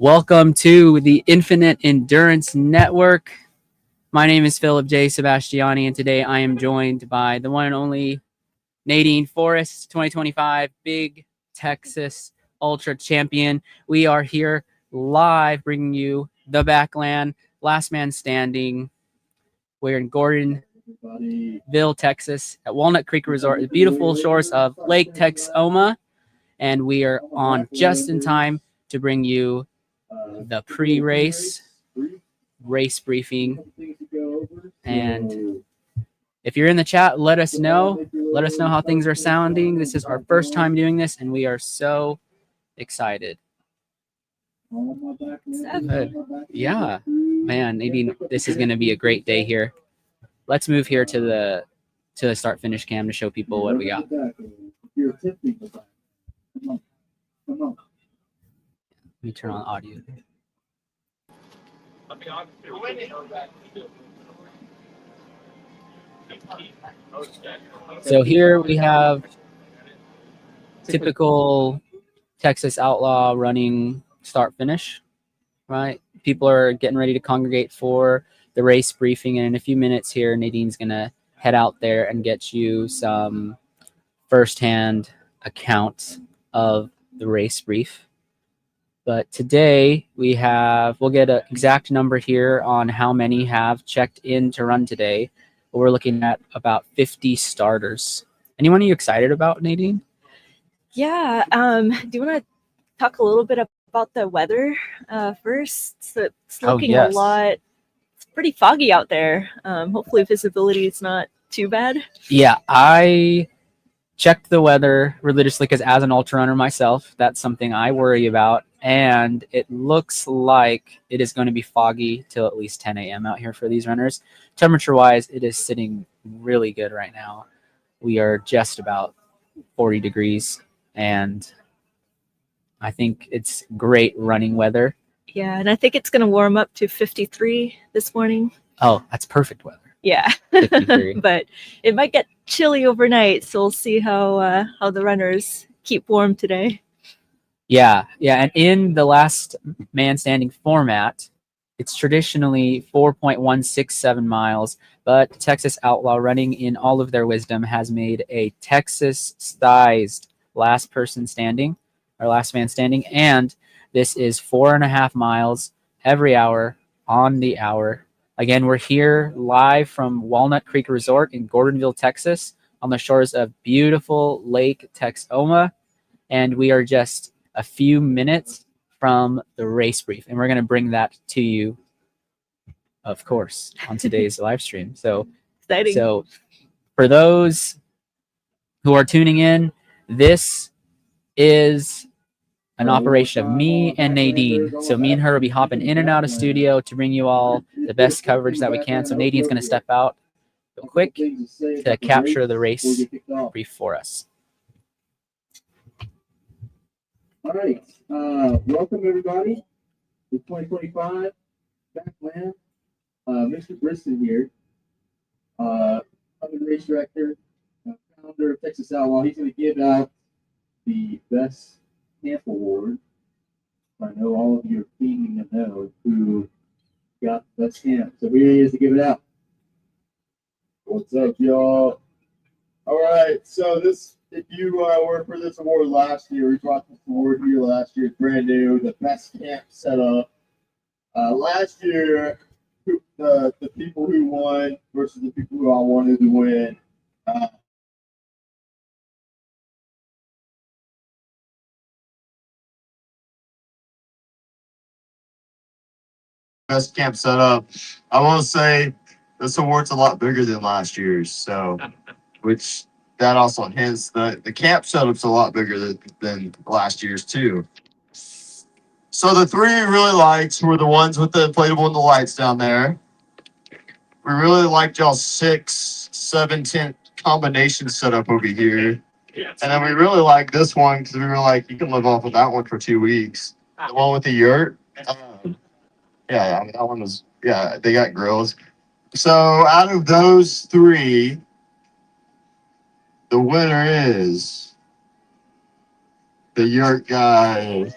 Welcome to the Infinite Endurance Network. My name is Philip J. Sebastiani, and today I am joined by the one and only Nadine Forrest, 2025 Big Texas Ultra Champion. We are here live bringing you the Backland, Last Man Standing. We're in Gordonville, Texas, at Walnut Creek Resort, the beautiful shores of Lake Texoma, and we are on just in time to bring you the pre-race race briefing. And if you're in the chat, let us know how things are sounding. This is our first time doing this, and we are so excited. Yeah, man, Nadine, this is going to be a great day here. Let's move here to the start finish cam to show people what we got. Let me turn on audio. So here we have typical Texas Outlaw Running start finish, right? People are getting ready to congregate for the race briefing, and in a few minutes here, Nadine's gonna head out there and get you some firsthand accounts of the race brief. But today we'll get an exact number here on how many have checked in to run today. We're looking at about 50 starters. Anyone are you excited about, Nadine? Yeah. Do you want to talk a little bit about the weather first? So it's looking a lot. It's pretty foggy out there. Hopefully visibility is not too bad. Yeah, I checked the weather religiously because as an ultra runner myself, that's something I worry about. And it looks like it is going to be foggy till at least 10 a.m. out here for these runners. Temperature-wise, it is sitting really good right now. We are just about 40 degrees, and I think it's great running weather. Yeah, and I think it's going to warm up to 53 this morning. Oh, that's perfect weather. Yeah, 53. But it might get chilly overnight, so we'll see how the runners keep warm today. Yeah, and in the last man standing format, it's traditionally 4.167 miles, but Texas Outlaw Running, in all of their wisdom, has made a Texas-sized last person standing, or last man standing, and this is 4.5 miles every hour on the hour. Again, we're here live from Walnut Creek Resort in Gordonville, Texas, on the shores of beautiful Lake Texoma, and we are just a few minutes from the race brief, and we're going to bring that to you, of course, on today's live stream. So exciting. So for those who are tuning in, this is an operation of me and Nadine. So me and her will be hopping in and out of studio to bring you all the best coverage that we can. So Nadine's going to step out real quick to capture the race brief for us. All right, welcome everybody to 2025 Backland. Mr. Briston here. I'm the race director, founder of Texas Outlaw. He's going to give out the best camp award. I know all of you are keen to know who got the best camp. So here he is to give it out. What's up, y'all? All right, so if you were for this award last year, we brought this award here last year. It's brand new, the best camp setup. Last year, the people who won versus the people who all wanted to win. Best camp setup. I want to say this award's a lot bigger than last year's, so which that also hence the camp setup's a lot bigger than last year's too. So the three we really liked were the ones with the inflatable and the lights down there. We really liked y'all's 6, 7 tent combination setup over here. And then we really like this one because we were like, you can live off of that one for 2 weeks. The one with the yurt. Yeah, I mean, that one was, yeah, they got grills. So out of those three, the winner is the yurt guy.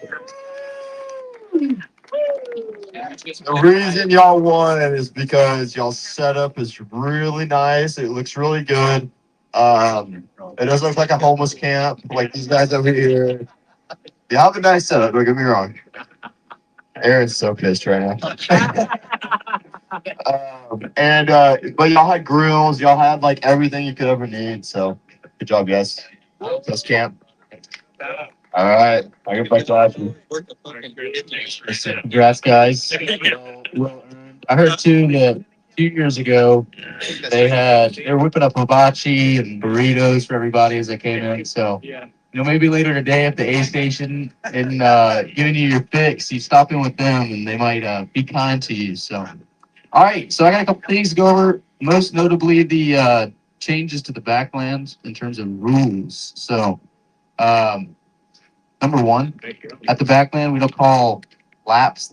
The reason y'all won is because y'all setup is really nice. It looks really good. It doesn't look like a homeless camp like these guys over here. You have a nice setup, don't get me wrong. Aaron's so pissed right now. But y'all had grills, y'all had like everything you could ever need. So good job, guys. This camp. All right, I get back to you. Congrats, guys. Well earned. I heard too that 2 years ago they were whipping up hibachi and burritos for everybody as they came in. So maybe later today at the A station and giving you your fix, you stop in with them and they might be kind to you. So. All right, so I got a couple things to go over. Most notably, the changes to the Backland in terms of rules. So, number one, at the Backland, we don't call laps.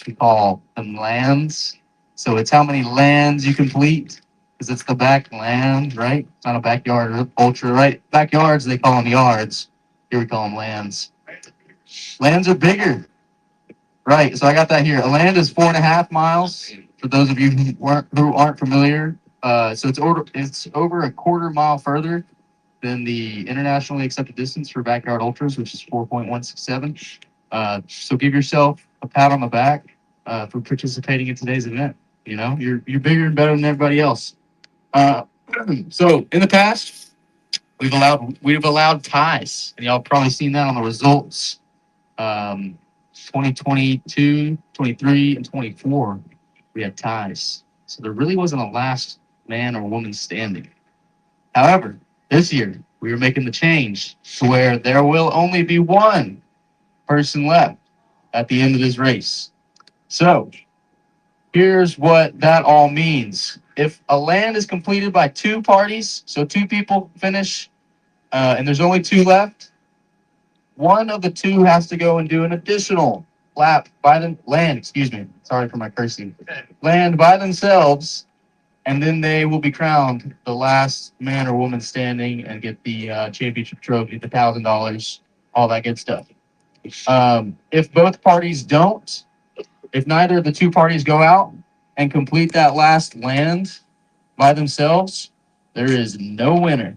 We call them lands. So it's how many lands you complete, because it's the Backland, right? It's not a backyard ultra, right? Backyards, they call them yards. Here we call them lands. Lands are bigger. Right, so I got that here. A land is 4.5 miles. For those of you who aren't familiar, so it's over a quarter mile further than the internationally accepted distance for backyard ultras, which is 4.167. So give yourself a pat on the back for participating in today's event. You're bigger and better than everybody else. So in the past, we've allowed ties, and y'all probably seen that on the results. 2022, 23, and 24, we had ties. So there really wasn't a last man or woman standing. However, this year, we are making the change to where there will only be one person left at the end of this race. So here's what that all means. If a land is completed by two parties, so two people finish, and there's only two left, one of the two has to go and do an additional lap by the land, sorry for my cursing, land by themselves, and then they will be crowned the last man or woman standing and get the championship trophy, the $1,000, all that good stuff. If both parties don't, if neither of the two parties go out and complete that last land by themselves, there is no winner.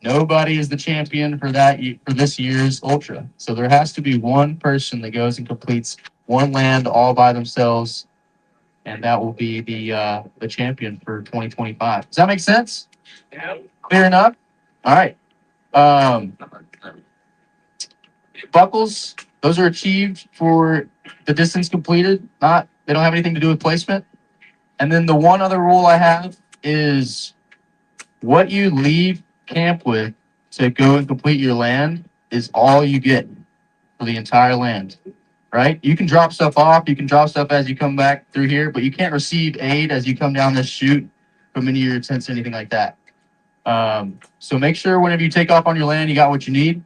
Nobody is the champion for this year's ultra. So there has to be one person that goes and completes one land all by themselves, and that will be the champion for 2025. Does that make sense? Clear enough? All right. Buckles, those are achieved for the distance completed. They don't have anything to do with placement. And then the one other rule I have is what you leave camp with to go and complete your land is all you get for the entire land, right? You can drop stuff off. You can drop stuff as you come back through here, but you can't receive aid as you come down this chute from any of your tents or anything like that. So make sure whenever you take off on your land, you got what you need,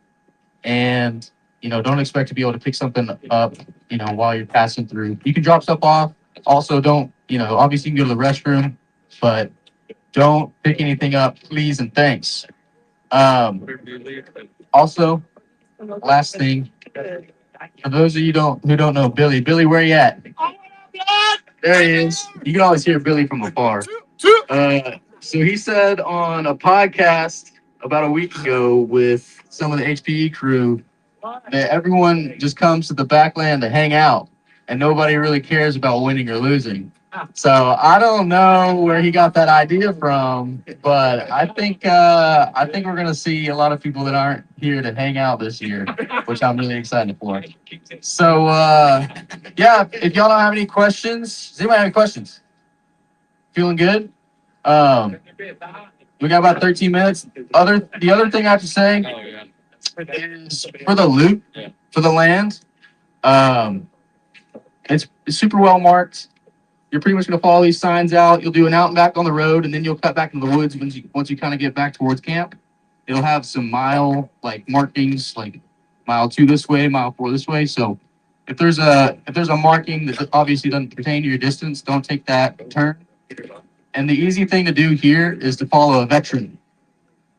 and don't expect to be able to pick something up, while you're passing through. You can drop stuff off. Also, don't, obviously you can go to the restroom, but don't pick anything up, please and thanks. Also, last thing, for those of you who don't know Billy, where you at? There he is. You can always hear Billy from afar. So he said on a podcast about a week ago with some of the HPE crew that everyone just comes to the Backland to hang out and nobody really cares about winning or losing. So I don't know where he got that idea from, but I think we're gonna see a lot of people that aren't here to hang out this year, which I'm really excited for. So yeah, if y'all don't have any questions, does anybody have any questions? Feeling good? We got about 13 minutes. The other thing I have to say is for the loop, for the land, it's super well marked. You're pretty much going to follow these signs out. You'll do an out and back on the road, and then you'll cut back into the woods once you kind of get back towards camp. It'll have some mile markings, like mile 2 this way, mile 4 this way. So if there's a marking that obviously doesn't pertain to your distance, don't take that turn. And the easy thing to do here is to follow a veteran.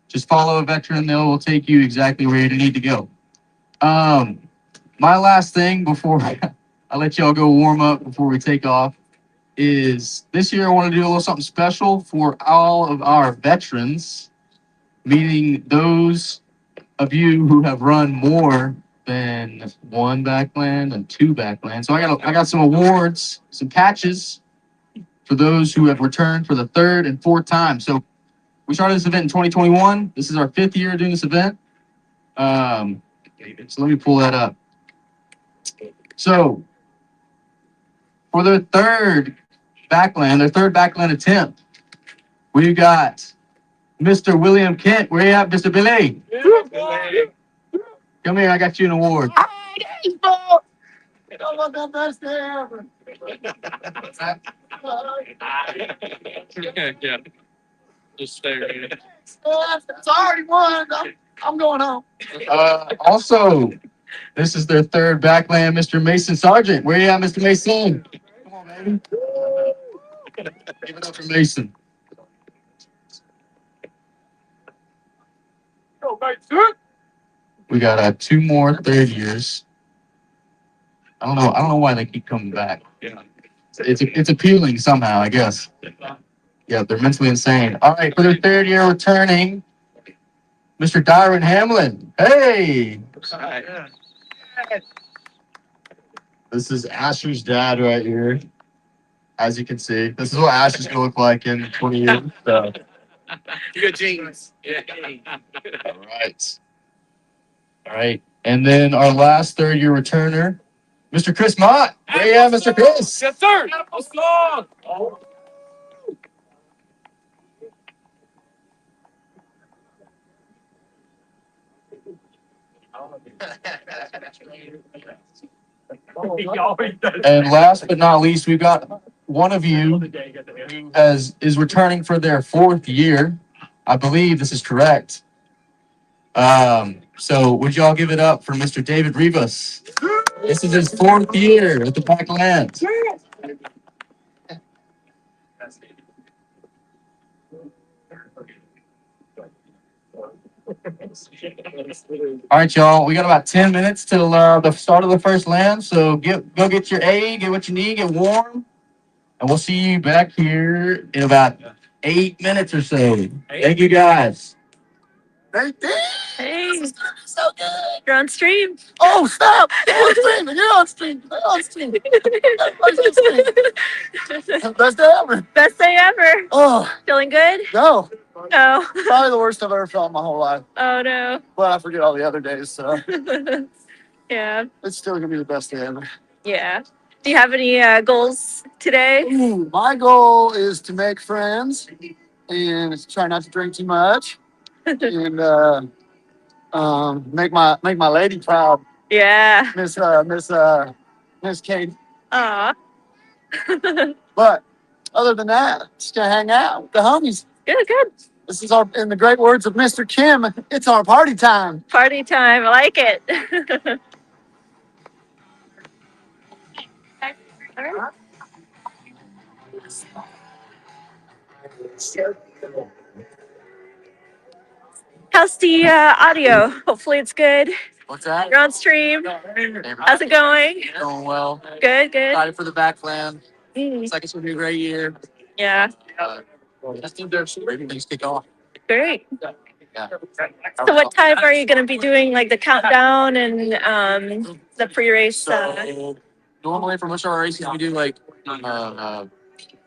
Just follow a veteran; they will take you exactly where you need to go. My last thing before I'll let y'all go warm up before we take off, is this year I want to do a little something special for all of our veterans, meaning those of you who have run more than one backland and two backland. So I got some awards, some patches for those who have returned for the third and fourth time. So we started this event in 2021. This is our 5th year doing this event. So let me pull that up. So for their third backland attempt, we've got Mr. William Kent. Where you at, Mr. Billy? Come here, I got you an award. Yeah. Just stay here. It's already won. I'm going home. Also, this is their third backland, Mr. Mason Sargent. Where you at, Mr. Mason? Come on, baby. Give it up for Mason. We got 2 more third years. I don't know why they keep coming back. Yeah. It's appealing somehow, I guess. Yeah, they're mentally insane. All right, for their third year returning, Mr. Dyron Hamlin. Hey! This is Asher's dad right here. As you can see, this is what Asher's gonna look like in 20 years. So. Good genes. Yeah. All right. And then our last third year returner, Mr. Chris Mott. Hey, yeah, Mr. Chris. Yes, sir. Let's go. And last but not least, we've got one of you who is returning for their 4th year. I believe this is correct. So would y'all give it up for Mr. David Rivas? This is his 4th year at the Backland. All right, y'all. We got about 10 minutes till the start of the first land. So go get your aid, get what you need, get warm, and we'll see you back here in about 8 minutes or so. Thank you, guys. Hey, so good. You're on stream. Oh, stop! You're on stream. You're on stream. You're on stream. Best day ever. Best day ever. Oh, Feeling good? no. Oh. Probably the worst I've ever felt in my whole life. Oh no. But I forget all the other days, so Yeah. it's still gonna be the best day ever. Yeah. Do you have any goals today? Ooh, my goal is to make friends and try not to drink too much and make my lady proud, Yeah. Miss Katie. Aw. But other than that, just gonna hang out with the homies. Good, good. This is in the great words of Mr. Kim, it's our party time. Party time. I like it. How's the audio? Hopefully it's good. What's that? You're on stream. How's it going? Going well. Good, good. Excited for the Backland. Mm, It's like it's gonna be a great year. yeah. Just need their things kick off. Great. Yeah. So what time are you going to be doing like the countdown and the pre-race? So normally for most of our races we do like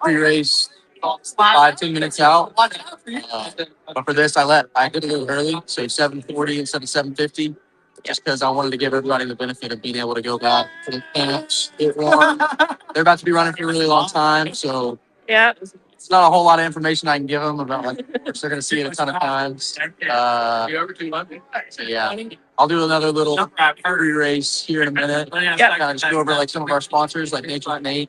pre-race 5-10 minutes out. But for this I did a little early, so 7:40 instead of 7:50, just because I wanted to give everybody the benefit of being able to go back to the camps. Get warm. They're about to be running for a really long time, so Yeah. it's not a whole lot of information I can give them about like which they're going to see it a ton of times. So yeah, I'll do another little pre-race here in a minute. Yeah. Kind of just go over like some of our sponsors, like Nature Nate.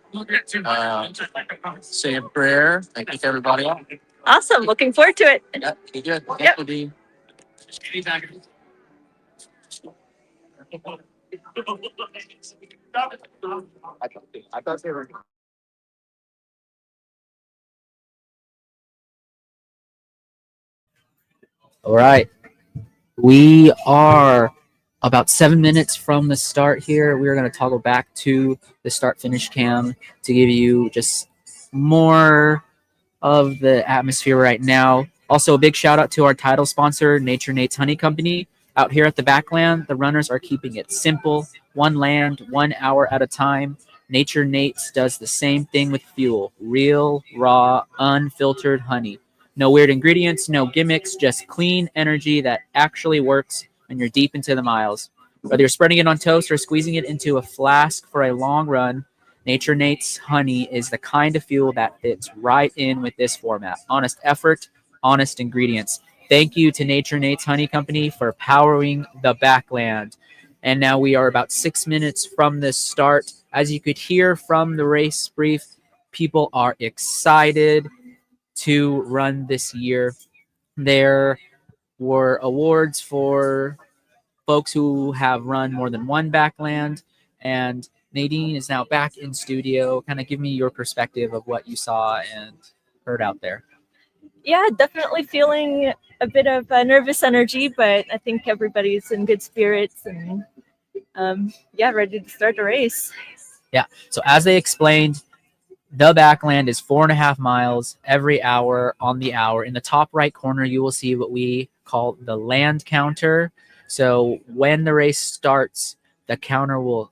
Say a prayer. Thank you to everybody. Awesome. Looking forward to it. Yeah, be good. Yep. Thank you, I thought they were. All right. We are about 7 minutes from the start here. We're going to toggle back to the start finish cam to give you just more of the atmosphere right now. Also, a big shout out to our title sponsor, Nature Nate's Honey Company. Out here at the Backland, the runners are keeping it simple, one land, 1 hour at a time. Nature Nate's does the same thing with fuel, real, raw, unfiltered honey. No weird ingredients, no gimmicks, just clean energy that actually works when you're deep into the miles. Whether you're spreading it on toast or squeezing it into a flask for a long run, Nature Nate's honey is the kind of fuel that fits right in with this format. Honest effort, honest ingredients. Thank you to Nature Nate's Honey Company for powering the Backland. And now we are about 6 minutes from the start. As you could hear from the race brief, people are excited to run this year. There were awards for folks who have run more than one Backland, and Nadine is now back in studio. Kind of give me your perspective of what you saw and heard out there. Yeah, definitely feeling a bit of nervous energy, but I think everybody's in good spirits and ready to start the race. Yeah, so as they explained, the Backland is 4.5 miles every hour on the hour. In the top right corner, you will see what we call the land counter. So when the race starts, the counter will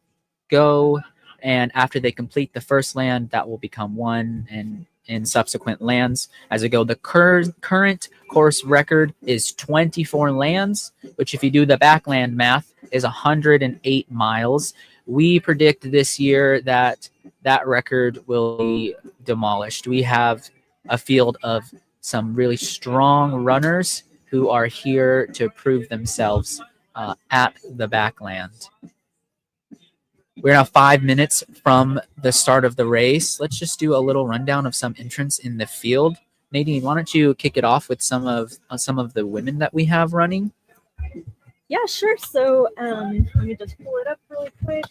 go, and after they complete the first land, that will become one, and in subsequent lands as we go. The current course record is 24 lands, which if you do the Backland math is 108 miles. We predict this year that that record will be demolished. We have a field of some really strong runners who are here to prove themselves at the Backland. We're now 5 minutes from the start of the race. Let's just do a little rundown of some entrants in the field. Nadine, why don't you kick it off with some of the women that we have running? Yeah, sure. So let me just pull it up really quick.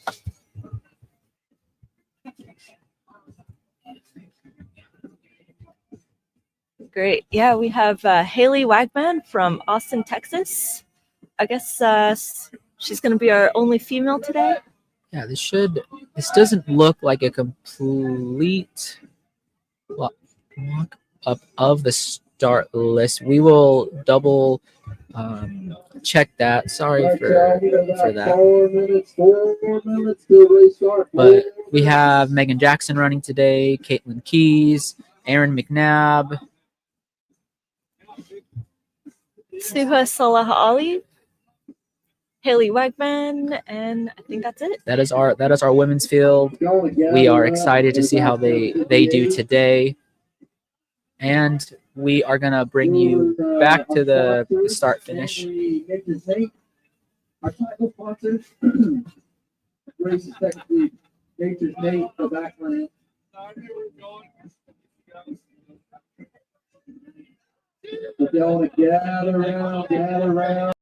Great. Yeah, we have Haley Wagman from Austin, Texas. I guess she's going to be our only female today. Yeah, this doesn't look like a complete mock up of the start list. We will double check that. Sorry for that. 4 minutes till race start. But we have Megan Jackson running today, Caitlin Keys, Aaron McNabb, Suha Salah Ali, Haley Wegman, and I think that's it. That is our women's field. We are excited to see how they do today. And we are going to bring you back to the start finish. Our title sponsors, race is technically Nature's Nate, the Backland. But they all gather around.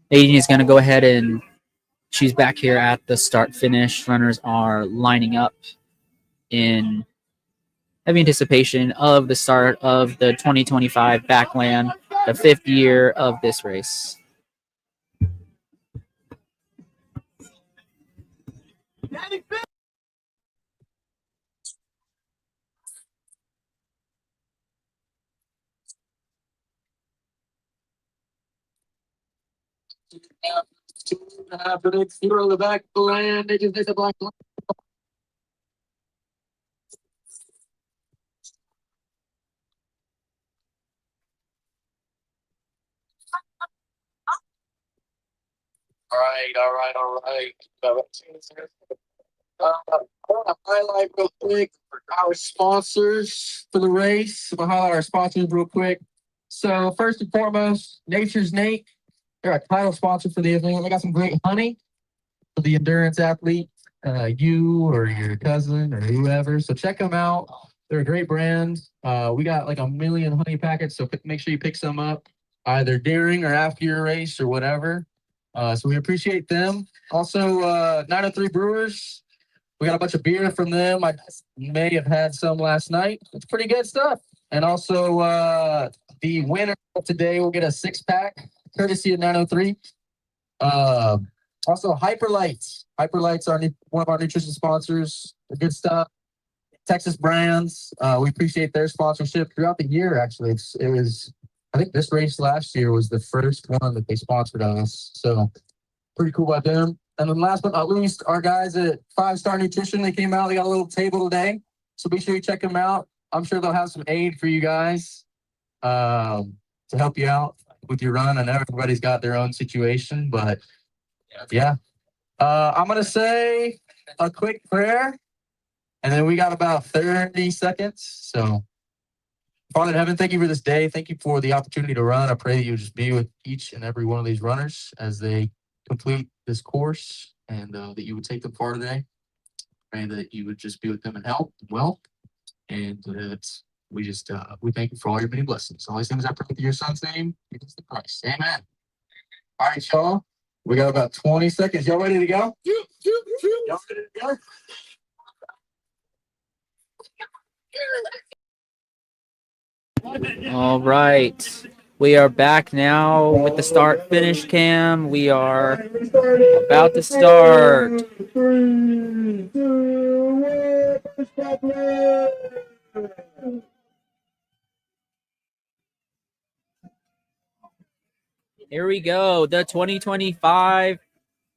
Nadine is going to go ahead and she's back here at the start finish. Runners are lining up in heavy anticipation of the start of the 2025 Backland, the 5th year of this race. Through the Backland, they just hit the Backland. All right. I want to highlight real quick our sponsors for the race. I'm going to highlight our sponsors real quick. So first and foremost, Nature's Nate. They're a title sponsor for the event. They got some great honey for the endurance athlete, you or your cousin or whoever. So check them out. They're a great brand. We got like 1 million honey packets, so make sure you pick some up either during or after your race or whatever. So we appreciate them. Also, 903 Brewers. We got a bunch of beer from them. I may have had some last night. It's pretty good stuff. And also, the winner of today will get a 6-pack, courtesy of 903. Also, Hyperlights. Hyperlights are one of our nutrition sponsors. They're good stuff. Texas brands. We appreciate their sponsorship throughout the year. Actually, it was. I think this race last year was the first one that they sponsored us. So pretty cool about them. And then last but not least, our guys at 5 Star Nutrition. They came out. They got a little table today. So be sure you check them out. I'm sure they'll have some aid for you guys to help you out with your run. I know everybody's got their own situation, but yeah. I'm going to say a quick prayer, and then we got about 30 seconds. So, Father in heaven, thank you for this day. Thank you for the opportunity to run. I pray that you just be with each and every one of these runners as they complete this course, and that you would take them far today. Pray that you would just be with them in health and wealth, and that we just we thank you for all your many blessings. All these things I pray in your son's name, Jesus the Christ. Amen. All right, y'all. We got about 20 seconds. Y'all ready to go? Y'all ready to go? All right. We are back now with the start finish cam. We are about to start. 3, 2, 1, Backland! Here we go. The 2025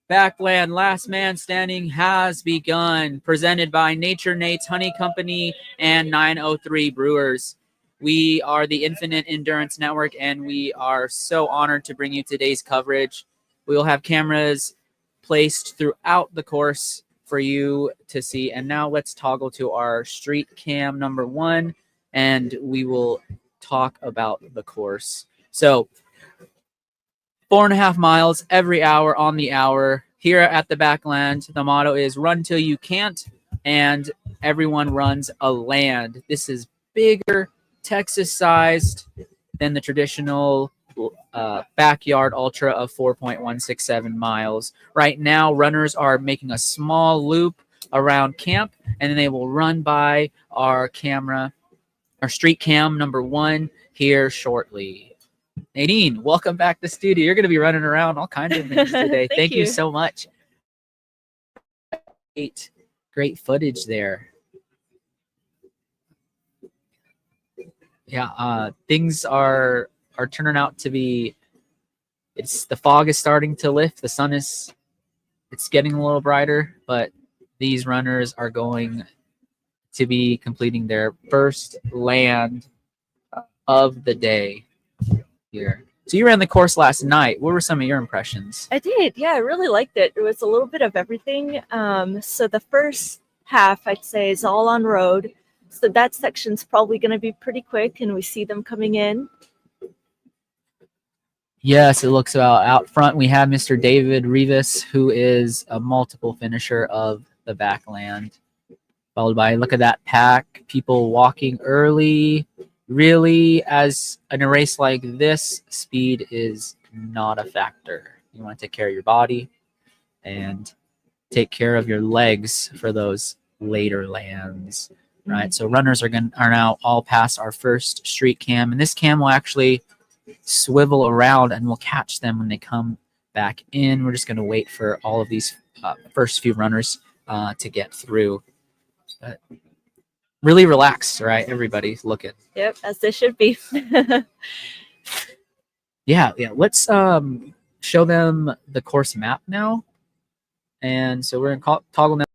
Backland Last Man Standing has begun. Presented by Nature Nate's Honey Company and 903 Brewers. We are the Infinite Endurance Network, and we are so honored to bring you today's coverage. We will have cameras placed throughout the course for you to see. And now let's toggle to our street cam number 1, and we will talk about the course. So 4.5 miles every hour on the hour. Here at the Backland, the motto is run till you can't, and everyone runs a land. This is bigger, Texas-sized than the traditional backyard ultra of 4.167 miles. Right now, runners are making a small loop around camp, and then they will run by our street cam number 1 here shortly. Nadine, welcome back to the studio. You're going to be running around all kinds of things today. Thank you so much. Great footage there. Yeah, things are turning out to be. The fog is starting to lift. The sun it's getting a little brighter, but these runners are going to be completing their first land of the day here. So you ran the course last night. What were some of your impressions? I did. Yeah, I really liked it. It was a little bit of everything. So the first half, I'd say, is all on road. So that section's probably going to be pretty quick, and we see them coming in. Yes, it looks out front. We have Mr. David Rivas, who is a multiple finisher of the Backland. Followed by, look at that pack, people walking early. Really, as in a race like this, speed is not a factor. You want to take care of your body and take care of your legs for those later lands, right? So runners are now all past our first street cam, and this cam will actually swivel around and we'll catch them when they come back in. We're just going to wait for all of these first few runners to get through. Really relaxed, right? Everybody's looking. Yep, as they should be. Yeah. Let's show them the course map now. And so we're going to toggle now.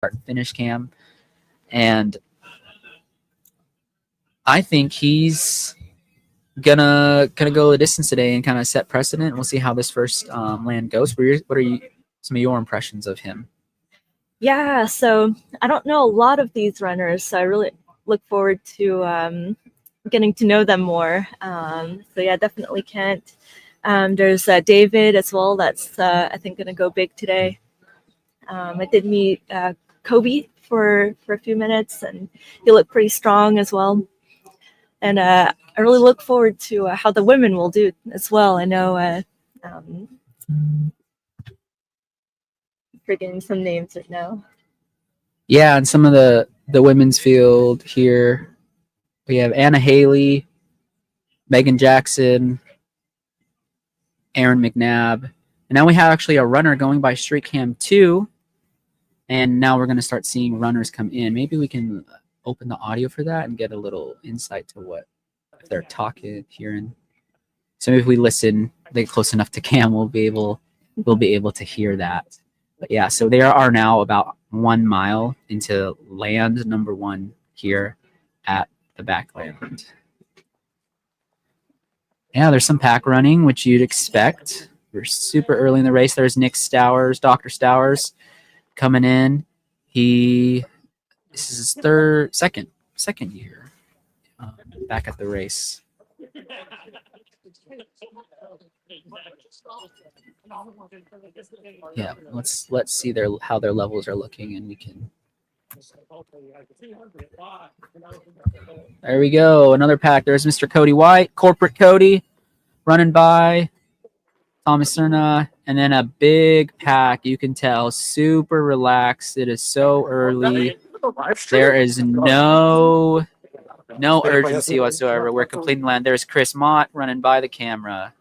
and finish cam. And I think he's gonna go the distance today and kind of set precedent. We'll see how this first land goes. What are some of your impressions of him? Yeah, so I don't know a lot of these runners, so I really look forward to getting to know them more. So yeah, definitely Kent. There's David as well. That's I think going to go big today. I did meet Kobe for a few minutes, and he looked pretty strong as well. And I really look forward to how the women will do as well. I know forgetting some names right now. Yeah, and some of the women's field here, we have Anna Haley, Megan Jackson, Aaron McNabb, and now we have actually a runner going by Street Cam 2, and now we're going to start seeing runners come in. Maybe we can open the audio for that and get a little insight to what they're talking, hearing. So if we listen, they close enough to Cam, we'll be able to hear that. But yeah, so they are now about 1 mile into land number 1 here at the Backland. Yeah, there's some pack running, which you'd expect. We're super early in the race. There's Nick Stowers, Dr. Stowers, coming in. This is his second year back at the race. Yeah, let's see how their levels are looking, and we can. There we go, another pack. There's Mr. Cody White, Corporate Cody, running by Thomas Cerna, and then a big pack. You can tell, super relaxed. It is so early. There is no urgency whatsoever. We're completing land. There's Chris Mott running by the camera.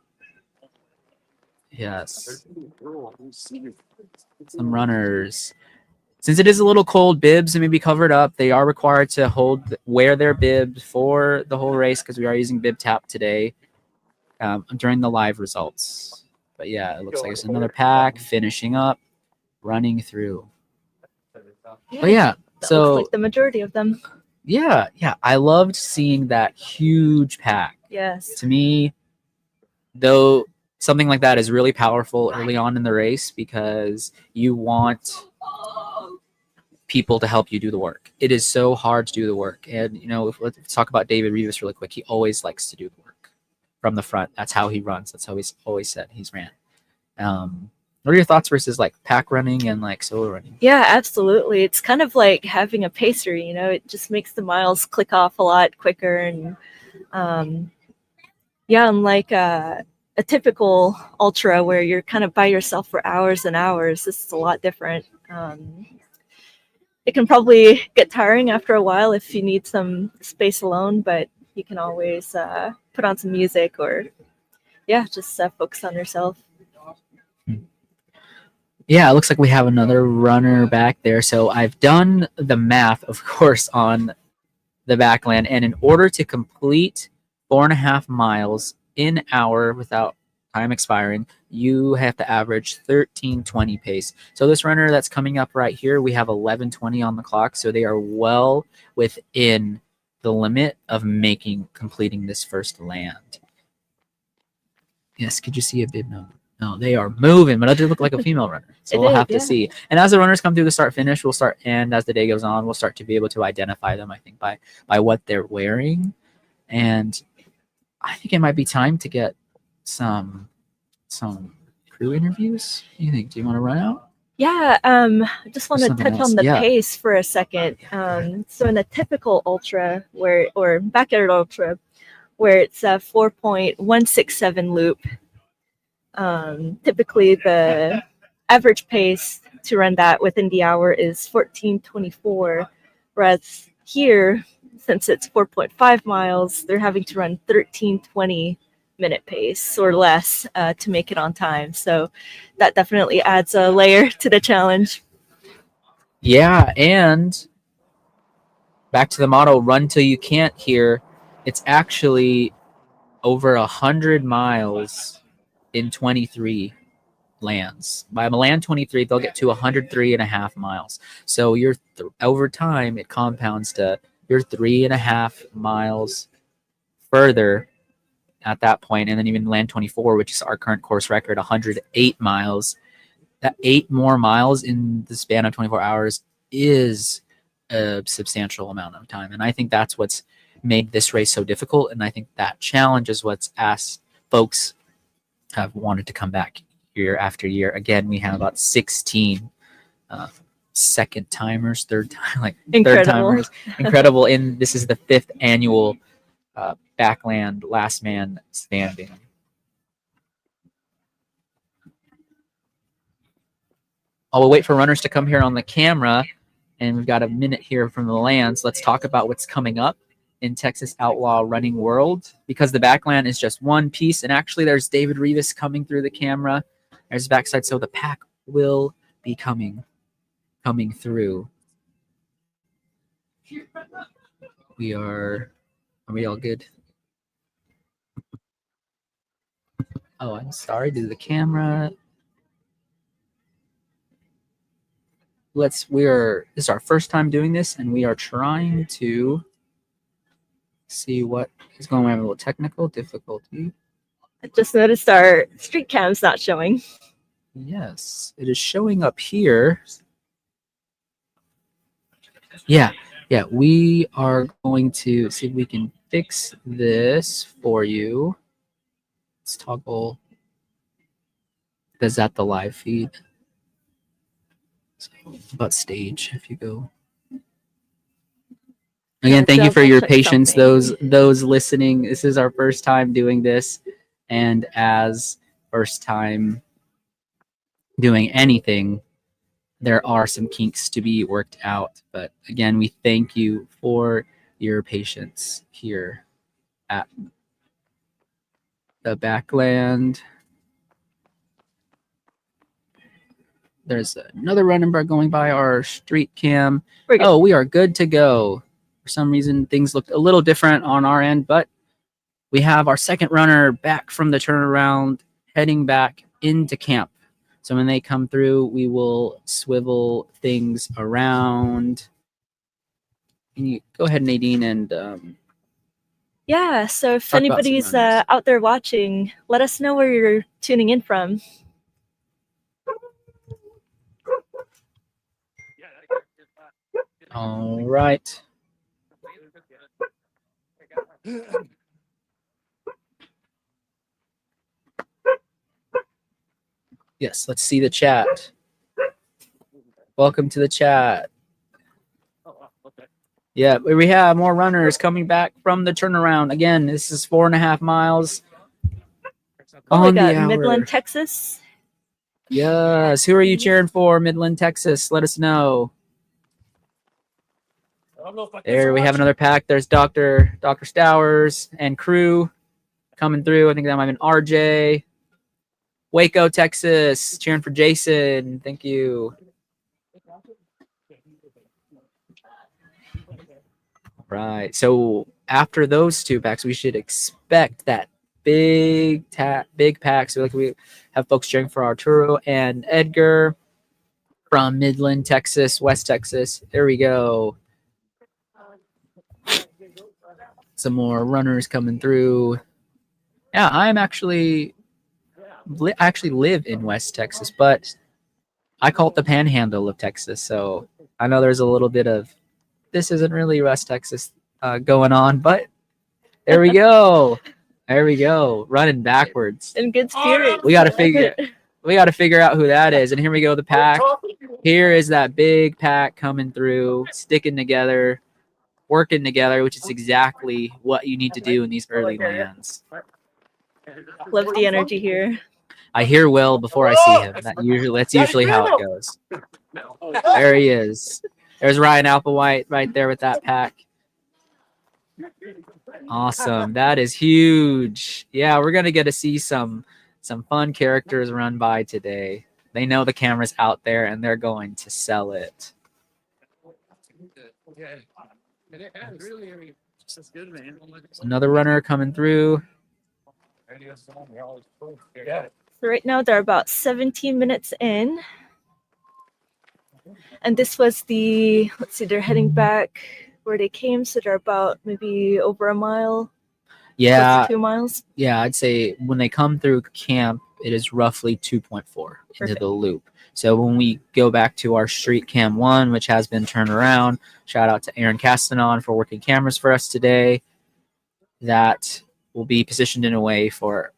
Yes. Some runners. Since it is a little cold, bibs may be covered up. They are required to wear their bibs for the whole race because we are using bib tap today during the live results. But yeah, it looks like it's another pack finishing up, running through. But yeah, so looks like the majority of them. Yeah, I loved seeing that huge pack. Yes. To me, though, something like that is really powerful early on in the race because you want people to help you do the work. It is so hard to do the work. And, let's talk about David Rivas really quick. He always likes to do the work from the front. That's how he runs. That's how he's always said he's ran. What are your thoughts versus like pack running and like solo running? Yeah, absolutely. It's kind of like having a pacer, it just makes the miles click off a lot quicker. And unlike a typical ultra where you're kind of by yourself for hours and hours, this is a lot different. It can probably get tiring after a while if you need some space alone, but you can always put on some music or just focus on yourself. Yeah, it looks like we have another runner back there. So I've done the math, of course, on the Backland. And in order to complete 4.5 miles in hour without time expiring, you have to average 13:20 pace. So this runner that's coming up right here, we have 11:20 on the clock. So they are well within the limit of completing this first land. Yes, could you see a bib number? No, they are moving, but it did look like a female runner. So we'll have to see. And as the runners come through the start finish, and as the day goes on, we'll start to be able to identify them, I think, by what they're wearing. And I think it might be time to get some crew interviews. What do you think? Do you want to run out? Yeah, I just want to touch on the Yeah. pace for a second. So in a typical ultra or backyard ultra, where it's a 4.167 loop, typically the average pace to run that within the hour is 14:24, whereas here, since it's 4.5 miles, they're having to run 13:20 minute pace or less to make it on time. So that definitely adds a layer to the challenge. Yeah, and back to the motto, run till you can't here. It's actually over 100 miles in 23 lands. By land 23, they'll get to 103.5 miles. So you're over time, it compounds to you're 3.5 miles further at that point. And then even land 24, which is our current course record, 108 miles. That 8 more miles in the span of 24 hours is a substantial amount of time. And I think that's what's made this race so difficult. And I think that challenge is what's asked folks have wanted to come back year after year. Again, we have about 16 second timers, third timers. Incredible. And this is the 5th annual Backland Last Man Standing. I'll wait for runners to come here on the camera, and we've got a minute here from the lands. Let's talk about what's coming up in Texas Outlaw Running World, because the Backland is just one piece. And actually, there's David Rivas coming through the camera. There's the backside, so the pack will be coming through. Are we all good? Oh, I'm sorry. Do the camera. This is our first time doing this, and we are trying to see what is going on. We have a little technical difficulty. I just noticed our street cam's not showing. Yes, it is showing up here. Yeah, we are going to see if we can fix this for you. Let's toggle. Is that the live feed? So, about stage, if you go. Again, thank you for your patience, those listening. This is our first time doing this, and as first time doing anything, there are some kinks to be worked out. But again, we thank you for your patience here at the Backland. There's another running bar going by our street cam. Oh, we are good to go. For some reason, things looked a little different on our end, but we have our second runner back from the turnaround, heading back into camp. So when they come through, we will swivel things around. Can you go ahead, Nadine, and yeah, so if anybody's out there watching, let us know where you're tuning in from. All right. Yes, let's see the chat. Welcome to the chat. Yeah, we have more runners coming back from the turnaround. Again, this is 4.5 miles. Oh, we got Midland, Texas. Yes. Who are you cheering for, Midland, Texas? Let us know. There we have another pack. There's Dr. Stowers and crew coming through. I think that might have been RJ. Waco, Texas, cheering for Jason. Thank you. Right. So after those two packs, we should expect that big pack. So like we have folks cheering for Arturo and Edgar from Midland, Texas, West Texas. There we go. Some more runners coming through. Yeah, I actually live in West Texas, but I call it the panhandle of Texas. So I know there's a little bit of this isn't really West Texas going on, but there we go. There we go. Running backwards. In good spirit. We got to figure out who that is. And here we go, the pack. Here is that big pack coming through, sticking together, working together, which is exactly what you need to do in these early lands. Love the energy here. I hear Will before I see him. That's usually how it goes. There he is. There's Ryan Applewhite right there with that pack. Awesome. That is huge. Yeah, we're going to get to see some fun characters run by today. They know the camera's out there, and they're going to sell it. Another runner coming through. So right now they're about 17 minutes in. And this was the, let's see, they're heading back where they came. So they're about maybe over a mile, Yeah, close to 2 miles. yeah, I'd say when they come through camp, it is roughly 2.4 into Perfect. the loop. So when we go back to our street cam 1, which has been turned around, shout out to Aaron Castanon for working cameras for us today. That will be positioned in a way for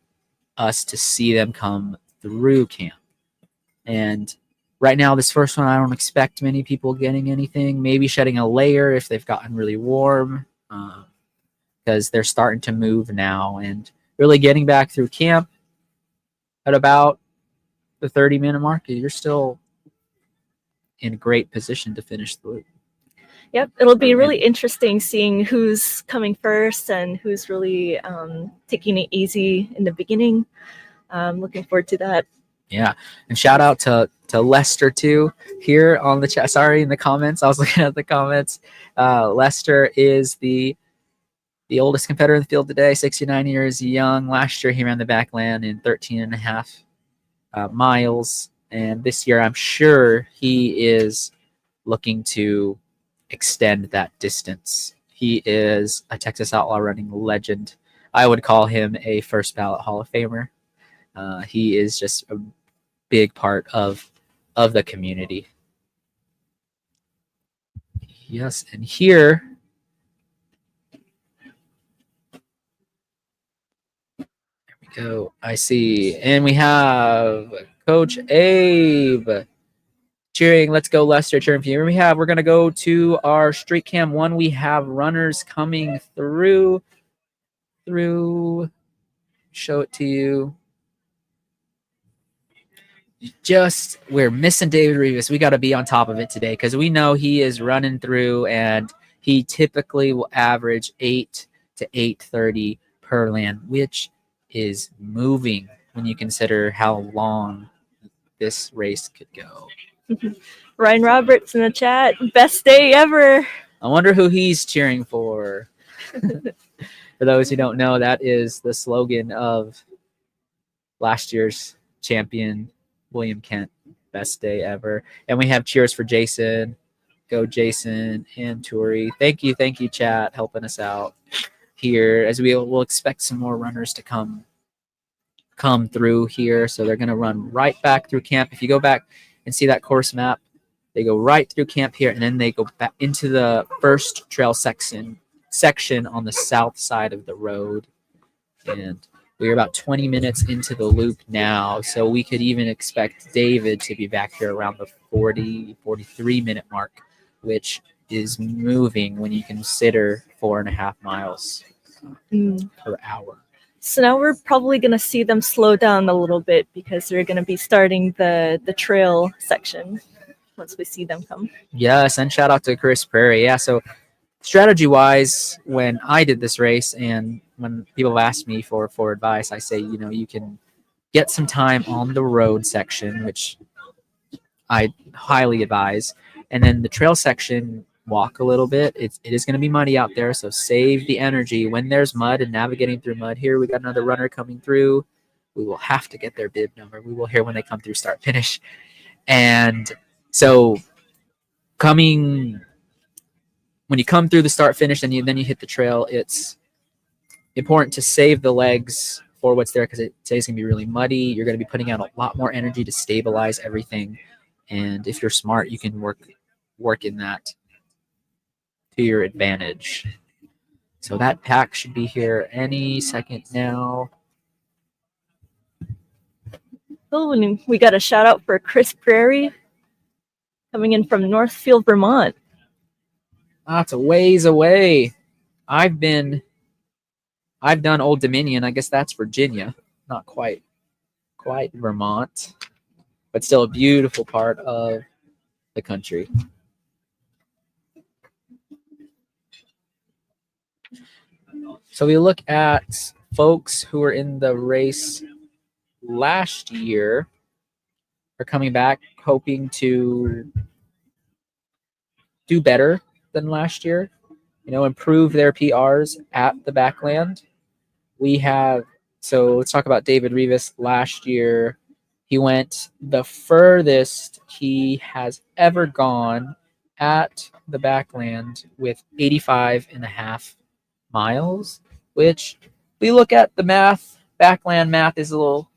us to see them come through camp. And right now, this first one, I don't expect many people getting anything. Maybe shedding a layer if they've gotten really warm, because they're starting to move now and really getting back through camp at about the 30-minute mark. You're still in a great position to finish the loop. Yep, it'll be really interesting seeing who's coming first and who's really taking it easy in the beginning. Looking forward to that. Yeah, and shout out to Lester too here on the chat. Sorry, in the comments, I was looking at the comments. Lester is the oldest competitor in the field today, 69 years young. Last year he ran the Backland in 13 and a half miles, and this year I'm sure he is looking to extend that distance. He is a Texas Outlaw Running legend. I would call him a first ballot Hall of Famer. He is just a big part of the community. Yes, and here we go. I see, and we have Coach Abe cheering. Let's go, Lester! Cheering for you. We're gonna go to our street cam 1. We have runners coming through. Show it to you. We're missing David Rivas. We got to be on top of it today because we know he is running through, and he typically will average 8 to 8:30 per land, which is moving when you consider how long this race could go. Ryan Roberts in the chat, best day ever. I wonder who he's cheering for. For those who don't know, that is the slogan of last year's champion, William Kent, best day ever. And we have cheers for Jason. Go Jason and Turi. Thank you, chat, helping us out here as we'll expect some more runners to come through here. So they're going to run right back through camp. If you go back and see that course map, they go right through camp here, and then they go back into the first trail section on the south side of the road. And we're about 20 minutes into the loop now, so we could even expect David to be back here around the 43-minute mark, which is moving when you consider 4.5 miles per hour. So now we're probably going to see them slow down a little bit because they're going to be starting the trail section once we see them come. Yes, and shout out to Chris Prairie. Yeah, so strategy-wise, when I did this race and when people have asked me for advice, I say, you can get some time on the road section, which I highly advise, and then the trail section, walk a little bit. It is going to be muddy out there, so save the energy when there's mud and navigating through mud. Here we got another runner coming through. We will have to get their bib number. We will hear when they come through start finish. And so when you come through the start finish and then you hit the trail, it's important to save the legs for what's there because today's going to be really muddy. You're going to be putting out a lot more energy to stabilize everything. And if you're smart, you can work in that to your advantage. So that pack should be here any second now. Oh, and we got a shout out for Chris Prairie coming in from Northfield, Vermont. That's a ways away. I've done Old Dominion. I guess that's Virginia. Not quite Vermont, but still a beautiful part of the country. So we look at folks who were in the race last year are coming back hoping to do better than last year, improve their PRs at the Backland. We have So let's talk about David Rivas. Last year, he went the furthest he has ever gone at the Backland with 85.5 miles, which we look at the math. Backland math is a little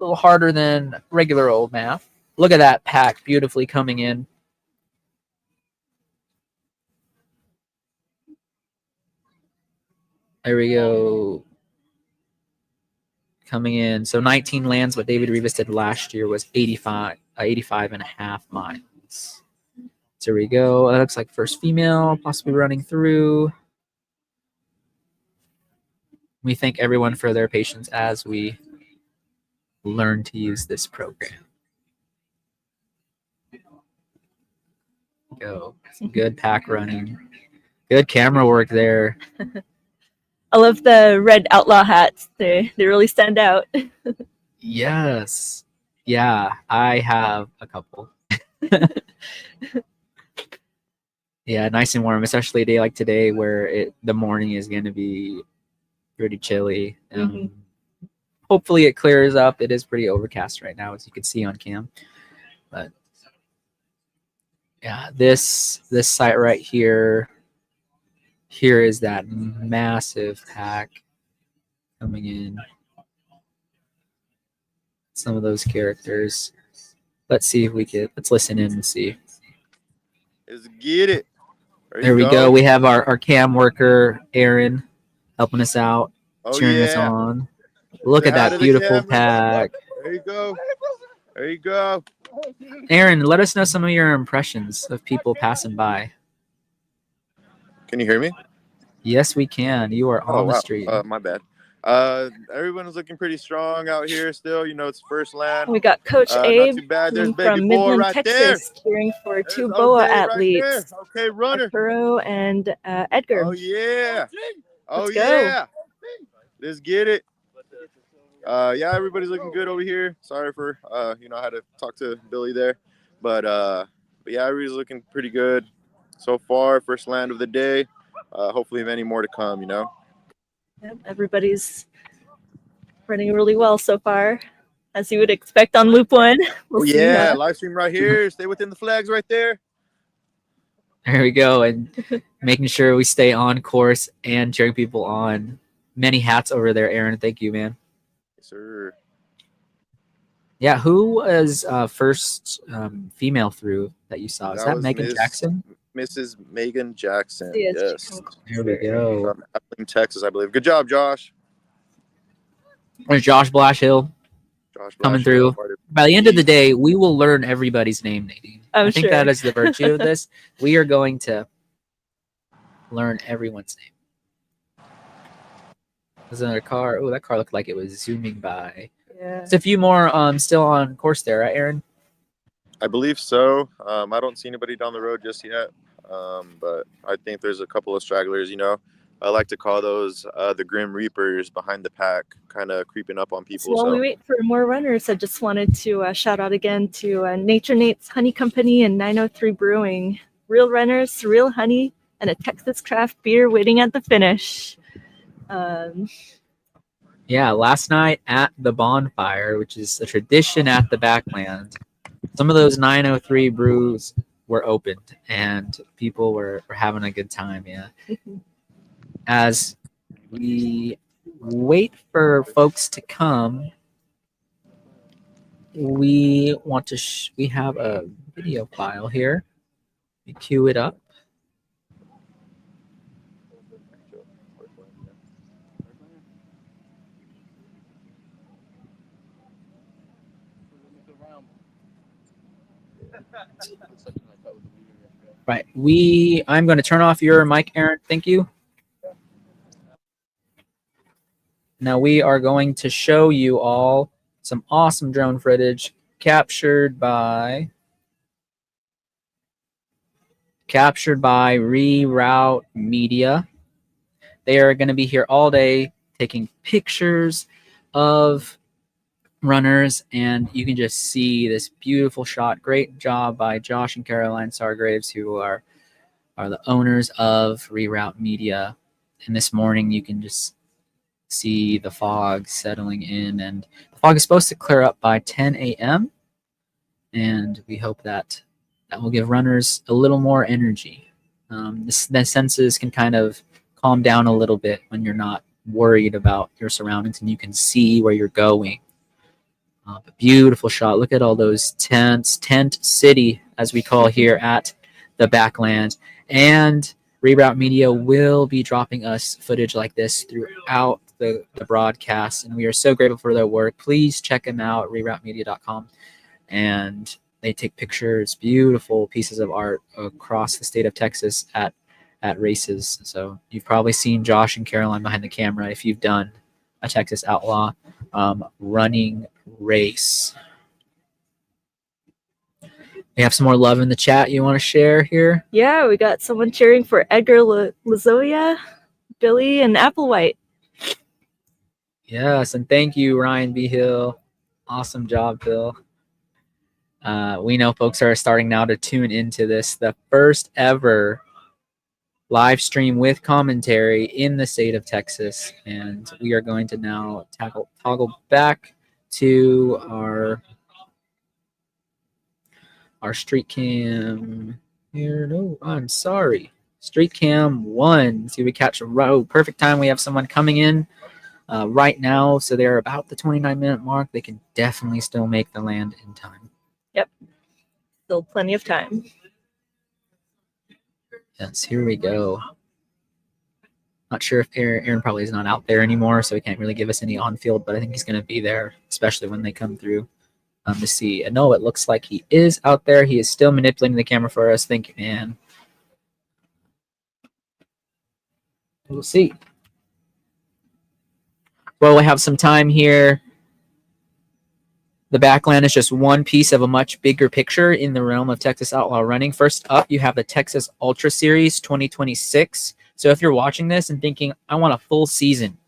harder than regular old math. Look at that pack beautifully coming in. There we go. Coming in. So 19 lands. What David Rivas did last year was 85.5 miles. So here we go. That looks like first female possibly running through. We thank everyone for their patience as we learn to use this program. Go. Some good pack running. Good camera work there. I love the red outlaw hats. They really stand out. Yes. Yeah, I have a couple. Yeah, nice and warm, especially a day like today where the morning is going to be pretty chilly. Hopefully it clears up. It is pretty overcast right now, as you can see on cam. But yeah, this site right here is that massive pack coming in. Some of those characters. Let's see if let's listen in and see. Let's get it. There we go. We have our cam worker, Aaron, helping us out, cheering us on. Look at that beautiful pack. There you go. There you go. Aaron, let us know some of your impressions of people passing by. Can you hear me? Yes, we can. You are on the street. My bad. Everyone is looking pretty strong out here still. You know, it's first land. We got Coach Abe not too bad. There's from baby boy Midland, right Texas, there. cheering for There's two OJ BOA right athletes, there. Okay, runner. Arturo and Edgar. Oh yeah. Oh Let's go. yeah. Let's get it. Yeah, everybody's looking good over here. Sorry for I had to talk to Billy there, but yeah, everybody's looking pretty good so far. First land of the day. Hopefully, many more to come. Yep, everybody's running really well so far, as you would expect on Loop 1. We'll see, live stream right here. Stay within the flags right there. There we go. And making sure we stay on course and cheering people on. Many hats over there, Aaron. Thank you, man. Yes, sir. Yeah, who was first female through that you saw? Is that Megan Jackson? Mrs. Megan Jackson. Yes. There we go. From Texas, I believe. Good job, Josh. There's Josh Blashhill coming through. By the end of the day, we will learn everybody's name, Nadine. I think that is the virtue of this. We are going to learn everyone's name. There's another car. Oh, that car looked like it was zooming by. Yeah. There's a few more still on course there, right, Aaron? I believe so. I don't see anybody down the road just yet, but I think there's a couple of stragglers. I like to call those the Grim Reapers behind the pack, kind of creeping up on people. While we wait for more runners, I just wanted to shout out again to Nature Nate's Honey Company and 903 Brewing. Real runners, real honey, and a Texas craft beer waiting at the finish. Yeah, last night at the bonfire, which is a tradition at the Backland, some of those 903 brews were opened and people were having a good time. Yeah. As we wait for folks to come, we want to we have a video file here. We cue it up. Right. I'm going to turn off your mic, Aaron. Thank you. Now we are going to show you all some awesome drone footage captured by Reroute Media. They are going to be here all day taking pictures of runners, and you can just see this beautiful shot. Great job by Josh and Caroline Sargraves, who are the owners of Reroute Media. And this morning you can just see the fog settling in, and the fog is supposed to clear up by 10 a.m. And we hope that will give runners a little more energy. The senses can kind of calm down a little bit when you're not worried about your surroundings and you can see where you're going. But beautiful shot. Look at all those tents, tent city, as we call here at the Backland. And Reroute Media will be dropping us footage like this throughout the broadcast, and we are so grateful for their work. Please check them out, reroutemedia.com. And they take pictures, beautiful pieces of art across the state of Texas at races. So you've probably seen Josh and Caroline behind the camera if you've done a Texas Outlaw running race. We have some more love in the chat you want to share here? Yeah, we got someone cheering for Edgar Lazoya, Billy, and Applewhite. Yes, and thank you, Ryan B. Hill. Awesome job, Bill. We know folks are starting now to tune into this, the first ever live stream with commentary in the state of Texas. And we are going to now toggle back to our street cam here. No, I'm sorry. Street cam 1. See if we catch a row. Perfect time. We have someone coming in right now. So they're about the 29-minute mark. They can definitely still make the land in time. Yep. Still plenty of time. Yes, here we go. Not sure if Aaron probably is not out there anymore, so he can't really give us any on-field, but I think he's going to be there, especially when they come through to see. And no, it looks like he is out there. He is still manipulating the camera for us. Thank you, man. We'll see. Well, we have some time here. The Backland is just one piece of a much bigger picture in the realm of Texas Outlaw Running. First up, you have the Texas Ultra Series 2026. So if you're watching this and thinking, I want a full season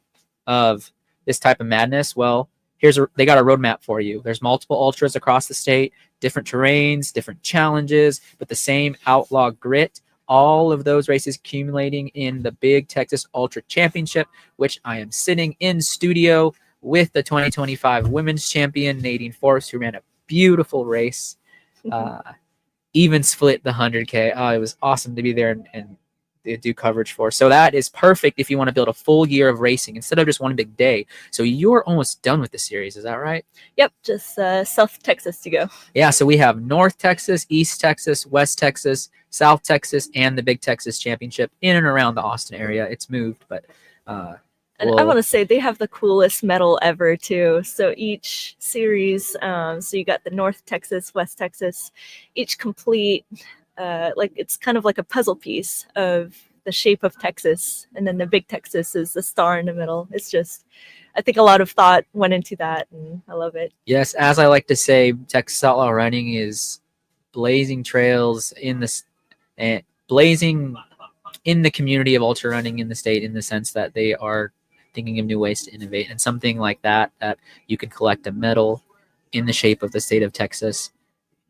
of this type of madness, well, they got a roadmap for you. There's multiple ultras across the state, different terrains, different challenges, but the same outlaw grit. All of those races accumulating in the big Texas Ultra Championship, which I am sitting in studio with the 2025 women's champion, Nadine Forrest, who ran a beautiful race. Even split the 100K. Oh, it was awesome to be there and do coverage for. So that is perfect if you want to build a full year of racing instead of just one big day. So you're almost done with the series. Is that right? Yep. Just South Texas to go. Yeah. So we have North Texas, East Texas, West Texas, South Texas, and the Big Texas Championship in and around the Austin area. It's moved, but and I want to say they have the coolest medal ever too. So each series, so you got the North Texas, West Texas, each complete, like it's kind of like a puzzle piece of the shape of Texas. And then the Big Texas is the star in the middle. It's just, I think a lot of thought went into that and I love it. Yes. As I like to say, Texas Outlaw Running is blazing trails blazing in the community of ultra running in the state, in the sense that they are thinking of new ways to innovate, and something like that you can collect a medal in the shape of the state of Texas.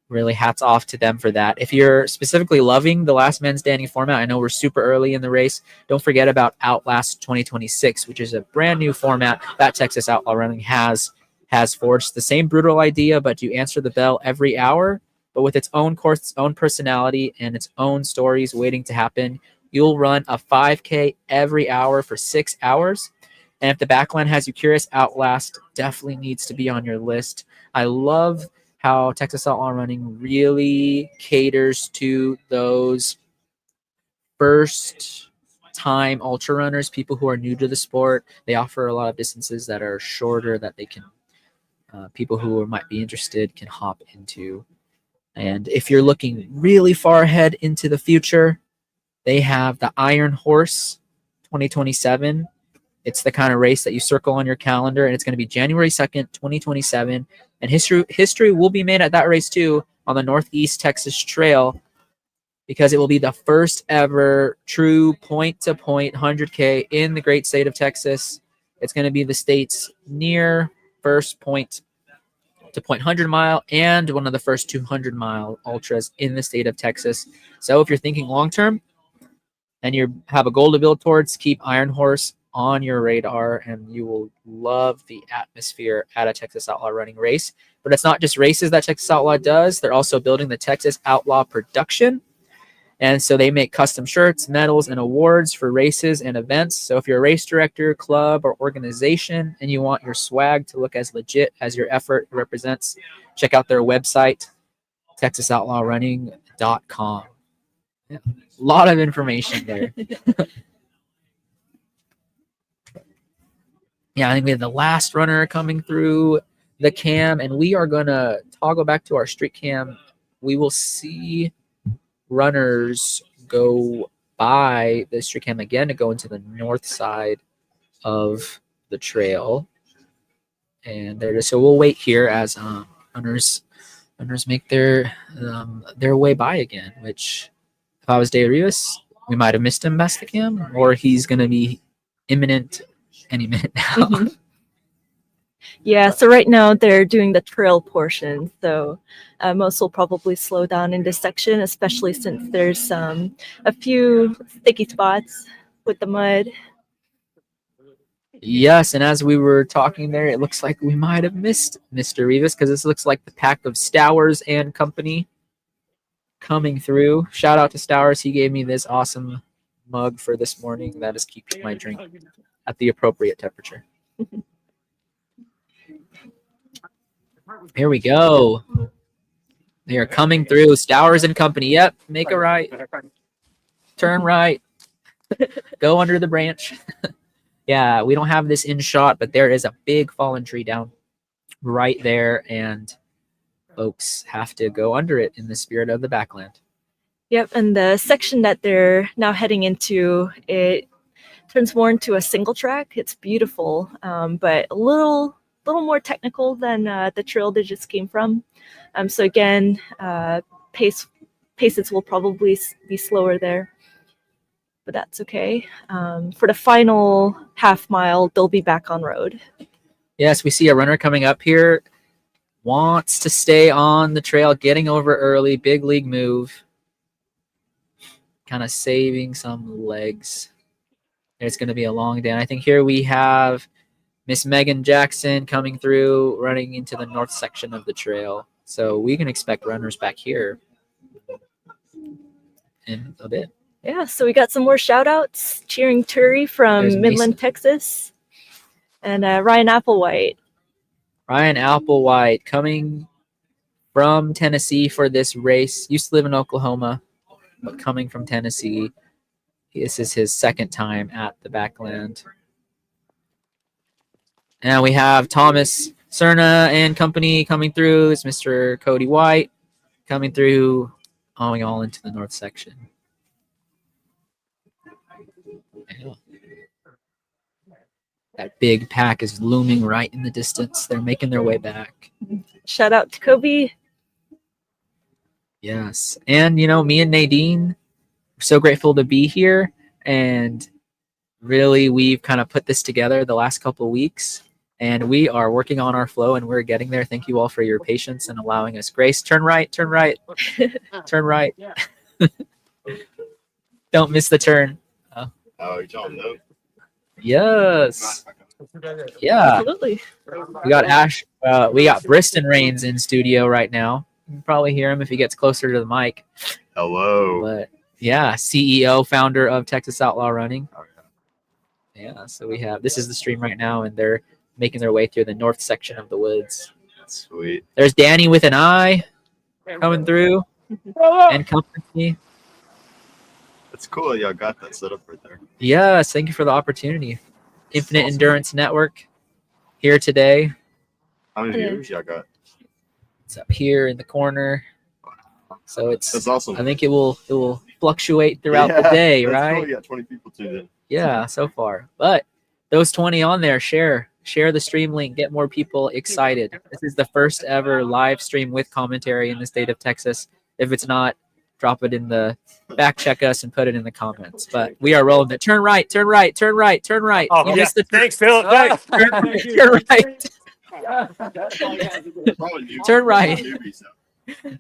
Really hats off to them for that. If you're specifically loving the last man standing format, I know we're super early in the race. Don't forget about Outlast 2026, which is a brand new format that Texas Outlaw Running has forged. The same brutal idea, but you answer the bell every hour, but with its own course, its own personality, and its own stories waiting to happen. You'll run a 5K every hour for 6 hours. And if the Backland has you curious, Outlast definitely needs to be on your list. I love how Texas Outlaw Running really caters to those first-time ultra runners, people who are new to the sport. They offer a lot of distances that are shorter that they can, people who might be interested can hop into. And if you're looking really far ahead into the future, they have the Iron Horse 2027. It's the kind of race that you circle on your calendar, and it's going to be January 2nd, 2027. And history will be made at that race, too, on the Northeast Texas Trail, because it will be the first ever true point-to-point 100K in the great state of Texas. It's going to be the state's near first point-to-point 100-mile and one of the first 200-mile ultras in the state of Texas. So if you're thinking long-term and you have a goal to build towards, keep Iron Horse on your radar, and you will love the atmosphere at a Texas Outlaw Running race. But it's not just races that Texas Outlaw does. They're also building the Texas Outlaw production. And so they make custom shirts, medals, and awards for races and events. So if you're a race director, club, or organization, and you want your swag to look as legit as your effort represents, check out their website, texasoutlawnrunning.com. Yeah, a lot of information there. Yeah, I think we have the last runner coming through the cam, and we are going to toggle back to our street cam. We will see runners go by the street cam again to go into the north side of the trail. And so we'll wait here as runners make their way by again, which if I was Dave Rivas, we might have missed him past the cam, or he's going to be imminent any minute now. Yeah, so right now they're doing the trail portion, so most will probably slow down in this section, especially since there's a few sticky spots with the mud. Yes, and as we were talking there, it looks like we might have missed Mr. Rivas, because this looks like the pack of Stowers and Company coming through. Shout out to Stowers. He gave me this awesome mug for this morning that is keeping my drink at the appropriate temperature. Here we go. They are coming through. Stowers and Company. Yep. Make a right. Turn right. Go under the branch. Yeah, we don't have this in shot, but there is a big fallen tree down right there, and folks have to go under it in the spirit of the Backland. Yep, and the section that they're now heading into, it turns more into a single track. It's beautiful, but a little more technical than the trail they just came from. So again, paces will probably be slower there, but that's okay. For the final half mile, they'll be back on road. Yes, we see a runner coming up here, wants to stay on the trail, getting over early, big league move, kind of saving some legs. It's going to be a long day. And I think here we have Miss Megan Jackson coming through, running into the north section of the trail. So we can expect runners back here in a bit. Yeah, so we got some more shout outs. Cheering Turi from There's Midland, Mason. Texas. And Ryan Applewhite. Ryan Applewhite coming from Tennessee for this race. Used to live in Oklahoma, but coming from Tennessee. This is his second time at the Backland. And we have Thomas Cerna and Company coming through. It's Mr. Cody White coming through, going all into the north section. Yeah. That big pack is looming right in the distance. They're making their way back. Shout out to Kobe. Yes. And, me and Nadine, we're so grateful to be here. And really, we've kind of put this together the last couple of weeks. And we are working on our flow, and we're getting there. Thank you all for your patience and allowing us grace. Turn right, turn right, turn right. Don't miss the turn. Oh, you don't know. Yes. Yeah. Absolutely. We got we got Briston Rains in studio right now. You can probably hear him if he gets closer to the mic. Hello. But yeah, CEO, founder of Texas Outlaw Running. Yeah, so this is the stream right now, and they're making their way through the north section of the woods. Sweet. There's Danny with an eye coming through, and Company. That's cool. Y'all got that set up right there. Yes, thank you for the opportunity. Infinite Endurance Network here today. How many viewers y'all got? It's up here in the corner. So That's awesome. I think it will fluctuate throughout the day, that's right? Cool. You got 20 people tuned in. Yeah, so far. But those 20 on there, share the stream link, get more people excited. This is the first ever live stream with commentary in the state of Texas. If it's not, drop it in the back, check us, and put it in the comments. But we are rolling it. Turn right, turn right, turn right, turn right. Oh, You missed the thanks, Phil. Thanks. turn right. Turn right.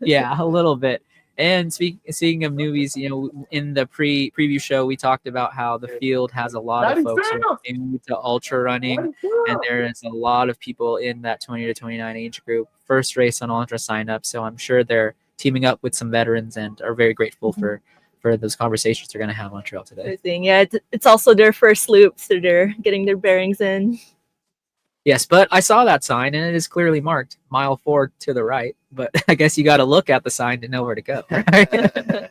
Yeah, a little bit. And speaking of newbies, you know, in the preview show, we talked about how the field has a lot of folks who are new to ultra running, and there is a lot of people in that 20 to 29 age group. First race on ultra sign up, so I'm sure they're teaming up with some veterans and are very grateful for those conversations they're going to have on trail today. Yeah, it's also their first loop, so they're getting their bearings in. Yes, but I saw that sign, and it is clearly marked mile 4 to the right. But I guess you got to look at the sign to know where to go. Right?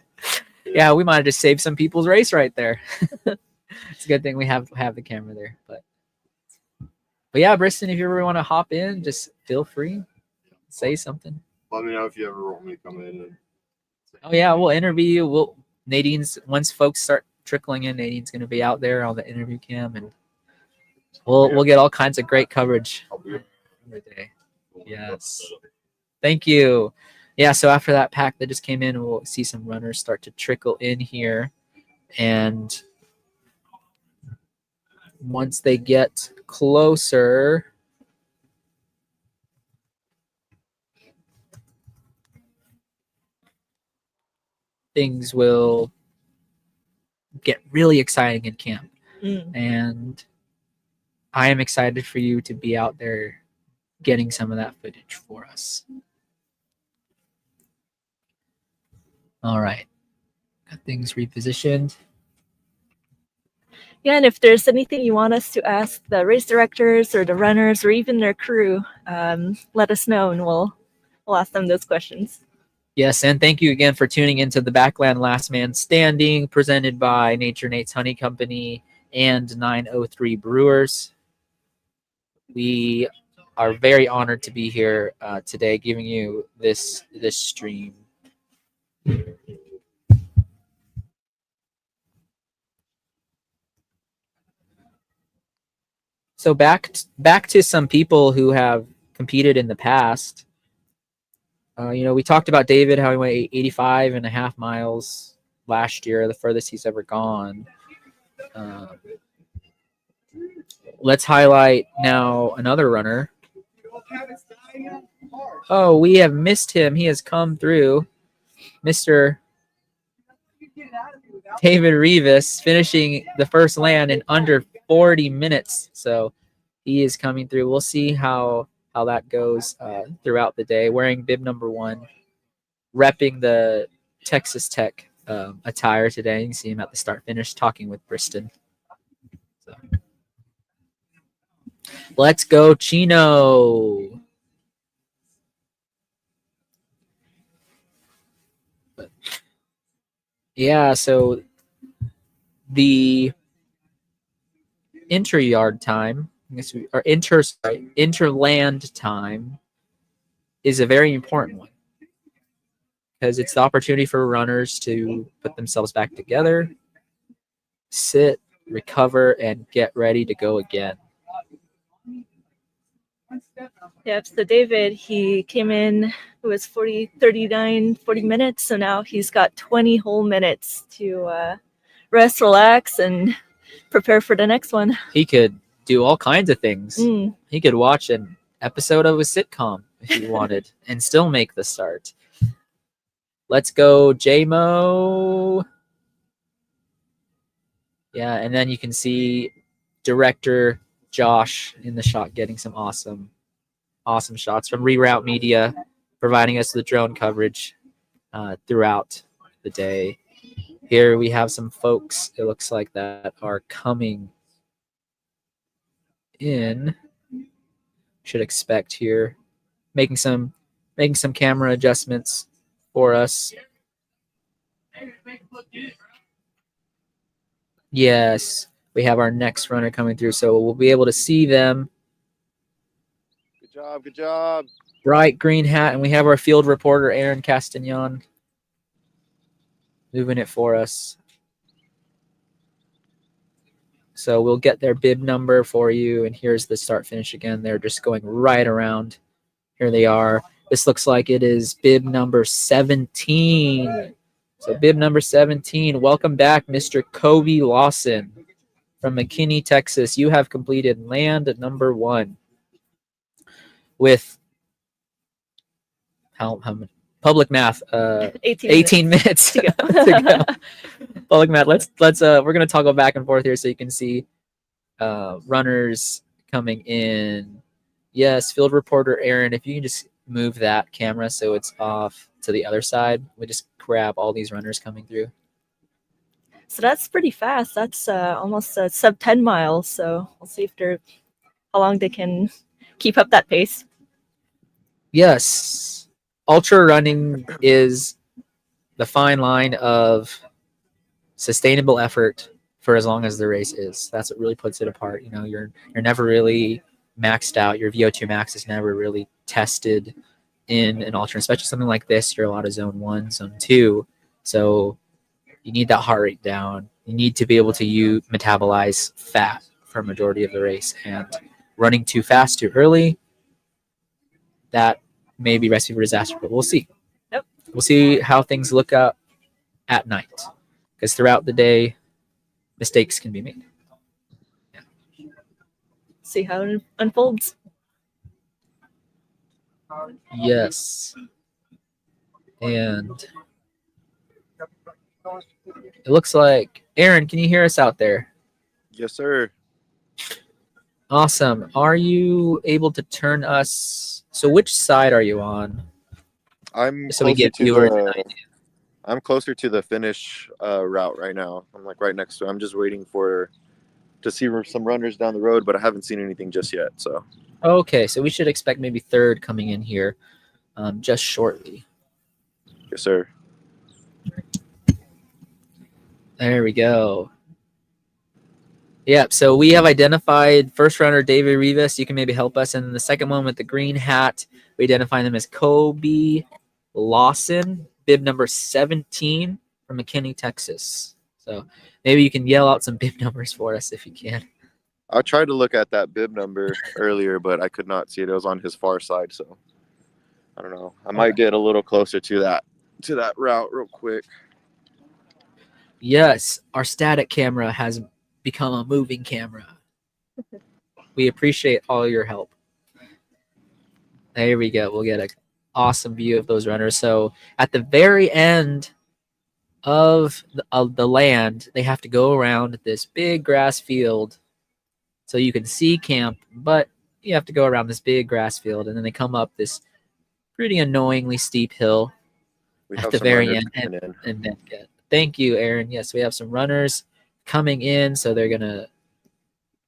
Yeah, we might have just saved some people's race right there. It's a good thing we have the camera there. But yeah, Briston, if you ever want to hop in, just feel free. Say something. Let me know if you ever want me to come in. Oh yeah, we'll interview you. Nadine's, once folks start trickling in, Nadine's going to be out there on the interview cam, and we'll get all kinds of great coverage every day. Yes. Thank you. Yeah, so after that pack that just came in, we'll see some runners start to trickle in here. And once they get closer, things will get really exciting in camp. And I am excited for you to be out there getting some of that footage for us. All right. Got things repositioned. Yeah, and if there's anything you want us to ask the race directors or the runners or even their crew, let us know and we'll ask them those questions. Yes, and thank you again for tuning into the Backland Last Man Standing, presented by Nature Nate's Honey Company and 903 Brewers. We are very honored to be here today, giving you this stream. So back to some people who have competed in the past. You know, we talked about David, how he went 85.5 miles last year, the furthest he's ever gone. Let's highlight now another runner. Oh, we have missed him. He has come through. Mr. David Rivas finishing the first land in under 40 minutes. So he is coming through. We'll see how that goes throughout the day. Wearing bib number 1, repping the Texas Tech attire today. You can see him at the start finish talking with Briston. So. Let's go, Chino. Yeah, so the inter-yard time, interland time is a very important one because it's the opportunity for runners to put themselves back together, sit, recover, and get ready to go again. Yep, so David, he came in, it was 40 minutes, so now he's got 20 whole minutes to rest, relax, and prepare for the next one. He could do all kinds of things. He could watch an episode of a sitcom if he wanted and still make the start. Let's go, J-Mo. Yeah, and then you can see director Josh in the shot getting some awesome shots from Reroute Media, providing us with drone coverage throughout the day. Here we have some folks, it looks like, that are coming in. Should expect here, making some camera adjustments for us. Yes, we have our next runner coming through, so we'll be able to see them. Good job. Bright green hat, and we have our field reporter, Aaron Castagnon, moving it for us. So we'll get their bib number for you, and here's the start finish again. They're just going right around. Here they are. This looks like it is bib number 17. So bib number 17. Welcome back, Mr. Kobe Lawson from McKinney, Texas. You have completed land number 1 with how public math. 18 minutes to go. to go. Public math. Let's we're gonna toggle back and forth here so you can see runners coming in. Yes, field reporter Aaron, if you can just move that camera so it's off to the other side. We just grab all these runners coming through. So that's pretty fast. That's almost a sub 10 miles. So we'll see how long they can keep up that pace. Yes, ultra running is the fine line of sustainable effort for as long as the race is. That's what really puts it apart. You know, you're never really maxed out. Your VO2 max is never really tested in an ultra, especially something like this. You're a lot of zone 1, zone 2. So you need that heart rate down. You need to be able to metabolize fat for a majority of the race. And running too fast too early, that may be recipe for disaster, but we'll see. Yep. We'll see how things look up at night. Because throughout the day, mistakes can be made. See how it unfolds. Yes. And it looks like, Aaron, can you hear us out there? Yes, sir. Awesome. Are you able to turn us? So which side are you on? I'm So we closer get to viewers an the, idea. I'm closer to the finish route right now. I'm like right next to it. I'm just waiting to see some runners down the road, but I haven't seen anything just yet. So Okay, so we should expect maybe third coming in here just shortly. yes, sir. There we go. Yep, so we have identified first runner David Rivas. You can maybe help us. And then the second one with the green hat, we identify them as Kobe Lawson, bib number 17 from McKinney, Texas. So maybe you can yell out some bib numbers for us if you can. I tried to look at that bib number earlier, but I could not see it. It was on his far side, so I don't know. I might get a little closer to that route real quick. Yes, our static camera has become a moving camera. We appreciate all your help. There we go. We'll get an awesome view of those runners. So at the very end of the land, they have to go around this big grass field so you can see camp, but you have to go around this big grass field, and then they come up this pretty annoyingly steep hill We at have the some very runners end. coming in. And then thank you, Aaron. Yes, we have some runners coming in, so they're gonna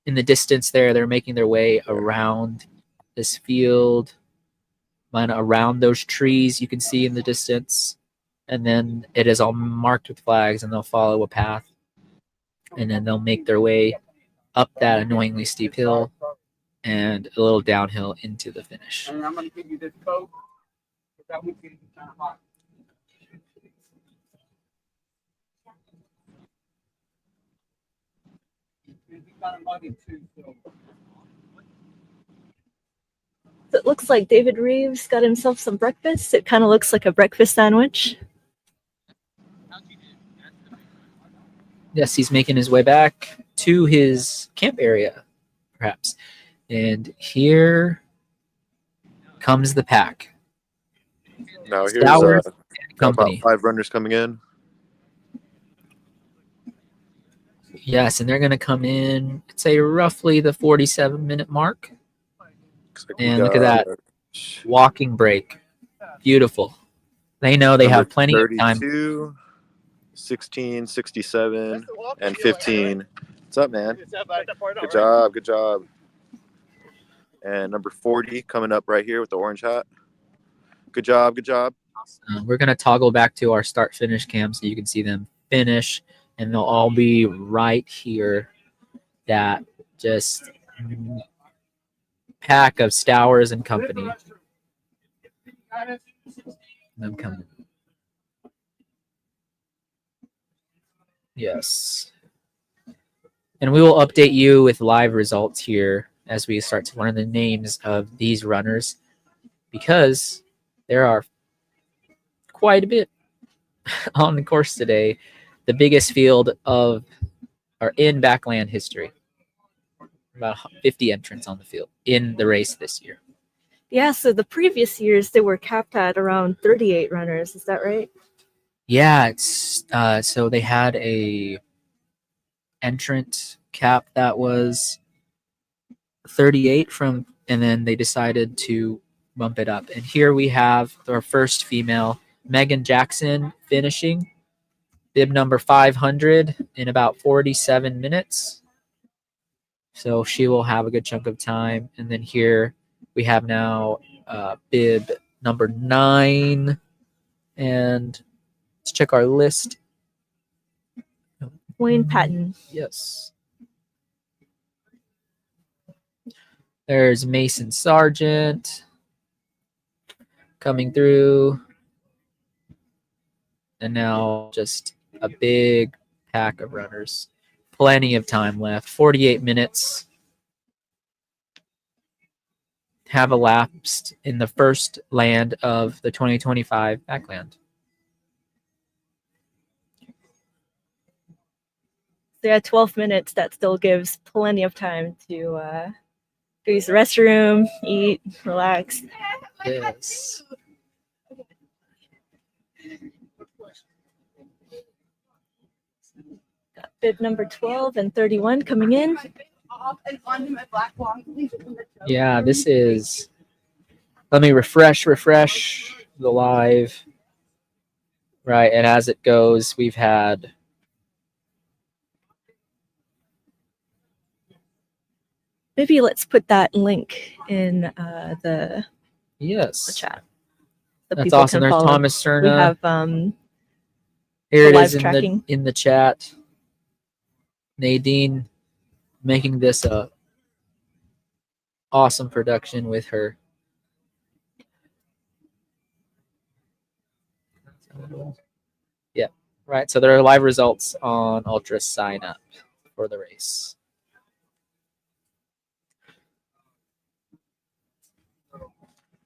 in the distance there. They're making their way around this field, around those trees you can see in the distance, and then it is all marked with flags, and they'll follow a path, and then they'll make their way up that annoyingly steep hill and a little downhill into the finish. And I'm going to give you this Coke. That one's going to be kind of hot. So it looks like David Reeves got himself some breakfast. It kind of looks like a breakfast sandwich. Yes, he's making his way back to his camp area, perhaps. And here comes the pack. Now here's Stowers about Company. 5 runners coming in. Yes, and they're going to come in, I'd say roughly the 47-minute mark. Looks like we And look at got that. Walking break. Beautiful. They know they have plenty of time. 32, 16, 67, and 15. What's up, man? Good job, good job. And number 40 coming up right here with the orange hat. Good job, good job. We're going to toggle back to our start-finish cam so you can see them finish, and they'll all be right here. That just pack of Stowers and Company. I'm coming. Yes. And we will update you with live results here as we start to learn the names of these runners, because there are quite a bit on the course today. The biggest field in Backland history. About 50 entrants on the field in the race this year. Yeah, so the previous years they were capped at around 38 runners. Is that right? Yeah, it's so they had a entrant cap that was 38 from, and then they decided to bump it up. And here we have our first female, Megan Jackson, finishing bib number 500 in about 47 minutes. So she will have a good chunk of time. And then here we have now bib number 9. And let's check our list. Wayne Patton. Yes. There's Mason Sargent coming through. And now just a big pack of runners. Plenty of time left. 48 minutes have elapsed in the first land of the 2025 Backland. So yeah, 12 minutes. That still gives plenty of time to go use the restroom, eat, relax. Yes. Got bib number 12 and 31 coming in. Yeah, this is. Let me refresh the live. Right, and as it goes, we've had. Maybe let's put that link in the Yes. chat. So That's people awesome. can There's follow. Thomas We Cerna. have Here it live is tracking. in the chat. Nadine making this a awesome production with her. Yeah, right. So there are live results on Ultra sign up for the race.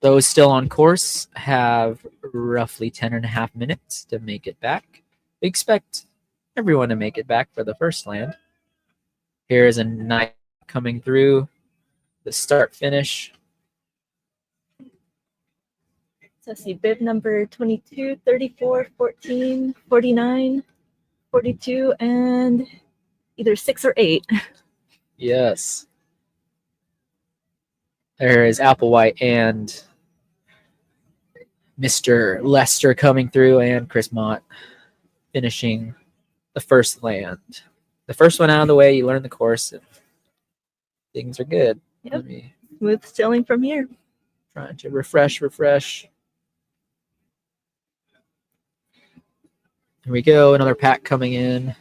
Those still on course have roughly 10.5 minutes to make it back. We expect everyone to make it back for the first land. Here is a night coming through the start finish. So let's see, bib number 22, 34, 14, 49, 42, and either 6 or 8. Yes. There is Applewhite and Mr. Lester coming through, and Chris Mott finishing the first land. The first one out of the way, you learn the course, and things are good. Yep. Let me Smooth sailing from here. try to refresh. Here we go, another pack coming in.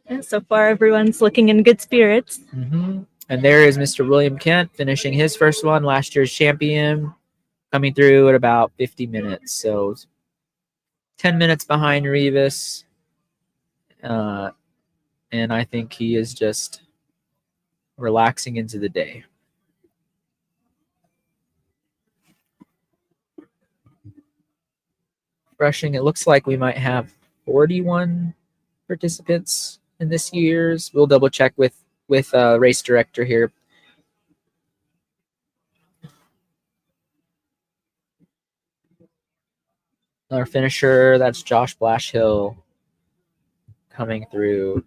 And so far, everyone's looking in good spirits. Mm-hmm. And there is Mr. William Kent finishing his first one, last year's champion, coming through at about 50 minutes. So 10 minutes behind Revis. And I think he is just relaxing into the day. Rushing, it looks like we might have 41 participants in this year's. We'll double check with race director here. Our finisher, that's Josh Blashhill coming through.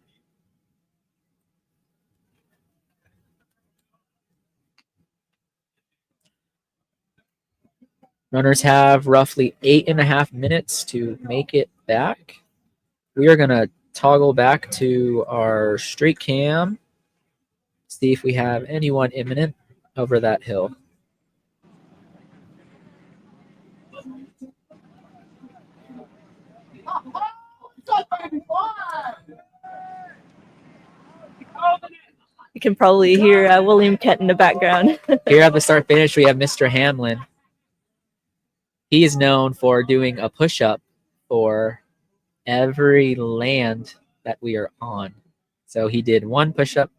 Runners have roughly 8.5 minutes to make it back. We are going to toggle back to our street cam, see if we have anyone imminent over that hill. You can probably hear William Kent in the background. Here at the start finish, we have Mr. Hamlin. He is known for doing a push-up for every land that we are on. So he did one push-up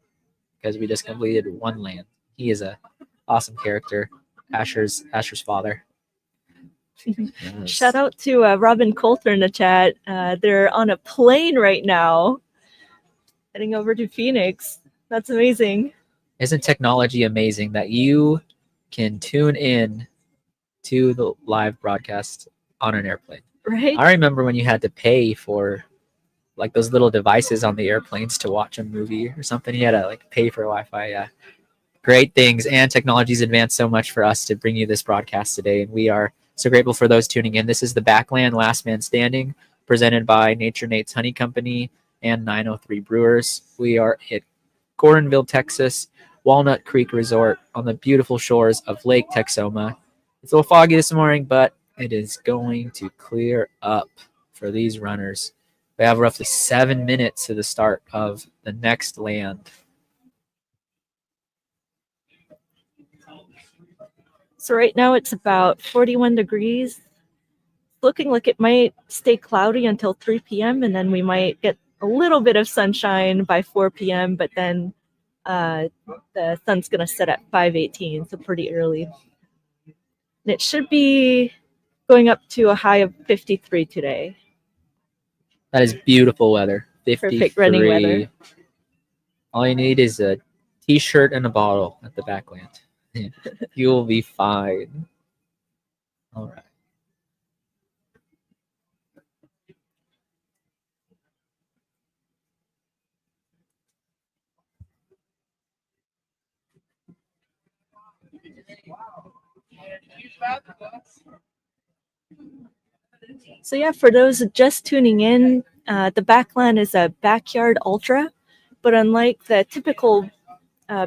because we just completed one land. He is a awesome character, Asher's father. Yes. Shout out to Robin Coulter in the chat. They're on a plane right now, heading over to Phoenix. That's amazing. Isn't technology amazing that you can tune in to the live broadcast on an airplane? Right? I remember when you had to pay for like those little devices on the airplanes to watch a movie or something. You had to like pay for Wi-Fi. Yeah. Great things, and technology's advanced so much for us to bring you this broadcast today, and we are so grateful for those tuning in. This is the Backland Last Man Standing, presented by Nature Nate's Honey Company and 903 Brewers. We are at Gordonville, Texas, Walnut Creek Resort on the beautiful shores of Lake Texoma. It's a little foggy this morning, but it is going to clear up for these runners. We have roughly 7 minutes to the start of the next land. So right now it's about 41 degrees. Looking like it might stay cloudy until 3 p.m. and then we might get a little bit of sunshine by 4 p.m. But then the sun's gonna set at 5:18, so pretty early. And it should be going up to a high of 53 today. That is beautiful weather. 53. Perfect running weather. All you need is a t-shirt and a bottle at the Backland. You will be fine. All right. So yeah, for those just tuning in, the Backland is a backyard ultra, but unlike the typical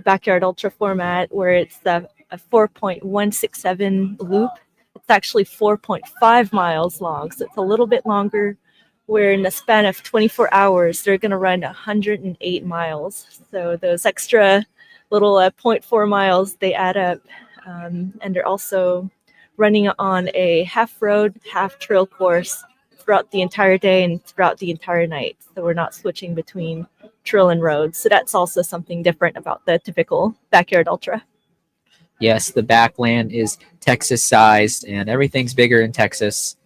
backyard ultra format where it's a 4.167 loop, it's actually 4.5 miles long, so it's a little bit longer, where in the span of 24 hours they're going to run 108 miles. So those extra little 0.4 miles, they add up, and they're also running on a half road, half trail course throughout the entire day and throughout the entire night. So we're not switching between trail and road. So that's also something different about the typical backyard ultra. Yes, the Backland is Texas sized and everything's bigger in Texas.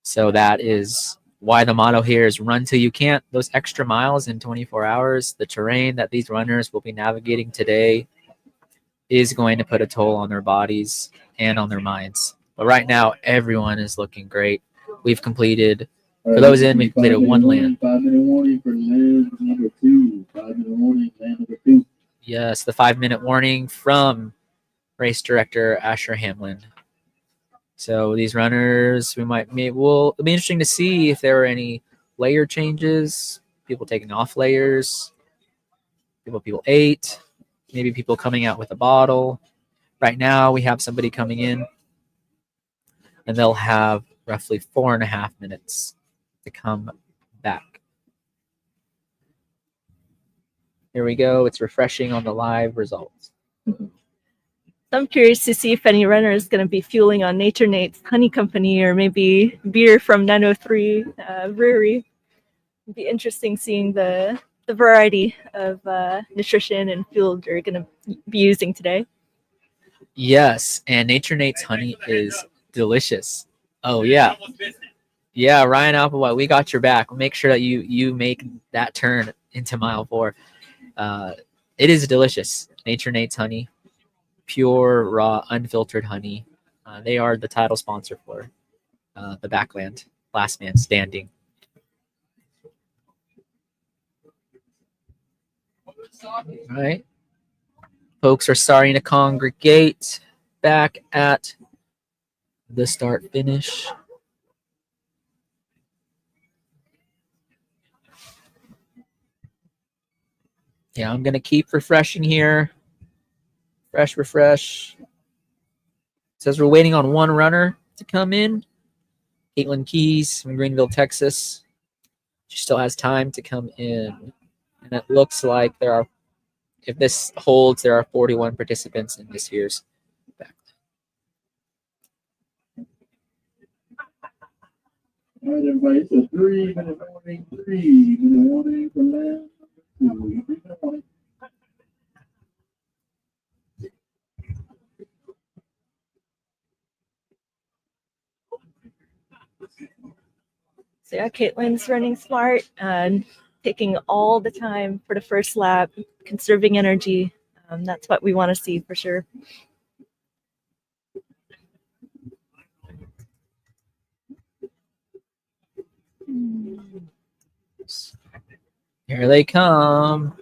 So that is why the motto here is run till you can't. Those extra miles in 24 hours, the terrain that these runners will be navigating today is going to put a toll on their bodies and on their minds. But right now, everyone is looking great. We've completed, for those in, we've completed one land. 5-minute warning for land number 2. 5-minute warning, land number 2. Yes, the 5-minute warning from race director Asher Hamlin. So these runners, it'll be interesting to see if there were any layer changes, people taking off layers, people ate, maybe people coming out with a bottle. Right now, we have somebody coming in, and they'll have roughly 4.5 minutes to come back. Here we go. It's refreshing on the live results. I'm curious to see if any runner is going to be fueling on Nature Nate's Honey Company or maybe beer from 903 Brewery. It'd be interesting seeing the variety of nutrition and fuel they're going to be using today. Yes, and Nature Nate's honey is delicious. Oh, yeah. Yeah, Ryan Applewhite, we got your back. We'll make sure that you make that turn into mile 4. It is delicious. Nature Nate's honey. Pure, raw, unfiltered honey. They are the title sponsor for the Backland Last Man Standing. All right. Folks are starting to congregate back at the start finish. Yeah, I'm going to keep refreshing here. Refresh. It says we're waiting on one runner to come in. Caitlin Keys from Greenville, Texas. She still has time to come in. And it looks like if this holds, there are 41 participants in this year's Backland. All right, everybody, it's a 3-minute warning. 3-minute warning for land. 3-minute warning. So yeah, Caitlin's running smart and taking all the time for the first lap, conserving energy. That's what we want to see for sure. Here they come.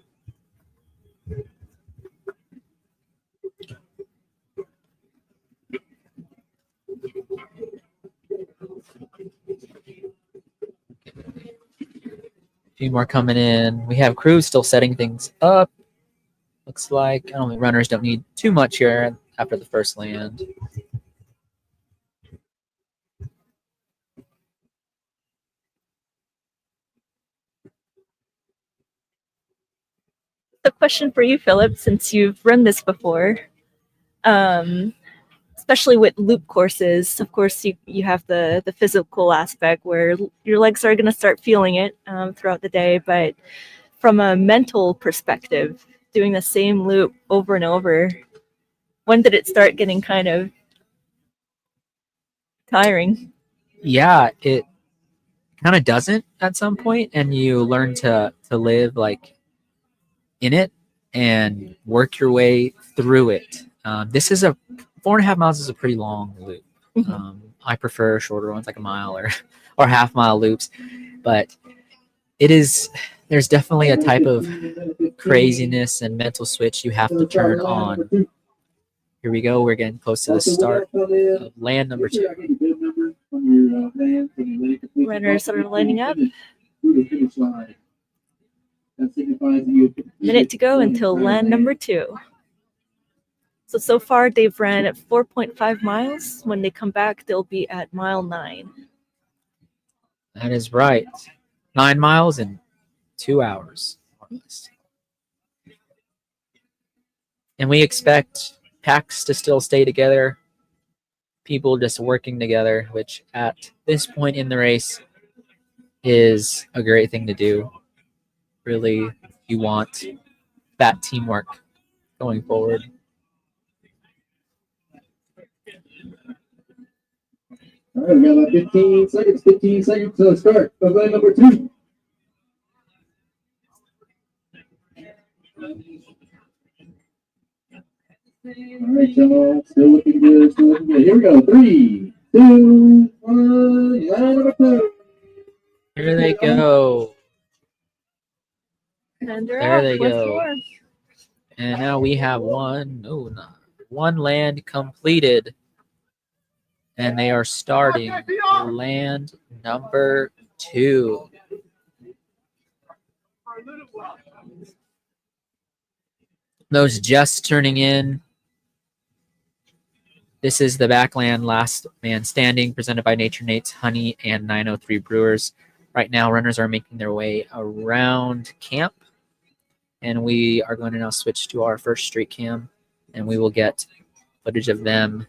A few more coming in. We have crews still setting things up. Looks like I don't think runners don't need too much here after the first land. A question for you, Philip, since you've run this before, especially with loop courses. Of course, you have the physical aspect where your legs are going to start feeling it throughout the day. But from a mental perspective, doing the same loop over and over, when did it start getting kind of tiring? Yeah, it kind of doesn't at some point, and you learn to live like in it and work your way through it. This is 4.5 miles is a pretty long loop. I prefer shorter ones like a mile or half-mile loops, but there's definitely a type of craziness and mental switch you have to turn on. Here we go. We're getting close to the start of land number 2. Runners that are lining up. Minute to go until land number 2. So far they've ran at 4.5 miles. When they come back, they'll be at mile 9. That is right. 9 miles in 2 hours. And we expect packs to still stay together, people just working together, which at this point in the race is a great thing to do. Really, you want that teamwork going forward. All right, we got about 15 seconds to start of land number 2. All right, y'all, still looking good, Here we go, 3, 2, 1, land number 2. Here they go. And There they once go. more. And now we have one land completed. And they are starting land number 2. Those just turning in. This is the Backland Last Man Standing presented by Nature Nate's Honey and 903 Brewers. Right now, runners are making their way around camp. And we are going to now switch to our first street cam. And we will get footage of them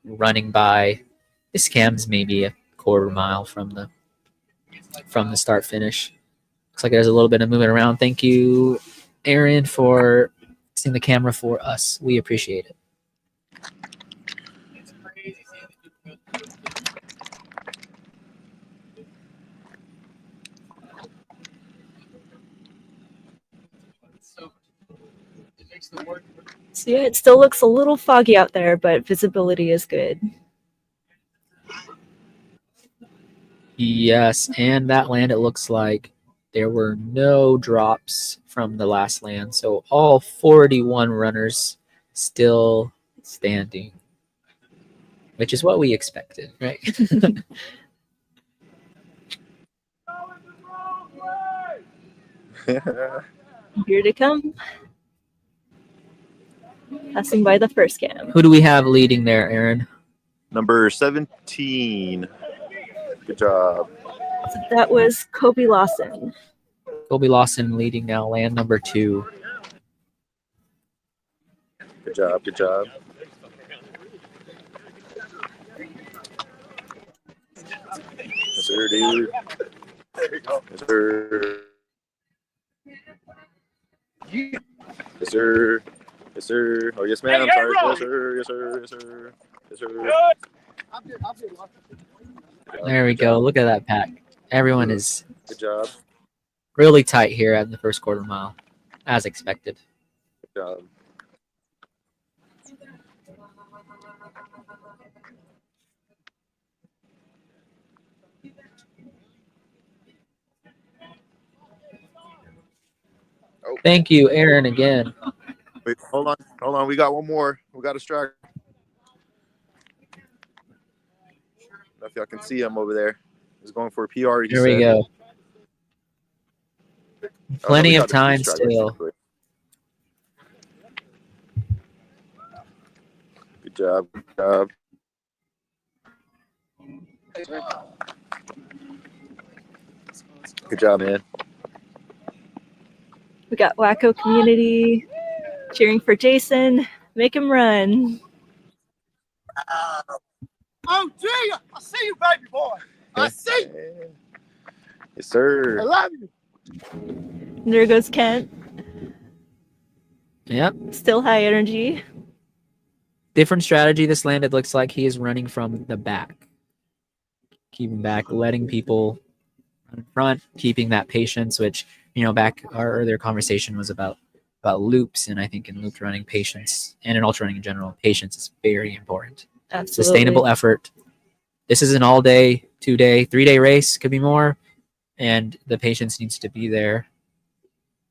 running by. This cam's maybe a quarter mile from the start finish. Looks like there's a little bit of movement around. Thank you, Aaron, for fixing the camera for us. We appreciate it. So yeah, it still looks a little foggy out there, but visibility is good. Yes, and that land, it looks like there were no drops from the last land. So all 41 runners still standing, which is what we expected, right? Here they come. Passing by the first cam. Who do we have leading there, Aaron? Number 17. Good job. So that was Kobe Lawson. Kobe Lawson leading now, land number 2. Good job. Good job. Yes, sir, dude. There you go. Yes, sir. Yes, sir. Yes, sir. Oh, yes, ma'am. Sorry. Yes, sir. Yes, sir. Yes, sir. Yes, sir. There we go. Look at that pack. Everyone is Good job. really tight here at the first quarter mile, as expected. Good job. Oh, Thank you, Aaron, again. wait, hold on. We got one more. We got a strike. I don't know if y'all can see him over there. He's going for a PR. He Here we said. go. Oh, no, Plenty we of got a few time stragglers, still. actually. Good job. Good job. Good job, man. We got Wacko community cheering for Jason. Make him run. Oh, gee, I see you, baby boy. I see you. Yes, sir. I love you. And there goes Kent. Yep. Still high energy. Different strategy this land. It looks like he is running from the back. Keeping back, letting people run in front, keeping that patience, which, back our earlier conversation was about loops. And I think in looped running, patience, and in ultra running in general, patience is very important. Absolutely. Sustainable effort. This is an all-day, 2-day, 3-day race, could be more. And the patience needs to be there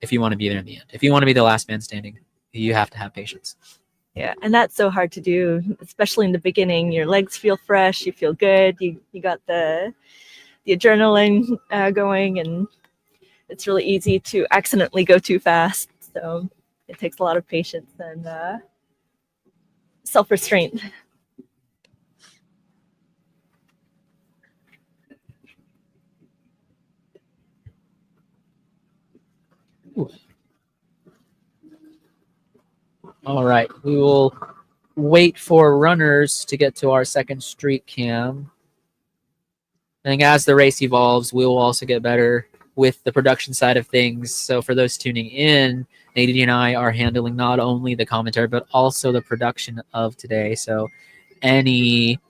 if you want to be there in the end. If you want to be the last man standing, you have to have patience. Yeah, and that's so hard to do, especially in the beginning. Your legs feel fresh, you feel good, you got the adrenaline going, and it's really easy to accidentally go too fast. So it takes a lot of patience and self-restraint. All right, we will wait for runners to get to our second street cam. I think as the race evolves, we will also get better with the production side of things. So for those tuning in, Nadine and I are handling not only the commentary, but also the production of today. So any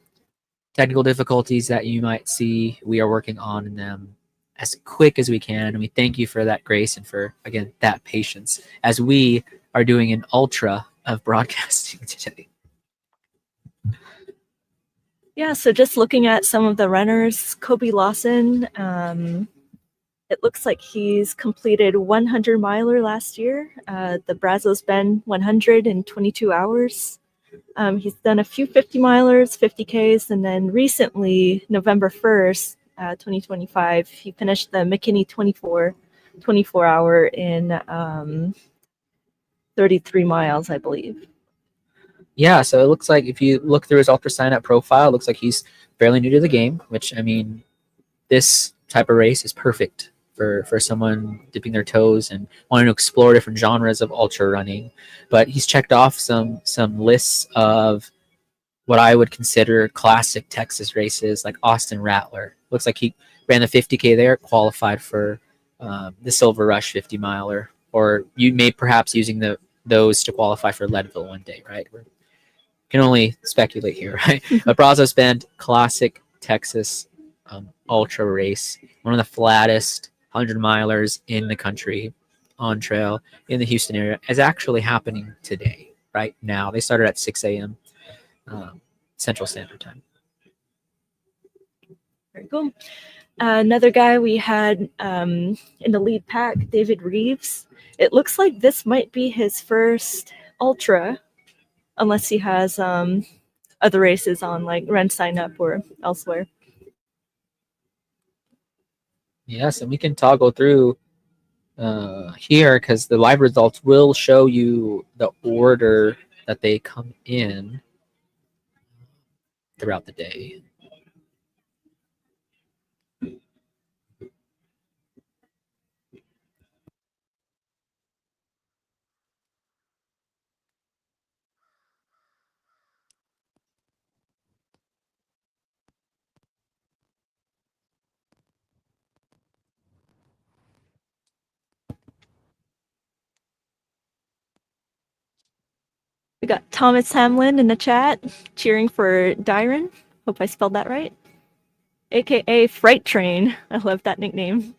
technical difficulties that you might see, we are working on them as quick as we can. And we thank you for that grace and for, again, that patience as we are doing an ultra of broadcasting today. Yeah, so just looking at some of the runners, Kobe Lawson, it looks like he's completed 100 miler last year, the Brazos Bend 100 in 22 hours. He's done a few 50 milers, 50Ks, and then recently, November 1st, 2025, he finished the McKinney 24 hour in 33 miles, I believe. Yeah, so it looks like if you look through his ultra sign up profile, it looks like he's fairly new to the game, which, I mean, this type of race is perfect for someone dipping their toes and wanting to explore different genres of ultra running. But he's checked off some lists of what I would consider classic Texas races, like Austin Rattler. Looks like he ran the 50K there, qualified for the Silver Rush 50 miler, or you may perhaps using those to qualify for Leadville one day, right? We can only speculate here, right? But Brazos Bend, classic Texas ultra race, one of the flattest 100 milers in the country on trail in the Houston area, is actually happening today, right now. They started at 6 a.m. Central Standard Time. Very cool. Another guy we had in the lead pack, David Reeves. It looks like this might be his first ultra, unless he has other races on like Run Sign Up or elsewhere. Yes, and we can toggle through here because the live results will show you the order that they come in throughout the day. We got Thomas Hamlin in the chat cheering for Dyron. Hope I spelled that right. aka Freight Train. I love that nickname.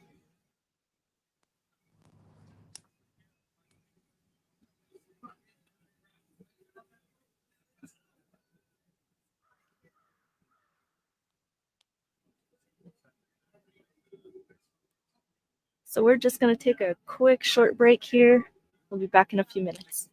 So we're just going to take a quick short break here. We'll be back in a few minutes.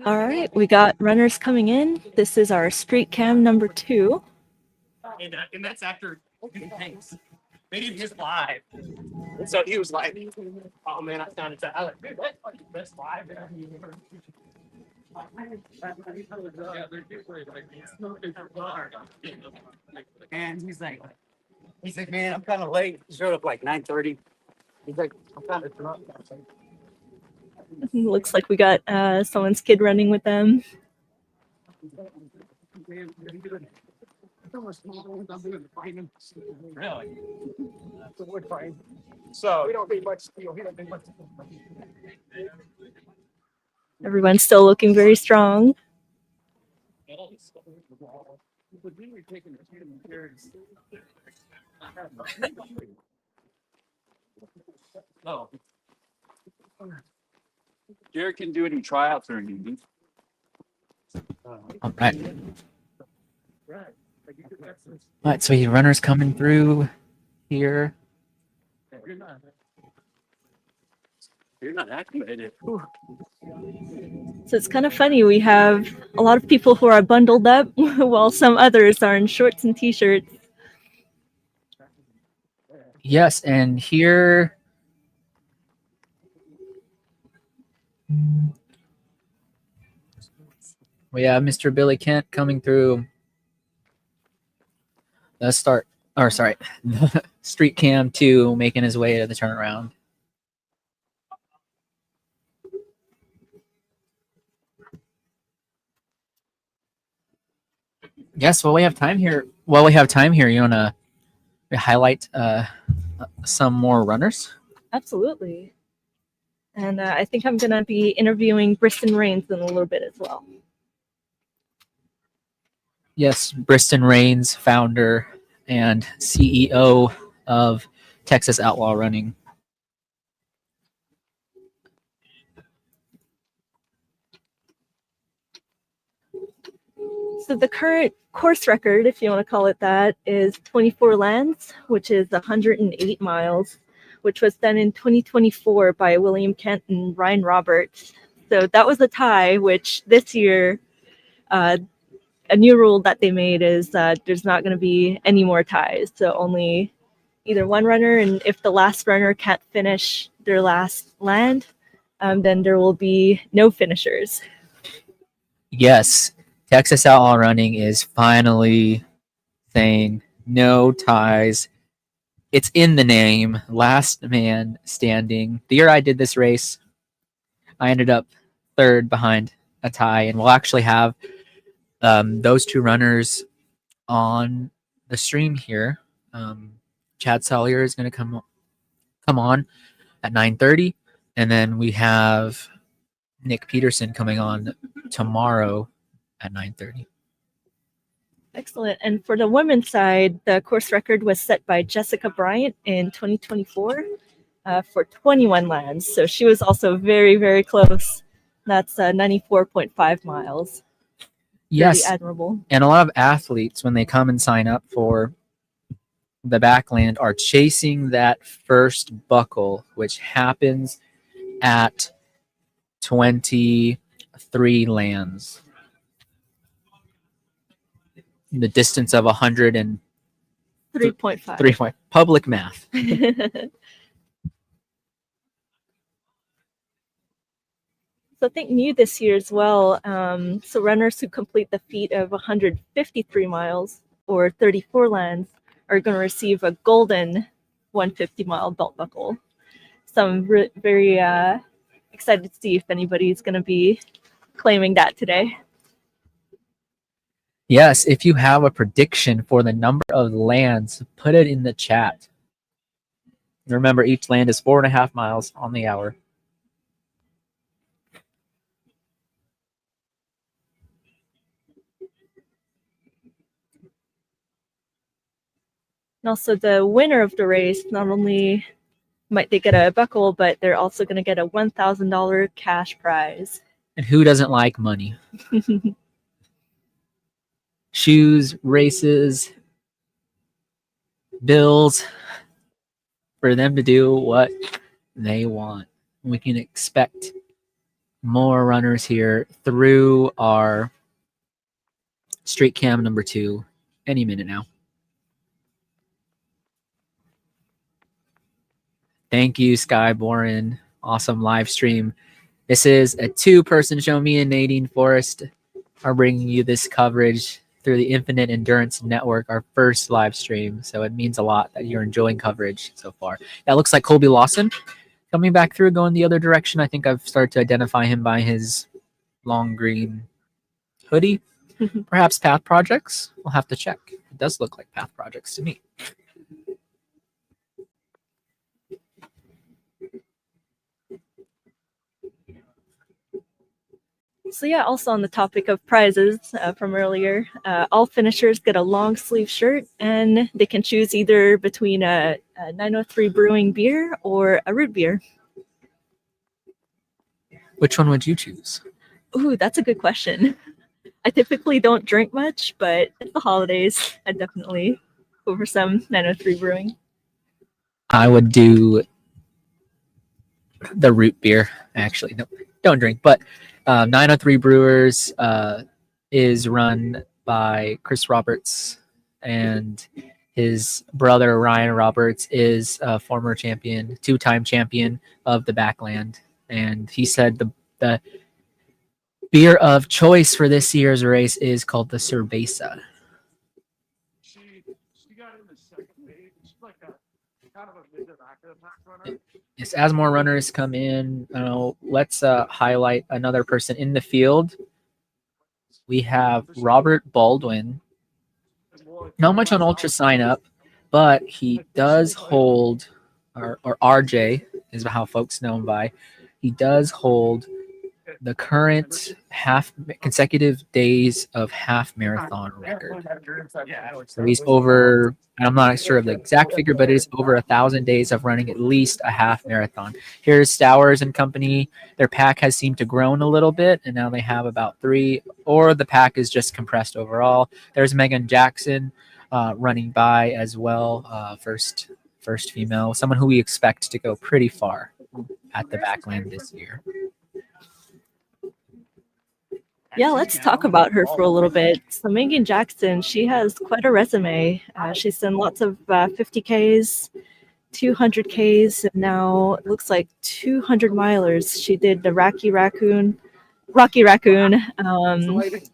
All right, we got runners coming in. This is our street cam number 2. And that's after thanks. They didn't just live. And so he was like, oh man, I sounded sad. I was like, dude, that's like the best live that I've ever heard. And he's like, man, I'm kind of late. He showed up like 9:30. He's like, I'm kind of drunk. Looks like we got someone's kid running with them. Really? So we don't need much steel. Everyone's still looking very strong. No. Jared can do any tryouts or anything. All right. All right, so we have runners coming through here. You're not activated. So it's kind of funny. We have a lot of people who are bundled up while some others are in shorts and t-shirts. Yes, and here we have Mr. Billy Kent coming through the street cam 2, making his way to the turnaround. Yes, while we have time here, you want to highlight some more runners? Absolutely. And I think I'm going to be interviewing Briston Rains in a little bit as well. Yes, Briston Rains, founder and CEO of Texas Outlaw Running. So the current course record, if you want to call it that, is 24 lands, which is 108 miles, which was done in 2024 by William Kent and Ryan Roberts. So that was a tie, which this year, a new rule that they made is that there's not going to be any more ties. So only either one runner, and if the last runner can't finish their last land, then there will be no finishers. Yes, Texas Outlaw Running is finally saying no ties. It's in the name, last man standing. The year I did this race, I ended up third behind a tie, and we'll actually have those two runners on the stream here. Chad Solier is going to come on at 9:30, and then we have Nick Peterson coming on tomorrow at 9:30. Excellent. And for the women's side, the course record was set by Jessica Bryant in 2024 for 21 lands. So she was also very, very close. That's 94.5 miles. Yes, very admirable. And a lot of athletes, when they come and sign up for the Backland, are chasing that first buckle, which happens at 23 lands. The distance of 3.5. 3 point public math. So I think new this year as well. So runners who complete the feat of 153 miles or 34 lands are going to receive a golden 150-mile belt buckle. So I'm very excited to see if anybody's going to be claiming that today. Yes, if you have a prediction for the number of lands, put it in the chat. Remember, each land is 4.5 miles on the hour. And also the winner of the race, not only might they get a buckle, but they're also going to get a $1,000 cash prize. And who doesn't like money? Shoes, races, bills, for them to do what they want. We can expect more runners here through our street cam number 2 any minute now. Thank you, Skyborn. Awesome live stream. This is a 2-person show. Me and Nadine Forrest are bringing you this coverage through the Infinite Endurance Network, our first live stream. So it means a lot that you're enjoying coverage so far. That looks like Colby Lawson coming back through, going the other direction. I think I've started to identify him by his long green hoodie. Perhaps Path Projects. We'll have to check. It does look like Path Projects to me. So yeah, also on the topic of prizes from earlier, all finishers get a long sleeve shirt, and they can choose either between a 903 Brewing beer or a root beer. Which one would you choose? Ooh, that's a good question. I typically don't drink much, but it's the holidays. I definitely go for some 903 Brewing. I would do the root beer. Actually, no, don't drink, but 903 Brewers is run by Chris Roberts, and his brother Ryan Roberts is a former champion, 2-time champion of the Backland. And he said the beer of choice for this year's race is called the Cerveza. She got in the second page. She's like a kind of a mid-active runner. Yes, as more runners come in, let's highlight another person in the field. We have Robert Baldwin. Not much on Ultra sign up, but he does hold, or RJ is how folks know him by. He does hold the current consecutive days of half marathon record. So he's over, I'm not sure of the exact figure, but it is over 1,000 days of running at least a half marathon. Here's Stowers and company. Their pack has seemed to grown a little bit, and now they have about 3, or the pack is just compressed overall. There's Megan Jackson running by as well, first female, someone who we expect to go pretty far at the Backland this year. Yeah, let's talk about her for a little bit. So Megan Jackson, she has quite a resume. She's done lots of 50Ks, 200Ks, and now it looks like 200 milers. She did the Rocky Raccoon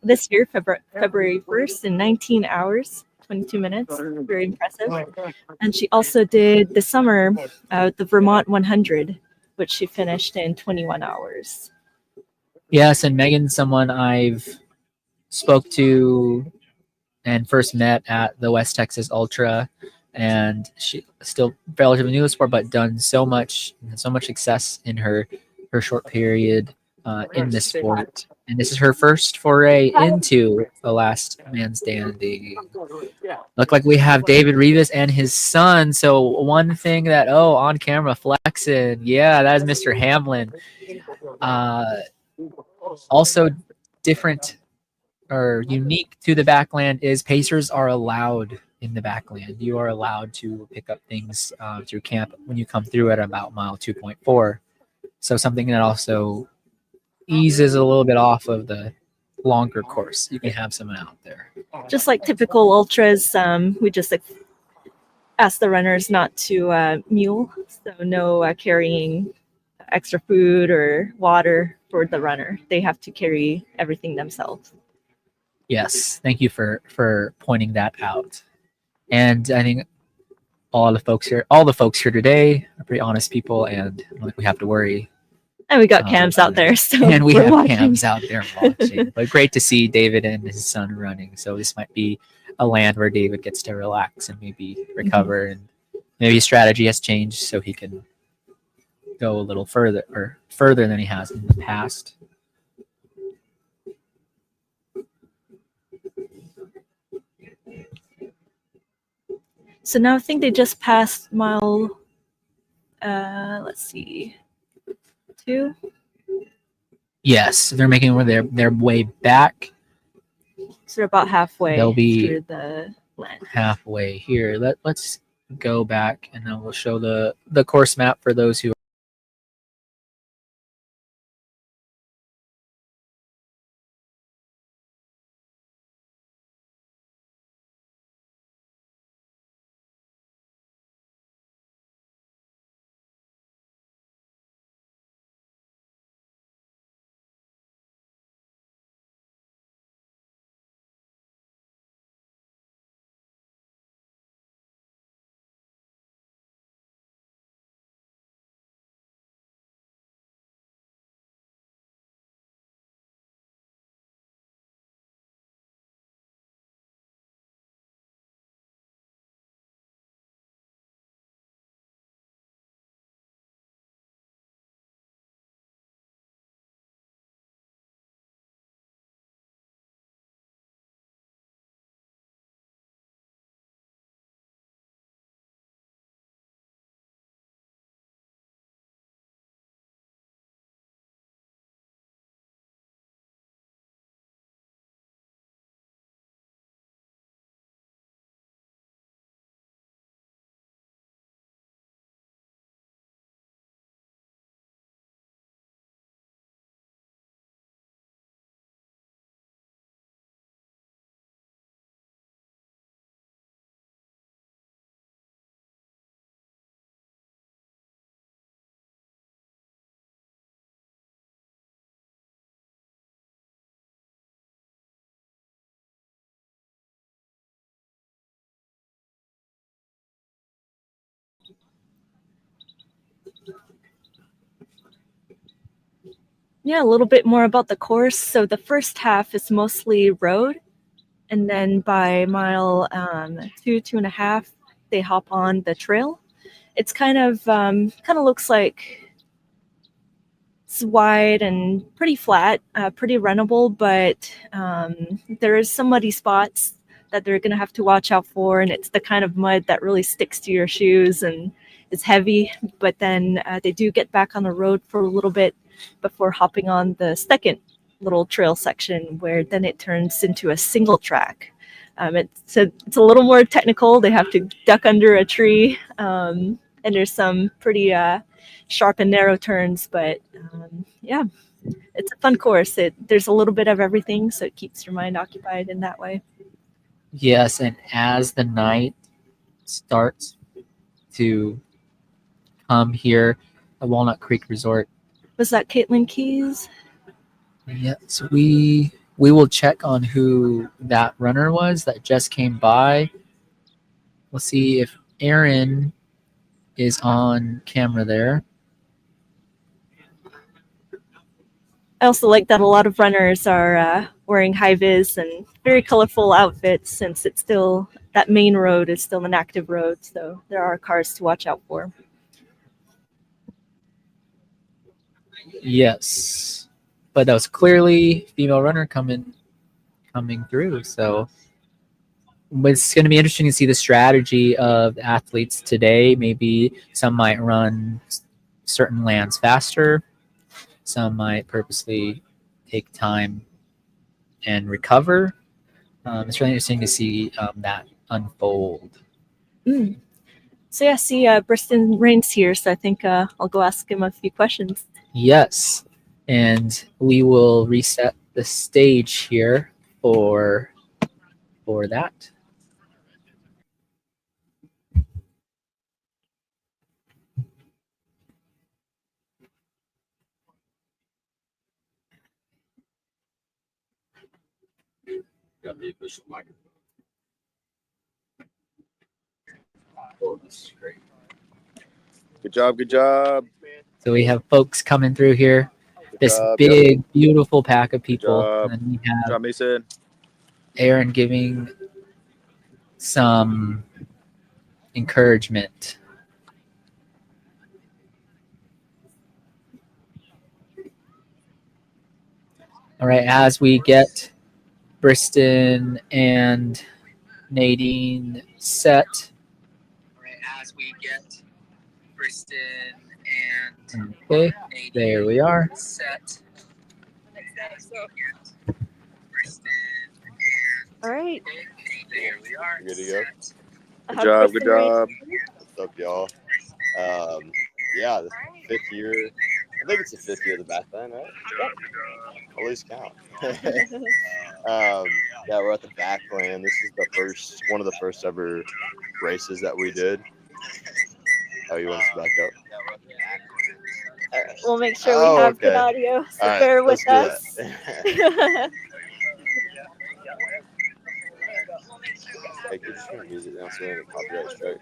this year, February 1st in 19 hours, 22 minutes. Very impressive. And she also did the summer, the Vermont 100, which she finished in 21 hours. Yes, and Megan's someone I've spoke to and first met at the West Texas Ultra, and she still relatively new to the sport, but done so much success in her short period in this sport. And this is her first foray into the last man standing. Look like we have David Rivas and his son. So one thing that on camera flexing, yeah, that is Mr. Hamlin. Also different or unique to the Backland is pacers are allowed in the Backland. You are allowed to pick up things through camp when you come through at about mile 2.4. So something that also eases a little bit off of the longer course. You can have someone out there. Just like typical ultras, we just ask the runners not to mule, so no carrying extra food or water for the runner. They have to carry everything themselves. Yes, thank you for pointing that out. And I think all the folks here today are pretty honest people, and I don't think we have to worry. And we got cams out there, so and we we're have watching. cams out there watching. But great to see David and his son running. So this might be a land where David gets to relax and maybe recover, and maybe his strategy has changed so he can go a little further than he has in the past. So now I think they just passed mile, let's see, 2. Yes, they're making their way back. So they're about halfway They'll be through the land. Halfway here. Let's go back and then we'll show the course map for those who. Yeah, a little bit more about the course. So the first half is mostly road, and then by mile 2.5, they hop on the trail. It's kind of looks like it's wide and pretty flat, pretty runnable, but there is some muddy spots that they're going to have to watch out for, and it's the kind of mud that really sticks to your shoes and is heavy. But then they do get back on the road for a little bit before hopping on the second little trail section, where then it turns into a single track. It's a little more technical. They have to duck under a tree, and there's some pretty sharp and narrow turns, but yeah, it's a fun course. There's a little bit of everything, so it keeps your mind occupied in that way. Yes, and as the night starts to come here at Walnut Creek Resort. Was that Caitlin Keys? Yes, we will check on who that runner was that just came by. We'll see if Aaron is on camera there. I also like that a lot of runners are wearing high vis and very colorful outfits, since it's still, that main road is still an active road, so there are cars to watch out for. Yes, but that was clearly female runner coming through. So it's going to be interesting to see the strategy of the athletes today. Maybe some might run certain lands faster. Some might purposely take time and recover. It's really interesting to see that unfold. So yeah, see, Briston Rain's here, so I think I'll go ask him a few questions. Yes, and we will reset the stage here for that. Got the official microphone. Oh, this is great. Good job. Good job. So we have folks coming through here. Good This job, big, beautiful pack of people. job. And then we Good have job, Mason. Aaron giving some encouragement. All right, as we get Briston and Nadine set. All right, as we get Briston and okay, Nadine there we are. Set. All right. There we are. Good to go. Good How'd job. Briston Good Rain job. do? What's up, y'all? Yeah, the 5th year. I think it's the 5th year of the Backland, right? Yep. At least count. Yeah, we're at the Backland. This is one of the first ever races that we did. Oh, you want us to back up? We'll make sure we have good audio, so All right, bear with us. Hey, could you just turn the music down so we don't get copyright strike?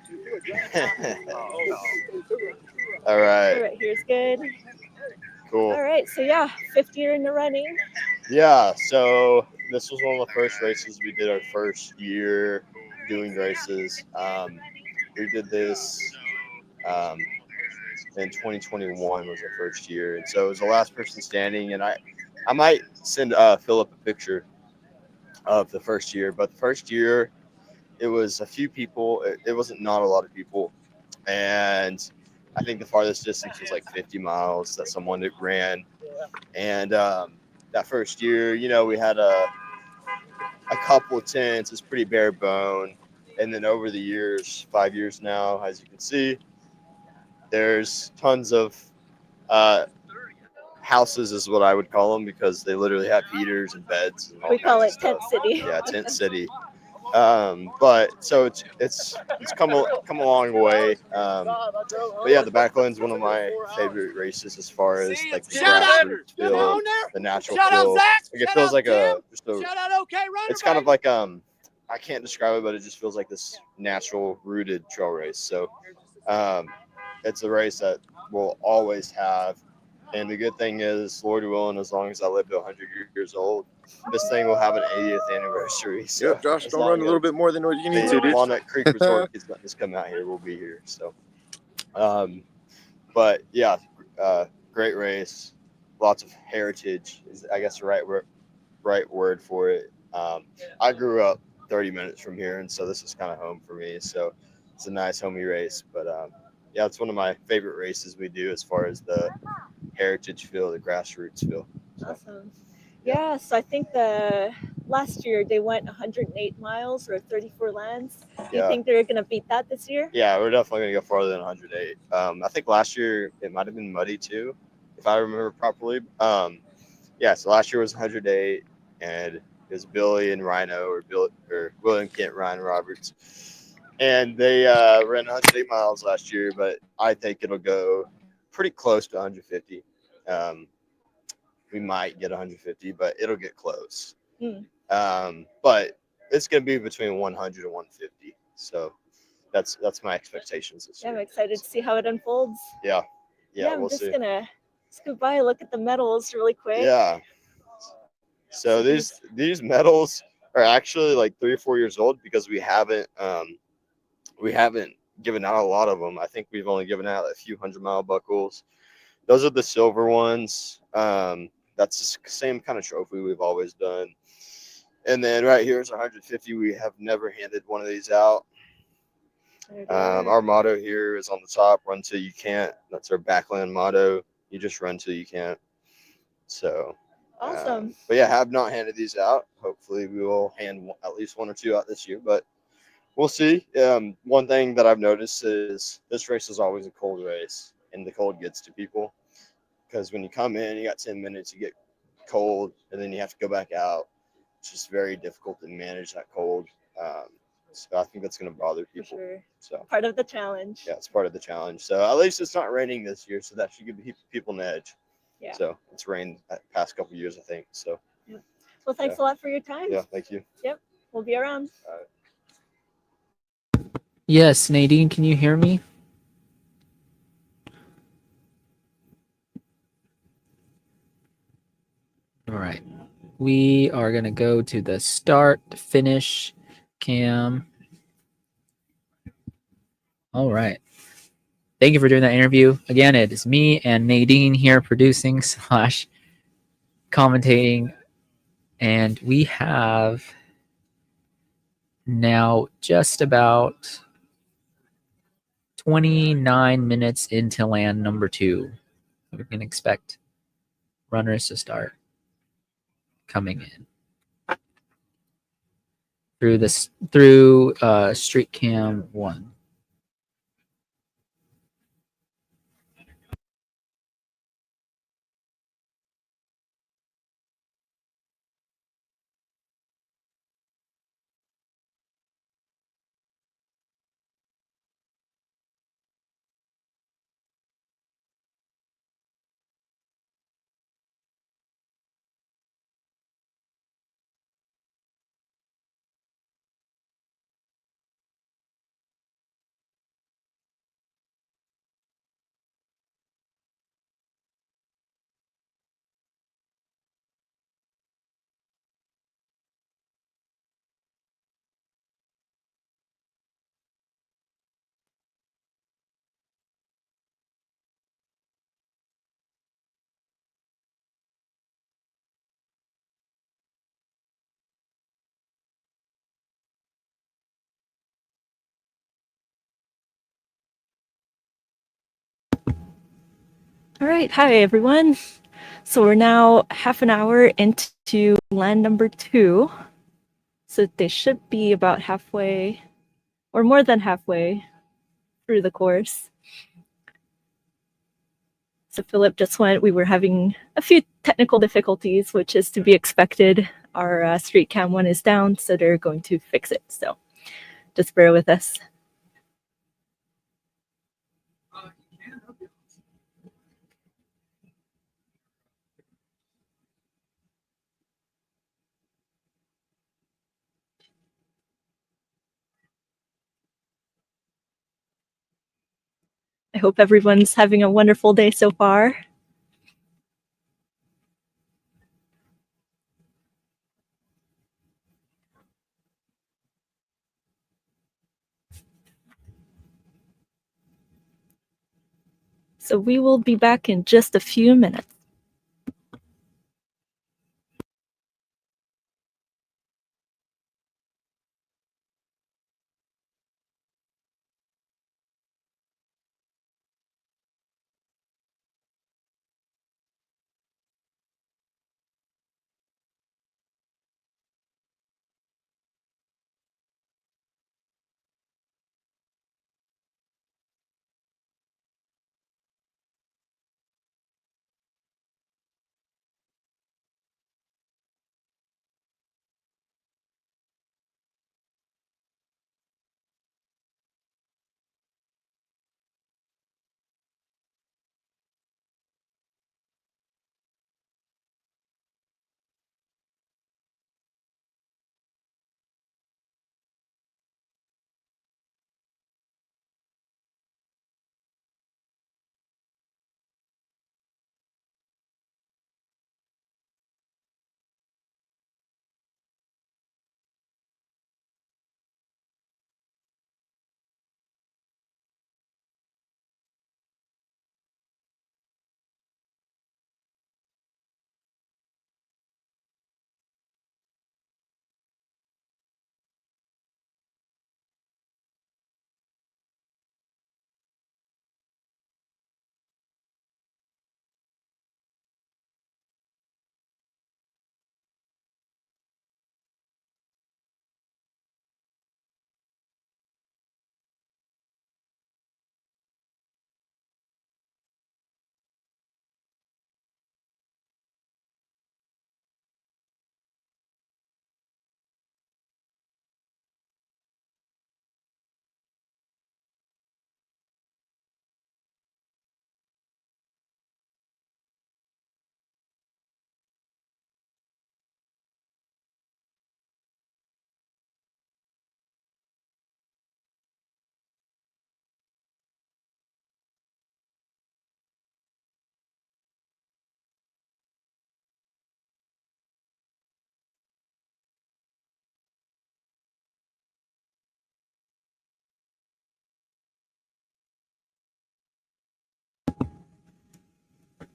All right. All right, here's good. Cool. All right, so yeah, 5th year in the running. Yeah, so this was one of the first races we did our first year doing races. We did this in 2021 was the first year, and so it was the last person standing. And I might send Philip a picture of the first year, but the first year it was a few people. It wasn't not a lot of people, and I think the farthest distance was like 50 miles that someone ran. And that first year, you know, we had a couple of tents. It's pretty bare bone. And then over the years, 5 years now, as you can see, there's tons of houses is what I would call them, because they literally have heaters and beds. And all We call it kinds of Tent stuff. City. Yeah, Tent City. But so it's come a long way. But yeah, the Backland's one of my favorite races as far as like the grassroots feel, the natural feel. Like it feels like it's kind of like I can't describe it, but it just feels like this natural rooted trail race. So it's a race that we'll always have. And the good thing is, Lord willing, as long as I live to 100 years old, this thing will have an 80th anniversary. So Yep, Josh, don't run a little bit more than what you need to, dude. Walnut Creek Resort kids let us come out here. We'll be here. So, but yeah, great race. Lots of heritage is, I guess, the right word for it. I grew up 30 minutes from here, and so this is kind of home for me. So it's a nice homey race. But yeah, it's one of my favorite races we do as far as the heritage feel, the grassroots feel. Awesome. Yeah, so I think the last year they went 108 miles or 34 lands. Do you think they're going to beat that this year? Yeah, we're definitely going to go farther than 108. I think last year it might have been muddy too, if I remember properly. Yeah, so last year was 108, and it was Billy and Rhino, or William Kent, Ryan Roberts. And they ran 108 miles last year, but I think it'll go pretty close to 150. We might get 150, but it'll get close. But it's going to be between 100 and 150. So that's my expectations this year. I'm excited to see how it unfolds. Yeah, I'm we'll just see. gonna scoot by, look at the medals really quick. Yeah. So these medals are actually like 3 or 4 years old because we haven't given out a lot of them. I think we've only given out a few 100-mile buckles. Those are the silver ones. That's the same kind of trophy we've always done. And then right here is 150. We have never handed one of these out. Our motto here is on the top: run till you can't. That's our Backland motto. You just run till you can't. So awesome. But yeah, have not handed these out. Hopefully we will hand at least 1 or 2 out this year, but we'll see. One thing that I've noticed is this race is always a cold race, and the cold gets to people because when you come in, you got 10 minutes, you get cold, and then you have to go back out. It's just very difficult to manage that cold. So I think that's going to bother people. Sure. So part of the challenge. yeah, it's part of the challenge. So at least it's not raining this year, so that should give people an edge. Yeah. So it's rained the past couple of years, I think. So. Yeah. Well, thanks a lot for your time. Yeah, thank you. Yep, we'll be around. Yes, Nadine, can you hear me? All right. We are going to go to the start finish cam. All right. Thank you for doing that interview. Again, it is me and Nadine here producing / commentating. And we have now just about 29 minutes into land number 2. We can expect runners to start coming in through street cam 1. All right, hi everyone. So we're now half an hour into land number 2. So they should be about halfway or more than halfway through the course. So Philip just went. We were having a few technical difficulties, which is to be expected. Our street cam 1 is down, so they're going to fix it. So just bear with us. I hope everyone's having a wonderful day so far. So we will be back in just a few minutes.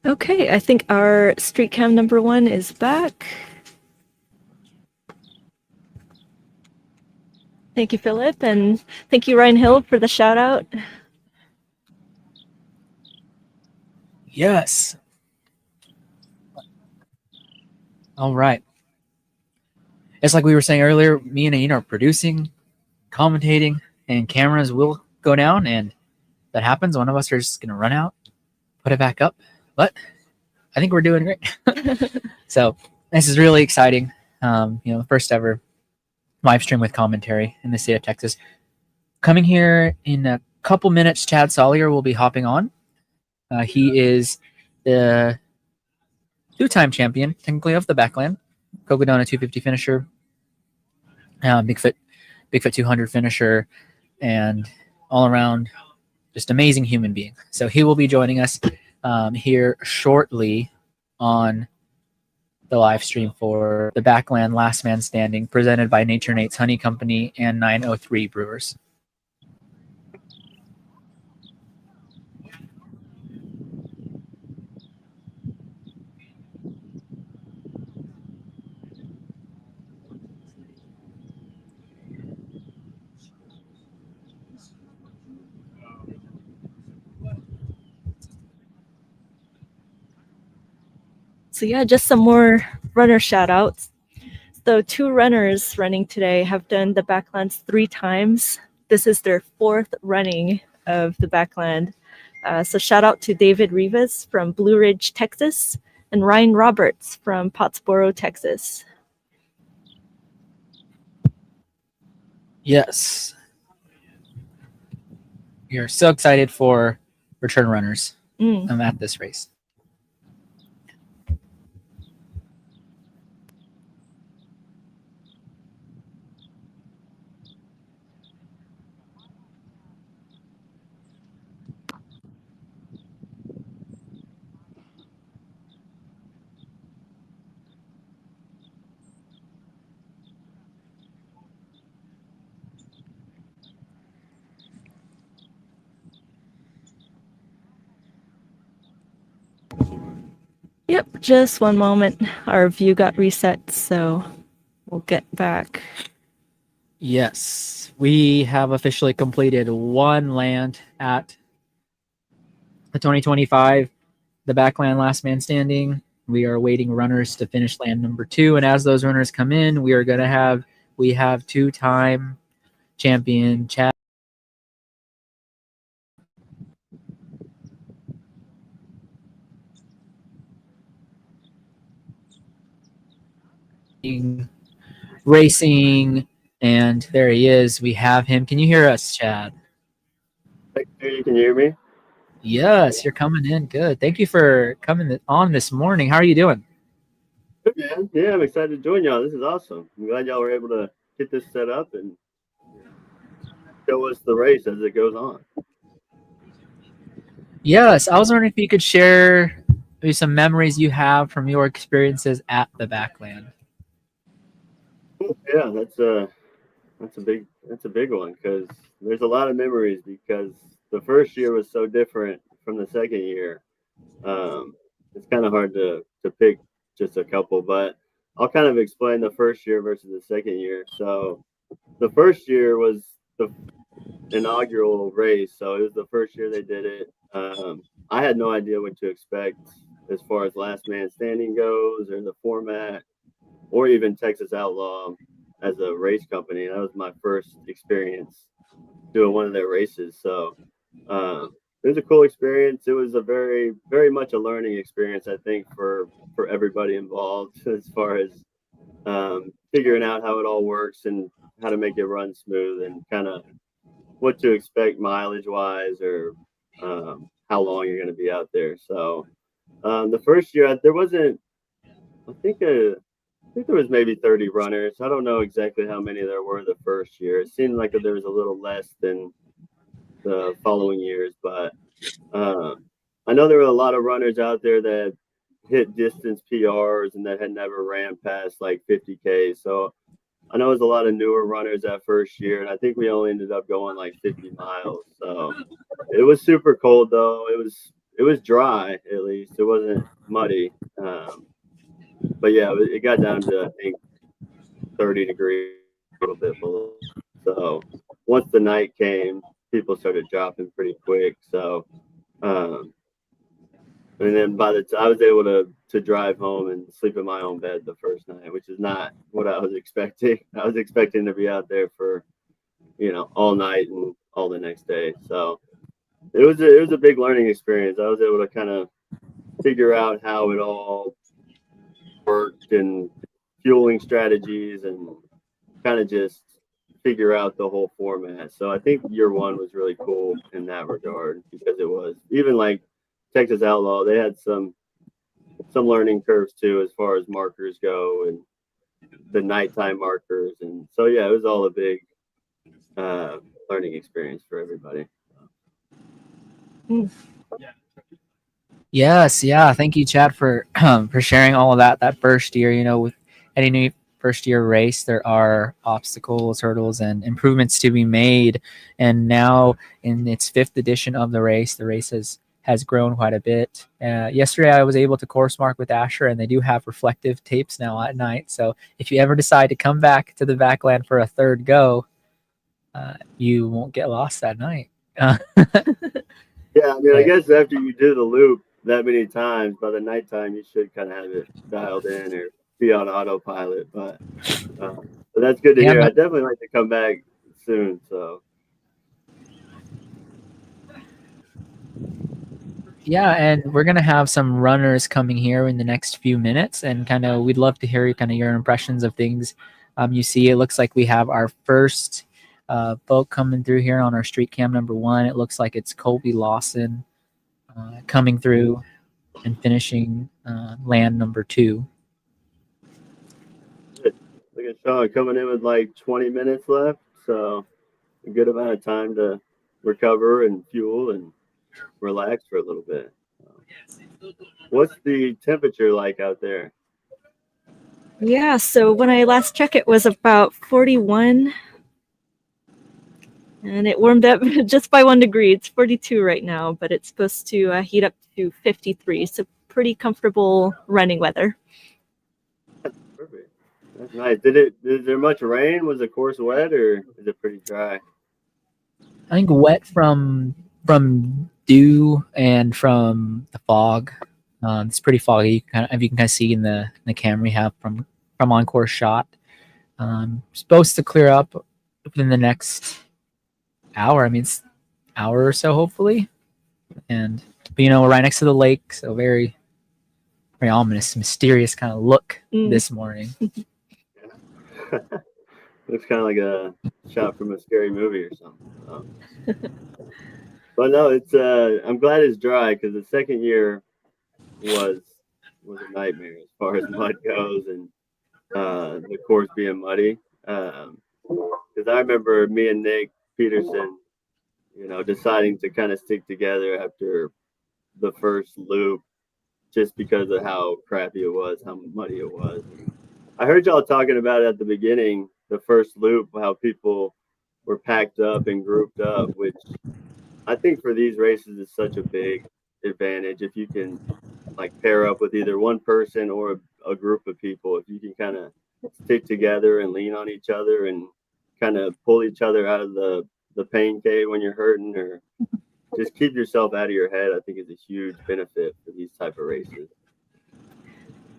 Okay, I think our street cam number 1 is back. Thank you, Philip, and thank you, Ryan Hill, for the shout out. Yes. All right. It's like we were saying earlier, me and Aina are producing, commentating, and cameras will go down, and if that happens, one of us is going to run out, put it back up. But I think we're doing great. So this is really exciting. First ever live stream with commentary in the state of Texas. Coming here in a couple minutes, Chad Solier will be hopping on. He is the 2-time champion, technically, of the Backland. Cocodona 250 finisher, Bigfoot 200 finisher, and all around just amazing human being. So he will be joining us here shortly on the live stream for the Backland Last Man Standing, presented by Nature Nate's Honey Company and 903 Brewers. So yeah, just some more runner shout outs. So 2 runners running today have done the Backlands 3 times. This is their 4th running of the Backland. So shout out to David Rivas from Blue Ridge, Texas, and Ryan Roberts from Pottsboro, Texas. Yes. We are so excited for return runners at this race. Yep, just one moment. Our view got reset, so we'll get back. Yes, we have officially completed 1 land at the 2025, the Backland Last Man Standing. We are waiting runners to finish land number 2, and as those runners come in, we have 2-time champion Chad racing, and there he is. We have him. Can you hear us, Chad? You can hear me? Yes, you're coming in good. Thank you for coming on this morning. How are you doing? Good, man. Yeah, I'm excited to join y'all. This is awesome. I'm glad y'all were able to get this set up and show us the race as it goes on. Yes, I was wondering if you could share maybe some memories you have from your experiences at the Backland. Yeah, that's a big one because there's a lot of memories because the first year was so different from the second year. It's kind of hard to pick just a couple, but I'll kind of explain the first year versus the second year. So the first year was the inaugural race, so it was the first year they did it. I had no idea what to expect as far as last man standing goes or the format or even Texas Outlaw as a race company. That was my first experience doing one of their races. So it was a cool experience. It was a very, very much a learning experience, I think, for everybody involved as far as figuring out how it all works and how to make it run smooth and kind of what to expect mileage wise or how long you're going to be out there. So the first year there wasn't, I think there was maybe 30 runners. I don't know exactly how many there were the first year. It seemed like there was a little less than the following years, but I know there were a lot of runners out there that hit distance PRs and that had never ran past like 50K. So I know it was a lot of newer runners that first year, and I think we only ended up going like 50 miles. So it was super cold though. It was was dry, at least it wasn't muddy. But yeah, it got down to, I think, 30 degrees, a little bit below. So once the night came, people started dropping pretty quick. So, and then by the time I was able to drive home and sleep in my own bed the first night, which is not what I was expecting. I was expecting to be out there for, all night and all the next day. So it was a big learning experience. I was able to kind of figure out how it all worked and fueling strategies and kind of just figure out the whole format. So I think year one was really cool in that regard, because it was even like Texas Outlaw, they had some learning curves too, as far as markers go and the nighttime markers. And so, yeah, it was all a big learning experience for everybody. Yes, yeah. Thank you, Chad, for sharing all of that first year. With any new first year race, there are obstacles, hurdles, and improvements to be made. And now in its 5th edition of the race has grown quite a bit. Yesterday, I was able to course mark with Asher, and they do have reflective tapes now at night. So if you ever decide to come back to the Backland for a third go, you won't get lost that night. Yeah, I mean, I guess after you do the loop that many times, by the nighttime, you should kind of have it dialed in or be on autopilot. But that's good to hear. I'd definitely like to come back soon. So. Yeah, and we're going to have some runners coming here in the next few minutes, and we'd love to hear your impressions of things you see. It looks like we have our first folk coming through here on our street cam number 1. It looks like it's Colby Lawson coming through and finishing land number 2. Look at Sean coming in with like 20 minutes left, so a good amount of time to recover and fuel and relax for a little bit. What's the temperature like out there? Yeah, so when I last checked, it was about 41. And it warmed up just by 1 degree. It's 42 right now, but it's supposed to heat up to 53. So pretty comfortable running weather. Perfect. That's nice. Is there much rain? Was the course wet, or is it pretty dry? I think wet from dew and from the fog. It's pretty foggy. You can see in the camera we have from on course shot. Supposed to clear up within the next hour. I mean, it's hour or so, hopefully. But we're right next to the lake, so very, very ominous, mysterious kind of look this morning. Looks kind of like a shot from a scary movie or something. But no, it's I'm glad it's dry, because the second year was a nightmare as far as mud goes, and the course being muddy. Because I remember me and Nick Peterson, deciding to kind of stick together after the first loop, just because of how crappy it was, how muddy it was. I heard y'all talking about it at the beginning, the first loop, how people were packed up and grouped up, which I think for these races is such a big advantage. If you can pair up with either one person or a group of people, if you can kind of stick together and lean on each other and kind of pull each other out of the pain cave when you're hurting, or just keep yourself out of your head, I think is a huge benefit for these type of races.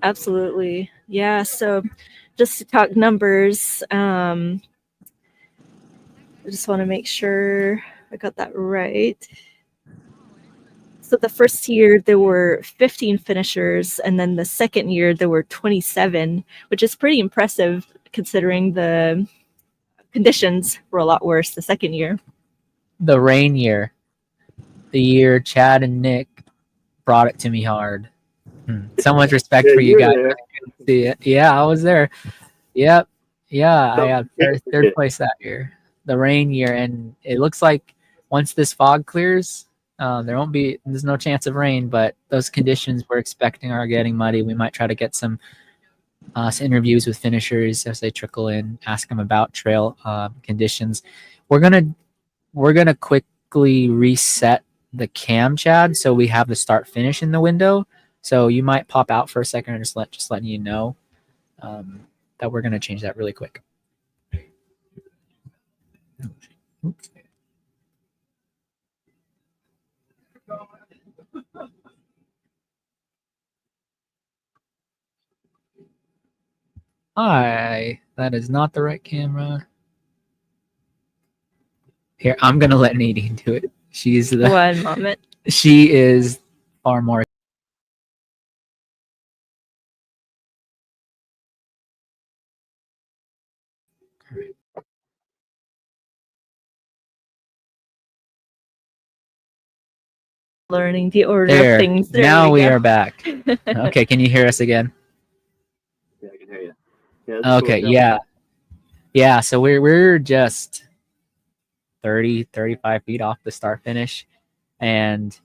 Absolutely. Yeah. So just to talk numbers, I just want to make sure I got that right. So the first year there were 15 finishers, and then the second year there were 27, which is pretty impressive considering the conditions were a lot worse the second year. The rain year, the year Chad and Nick brought it to me hard. So much respect for you guys. See it. Yeah, I was there. Yep. Yeah, I got third place that year. The rain year, and it looks like once this fog clears, there's no chance of rain, but those conditions we're expecting are getting muddy. We might try to get some interviews with finishers as they trickle in, ask them about trail conditions. We're gonna quickly reset the cam, Chad, so we have the start finish in the window. So you might pop out for a second, or just letting you know that we're gonna change that really quick. Oops. Hi, that is not the right camera. Here, I'm gonna let Nadine do it. She's the One moment. She is far more. Learning the order There. of things. There Now we go. are back. Okay, can you hear us again? Yeah, I can hear you. Yeah, that's Okay, cool. yeah. So we're just 35 feet off the start finish, and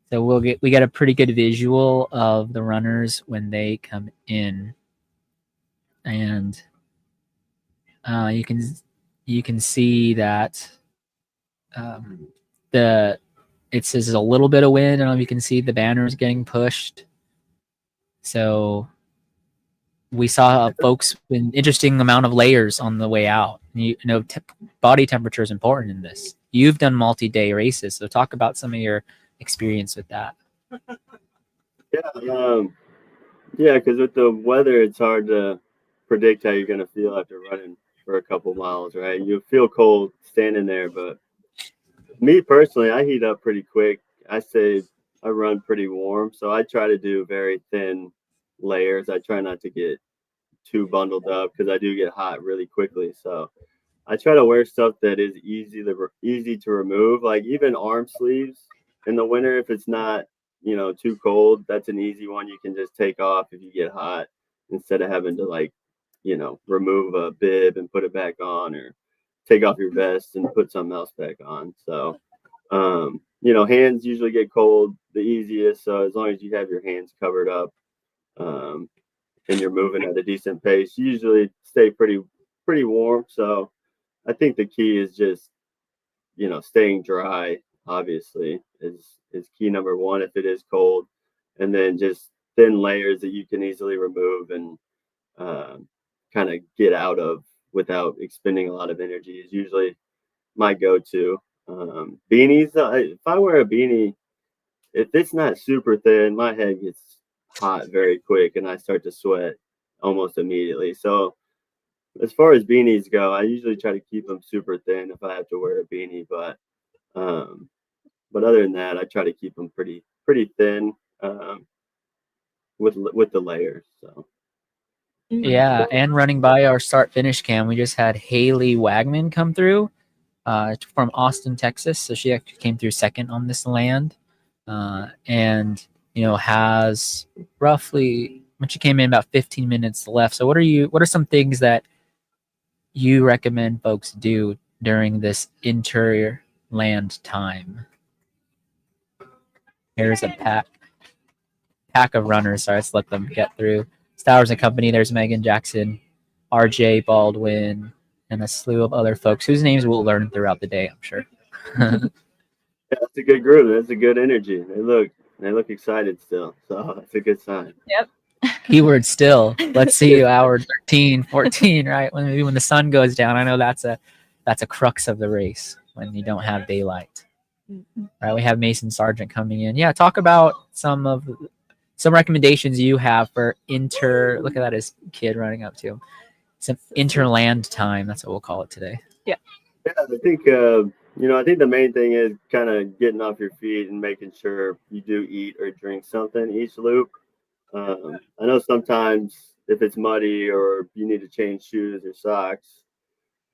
so we get a pretty good visual of the runners when they come in, and you can see that it says a little bit of wind. I don't know if you can see the banners getting pushed. So we saw folks with an interesting amount of layers on the way out. You know, body temperature is important in this. You've done multi-day races, so talk about some of your experience with that. Yeah, because with the weather, it's hard to predict how you're going to feel after running for a couple miles, right? You feel cold standing there, but me personally, I heat up pretty quick. I say I run pretty warm, so I try to do very thin layers. I try not to get too bundled up because I do get hot really quickly. So I try to wear stuff that is easy to remove, like even arm sleeves in the winter. If it's not, too cold, that's an easy one you can just take off if you get hot, instead of having to remove a bib and put it back on, or take off your vest and put something else back on. So hands usually get cold the easiest. So as long as you have your hands covered up, and you're moving at a decent pace, you usually stay pretty warm. So I think the key is just, staying dry, obviously, is key number one if it is cold. And then just thin layers that you can easily remove and kind of get out of without expending a lot of energy is usually my go-to. Beanies, if I wear a beanie, if it's not super thin, my head gets hot very quick and I start to sweat almost immediately. So as far as beanies go, I usually try to keep them super thin if I have to wear a beanie. But other than that, I try to keep them pretty thin with the layers. So Yeah, and running by our start finish cam, we just had Haley Wagman come through from Austin, Texas. So she actually came through second on this land, and has roughly, when she came in, about 15 minutes left. So what are some things that you recommend folks do during this interland time? Here's a pack of runners. Sorry, let's let them get through. Stowers and Company. There's Megan Jackson, RJ Baldwin, and a slew of other folks whose names we'll learn throughout the day, I'm sure. Yeah, that's a good group. That's a good energy. They look excited still. So that's a good sign. Yep. Keyword still. Let's see you hour 13, 14, right? Maybe when the sun goes down. I know that's a crux of the race when you don't have daylight. Mm-hmm. Right. We have Mason Sargent coming in. Yeah, talk about some recommendations you have for look at that, his kid running up to him. Some interland time. That's what we'll call it today. Yeah, I think I think the main thing is kind of getting off your feet and making sure you do eat or drink something each loop. I know sometimes if it's muddy or you need to change shoes or socks,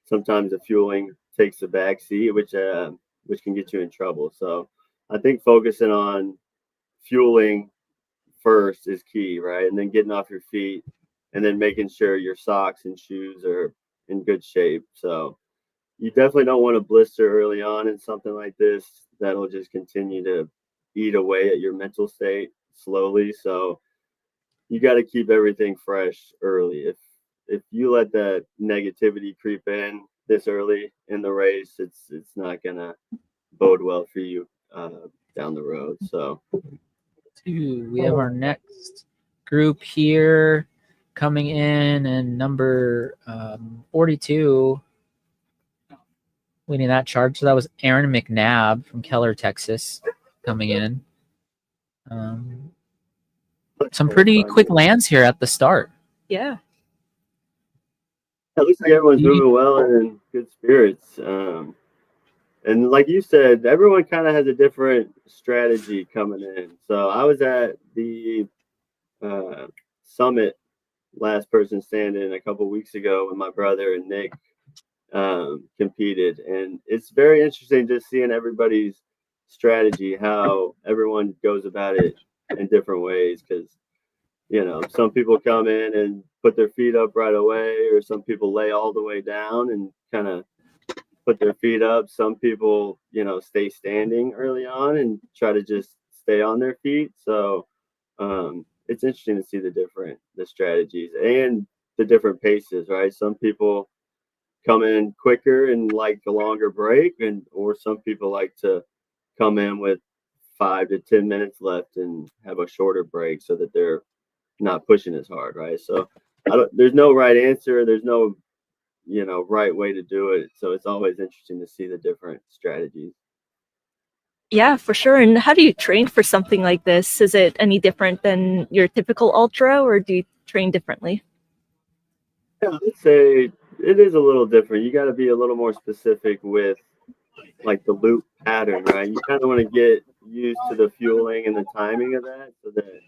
sometimes the fueling takes the back seat, which can get you in trouble. So I think focusing on fueling first is key, right? And then getting off your feet, and then making sure your socks and shoes are in good shape. So you definitely don't want to blister early on in something like this. That'll just continue to eat away at your mental state slowly. So you got to keep everything fresh early. If you let that negativity creep in this early in the race, it's not gonna bode well for you down the road. So We have our next group here coming in, and number 42 leading that charge. So that was Aaron McNabb from Keller, Texas, coming in. Some pretty quick lands here at the start. Yeah. it looks like everyone's moving well and in good spirits. And like you said, everyone kind of has a different strategy coming in. So I was at the summit, last person standing, a couple weeks ago when my brother and Nick competed, and it's very interesting just seeing everybody's strategy, how everyone goes about it in different ways, because some people come in and put their feet up right away, or some people lay all the way down and kind of put their feet up. Some people stay standing early on and try to just stay on their feet. So it's interesting to see the strategies and the different paces, right? Some people come in quicker and like a longer break, or some people like to come in with 5 to 10 minutes left and have a shorter break so that they're not pushing as hard, right? So there's no right answer. There's no right way to do it. So it's always interesting to see the different strategies. Yeah, for sure. And how do you train for something like this? Is it any different than your typical ultra, or do you train differently? Yeah, I'd say it is a little different. You got to be a little more specific with like the loop pattern, right? You kind of want to get used to the fueling and the timing of that, so that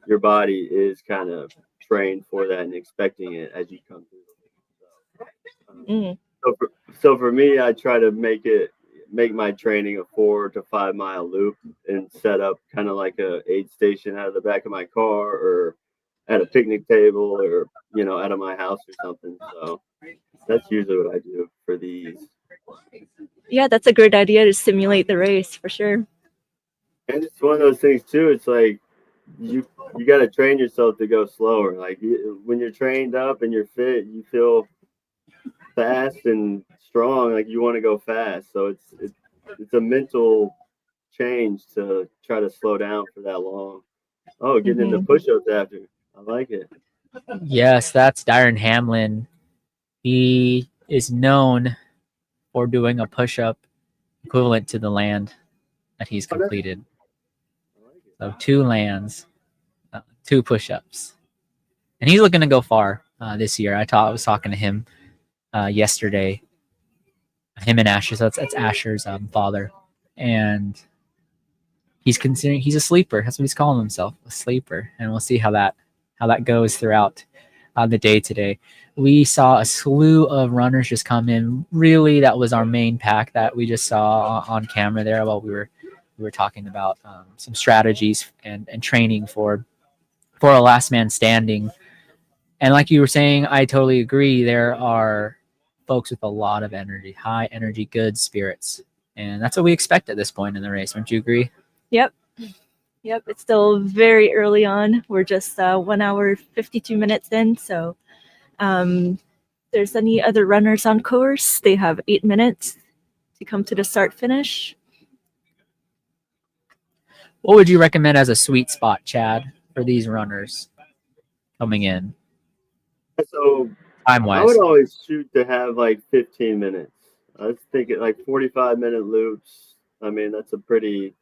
your body is kind of trained for that and expecting it as you come through. So for me, I try to make my training a 4 to 5 mile loop and set up kind of like a aid station out of the back of my car, or at a picnic table, or out of my house or something. So that's usually what I do for these. Yeah, that's a great idea to simulate the race for sure. And it's one of those things too. It's like you got to train yourself to go slower. Like when you're trained up and you're fit, you feel fast and strong. Like you want to go fast. So it's a mental change to try to slow down for that long. Oh, getting into push-ups after. I like it. Yes, that's Darren Hamlin. He is known for doing a push-up equivalent to the land that he's completed. So 2 lands, 2 push-ups. And he's looking to go far this year. I was talking to him yesterday. Him and Asher. So that's Asher's father. And he's a sleeper. That's what he's calling himself, a sleeper. And we'll see how that goes throughout the day today. We saw a slew of runners just come in. Really, that was our main pack that we just saw on camera there while we were talking about some strategies and training for a last man standing. And like you were saying, I totally agree. There are folks with a lot of energy, high energy, good spirits. And that's what we expect at this point in the race. Don't you agree? Yep. It's still very early on. We're just 1 hour, 52 minutes in. So there's any other runners on course, they have 8 minutes to come to the start finish. What would you recommend as a sweet spot, Chad, for these runners coming in? So time-wise, I would always shoot to have like 15 minutes. I was thinking like 45-minute loops. I mean, that's a pretty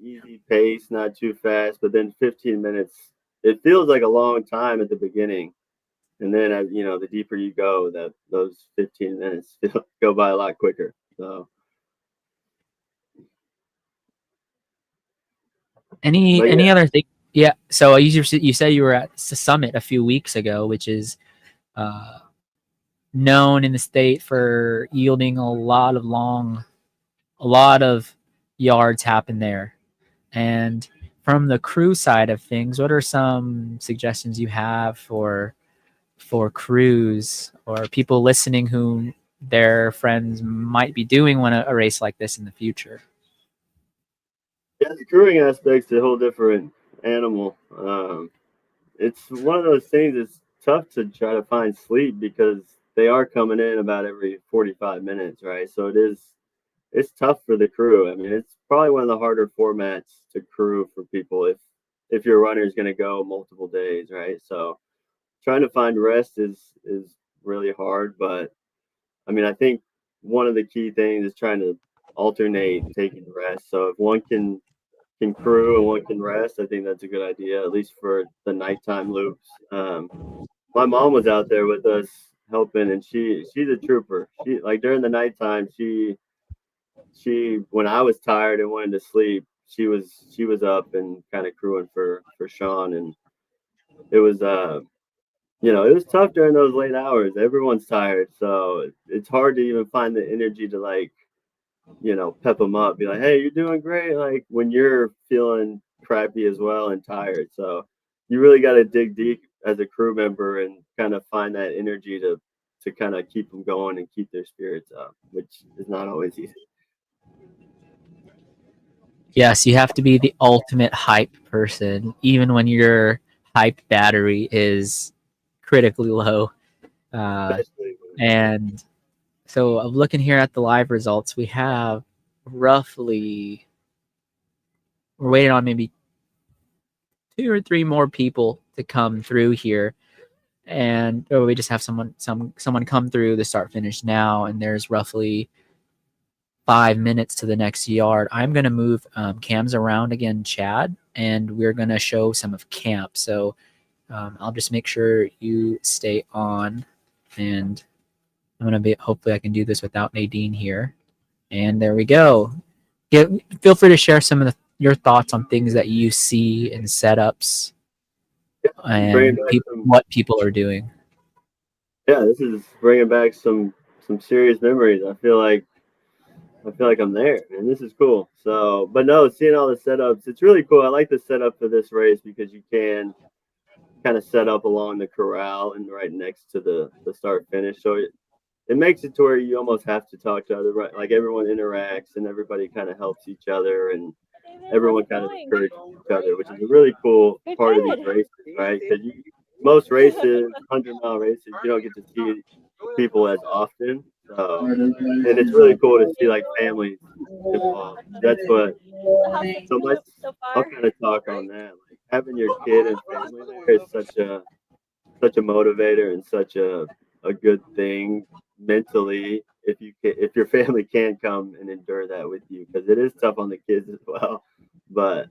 easy pace, not too fast, but then 15 minutes, it feels like a long time at the beginning. And then, as the deeper you go, those 15 minutes go by a lot quicker. So, any other thing? Yeah. So you said you were at the summit a few weeks ago, which is known in the state for yielding a lot of yards happen there. And from the crew side of things, what are some suggestions you have for crews or people listening who their friends might be doing a race like this in the future? Yeah, the crewing aspect's a whole different animal. It's one of those things that's tough to try to find sleep because they are coming in about every 45 minutes, right? So it is it's tough for the crew. I mean, it's probably one of the harder formats to crew for people if your runner is going to go multiple days, right? So trying to find rest is really hard, but I mean, I think one of the key things is trying to alternate taking rest. So if one can crew and one can rest, I think that's a good idea, at least for the nighttime loops. My mom was out there with us helping, and she's a trooper. She, like, during the nighttime, she when I was tired and wanted to sleep, she was up and kind of crewing for Sean, and it was it was tough during those late hours. Everyone's tired, so it's hard to even find the energy to, like, pep them up, be like, hey, you're doing great, like, when you're feeling crappy as well and tired. So you really got to dig deep as a crew member and kind of find that energy to kind of keep them going and keep their spirits up, which is not always easy. Yes, you have to be the ultimate hype person, even when your hype battery is critically low. And so I'm looking here at the live results. We have roughly, we're waiting on maybe 2 or 3 more people to come through here. And we just have someone come through the start finish now, and there's roughly 5 minutes to the next yard. I'm going to move cams around again, Chad, and we're going to show some of camp. So I'll just make sure you stay on, and I'm going to be, hopefully I can do this without Nadine here. And there we go. Feel free to share some of your thoughts on things that you see in setups and what people are doing. Yeah, this is bringing back some serious memories. I feel like I'm there, and this is cool. So, but no, seeing all the setups, it's really cool. I like the setup for this race because you can kind of set up along the corral and right next to the start finish. So it makes it to where you almost have to talk to other, right? Like, everyone interacts and everybody kind of helps each other, and everyone kind of encourages each other, which is a really cool part of these races, right? Because most races, 100-mile races, you don't get to see people as often. So, and it's really cool to see, like, families involved. That's what. So much. I'll kind of talk on that. Like, having your kid and family there is such a motivator and such a good thing mentally, if your family can't come and endure that with you, because it is tough on the kids as well. But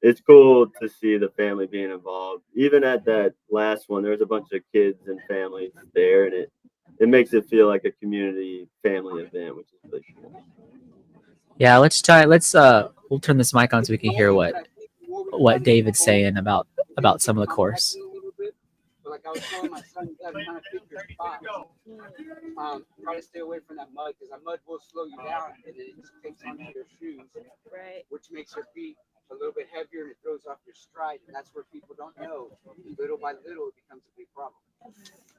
it's cool to see the family being involved. Even at that last one, there's a bunch of kids and families there, and it makes it feel like a community family event, which is really cool. Yeah, let's we'll turn this mic on so we can hear what David's saying about some of the course. Like I was telling my son, you gotta kind of pick your spots. Try to stay away from that mud, because that mud will slow you down, and then it just takes onto your shoes, right? Which makes your feet a little bit heavier, and it throws off your stride, and that's where people don't know. Little by little, it becomes a big problem.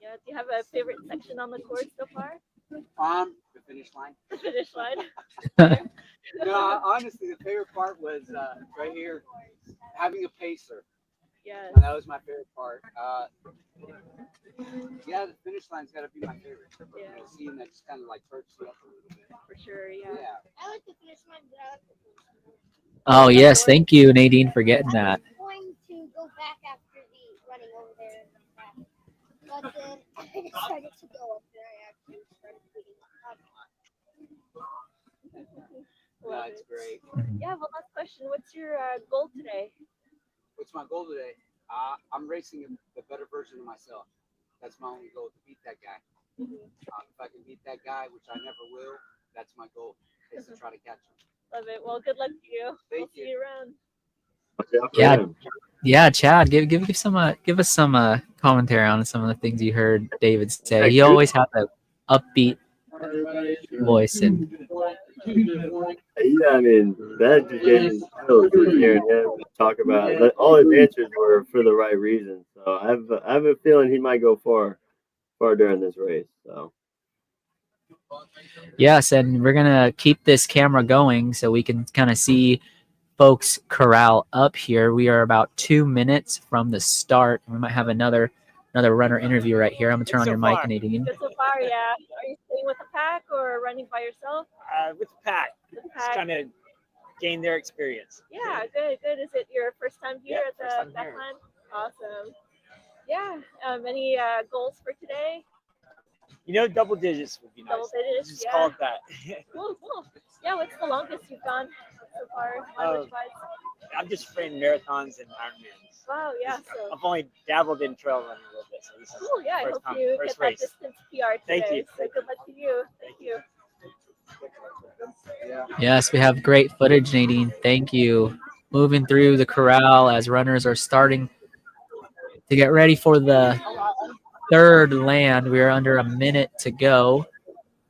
Yeah. Do you have a favorite section on the course so far? The finish line. The finish line. No, honestly, the favorite part was right here, having a pacer. Yeah. That was my favorite part. Yeah, the finish line's got to be my favorite. Yeah. Seeing that just kind of like perks you up a little bit. For sure, yeah. I like the finish line, but I like the finish line. Oh yes, thank you, Nadine, for getting that. I was going to go back after the running over there, but then I decided to go up there. I actually started beating up. That's great. Yeah. Well, last question. What's your goal today? What's my goal today? I'm racing the better version of myself. That's my only goal, to beat that guy. If I can beat that guy, which I never will, that's my goal, is to try to catch him. Love it. Well, good luck to you. Thank See you around. Yeah, Chad, give us some commentary on some of the things you heard David say. He always had that upbeat voice, and yeah, I mean, that just gave me chills hearing him talk about it. All his answers were for the right reason. So I have a feeling he might go far during this race. So yes, and we're gonna keep this camera going so we can kind of see folks corral up here. We are about 2 minutes from the start. We might have another runner interview right here. I'm gonna turn on your mic, Nadine. Good so far, yeah. Are you staying with a pack or running by yourself? With the pack. With the Just pack. kind of gain their experience. Yeah, good. Is it your first time here Yeah, at first the time here. Backland? Awesome. Yeah. Any goals for today? You know, double digits would be nice. Double digits, Just yeah. call it that. Cool. Yeah, what's the longest you've gone so far, mileage-wise? I've just ran marathons and Ironmans. Wow, yeah. So I've only dabbled in trail running a little bit, so this is cool. Yeah, I first hope time, you first get that race. distance PR today. Thank you. So good luck to you. Thank you. Yes, we have great footage, Nadine. Thank you. Moving through the corral as runners are starting to get ready for the third land. We are under a minute to go.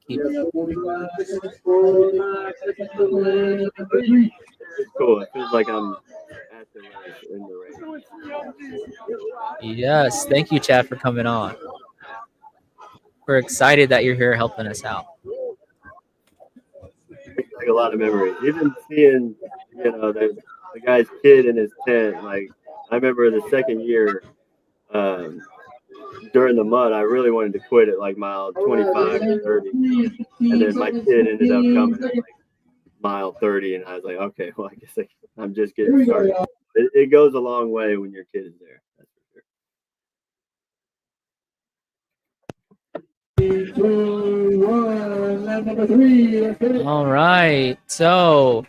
We have 45 seconds for land number 3. It's cool. It feels like I'm at the race, in the race. Yes, thank you, Chad, for coming on. We're excited that you're here helping us out. It's like a lot of memories. Even seeing, the guy's kid in his tent. Like, I remember the second year, during the mud, I really wanted to quit at like mile 25 to 30. And then my kid ended up coming at like mile 30. And I was like, okay, well, I guess I'm just getting started. It goes a long way when your kid is there. That's for sure. All right. So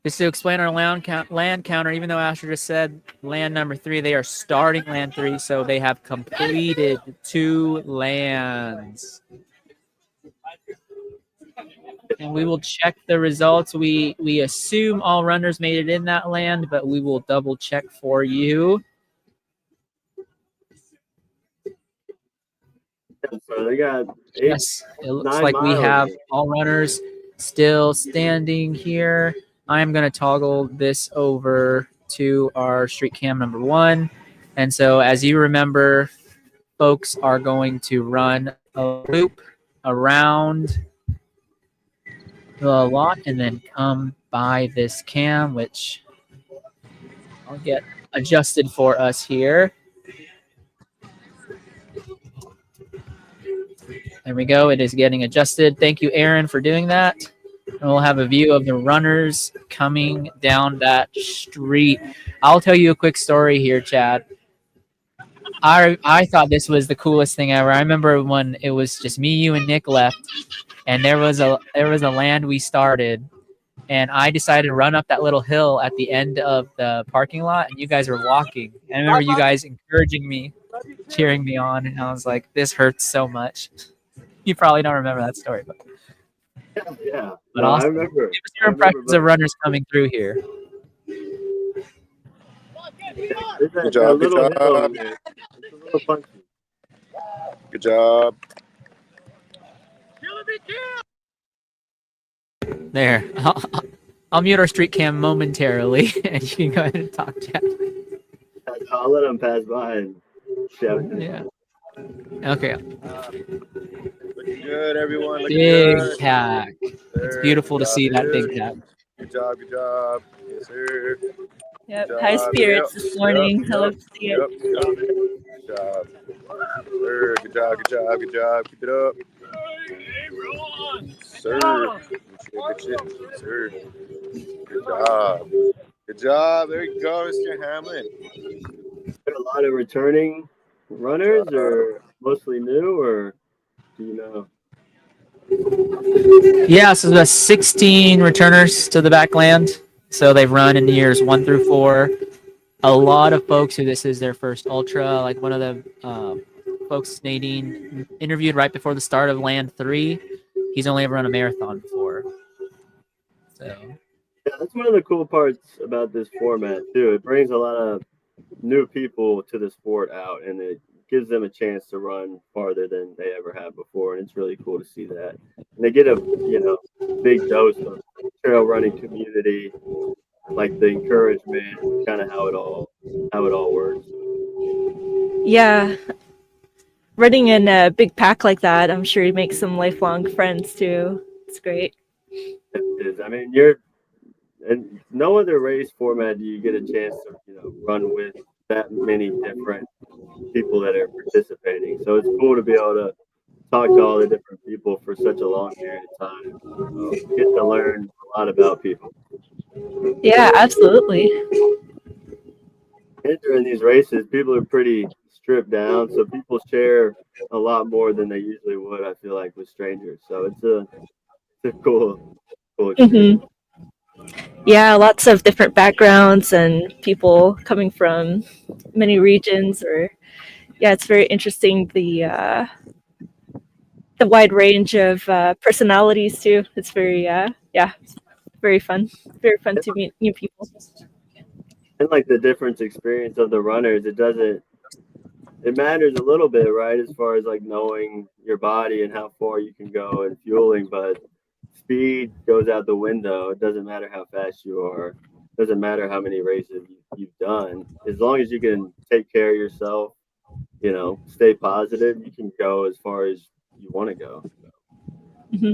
just to explain our land counter, even though Asher just said land number 3, they are starting land 3, so they have completed 2 lands. And we will check the results. We assume all runners made it in that land, but we will double check for you. So they got 8, Yes, it looks like we have all runners still standing here. I'm going to toggle this over to our street cam number 1. And so as you remember, folks are going to run a loop around the lot and then come by this cam, which I'll get adjusted for us here. There we go. It is getting adjusted. Thank you, Aaron, for doing that. And we'll have a view of the runners coming down that street. I'll tell you a quick story here, Chad. I thought this was the coolest thing ever. I remember when it was just me, you, and Nick left, and there was a land we started, and I decided to run up that little hill at the end of the parking lot, and you guys were walking. And I remember you guys encouraging me, cheering me on, and I was like, "This hurts so much." You probably don't remember that story, but yeah. But No, awesome. I remember. Give us your impressions of runners coming through here. Good job. Good job. Good job. There. I'll mute our street cam momentarily, and you can go ahead and talk, Chad. I'll let them pass by and shout. Yeah. Okay. Looking good, everyone. Looking Big good. pack. It's beautiful to see that big pack. Good job. Good job. Yes, sir. Yep. Good High job. spirits this morning. Yep. I love to see it. Good job. Sir, good job. Good job. Good job. Keep it up. Sir. Good shit. Sir. Good job. Good job. There you go, Mr. Hamlin. A lot of returning runners, or mostly new, or do you know? Yeah, so there's 16 returners to the Backland. So they've run in years 1 through 4. A lot of folks who this is their first ultra. Like one of the folks Nadine interviewed right before the start of Land 3. He's only ever run a marathon before. So yeah, that's one of the cool parts about this format too. It brings a lot of new people to the sport out, and it gives them a chance to run farther than they ever have before, and it's really cool to see that. And they get a big dose of trail running community, like the encouragement, kind of how it all works. Yeah. Running in a big pack like that, I'm sure you make some lifelong friends too. It's great. It is. I mean, and no other race format do you get a chance to run with that many different people that are participating. So it's cool to be able to talk to all the different people for such a long period of time. So you get to learn a lot about people. Yeah, absolutely. And during these races, people are pretty stripped down, so people share a lot more than they usually would, I feel like, with strangers. So it's a cool experience. Hmm. Yeah, lots of different backgrounds and people coming from many regions. Or yeah, it's very interesting the wide range of personalities too. It's very very fun. Very fun to meet new people. And like the difference experience of the runners, it matters a little bit, right? As far as like knowing your body and how far you can go and fueling, but speed goes out the window. It doesn't matter how fast you are. It doesn't matter how many races you've done. As long as you can take care of yourself, stay positive, you can go as far as you want to go. Hmm.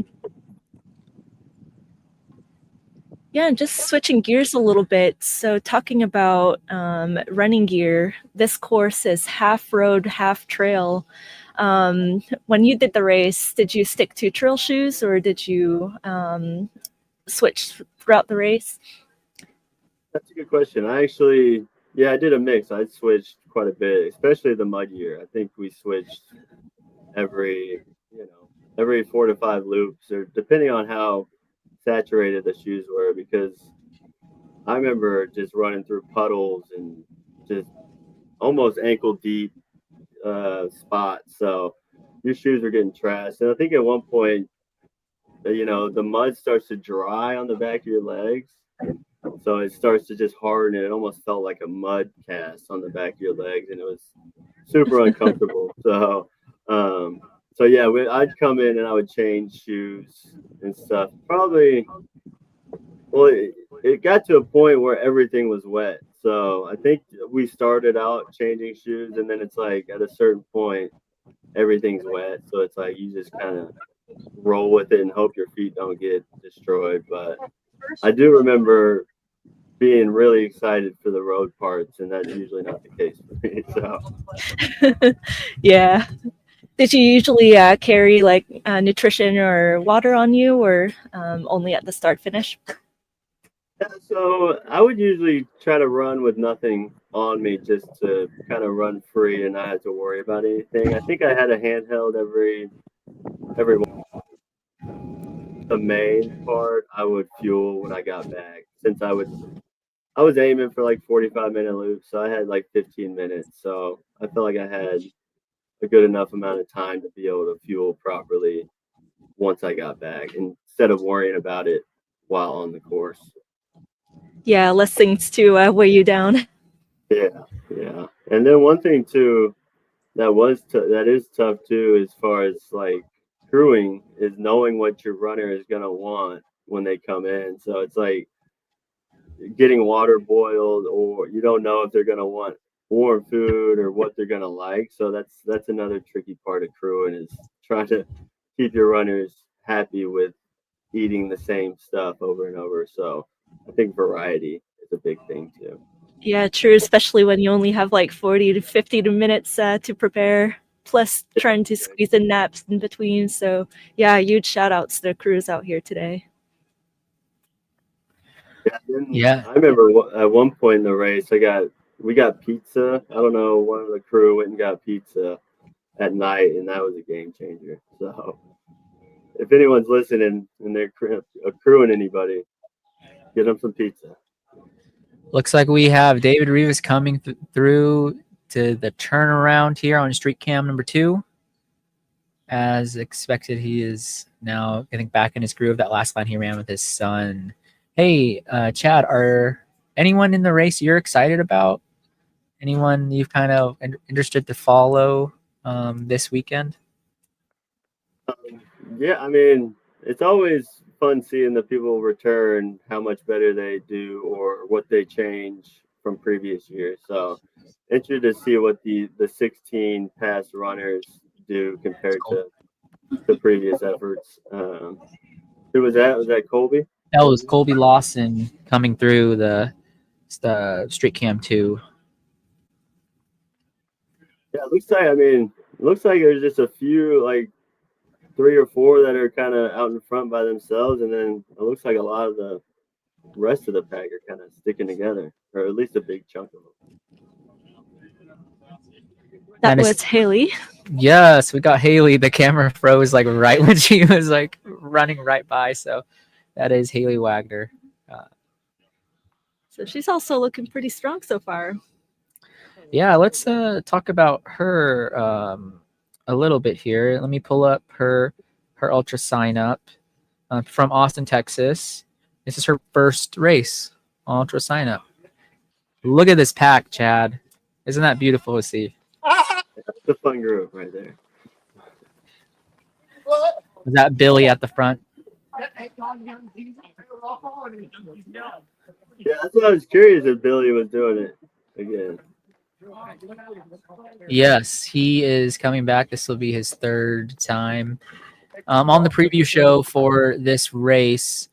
Yeah, and just switching gears a little bit. So talking about running gear, this course is half road, half trail. When you did the race, did you stick to trail shoes or did you switch throughout the race? That's a good question. I did a mix. I switched quite a bit, especially the mud year. I think we switched every 4 to 5 loops, or depending on how saturated the shoes were, because I remember just running through puddles and just almost ankle deep spots. So your shoes were getting trashed. And I think at one point, the mud starts to dry on the back of your legs. So it starts to just harden, and it almost felt like a mud cast on the back of your legs, and it was super uncomfortable. So yeah, I'd come in and I would change shoes and stuff. Probably, well, it got to a point where everything was wet. So I think we started out changing shoes, and then it's like at a certain point, everything's wet. So it's like you just kind of roll with it and hope your feet don't get destroyed. But I do remember being really excited for the road parts, and that's usually not the case for me. So Yeah. Did you usually carry like nutrition or water on you, or only at the start finish? yeah, so I would usually try to run with nothing on me, just to kind of run free and not have to worry about anything. I think I had a handheld every the main part. I would fuel when I got back, since I was aiming for like 45-minute loops, so I had like 15 minutes. So I felt like I had a good enough amount of time to be able to fuel properly once I got back, instead of worrying about it while on the course. Yeah, less things to weigh you down. Yeah. And then one thing too that is tough too, as far as like crewing, is knowing what your runner is gonna want when they come in. So it's like getting water boiled, or you don't know if they're gonna want warm food or what they're gonna like. So that's another tricky part of crewing, is trying to keep your runners happy with eating the same stuff over and over. So I think variety is a big thing too. Yeah, true, especially when you only have like 40 to 50 minutes to prepare, plus trying to squeeze in naps in between. So yeah, huge shout outs to the crews out here today. Yeah. I remember at one point in the race, we got pizza. I don't know, one of the crew went and got pizza at night, and that was a game changer. So if anyone's listening and they're crewing anybody, get them some pizza. Looks like we have David Rivas coming through to the turnaround here on street cam number 2. As expected, he is now getting back in his groove. That last line he ran with his son. Hey, Chad, are anyone in the race you're excited about? Anyone you've kind of interested to follow this weekend? Yeah, I mean, it's always fun seeing the people return, how much better they do or what they change from previous years. So interested to see what the 16 past runners do compared to the previous efforts. Who was that? Was that Colby? That was Colby Lawson coming through the street cam 2. Yeah, it looks like there's just a few, like 3 or 4 that are kind of out in front by themselves, and then it looks like a lot of the rest of the pack are kind of sticking together, or at least a big chunk of them. That was Haley. Yes, we got Haley. The camera froze like right when she was like running right by. So that is Haley Wagner. So she's also looking pretty strong so far. Yeah, let's talk about her a little bit here. Let me pull up her ultra sign up from Austin, Texas. This is her first race ultra sign up. Look at this pack, Chad. Isn't that beautiful to see? That's a fun group right there. Is that Billy at the front? Yeah, that's why I was curious if Billy was doing it again. Yes, he is coming back. This will be his 3rd time. On the preview show for this race,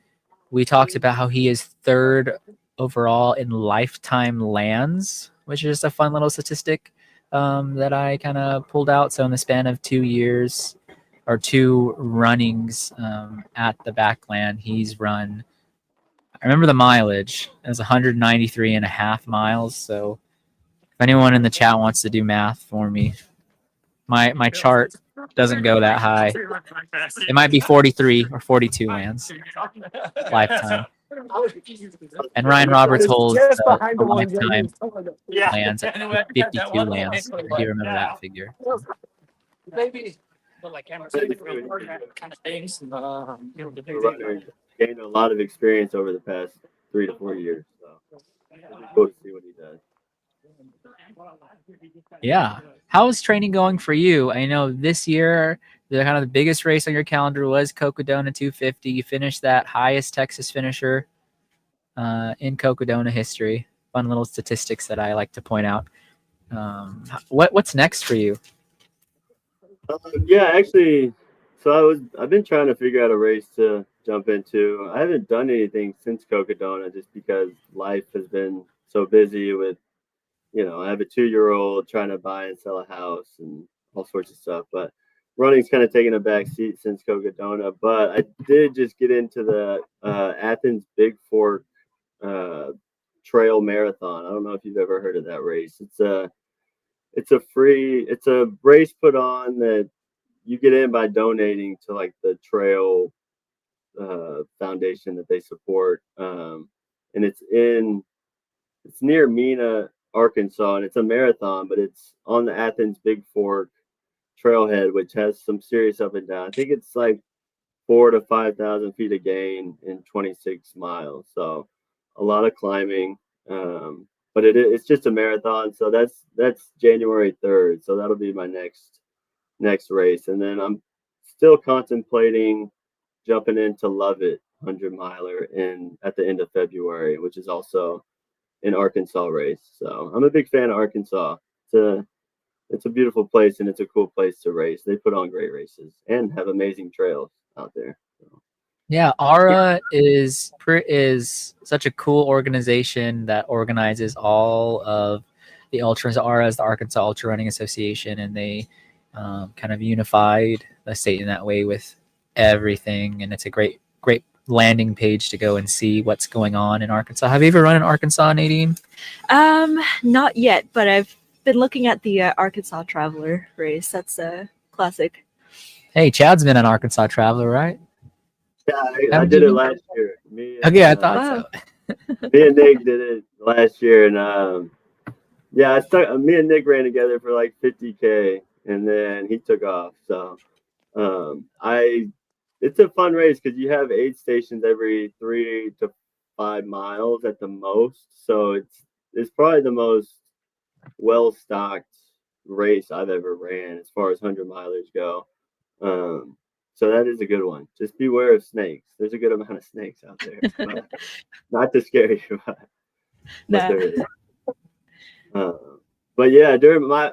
we talked about how he is 3rd overall in lifetime lands, which is just a fun little statistic that I kind of pulled out. So in the span of 2 years or 2 runnings at the Backland, he's run, I remember the mileage, it was 193.5 miles. So if anyone in the chat wants to do math for me, my chart doesn't go that high. It might be 43 or 42 lands lifetime. And Ryan Roberts holds the lifetime lands at 52 lands. If you remember that figure. Maybe. But like camera kind of things. Runner gained a lot of experience over the past 3 to 4 years. So it'll be cool to see what he does. Yeah. How is training going for you? I know this year, the biggest race on your calendar was Cocodona 250. You finished that, highest Texas finisher in Cocodona history. Fun little statistics that I like to point out. What's next for you? Yeah, actually, so I've been trying to figure out a race to jump into. I haven't done anything since Cocodona just because life has been so busy with, I have a 2-year-old trying to buy and sell a house and all sorts of stuff. But running's kind of taken a back seat since Cocodona. But I did just get into the Athens Big Fork Trail Marathon. I don't know if you've ever heard of that race. It's a race put on that you get in by donating to like the trail foundation that they support. And it's near Mena, Arkansas, and it's a marathon, but it's on the Athens Big Fork trailhead, which has some serious up and down. I think it's like 4,000 to 5,000 feet of gain in 26 miles. So a lot of climbing. But it's just a marathon. So that's January 3rd. So that'll be my next race. And then I'm still contemplating jumping into Lovett 100 miler at the end of February, which is also an Arkansas race. So I'm a big fan of Arkansas. It's a beautiful place and it's a cool place to race. They put on great races and have amazing trails out there. So. Yeah, ARA is such a cool organization that organizes all of the ultras. ARA is the Arkansas Ultra Running Association, and they kind of unified the state in that way with everything. And it's a great landing page to go and see what's going on in Arkansas. Have you ever run in Arkansas, Nadine? Not yet, but I've been looking at the Arkansas Traveler race. That's a classic. Hey, Chad's been an Arkansas Traveler, right? Yeah, I did it last year. I thought so. Me and Nick did it last year, and me and Nick ran together for like 50K, and then he took off. So it's a fun race because you have aid stations every 3 to 5 miles at the most. So it's probably the most well-stocked race I've ever ran as far as 100 milers go. So that is a good one. Just beware of snakes. There's a good amount of snakes out there. But not to scare you, but there is. But yeah,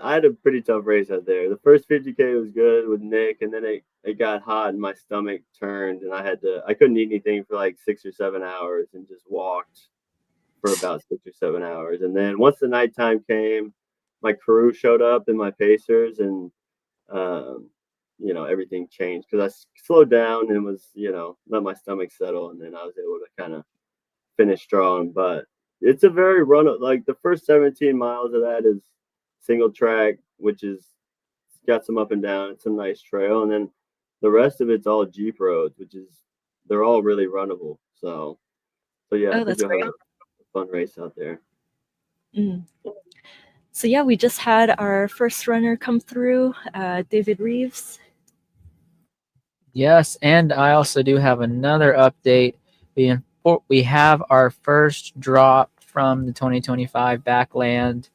I had a pretty tough race out there. The first 50K was good with Nick, and then it got hot and my stomach turned, and I couldn't eat anything for like 6 or 7 hours and just walked for about 6 or 7 hours. And then once the nighttime came, my crew showed up and my pacers, and everything changed because I slowed down and was, let my stomach settle, and then I was able to kind of finish strong. But it's a very like the first 17 miles of that is single track, which is got some up and down. It's a nice trail, and then the rest of it's all Jeep roads, they're all really runnable. So yeah, I think you'll have a fun race out there. So yeah, we just had our first runner come through, David Reeves. Yes, and I also do have another update. We have our first drop from the 2025 Backland,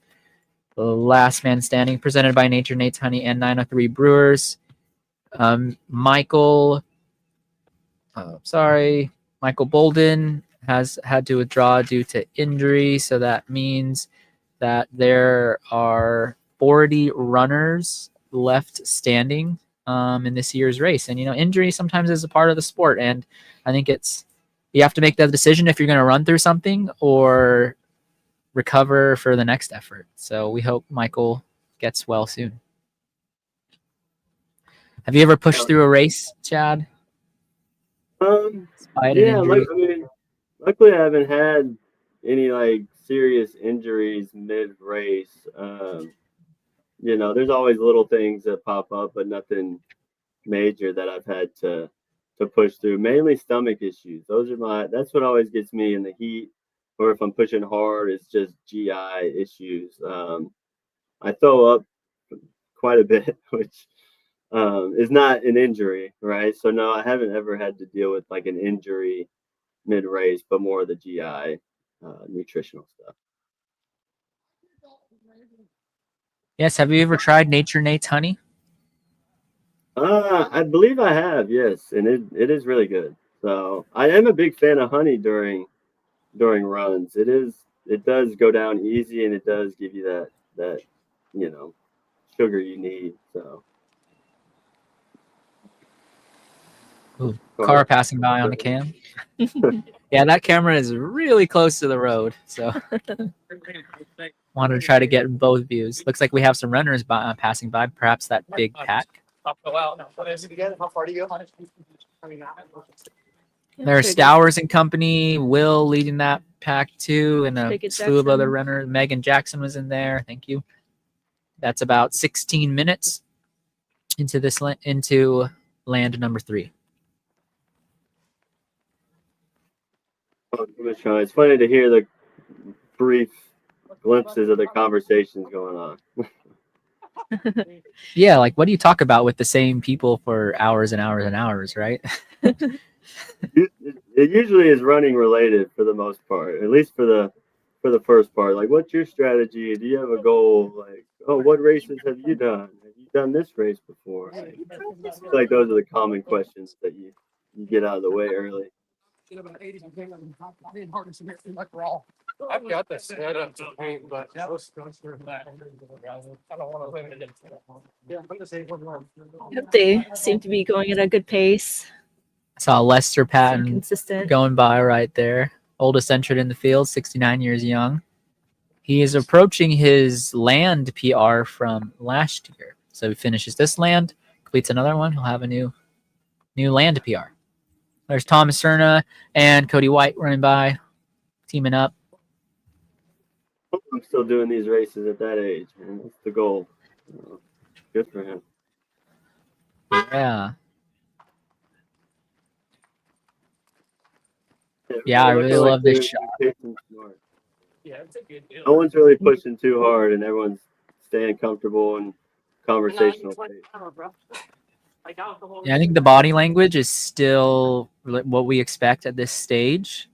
the last man standing, presented by Nature Nate's Honey and 903 Brewers. Michael Bolden has had to withdraw due to injury, so that means that there are 40 runners left standing in this year's race. And injury sometimes is a part of the sport, and I think you have to make that decision if you're going to run through something or recover for the next effort. So we hope Michael gets well soon. Have you ever pushed through a race, Chad? Yeah, luckily I haven't had any serious injuries mid-race. There's always little things that pop up, but nothing major that I've had to push through. Mainly stomach issues. That's what always gets me in the heat, or if I'm pushing hard, it's just GI issues. I throw up quite a bit, which is not an injury, right? So no, I haven't ever had to deal with like an injury mid-race, but more of the GI nutritional stuff. Yes. Have you ever tried Nature Nate's Honey? I believe I have, yes, and it is really good. So I am a big fan of honey during runs. It does go down easy, and it does give you that sugar you need. So Ooh, car passing by on the cam. Yeah, that camera is really close to the road, so wanted to try to get both views. Looks like we have some runners passing by, perhaps that big pack. How far do you go? There's Stowers and company, Will leading that pack too, and a slew of other runners. Megan Jackson was in there. Thank you. That's about 16 minutes into land number 3. It's funny to hear the brief glimpses of the conversations going on. Yeah, like what do you talk about with the same people for hours and hours and hours, right? It usually is running related for the most part, at least for the first part. Like, what's your strategy? Do you have a goal? Like, oh, what races have you done? Have you done this race before? Like those are the common questions that you get out of the way early. I've got the setup to paint, but let's go through that. I don't want to limit it. Yeah, I'm just saying They seem to be going at a good pace. I saw Lester Patton consistent going by right there. Oldest entrant in the field, 69 years young. He is approaching his land PR from last year. So he finishes this land, completes another one, he'll have a new land PR. There's Thomas Cerna and Cody White running by, teaming up. I'm still doing these races at that age, man. That's the goal. Good for him. Yeah. Yeah, I really love this shot. Yeah, it's a good deal. No one's really pushing too hard, and everyone's staying comfortable and conversational. Yeah, I think the body language is still what we expect at this stage.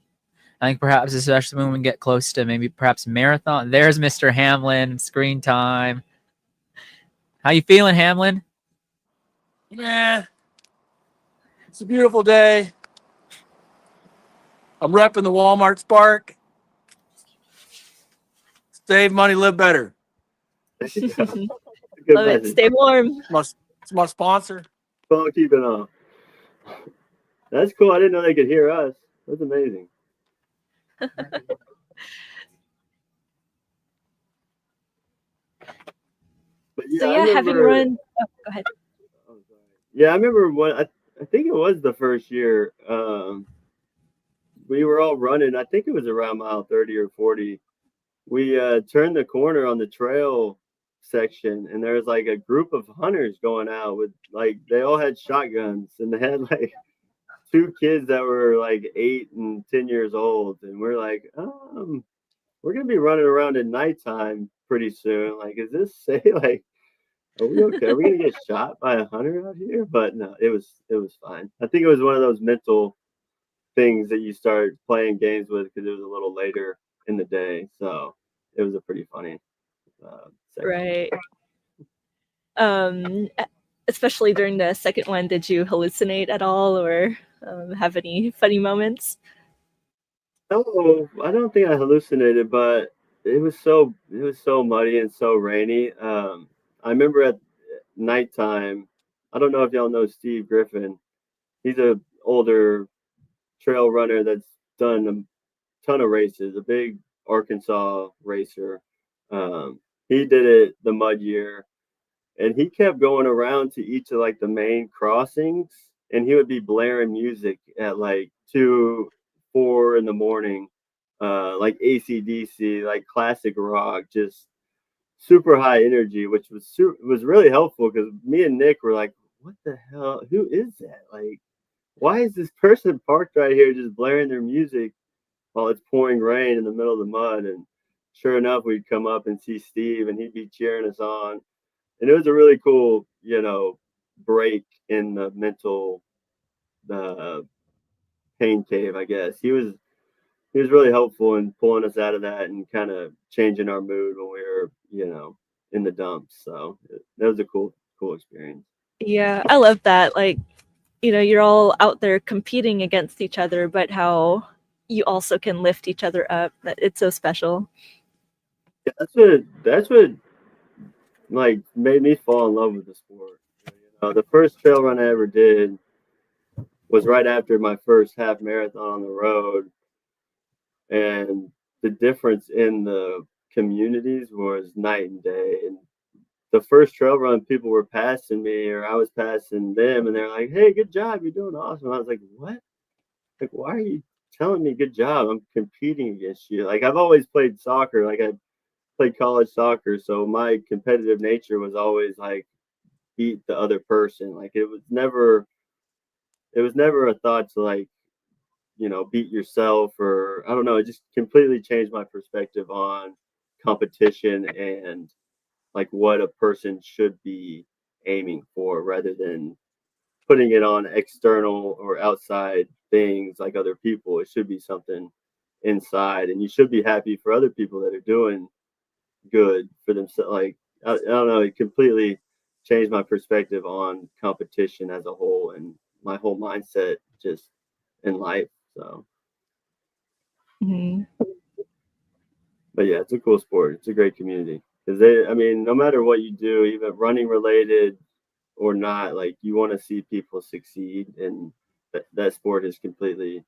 I think perhaps, especially when we get close to maybe perhaps marathon. There's Mr. Hamlin, screen time. How you feeling, Hamlin? Man, it's a beautiful day. I'm repping the Walmart Spark. Save money, live better. Love it. Stay warm. It's my sponsor. Well, keep it on. That's cool. I didn't know they could hear us. That's amazing. So yeah, having run. Oh, go ahead. Yeah, I remember I think it was the first year. We were all running. I think it was around mile 30 or 40. We turned the corner on the trail section, and there was like a group of hunters going out with like they all had shotguns, and they had like two kids that were like 8 and 10 years old, and we're like, we're gonna be running around at nighttime pretty soon. Like, is this safe? Like, are we okay? Are we gonna get shot by a hunter out here? But no, it was fine. I think it was one of those mental things that you start playing games with because it was a little later in the day, so it was a pretty funny section. Right. Especially during the second one, did you hallucinate at all or have any funny moments? Oh, I don't think I hallucinated, but it was so muddy and so rainy. I remember at nighttime, I don't know if y'all know Steve Griffin. He's a older trail runner that's done a ton of races, a big Arkansas racer. He did it the mud year, and he kept going around to each of like the main crossings, and he would be blaring music at like 2, 4 in the morning, like AC/DC, like classic rock, just super high energy, which was really helpful because me and Nick were like, what the hell? Who is that? Like, why is this person parked right here just blaring their music while it's pouring rain in the middle of the mud? And sure enough, we'd come up and see Steve, and he'd be cheering us on. And it was a really cool, break in the mental pain cave, I guess. He was really helpful in pulling us out of that and kind of changing our mood when we were, in the dumps. So that was a cool experience. Yeah, I love that. Like, you're all out there competing against each other, but how you also can lift each other up. It's so special. Yeah, that's what like made me fall in love with the sport. The first trail run I ever did was right after my first half marathon on the road, and the difference in the communities was night and day. And the first trail run, people were passing me, or I was passing them, and they're like, "Hey, good job, you're doing awesome." I was like, "What? Like, why are you telling me good job? I'm competing against you." Like, I've always played soccer. Like, I played college soccer, so my competitive nature was always like beat the other person. Like, it was never a thought to like, beat yourself, or I don't know. It just completely changed my perspective on competition and like what a person should be aiming for rather than putting it on external or outside things like other people. It should be something inside, and you should be happy for other people that are doing good for themselves. Like, I don't know, it completely changed my perspective on competition as a whole and my whole mindset just in life. So but yeah, it's a cool sport. It's a great community because no matter what you do, even running related or not, like, you want to see people succeed, and that sport has completely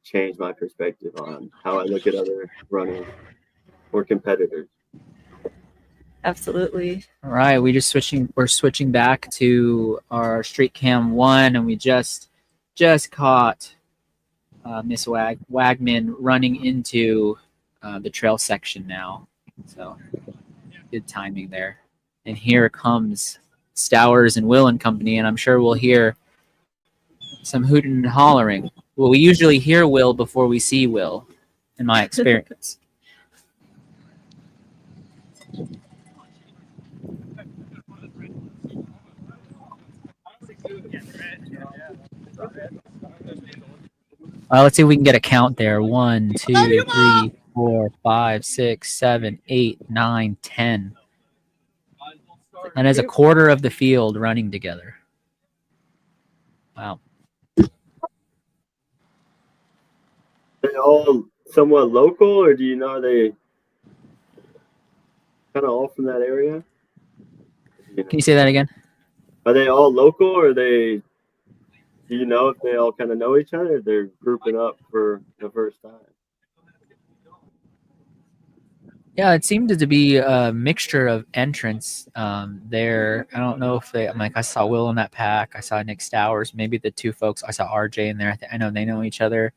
changed my perspective on how I look at other runners or competitors. Absolutely. All right, we're switching back to our Street Cam 1, and we just caught Miss Wagman running into the trail section now. So good timing there. And here comes Stowers and Will and company, and I'm sure we'll hear some hooting and hollering. Well, we usually hear Will before we see Will, in my experience. Let's see if we can get a count there. 1, 2, 3, 4, 5, 6, 7, 8, 9, 10. And as a quarter of the field running together. Wow. They all somewhat local, or do you know, are they kind of all from that area? Can you say that again? Are they all local, or do you know if they all kind of know each other, or they're grouping up for the first time? Yeah, it seemed to be a mixture of entrants there. I don't know if I saw Will in that pack. I saw Nick Stowers. Maybe the two folks. I saw RJ in there. I know they know each other.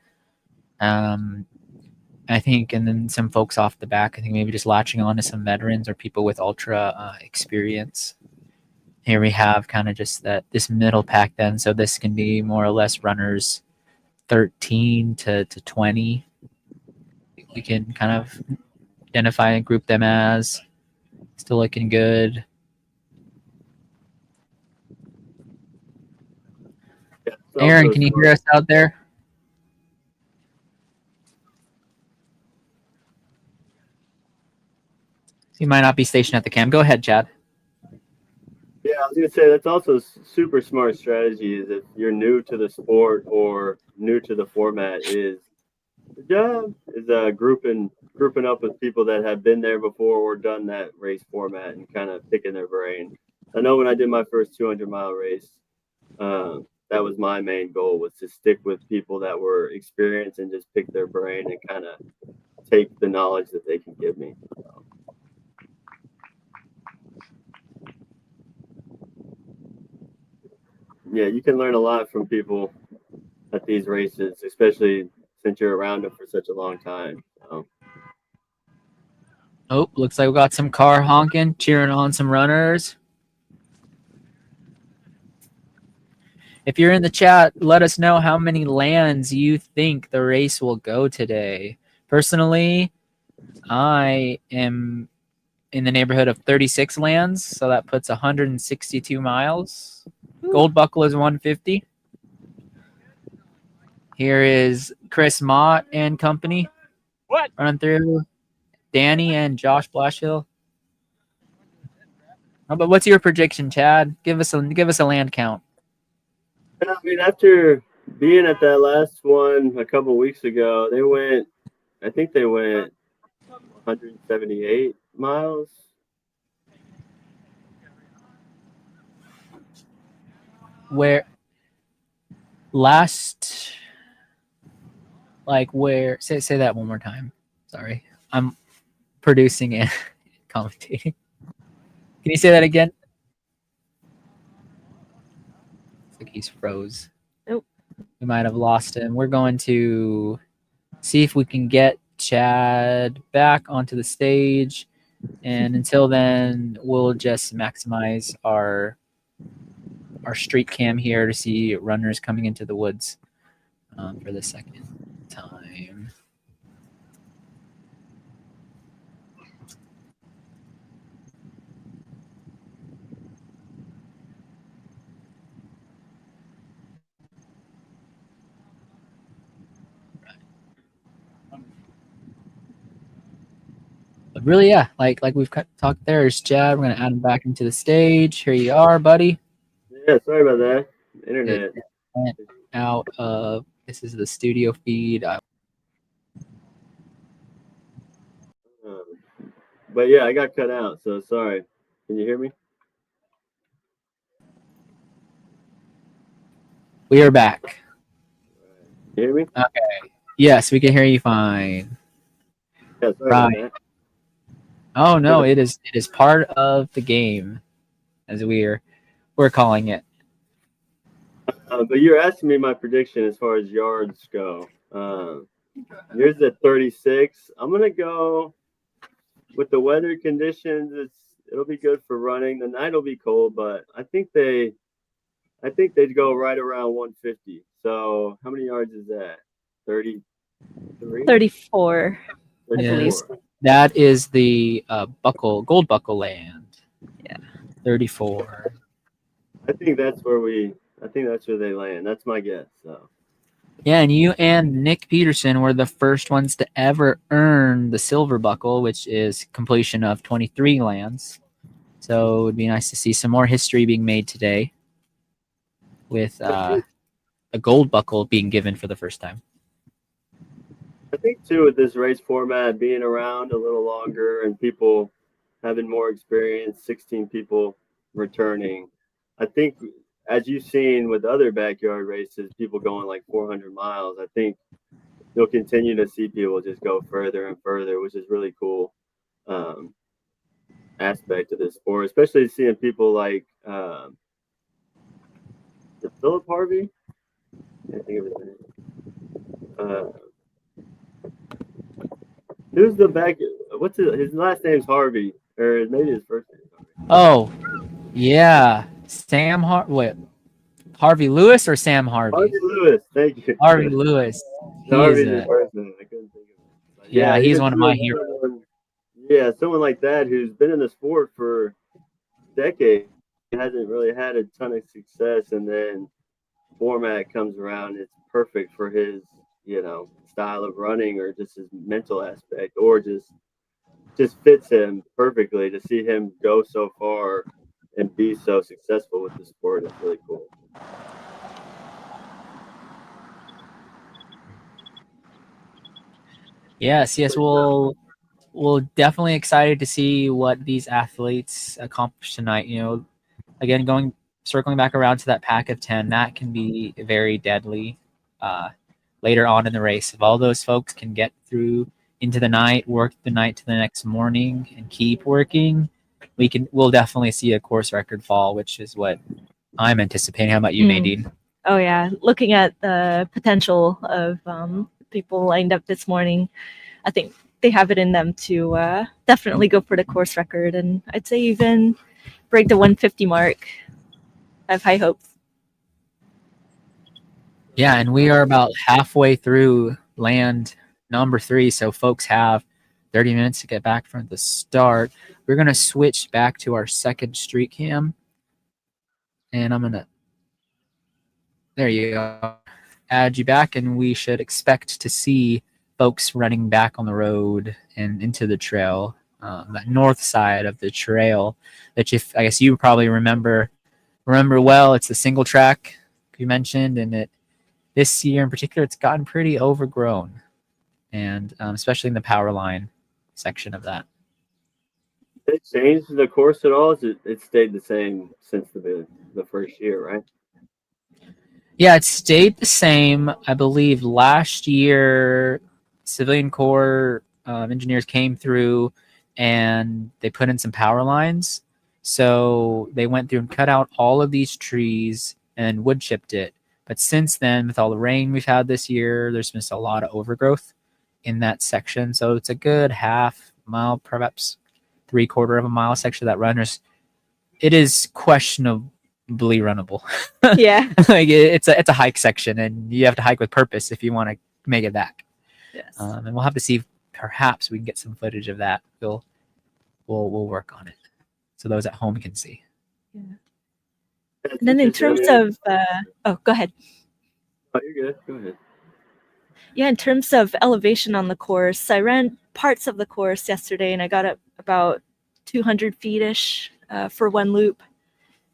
I think, and then some folks off the back. I think maybe just latching on to some veterans or people with ultra experience. Here we have kind of just this middle pack then. So this can be more or less runners 13 to 20. We can kind of identify and group them as. Still looking good. Yeah, Aaron, can you hear us out there? You might not be stationed at the cam. Go ahead, Chad. Yeah, I was gonna say that's also super smart strategy. Is if you're new to the sport or new to the format, is grouping up with people that have been there before or done that race format and kind of picking their brain. I know when I did my first 200-mile race, that was my main goal, was to stick with people that were experienced and just pick their brain and kind of take the knowledge that they can give me. So. Yeah, you can learn a lot from people at these races, especially since you're around them for such a long time. So. Oh, looks like we got some car honking, cheering on some runners. If you're in the chat, let us know how many lands you think the race will go today. Personally, I am in the neighborhood of 36 lands, so that puts 162 miles. Gold Buckle is 150. Here is Chris Mott and company. What? Running through. Danny and Josh Blashill. Oh, but what's your prediction, Chad? Give us a land count. I mean, after being at that last one a couple weeks ago, I think they went 178 miles. Where last, like where, say that one more time. Sorry. I'm producing and commentating. Can you say that again? It's like he's froze. Nope. We might have lost him. We're going to see if we can get Chad back onto the stage. And until then, we'll just maximize our street cam here to see runners coming into the woods for the second time. But really, yeah, like we've talked there is Chad. We're gonna add him back into the stage. Here you are, buddy. Yeah, sorry about that. Internet. Out of this is the studio feed. But yeah, I got cut out, so sorry. Can you hear me? We are back. You hear me? Okay. Yes, we can hear you fine. Yeah, sorry about that. Oh no, it is part of the game, as we're calling it. But you're asking me my prediction as far as yards go. Yours at 36. I'm gonna go with the weather conditions. It'll be good for running. The night will be cold, but I think they'd go right around 150. So how many yards is that? 33? 34. I believe. That is the gold buckle land. Yeah. 34. I think that's where they land. That's my guess. So. Yeah, and you and Nick Peterson were the first ones to ever earn the silver buckle, which is completion of 23 lands. So it would be nice to see some more history being made today with a gold buckle being given for the first time. I think too, with this race format being around a little longer and people having more experience, 16 people returning, I think as you've seen with other backyard races, people going like 400 miles, I think you'll continue to see people just go further and further, which is really cool. aspect of this sport, especially seeing people like Philip Harvey. I can't think of his name. Who's the back? What's his last name's Harvey, or maybe his first name is Harvey. Oh, yeah. Harvey Lewis or Sam Harvey? Harvey Lewis, thank you. Harvey Lewis. Harvey's He's his first name. I couldn't think of it. But yeah, he's even one of my heroes. Someone like that who's been in the sport for decades, hasn't really had a ton of success, and then format comes around, it's perfect for his, style of running, or just his mental aspect, or just fits him perfectly. To see him go so far and be so successful with the sport is really cool. Yes, we'll definitely excited to see what these athletes accomplish tonight. Again, circling back around to that pack of 10, that can be very deadly later on in the race. If all those folks can get through into the night, work the night to the next morning, and keep working, we'll definitely see a course record fall, which is what I'm anticipating. How about you, Nadine? Oh yeah, looking at the potential of people lined up this morning, I think they have it in them to definitely go for the course record, and I'd say even break the 150 mark. I have high hopes. Yeah, and we are about halfway through land number 3, so folks have 30 minutes to get back from the start. We're going to switch back to our second street cam, and I'm going to, there you go, add you back, and we should expect to see folks running back on the road and into the trail, the north side of the trail, that I guess you probably remember well. It's the single track you mentioned, and this year in particular, it's gotten pretty overgrown, and especially in the power line section of that. It changed the course at all? It stayed the same since the first year, right? Yeah, it stayed the same. I believe last year, Civilian Corps engineers came through and they put in some power lines. So they went through and cut out all of these trees and wood chipped it. But since then, with all the rain we've had this year, there's been a lot of overgrowth in that section. So it's a good half mile, perhaps 3/4 of a mile section that runners. It is questionably runnable. Yeah. Like it's a hike section, and you have to hike with purpose if you want to make it back. Yes. And we'll have to see if perhaps we can get some footage of that. We'll work on it so those at home can see. Yeah. And then in terms of go ahead. Oh, you're good. Go ahead. Yeah, in terms of elevation on the course, I ran parts of the course yesterday, and I got up about 200 feet-ish for one loop.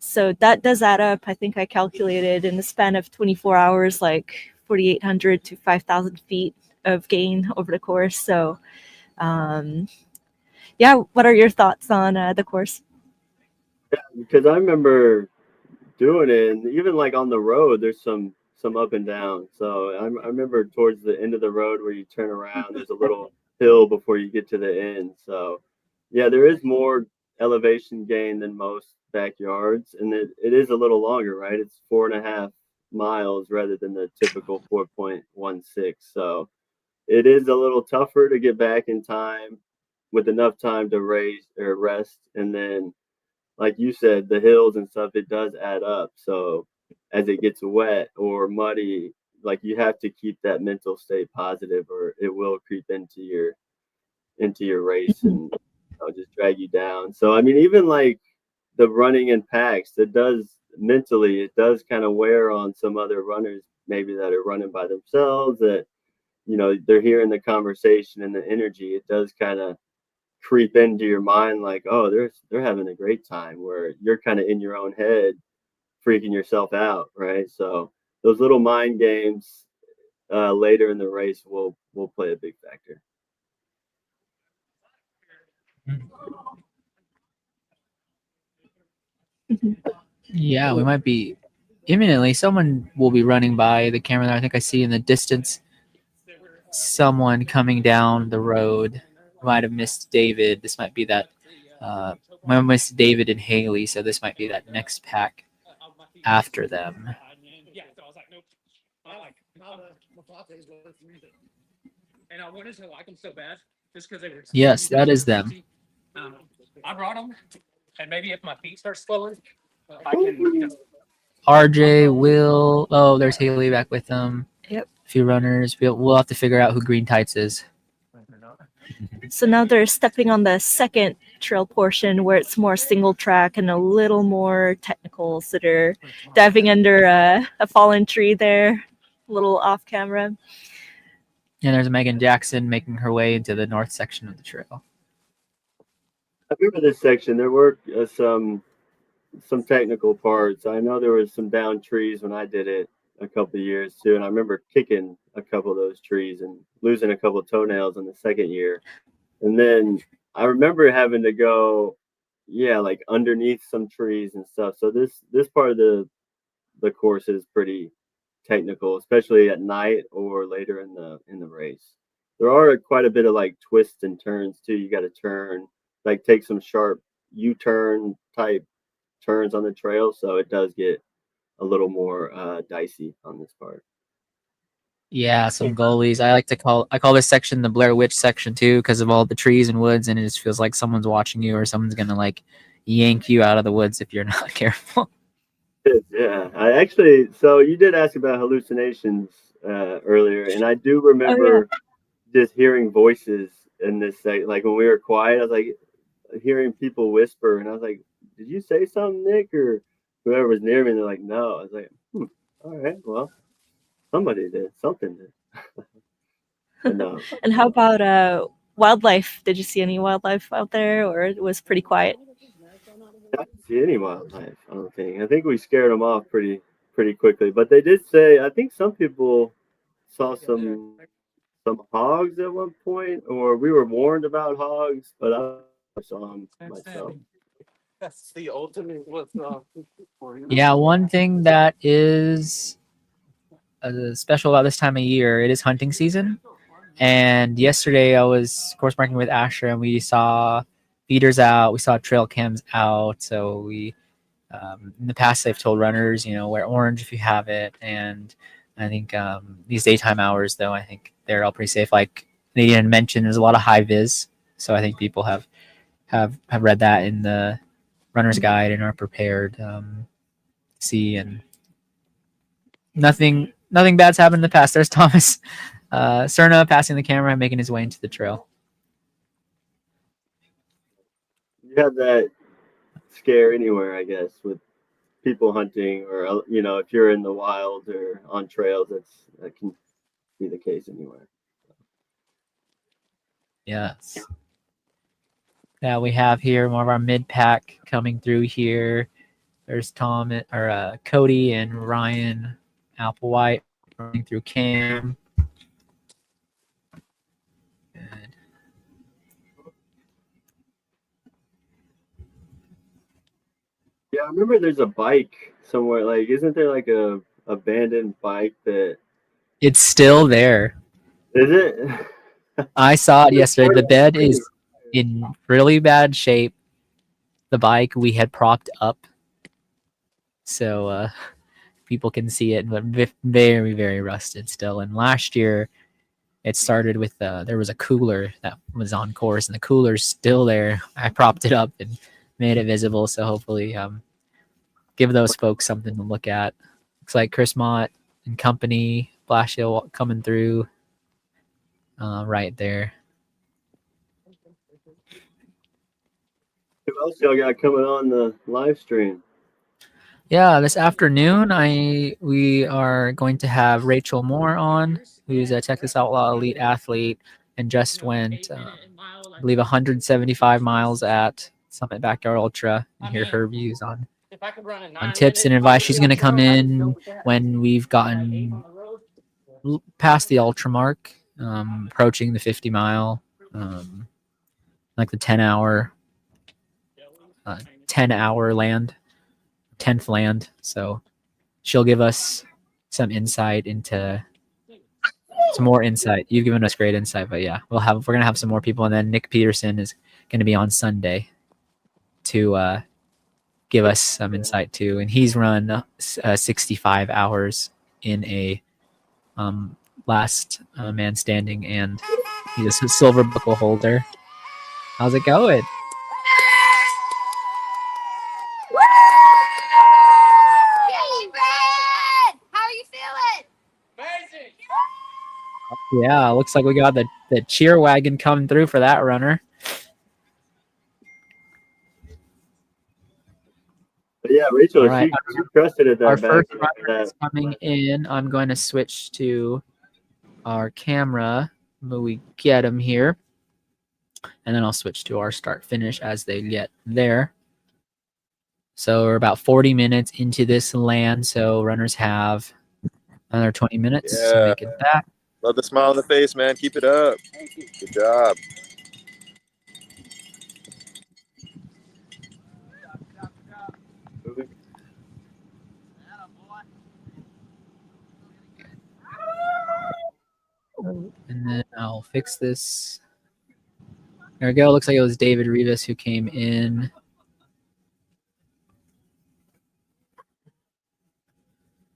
So that does add up. I think I calculated in the span of 24 hours, like 4,800 to 5,000 feet of gain over the course. So, yeah, what are your thoughts on the course? Yeah, because I remember doing it, and even like on the road, there's some up and down. So I remember towards the end of the road where you turn around, there's a little hill before you get to the end. So yeah, there is more elevation gain than most backyards, and it is a little longer, right? It's 4.5 miles rather than the typical 4.16. So it is a little tougher to get back in time with enough time to raise or rest. And then, like you said, the hills and stuff, it does add up. So as it gets wet or muddy, like you have to keep that mental state positive, or it will creep into your race and just drag you down. So I mean, even like the running in packs, it does kind of wear on some other runners maybe that are running by themselves, that they're hearing the conversation and the energy. It does kind of creep into your mind, like, oh, they're having a great time, where you're kind of in your own head freaking yourself out, right? So those little mind games later in the race will play a big factor. Yeah, we might be imminently. Someone will be running by the camera there. I think I see in the distance someone coming down the road might have missed David. This might be that. Might have missed David and Haley, so this might be that next pack after them. And I wanted to like them so bad, just because they were. Yes, that is them. I brought them, and maybe if my feet start swelling, I can. RJ, Will. Oh, there's Haley back with them. Yep. A few runners. We'll have to figure out who Green Tights is. So now they're stepping on the second trail portion where it's more single track and a little more technical. So they're diving under a fallen tree there, a little off camera. And there's Megan Jackson making her way into the north section of the trail. I remember this section. There were some technical parts. I know there was some down trees when I did it a couple of years too, and I remember kicking a couple of those trees and losing a couple of toenails in the second year. And then I remember having to go, like underneath some trees and stuff. So this part of the course is pretty technical, especially at night or later in the race. There are quite a bit of like twists and turns too. You got to turn, like take some sharp U-turn type turns on the trail, so it does get a little more dicey on this part. Yeah, some goalies. I call this section the Blair Witch section too, because of all the trees and woods, and it just feels like someone's watching you or someone's gonna like yank you out of the woods if you're not careful. Yeah, so you did ask about hallucinations earlier, and I do remember just hearing voices in this like when we were quiet, I was like hearing people whisper, and I was like, did you say something, Nick, or whoever was near me? And they're like, no. I was like, all right, well, somebody did, something did. And how about wildlife? Did you see any wildlife out there, or it was pretty quiet? I didn't see any wildlife, I don't think. I think we scared them off pretty quickly. But they did say, I think some people saw some hogs at one point, or we were warned about hogs, but I saw them myself. That's the ultimate with Yeah, one thing that is special about this time of year, it is hunting season. And yesterday I was course marking with Asher, and we saw feeders out, we saw trail cams out. So we, in the past, they've told runners, wear orange if you have it. And I think these daytime hours, though, I think they're all pretty safe. Like they didn't mention, there's a lot of high vis, so I think people have read that in the runner's guide and are prepared to see. And nothing bad's happened in the past. There's Thomas Cerna passing the camera and making his way into the trail. You have that scare anywhere, I guess, with people hunting, or if you're in the wild or on trails, that can be the case anywhere. Yes. Yeah, we have here more of our mid pack coming through here. There's Cody and Ryan Applewhite running through Cam. Good. Yeah, I remember there's a bike somewhere. Like, isn't there like a abandoned bike that? It's still there. Is it? I saw it yesterday. The bed is in really bad shape. The bike we had propped up, so people can see it, but very, very rusted still. And last year, it started with there was a cooler that was on course, and the cooler's still there. I propped it up and made it visible, so hopefully give those folks something to look at. Looks like Chris Mott and company, Flash Hill coming through right there. Who else y'all got coming on the live stream? Yeah, this afternoon we are going to have Rachel Moore on, who's a Texas Outlaw elite athlete and just went, I believe, 175 miles at Summit Backyard Ultra, and hear her views on tips and advice. She's going to come in when we've gotten past the ultra mark, approaching the 50 mile, like the 10 hour land. 10th land, so she'll give us some insight into some more insight. You've given us great insight, but yeah, we're gonna have some more people, and then Nick Peterson is gonna be on Sunday to give us some insight too. And he's run 65 hours in a last man standing, and he's a silver buckle holder. How's it going? How are you feeling? Amazing. Yeah, looks like we got the cheer wagon coming through for that runner. But yeah, Rachel, All right. she crushed it at that Our back. first runner is coming in. I'm going to switch to our camera when we get him here. And then I'll switch to our start finish as they get there. So we're about 40 minutes into this land. So runners have another 20 minutes to make it back. Love the smile on the face, man. Keep it up. Good job. And then I'll fix this. There we go. Looks like it was David Rivas who came in.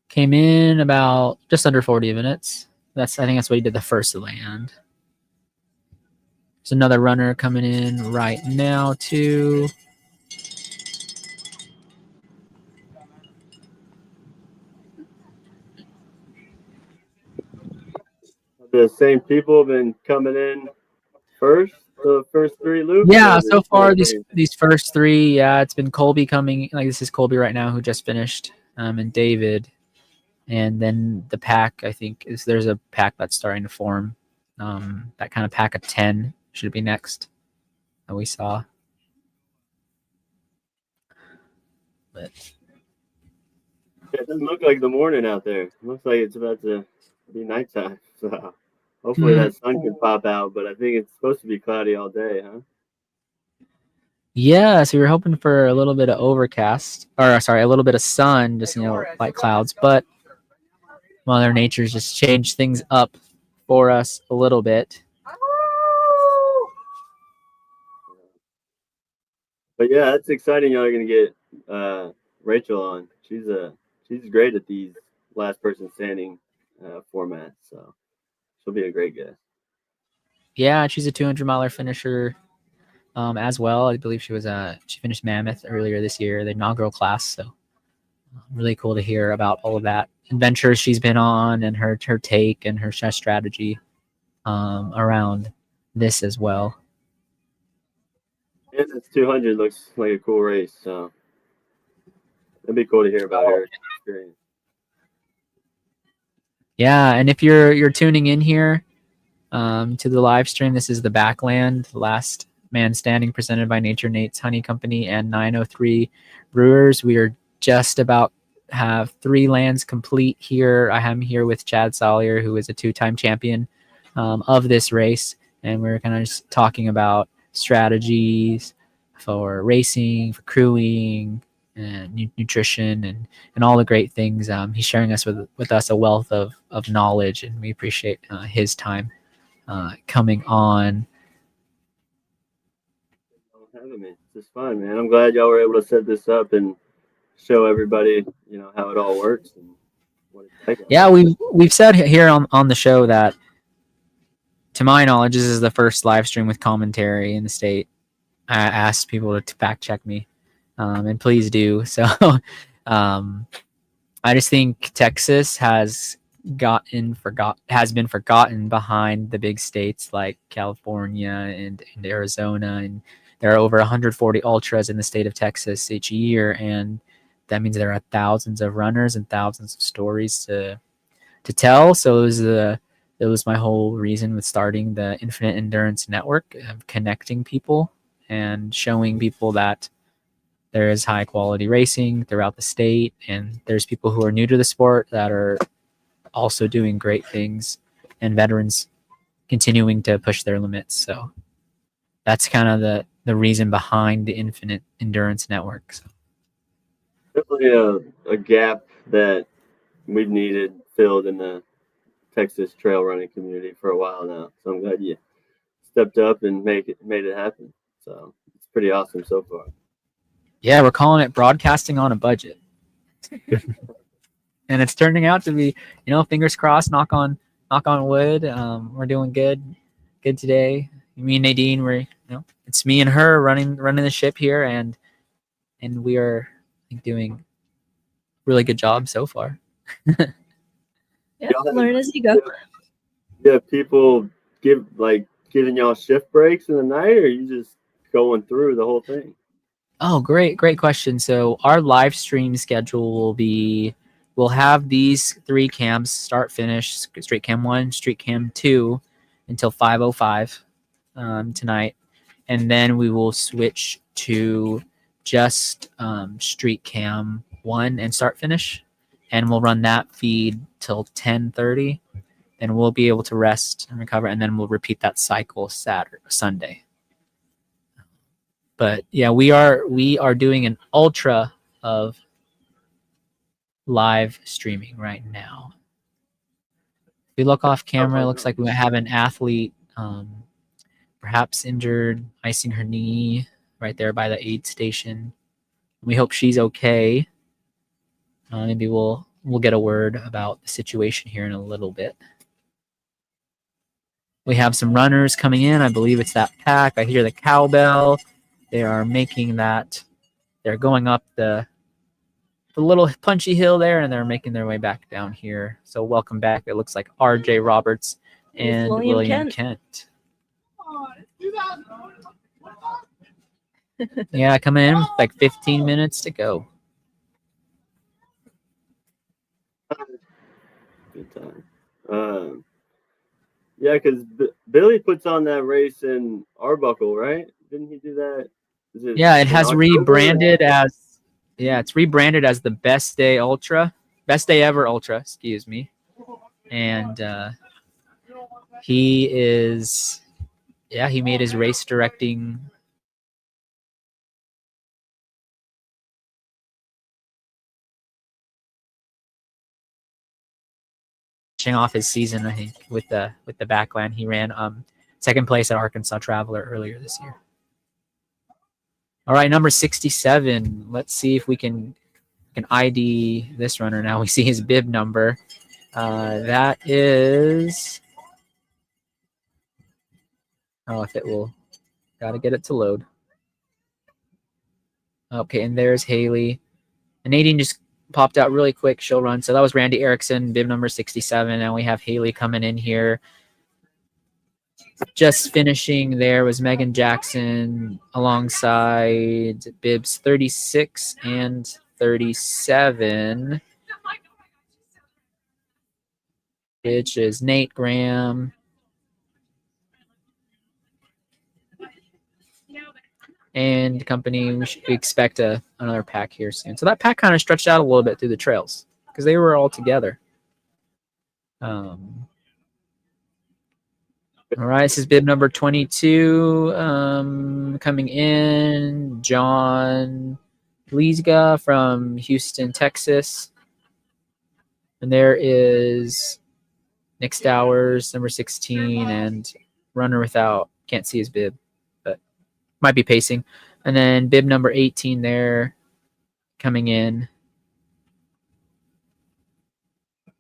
Came in about just under 40 minutes. I think that's what he did the first land. There's another runner coming in right now too. The same people have been coming in first, the first three loops? Yeah, so far these first three, yeah, it's been Colby coming. Like this is Colby right now who just finished, and David, and then the pack. I think there's a pack that's starting to form. That kind of pack of 10 should be next that we saw. But it doesn't look like the morning out there. It looks like it's about to be nighttime. So hopefully that sun can pop out, but I think it's supposed to be cloudy all day, huh? yeah, so we were hoping for a little bit of overcast, or sorry, a little bit of sun, just light clouds. But Mother Nature's just changed things up for us a little bit. But yeah, that's exciting. Y'all are gonna get Rachel on. She's great at these last person standing formats, so she'll be a great guest. Yeah, she's a 200-miler finisher as well. I believe she finished Mammoth earlier this year, the inaugural class. So really cool to hear about all of that adventures she's been on and her take and her strategy around this as well. And this 200 looks like a cool race, so it'd be cool to hear about her experience. Yeah, and if you're tuning in here to the live stream, this is the Backland, the last man standing, presented by Nature Nate's Honey Company and 903 Brewers. We are just about have 3 lands complete here. I am here with Chad Solier, who is a 2-time champion of this race, and we're kind of just talking about strategies for racing, for crewing, and nutrition, and all the great things. He's sharing with us a wealth of knowledge, and we appreciate his time coming on. This is fun, man. I'm glad y'all were able to set this up and show everybody, how it all works and what it's like. Yeah, we've said here on the show that, to my knowledge, this is the first live stream with commentary in the state. I asked people to fact check me, and please do. So I just think Texas has been forgotten behind the big states like California and Arizona, and there are over 140 ultras in the state of Texas each year, and that means there are thousands of runners and thousands of stories to tell. So it was my whole reason with starting the Infinite Endurance Network, of connecting people and showing people that there is high quality racing throughout the state, and there's people who are new to the sport that are also doing great things, and veterans continuing to push their limits. So that's kind of the reason behind the Infinite Endurance Network. So. Definitely a gap that we've needed filled in the Texas trail running community for a while now. So I'm glad you stepped up and made it happen. So it's pretty awesome so far. Yeah, we're calling it broadcasting on a budget. And it's turning out to be, fingers crossed, knock on wood. We're doing good today. Me and Nadine, it's me and her running the ship here, and we are, I think, doing a really good job so far. Yeah, learn as you go. Yeah, people giving y'all shift breaks in the night, or are you just going through the whole thing? Oh, great question. So our live stream schedule we'll have these 3 camps start finish, Street Cam 1, Street Cam 2 until 5:05 tonight, and then we will switch to just Street Cam 1 and start finish, and we'll run that feed till 10:30. Then we'll be able to rest and recover, and then we'll repeat that cycle Sunday. But yeah, we are doing an ultra of live streaming right now. If we look off camera, it looks like we might have an athlete perhaps injured, icing her knee right there by the aid station. We hope she's okay. Maybe we'll get a word about the situation here in a little bit. We have some runners coming in. I believe it's that pack. I hear the cowbell. They are making that. They're going up the little punchy hill there, and they're making their way back down here. So welcome back. It looks like R.J. Roberts and William Kent. Yeah, coming in with like 15 minutes to go. Good time. Yeah, because Billy puts on that race in Arbuckle, right? Didn't he do that? Yeah, it has rebranded as it's rebranded as the Best Day Ever Ultra, excuse me. And he made his race directing off his season, I think, with the Backland. He ran second place at Arkansas Traveler earlier this year. All right, number 67. Let's see if we can ID this runner now. We see his bib number. That is, if it will, gotta get it to load. Okay, and there's Haley. And Nadine just popped out really quick. She'll run. So that was Randy Erickson, bib number 67. And we have Haley coming in here. Just finishing there was Megan Jackson alongside bibs 36 and 37, which is Nate Graham and company. We expect another pack here soon. So that pack kind of stretched out a little bit through the trails because they were all together. All right, this is bib number 22 coming in. John Leesga from Houston, Texas. And there is Nick Stowers, number 16, and runner without. Can't see his bib, but might be pacing. And then bib number 18 there coming in.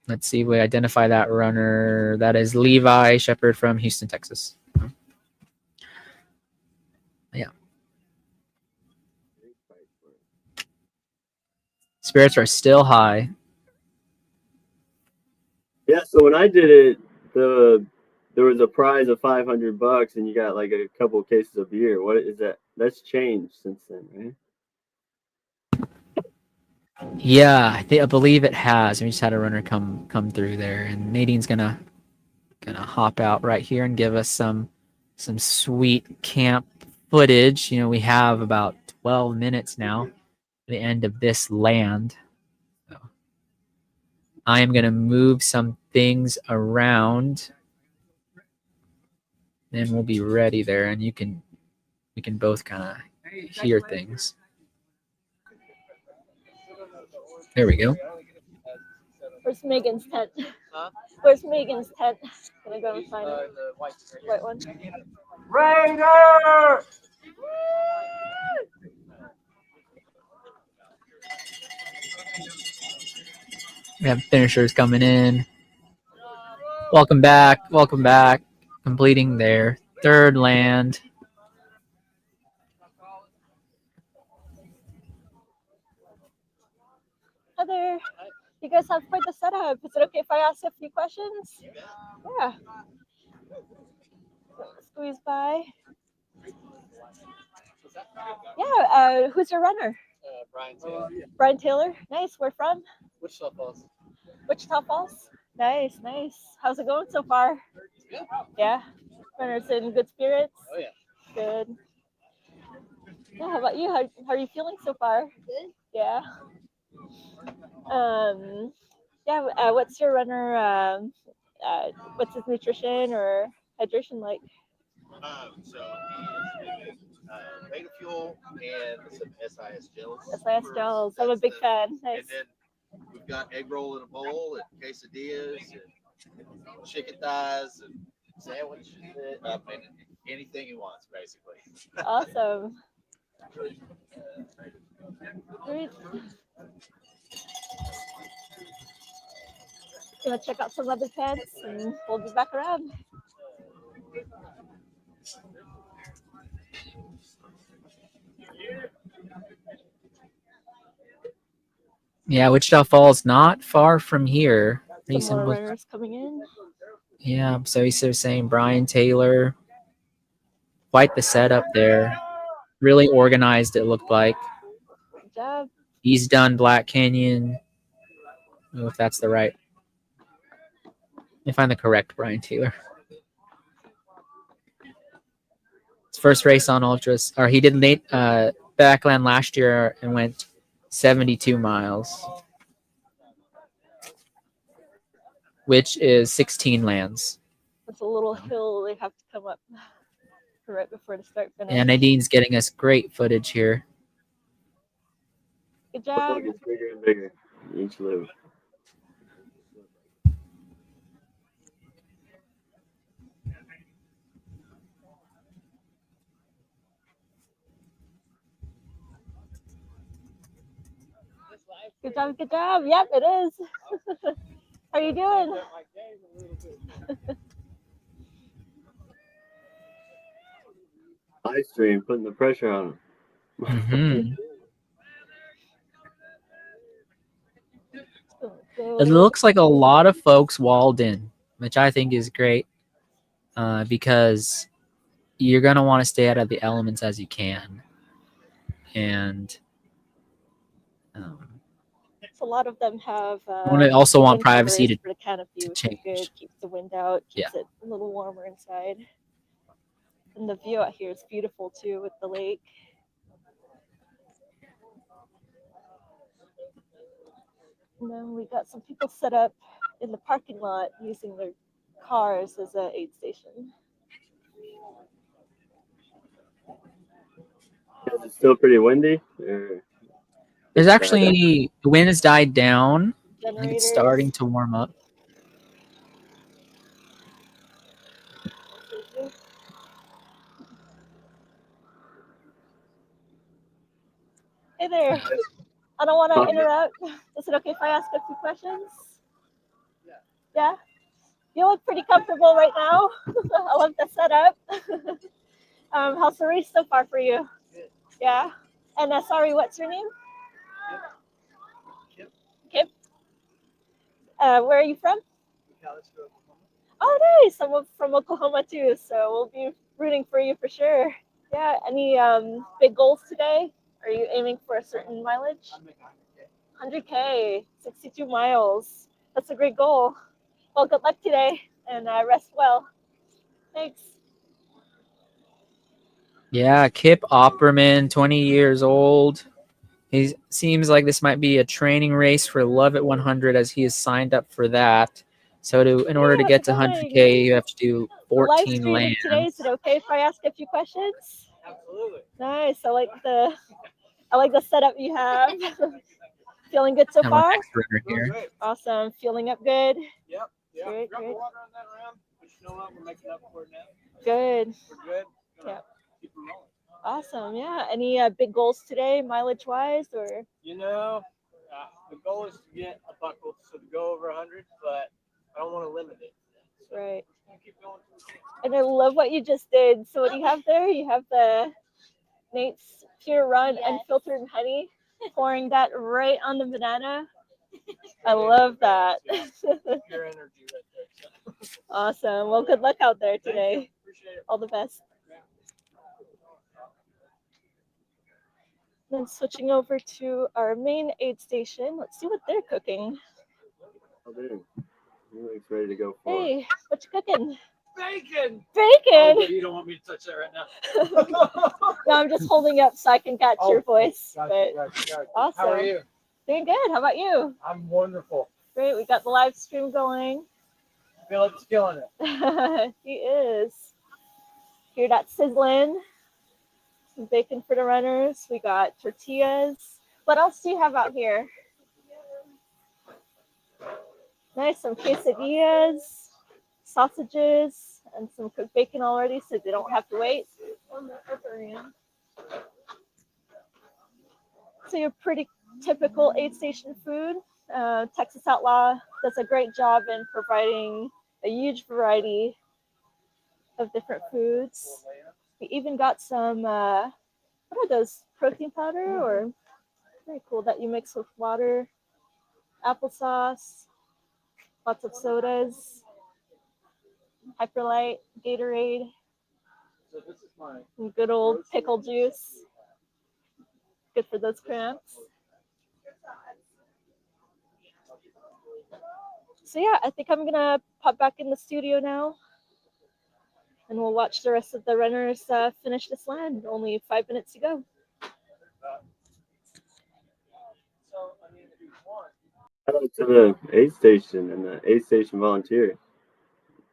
Let's see if we identify that runner. That is Levi Shepard from Houston, Texas. Yeah. Spirits are still high. Yeah, so when I did it, there was a prize of $500 and you got like a couple of cases of beer. What is that? That's changed since then, right? Yeah, I believe it has. We just had a runner come through there, and Nadine's gonna hop out right here and give us some sweet camp footage. We have about 12 minutes now to the end of this land. So I am gonna move some things around, then we'll be ready there, and we can both kind of hear things. There we go. Where's Megan's tent? Where's Megan's tent? Can I go and find it? The white one. Raider! We have finishers coming in. Welcome back. Welcome back. Completing their third land. Heather, you guys have quite the setup. Is it okay if I ask a few questions? Yeah. Squeeze by. Yeah. Who's your runner? Brian Taylor. Brian Taylor. Nice. Where from? Wichita Falls. Wichita Falls. Nice, nice. How's it going so far? Good. Yeah. Runners in good spirits. Oh yeah. Good. Yeah. How about you? How are you feeling so far? Good. Yeah. Yeah. What's your runner? What's his nutrition or hydration like? So he is doing beta fuel and some SIS gels. SIS gels. I'm a big fan. Nice. And then we've got egg roll in a bowl and quesadillas and chicken thighs and sandwiches. I mean, anything he wants, basically. Awesome. Great. Gonna check out some other tents and we'll be back around. Yeah, Wichita Falls not far from here. Some more runners coming in. Yeah, so he's saying Brian Taylor. Quite the setup there. Really organized, it looked like. Good job. He's done Black Canyon. I don't know if that's the right. Let me find the correct Brian Taylor. His first race on ultras, or he did Backland last year and went 72 miles, which is 16 lands. It's a little hill they have to come up right before the start finish. And Nadine's getting us great footage here. Good job. It gets bigger and bigger each loop. Good job, good job. Yep, it is. How are you doing? Livestream, putting the pressure on him. Mm-hmm. It looks like a lot of folks walled in, which I think is great because you're going to want to stay out of the elements as you can. And a lot of them have. I also want privacy for the canopy, to which change. is good. Keeps the wind out. Keeps it a little warmer inside. And the view out here is beautiful too, with the lake. And then we got some people set up in the parking lot using their cars as an aid station. Is it still pretty windy? There's actually, the wind has died down. I think it's starting to warm up. Hey there. I don't want to interrupt. Is it okay if I ask a few questions? Yeah? You look pretty comfortable right now. I love the setup. How's the race so far for you? Yeah? And sorry, what's your name? Kip. Where are you from? Oh, nice. I'm from Oklahoma too, so we'll be rooting for you for sure. Yeah. Any big goals today? Are you aiming for a certain mileage? 100K, 62 miles. That's a great goal. Well, good luck today and rest well. Thanks. Yeah, Kip Opperman, 20 years old. He seems like this might be a training race for Love at 100 as he is signed up for that. So in order to get to 100K, you have to do 14 lands. Today, is it okay if I ask a few questions? Absolutely. Nice. I like the setup you have. Feeling good so far? Here. Awesome. Feeling up good? Yep. Yeah, Great, drop the great. water on that round. But you know what? We're making up for it now. Good. We're good. Yeah. Keep it rolling. Awesome. Yeah. Any big goals today, mileage wise, or? You know, the goal is to get a buckle, so to go over 100, but I don't want to limit it. So Right. keep going. And I love what you just did. So what do you have there? You have the Nate's Pure Run unfiltered honey, pouring that right on the banana. I love that. Pure energy right there. So. Awesome. Well, good luck out there today. Appreciate it. All the best. Then switching over to our main aid station. Let's see what they're cooking. Oh, dude. It's ready to go for it. Hey, what you cooking? Bacon! Bacon! Oh, you don't want me to touch that right now. No, I'm just holding up so I can catch your voice. Gotcha, But gotcha. awesome. How are you? Doing good. How about you? I'm wonderful. Great. We got the live stream going. Philip's killing it. He is. Hear that sizzling. Some bacon for the runners. We got tortillas. What else do you have out here? Nice. Some quesadillas, sausages, and some cooked bacon already, so they don't have to wait. So your pretty typical aid station food. Texas Outlaw does a great job in providing a huge variety of different foods. We even got some, what are those, protein powder, or very cool that you mix with water, applesauce, lots of sodas, Hyperlight, Gatorade, and good old pickle juice. Good for those cramps. So yeah, I think I'm gonna pop back in the studio now, and we'll watch the rest of the runners finish this land. Only 5 minutes to go. Shout out to the aid station and the aid station volunteer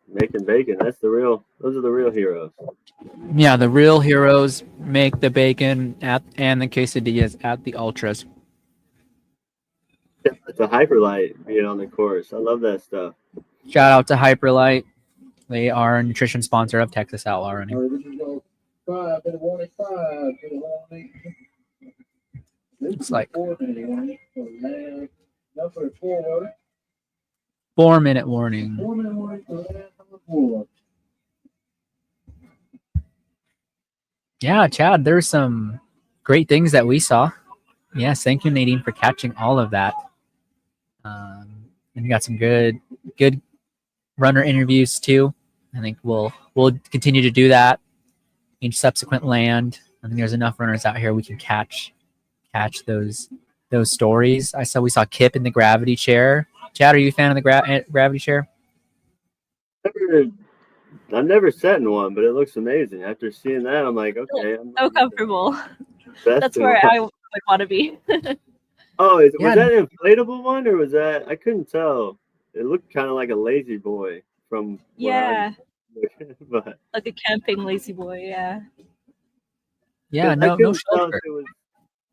making bacon. Those are the real heroes. Yeah, the real heroes make the bacon and the quesadillas at the ultras. It's a Hyperlight being on the course. I love that stuff. Shout out to Hyperlight. They are a nutrition sponsor of Texas Outlaw Running. All right, this is go 5 minute warning, 5 minute warning. It's like 4 minute warning. So land number 4. 4 minute warning. 4 minute warning for land number 4. Yeah, Chad, there's some great things that we saw. Yes, thank you, Nadine, for catching all of that. And we got some good runner interviews too. I think we'll continue to do that in subsequent land. I think there's enough runners out here we can catch those stories. We saw Kip in the gravity chair. Chad, are you a fan of the gravity chair? I've never sat in one, but it looks amazing. After seeing that, I'm like, okay. I'm So comfortable. That's to where watch. I would want to be. Oh, was that an inflatable one, or was that? I couldn't tell. It looked kind of like a lazy boy from. Yeah. But Like a camping lazy boy, yeah. Yeah, I no couldn't tell shelter. if it was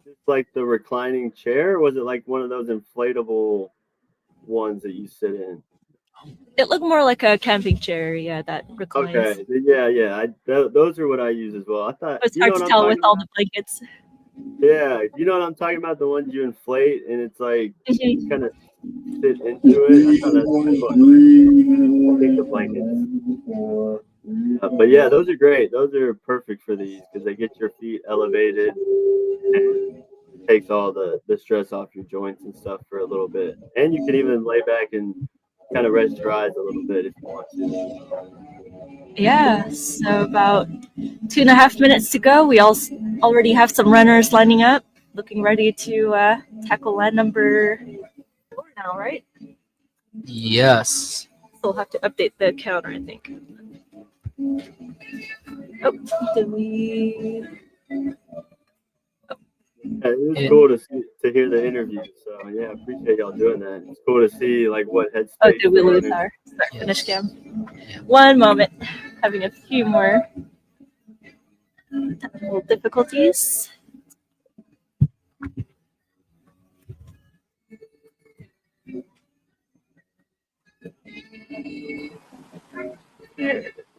just like the reclining chair, or was it like one of those inflatable ones that you sit in? It looked more like a camping chair, yeah, that reclines. Okay, yeah. Those are what I use as well. I thought It's hard to tell with all the blankets. Yeah, you know what I'm talking about? The ones you inflate and it's like you kind of sit into it. I thought that's cool. I think the blankets. But yeah, those are great. Those are perfect for these because they get your feet elevated and takes all the stress off your joints and stuff for a little bit. And you can even lay back and kind of rest your eyes a little bit if you want to. Yeah, so about 2.5 minutes to go. We already have some runners lining up, looking ready to tackle land number 4 now, right? Yes. We'll have to update the counter, I think. Oh, did we? Yeah, it was cool to hear the interview. So yeah, I appreciate y'all doing that. It's cool to see like what headspace. Oh, did we lose our start finish cam? 1 moment. Having a few more technical difficulties.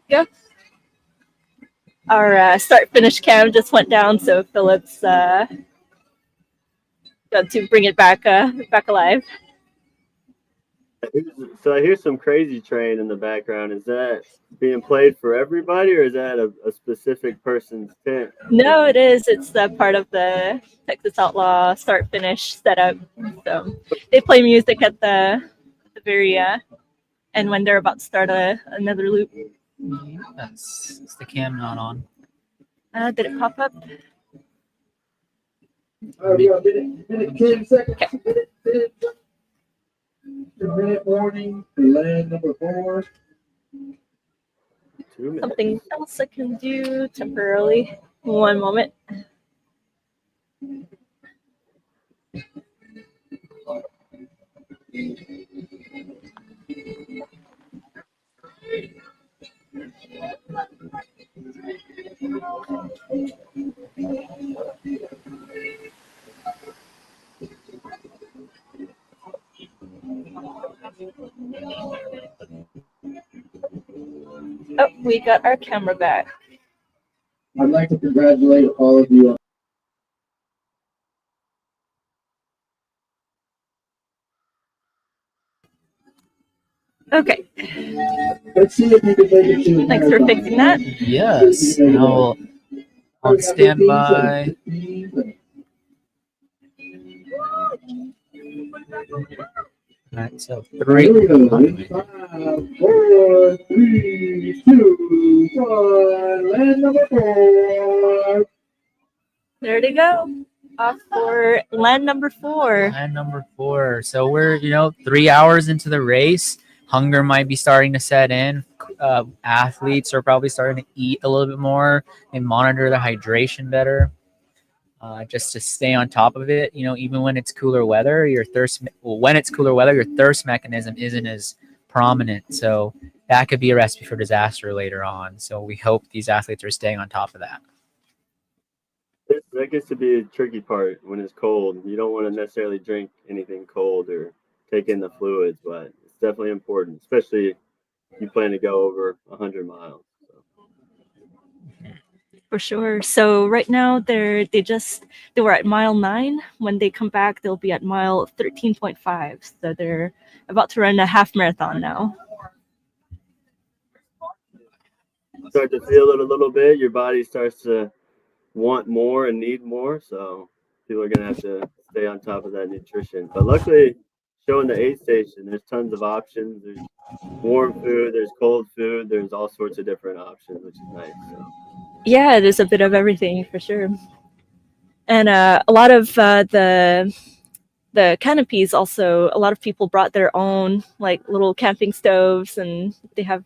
Go. Our start-finish cam just went down, so Philip's got to bring it back alive. So I hear some Crazy Train in the background. Is that being played for everybody, or is that a specific person's tent? No, it is. It's the part of the Texas Outlaw start-finish setup. So they play music at the very end when they're about to start another loop. Yes. Is the cam not on? Did it pop up? We got a minute 10 seconds. Minute warning for land number 4. Something else I can do temporarily. 1 moment. Oh, we got our camera back. I'd like to congratulate all of you. Okay. Let's see if we can make it to the Thanks for marathon. fixing that. Yes. I'll on standby. All right, so Here 3. we go. 5, 4, 3, 2, 1. Land number 4. There they go. Off for land number 4. Land number 4. So we're 3 hours into the race. Hunger might be starting to set in. Athletes are probably starting to eat a little bit more and monitor their hydration better, just to stay on top of it. Even when it's cooler weather, your thirst mechanism isn't as prominent. So that could be a recipe for disaster later on. So we hope these athletes are staying on top of that. That gets to be a tricky part when it's cold. You don't want to necessarily drink anything cold or take in the fluids, but it's definitely important, especially if you plan to go over 100 miles. For sure. So right now they were at mile 9. When they come back, they'll be at mile 13.5. So they're about to run a half marathon now. Start to feel it a little bit. Your body starts to want more and need more. So people are gonna have to stay on top of that nutrition. But luckily, showing the aid station, there's tons of options. There's warm food, there's cold food, there's all sorts of different options, which is nice. So. Yeah, there's a bit of everything for sure. And a lot of the canopies also, a lot of people brought their own like little camping stoves, and they have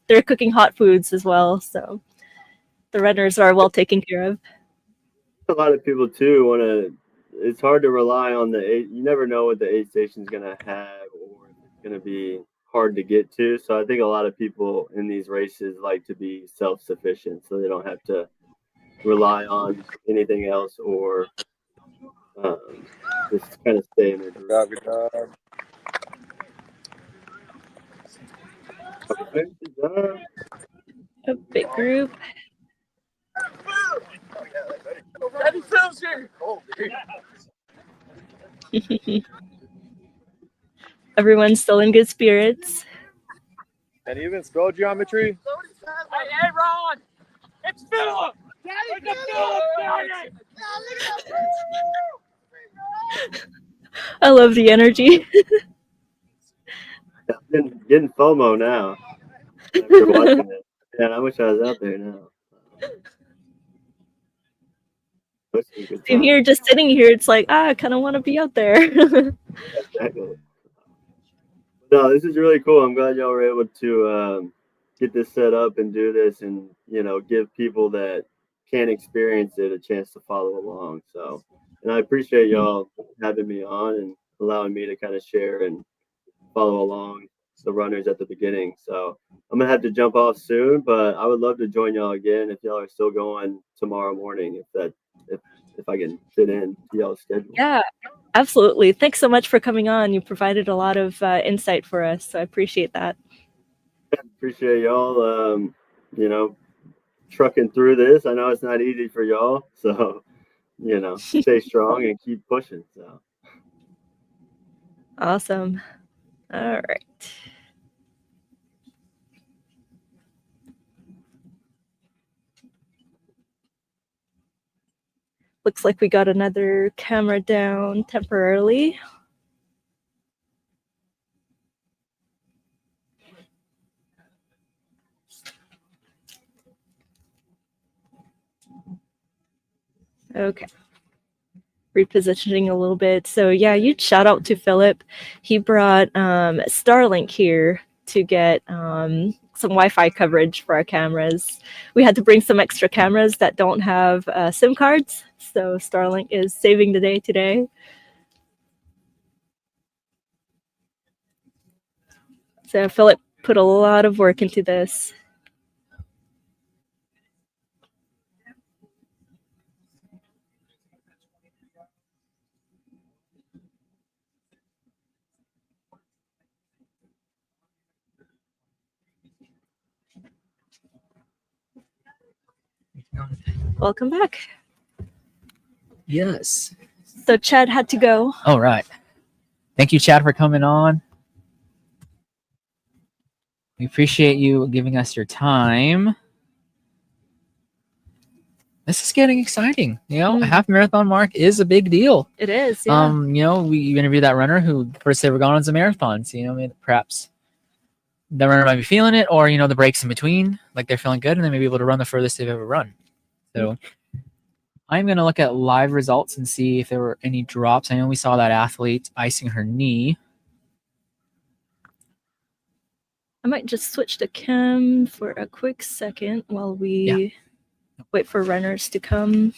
they're cooking hot foods as well. So the runners are well taken care of. A lot of people too want to. It's hard to rely on the aid. You never know what the aid station is going to have, or if it's going to be hard to get to. So I think a lot of people in these races like to be self-sufficient, so they don't have to rely on anything else, or just kind of stay in their group. Good job. Good job. A big group. Everyone's still in good spirits. And even spell geometry. Hey, Ron! It's Philip! I love the energy. I'm getting FOMO now after watching it. Man, I wish I was out there now. Same here, just sitting here, it's like, I kind of want to be out there. Exactly. No, this is really cool. I'm glad y'all were able to get this set up and do this, and give people that can't experience it a chance to follow along. So, and I appreciate y'all having me on and allowing me to kind of share and follow along the runners at the beginning. So I'm gonna have to jump off soon, but I would love to join y'all again if y'all are still going tomorrow morning, if I can fit in to y'all's schedule. Yeah, Absolutely. Thanks so much for coming on. You provided a lot of insight for us, so I appreciate that. Appreciate y'all, you know, trucking through this. I know it's not easy for y'all, so, you know, stay strong and keep pushing. So Awesome. All right. Looks like we got another camera down temporarily. Okay. Repositioning a little bit. So yeah, huge shout out to Philip. He brought Starlink here to get some Wi-Fi coverage for our cameras. We had to bring some extra cameras that don't have SIM cards. So Starlink is saving the day today. So Philip put a lot of work into this. Welcome back. Yes. So Chad had to go. All right. Thank you, Chad, for coming on. We appreciate you giving us your time. This is getting exciting. You know, a half marathon mark is a big deal. It is, yeah. You know, we interviewed that runner who first ever gone on some marathons. You know, perhaps the runner might be feeling it, or, you know, the breaks in between, like they're feeling good, and they may be able to run the furthest they've ever run. So I'm going to look at live results and see if there were any drops. I know we saw that athlete icing her knee. I might just switch to cam for a quick second while we wait for runners to come.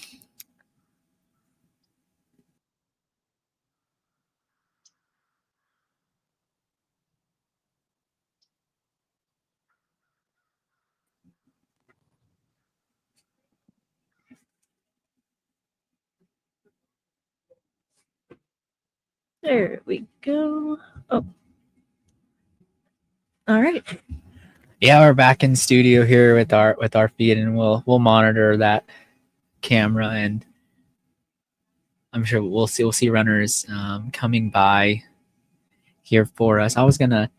There we go. Oh. All right. Yeah, we're back in studio here with our feed, and we'll monitor that camera, and I'm sure we'll see runners coming by here for us. I was gonna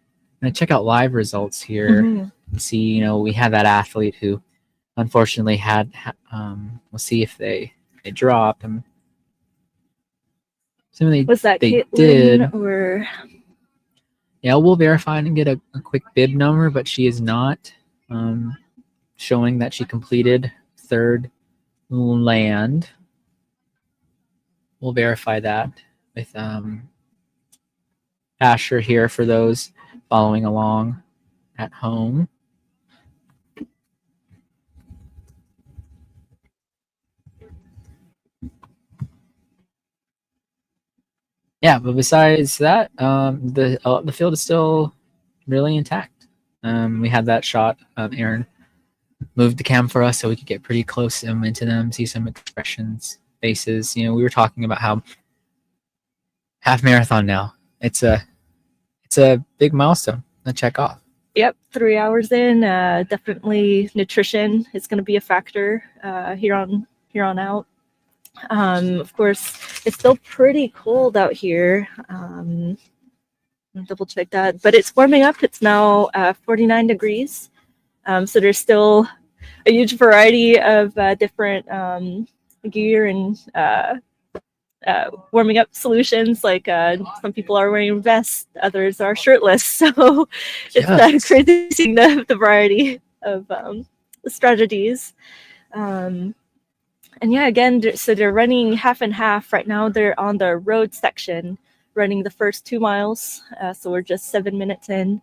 check out live results here and see. You know, we had that athlete who unfortunately had. We'll see if they dropped. Was that they Caitlin did. or? Yeah, we'll verify and get a quick bib number, but she is not showing that she completed third land. We'll verify that with Asher here for those following along at home. Yeah, but besides that, the field is still really intact. We had that shot of Aaron moved the cam for us so we could get pretty close into them, see some expressions, faces. You know, we were talking about how half marathon now. It's a big milestone to check off. Yep, 3 hours in. Definitely nutrition is going to be a factor here on out. Of course, it's still pretty cold out here. Double check that, but it's warming up. It's now 49 degrees. So there's still a huge variety of different gear and warming up solutions. Like some people are wearing vests, others are shirtless. So it's crazy seeing the variety of strategies. And yeah, again, so they're running half and half right now. They're on the road section, running the first 2 miles. So we're just 7 minutes in,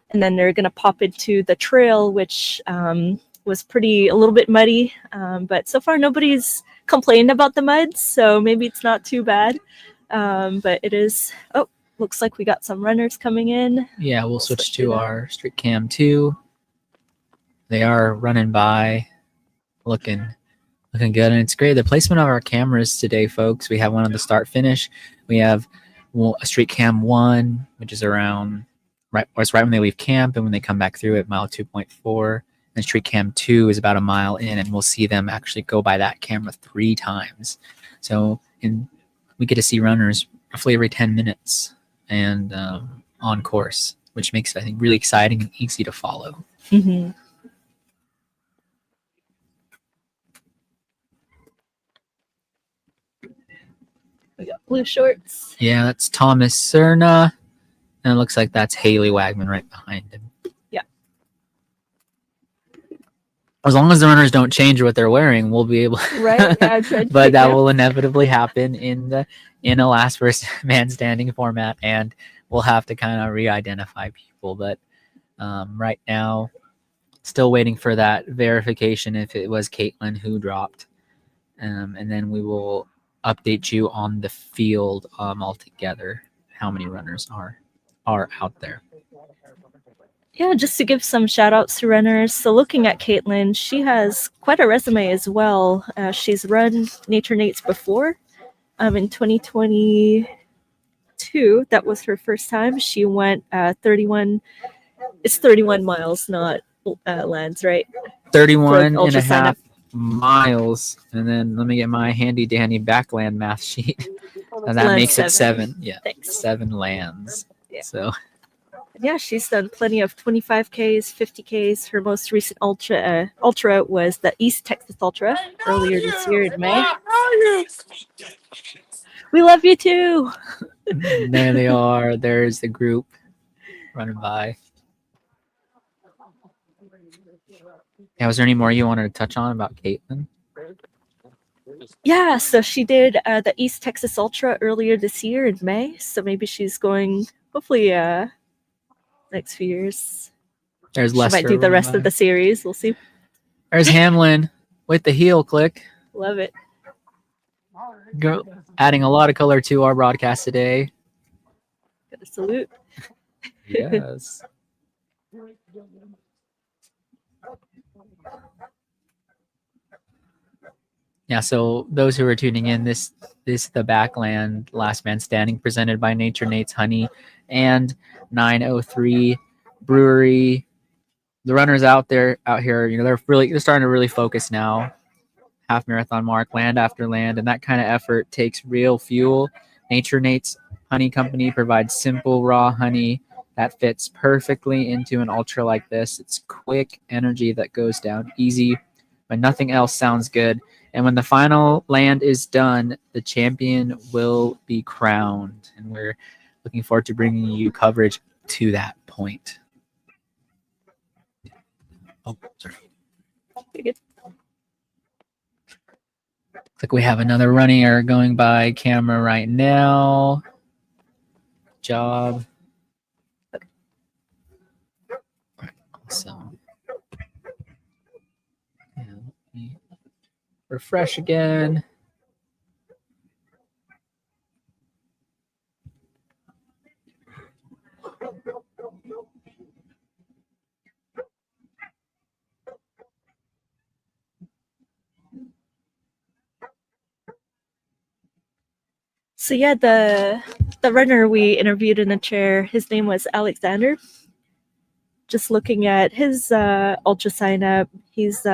and then they're gonna pop into the trail, which was a little bit muddy. But so far nobody's complained about the mud, so maybe it's not too bad. But it is. Oh, looks like we got some runners coming in. Yeah, we'll switch to our street cam 2. They are running by, looking good, and it's great. The placement of our cameras today, folks. We have one on the start finish. We have a street cam 1, which is around right when they leave camp and when they come back through at mile 2.4. And street cam 2 is about a mile in, and we'll see them actually go by that camera 3 times. So we get to see runners roughly every 10 minutes and on course, which makes it, I think, really exciting and easy to follow. Mm-hmm. We got blue shorts. Yeah, that's Thomas Cerna, and it looks like that's Haley Wagman right behind him. Yeah. As long as the runners don't change what they're wearing, we'll be able. Right. Yeah, but that will inevitably happen in a last first man standing format, and we'll have to kind of re-identify people. But right now, still waiting for that verification if it was Caitlin who dropped, and then we will update you on the field altogether, how many runners are out there. Yeah, just to give some shout outs to runners. So looking at Caitlin, she has quite a resume as well. She's run Nature Nates before. In 2022, that was her first time. She went 31 miles, not lands, right? 31 and a half miles. And then let me get my handy dandy Backland math sheet. And that makes it 7. Yeah, thanks. 7 lands. Yeah. So yeah, she's done plenty of 25Ks, 50Ks. Her most recent ultra was the East Texas Ultra earlier this year in May. We love you too. There they are. There's the group running by. Yeah, was there any more you wanted to touch on about Caitlin? Yeah, so she did the East Texas Ultra earlier this year in May. So maybe she's going, hopefully, next few years. There's she Lester might do the rest of the series. We'll see. There's Hamlin with the heel click. Love it. Adding a lot of color to our broadcast today. Got a salute. Yes. Yeah, so those who are tuning in, this is the Backland Last Man Standing presented by Nature Nate's Honey and 903 Brewery. The runners out here, they're starting to really focus now. Half marathon mark, land after land, and that kind of effort takes real fuel. Nature Nate's Honey Company provides simple raw honey that fits perfectly into an ultra like this. It's quick energy that goes down easy, but nothing else sounds good. And when the final land is done, the champion will be crowned. And we're looking forward to bringing you coverage to that point. Oh, sorry. Looks like we have another runner going by camera right now. Job. Awesome. Refresh again. So yeah, the runner we interviewed in the chair, his name was Alexander. Just looking at his ultra sign up, he's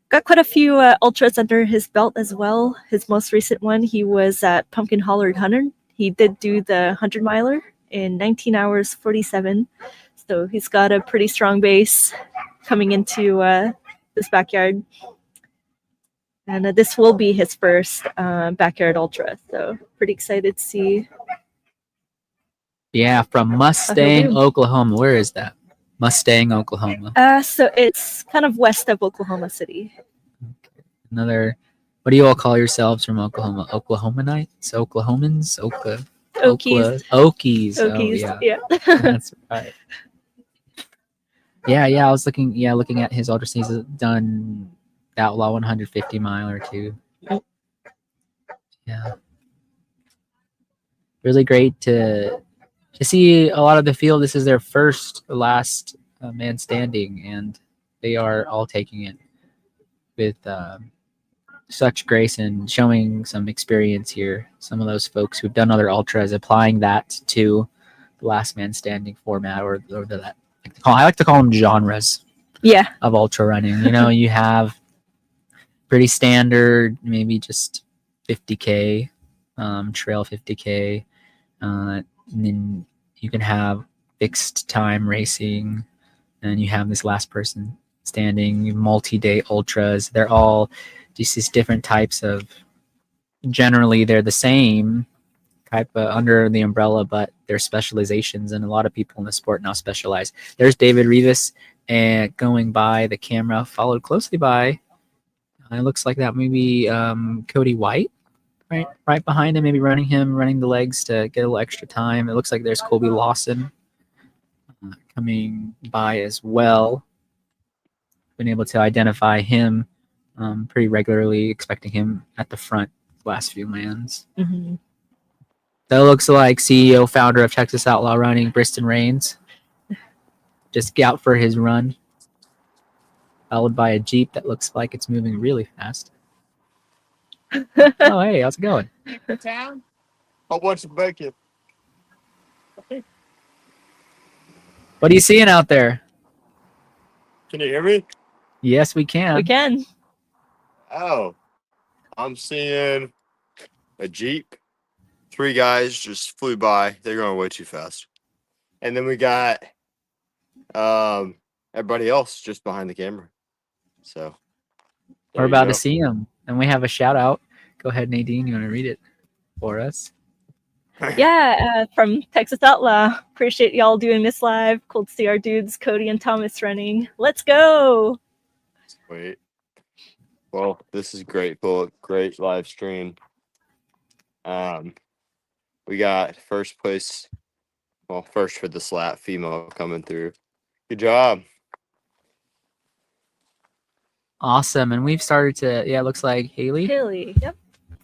got quite a few ultras under his belt as well. His most recent one, he was at Pumpkin Holler 100. He did do the 100 miler in 19 hours 47. So he's got a pretty strong base coming into this backyard. And this will be his first backyard ultra. So pretty excited to see. Yeah, from Mustang, Oklahoma. Where is that? Mustang, Oklahoma. So it's kind of west of Oklahoma City. Another, what do you all call yourselves from Oklahoma? Oklahomanites? Oklahomans? Okies. Okies. Okies. Oh, yeah. That's right. Yeah, I was looking at his ultras. He's done the Outlaw 150 mile or two. Yeah. Really great to see a lot of the field. This is their last man standing, and they are all taking it with such grace in showing some experience here. Some of those folks who've done other ultras, applying that to the last man standing format, or that I like to call them genres. Yeah. Of ultra running, you know, you have pretty standard, maybe just 50K, trail 50K, and then you can have fixed time racing, and you have this last person standing, multi-day ultras. They're all just these different types of, generally they're the same type under the umbrella, but they're specializations, and a lot of people in the sport now specialize. There's David Rivas, and going by the camera, followed closely by, it looks like that maybe Cody White, right behind him, maybe running the legs to get a little extra time. It looks like there's Colby Lawson coming by as well. Been able to identify him pretty regularly, expecting him at the front last few lands. Mm-hmm. That looks like CEO, founder of Texas Outlaw Running, Briston Rains. Just out for his run. Followed by a Jeep that looks like it's moving really fast. Oh, hey, how's it going? Town? I'll watch the bacon. What are you seeing out there? Can you hear me? Yes, we can. We can. Oh, I'm seeing a Jeep. 3 guys just flew by. They're going way too fast. And then we got everybody else just behind the camera. So we're about to see him. And we have a shout out. Go ahead, Nadine. You want to read it for us? Yeah, from Texas Outlaw. Appreciate y'all doing this live. Cool to see our dudes, Cody and Thomas, running. Let's go. Wait. Well, this is great, Philip. Great live stream. We got first place, well, first for the slat female coming through. Good job. Awesome. And we've started to, it looks like Haley. Yep.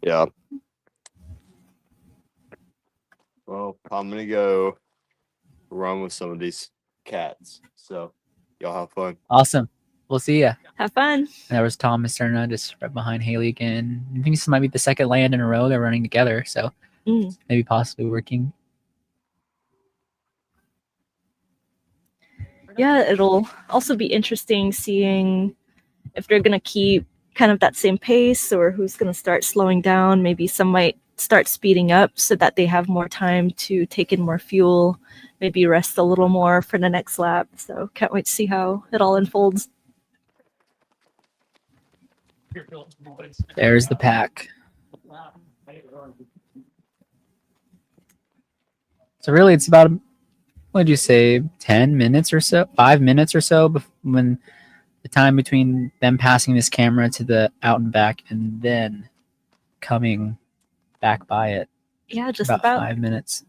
Yeah. Well, I'm going to go run with some of these cats. So y'all have fun. Awesome. We'll see ya. Have fun. And there was Thomas Serna just right behind Haley again. I think this might be the second land in a row they're running together. So maybe possibly working. Yeah, it'll also be interesting seeing if they're going to keep kind of that same pace or who's going to start slowing down. Maybe some might start speeding up so that they have more time to take in more fuel, maybe rest a little more for the next lap. So can't wait to see how it all unfolds. There's the pack. So really it's about, what did you say, 10 minutes or so, 5 minutes or so when the time between them passing this camera to the out and back and then coming back by it. Yeah, just about 5 minutes.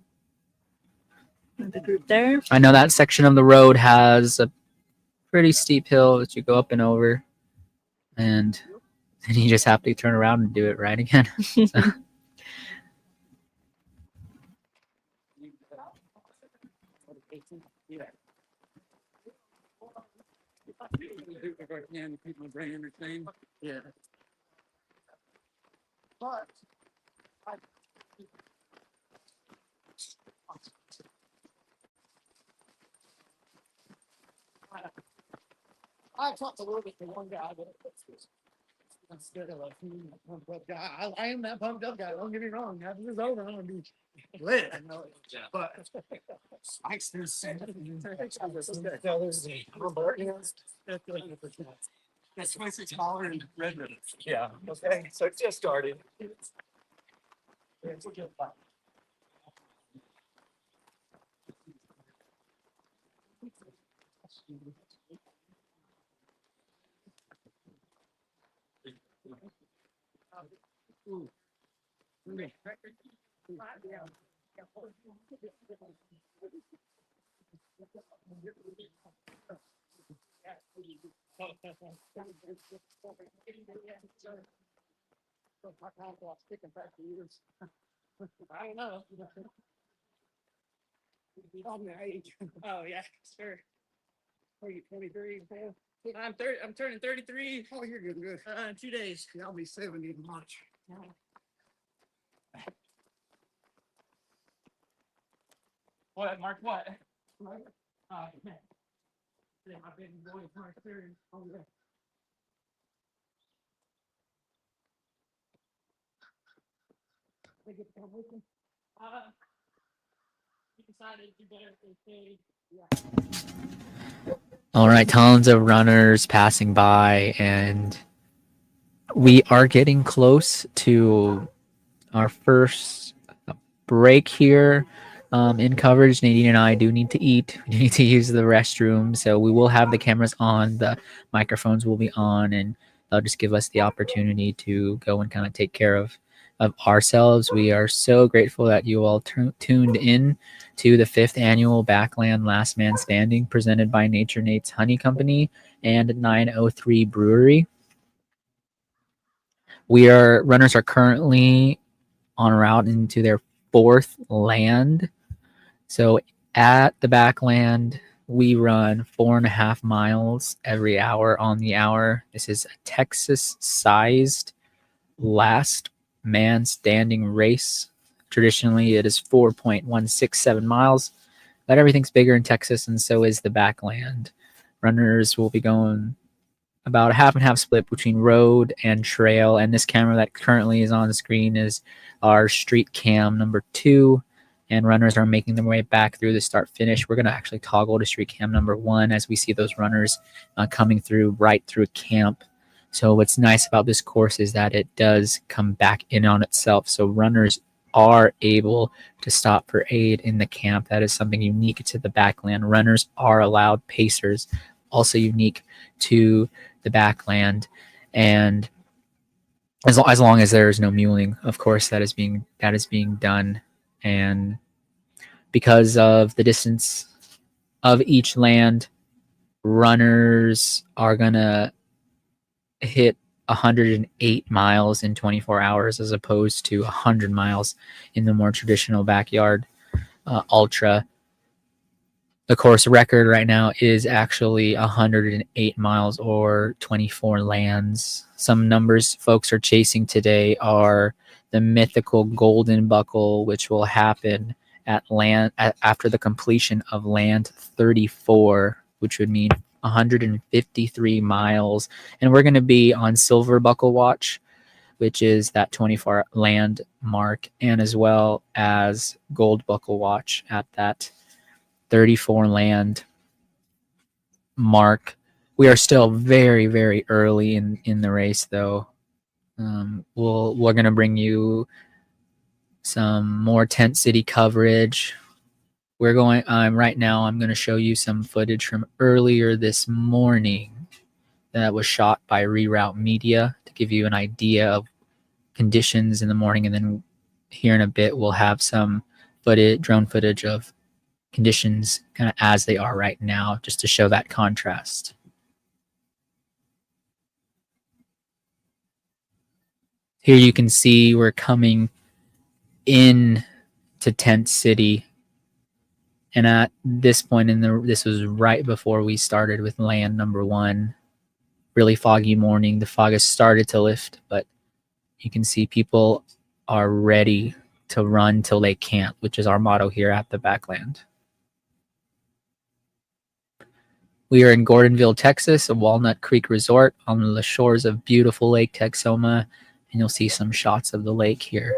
The group there. I know that section of the road has a pretty steep hill that you go up and over, and then you just have to turn around and do it right again. So. Yeah. But I talked a little bit to one guy, but instead of a pumped up guy, I am that pumped up guy. Don't get me wrong. After this is over, I'm gonna be lit. I know it. But Spike's through that's $26 in red ribbons. Yeah. Okay. So it just started. It's a good fight. I don't know. Oh yeah, sure. 23. I'm turning 33. Oh, you're good. Good. 2 days. Yeah, I'll be 70 in March. What, Mark? What? Oh, man. Yeah, my baby boy is Mark 3rd. Oh, yeah. They get to come with him. You decided you better stay. Yeah. All right, tons of runners passing by, and we are getting close to our first break here in coverage. Nadine and I do need to eat. We need to use the restroom, so we will have the cameras on. The microphones will be on, and they'll just give us the opportunity to go and kind of take care of ourselves. We are so grateful that you all tuned in to the 5th annual Backland Last Man Standing presented by Nature Nate's Honey Company and 903 Brewery. Runners are currently en route into their 4th land. So at the Backland, we run 4.5 miles every hour on the hour. This is a Texas-sized last man standing race. Traditionally, it is 4.167 miles, but everything's bigger in Texas, and so is the Backland. Runners will be going about a half and half split between road and trail, and this camera that currently is on the screen is our street cam number 2, and runners are making their way back through the start finish. We're going to actually toggle to street cam number 1 as we see those runners coming through right through camp. So what's nice about this course is that it does come back in on itself, so runners are able to stop for aid in the camp. That is something unique to the Backland. Runners are allowed pacers, also unique to the Backland, and as long as there is no muling, of course, that is being done. And because of the distance of each land, runners are gonna hit 108 miles in 24 hours as opposed to 100 miles in the more traditional backyard ultra. The course record right now is actually 108 miles or 24 lands. Some numbers folks are chasing today are the mythical Golden Buckle, which will happen at after the completion of land 34, which would mean 153 miles. And we're going to be on Silver Buckle Watch, which is that 24 land mark, and as well as Gold Buckle Watch at that 34 land mark. We are still very, very early in the race, though. We're going to bring you some more tent city coverage. Right now, I'm going to show you some footage from earlier this morning that was shot by Reroute Media to give you an idea of conditions in the morning. And then here in a bit, we'll have some drone footage of conditions kind of as they are right now, just to show that contrast. Here you can see we're coming in to Tent City, and at this point this was right before we started with land number 1. Really foggy morning. The fog has started to lift, but you can see people are ready to run till they can't, which is our motto here at the Backland. We are in Gordonville, Texas, a Walnut Creek resort on the shores of beautiful Lake Texoma, and you'll see some shots of the lake here.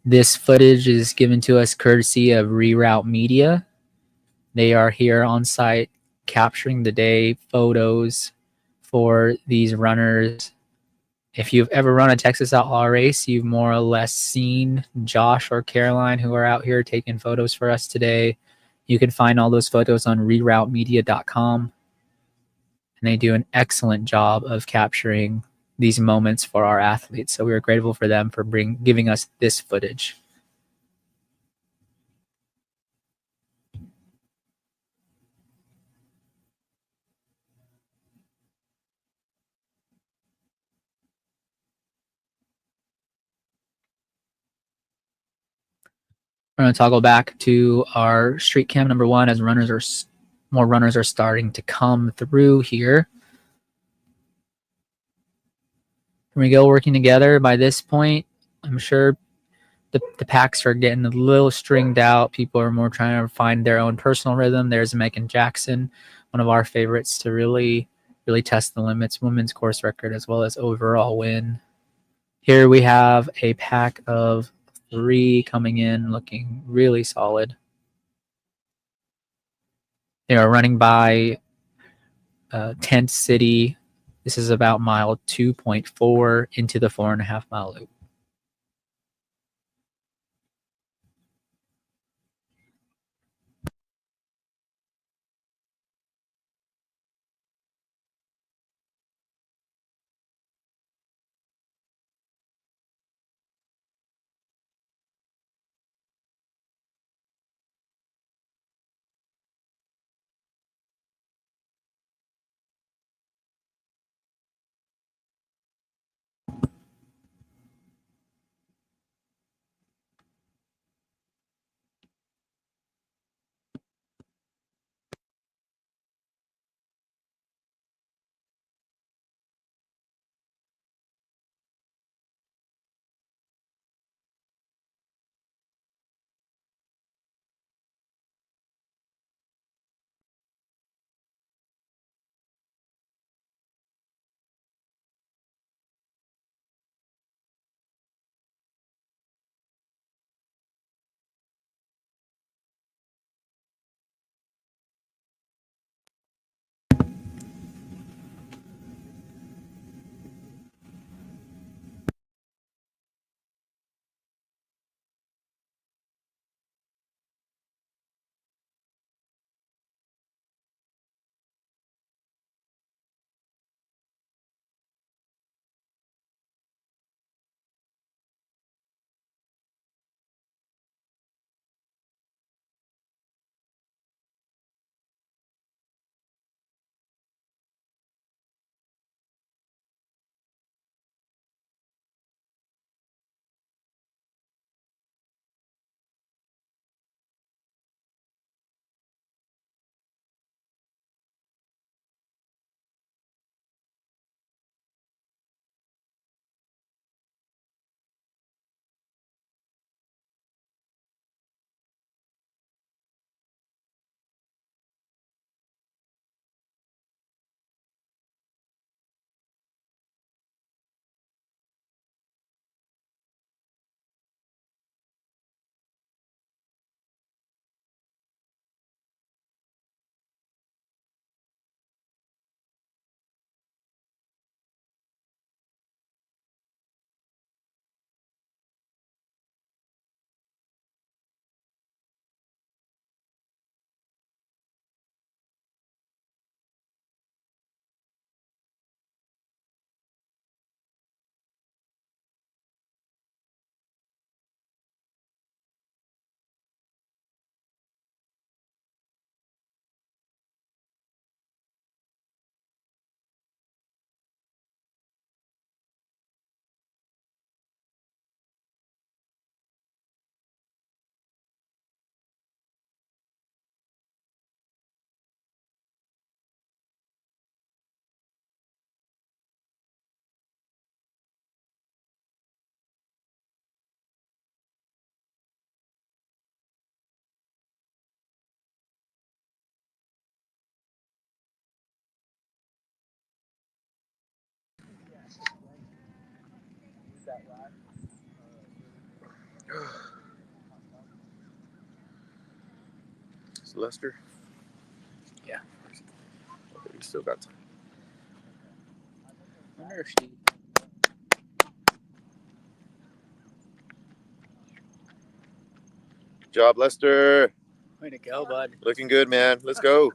This footage is given to us courtesy of Reroute Media. They are here on site capturing the day photos for these runners. If you've ever run a Texas Outlaw race, you've more or less seen Josh or Caroline, who are out here taking photos for us today. You can find all those photos on reroutemedia.com. And they do an excellent job of capturing these moments for our athletes. So we are grateful for them for giving us this footage. We're going to toggle back to our street cam number 1 as more runners are starting to come through here. Here we go, working together. By this point, I'm sure the packs are getting a little stringed out. People are more trying to find their own personal rhythm. There's Megan Jackson, one of our favorites to really test the limits, women's course record as well as overall win. Here we have a pack of 3 coming in, looking really solid. They are running by Tent City. This is about mile 2.4 into the 4.5 mile loop. Lester? Yeah. We still got time. I wonder if she... Good job, Lester. Way to go, bud. Looking good, man. Let's go.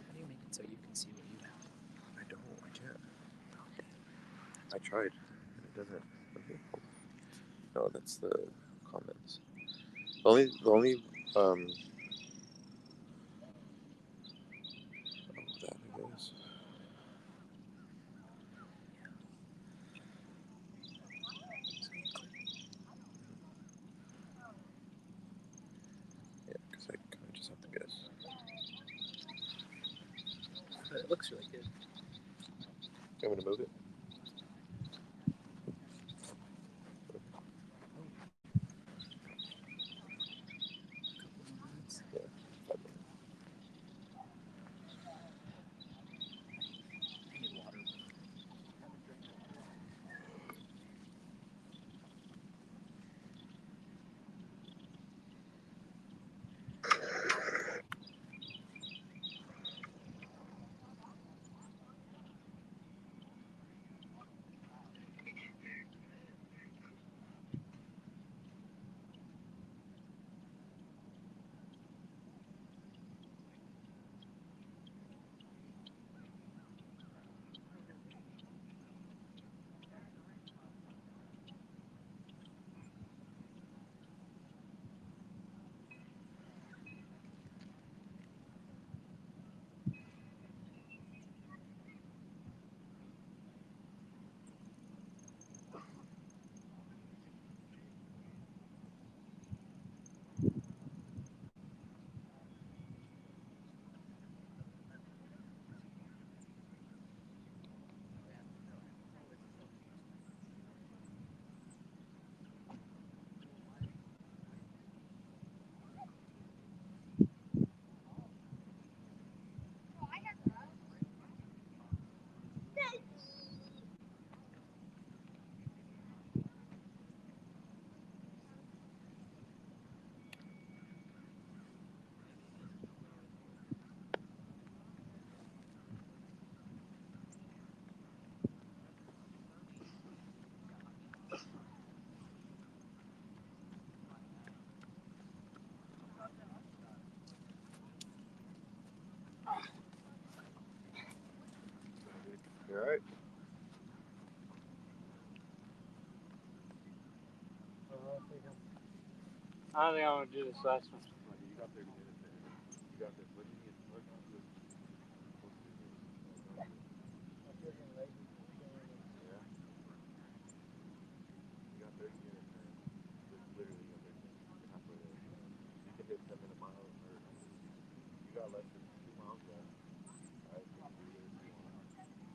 How do you make it so you can see what you have? I don't. I can't. I tried. It doesn't. No, that's the comments. The only oh, that I guess. something good. But it looks really good. You want me to move it? You all right? I don't think I'm gonna do this last one. You got 30 minutes there. You got this. What do you need? What do you need? Yeah. You got 30 minutes, man. Just literally got 30 minutes. You're halfway there. You can hit 10-minute miles, or you got less than 2 miles left. I think you really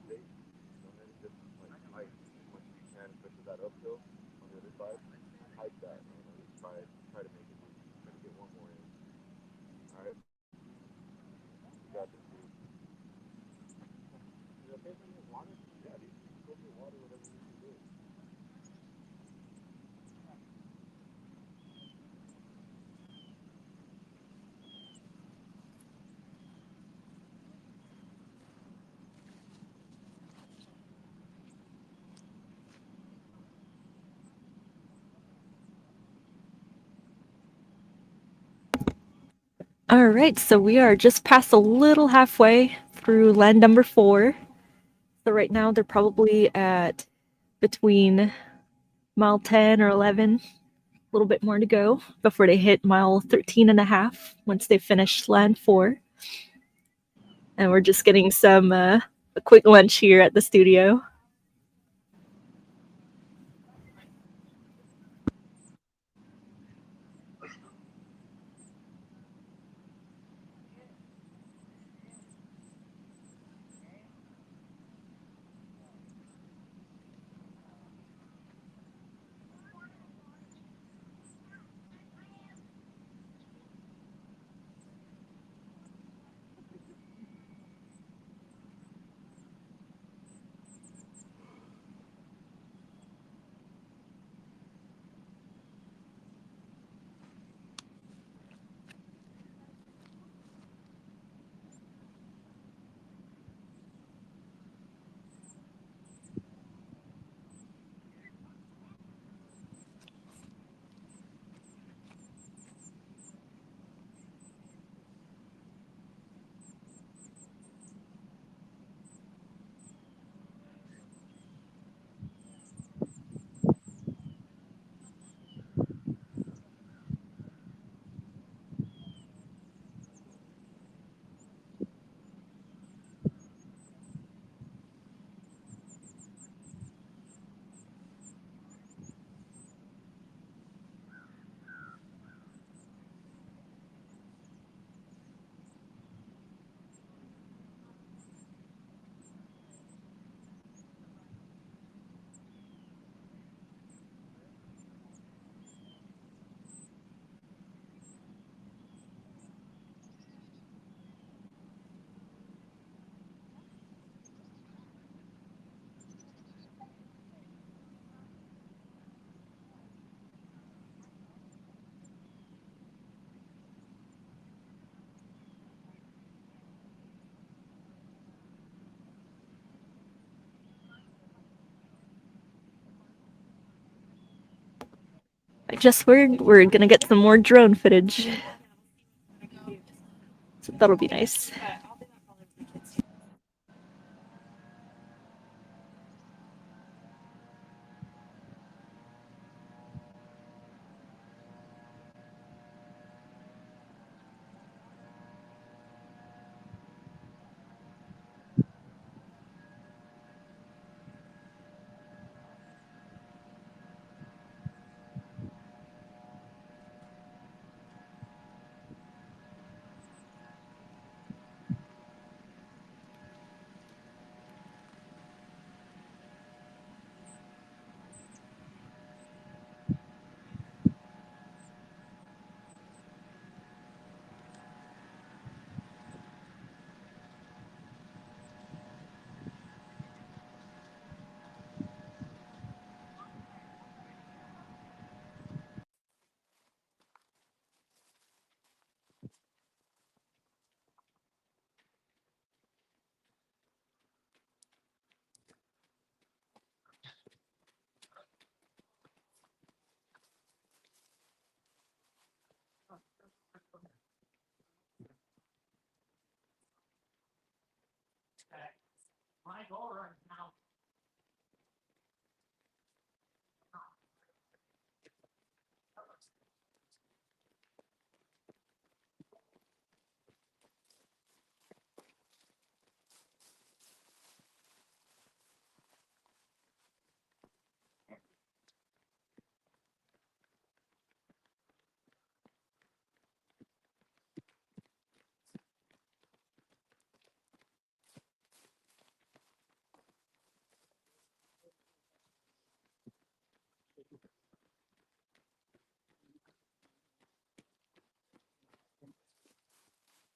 stay. Go ahead and just like hike as much as you can, especially that uphill on the other side. Hike that, and just try to make it. Try to get one more in. All right. You got this, dude. Is it okay if I get water? Yeah, dude. Go get water, whatever you need to do. All right, so we are just past a little halfway through land number 4. So right now they're probably at between mile 10 or 11, a little bit more to go before they hit mile 13 and a half once they finish land 4. And we're just getting some a quick lunch here at the studio. just heard, we're gonna get some more drone footage. So that'll be nice. My goal right now.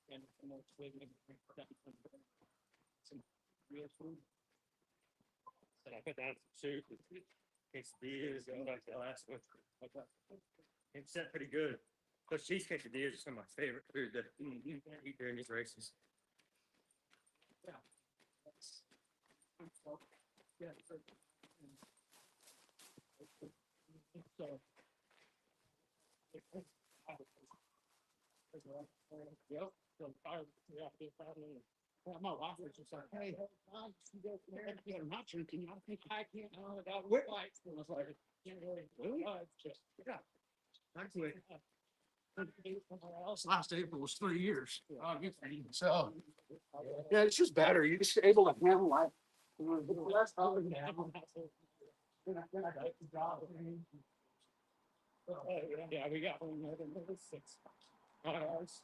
And some real food. So I put down some soup, quesadillas, and like the last one. It's set pretty good. Those cheese quesadillas are some of my favorite food that you can eat during these races. Yeah. Yeah. So. Yep. So my wife was just like, hey, you're not drinking. I think I can't. That whip lights. And I was like, can't really. Just yeah. Actually, last April was 3 years. So yeah, it's just better. You're just able to handle life. Yeah, we got one 6 hours.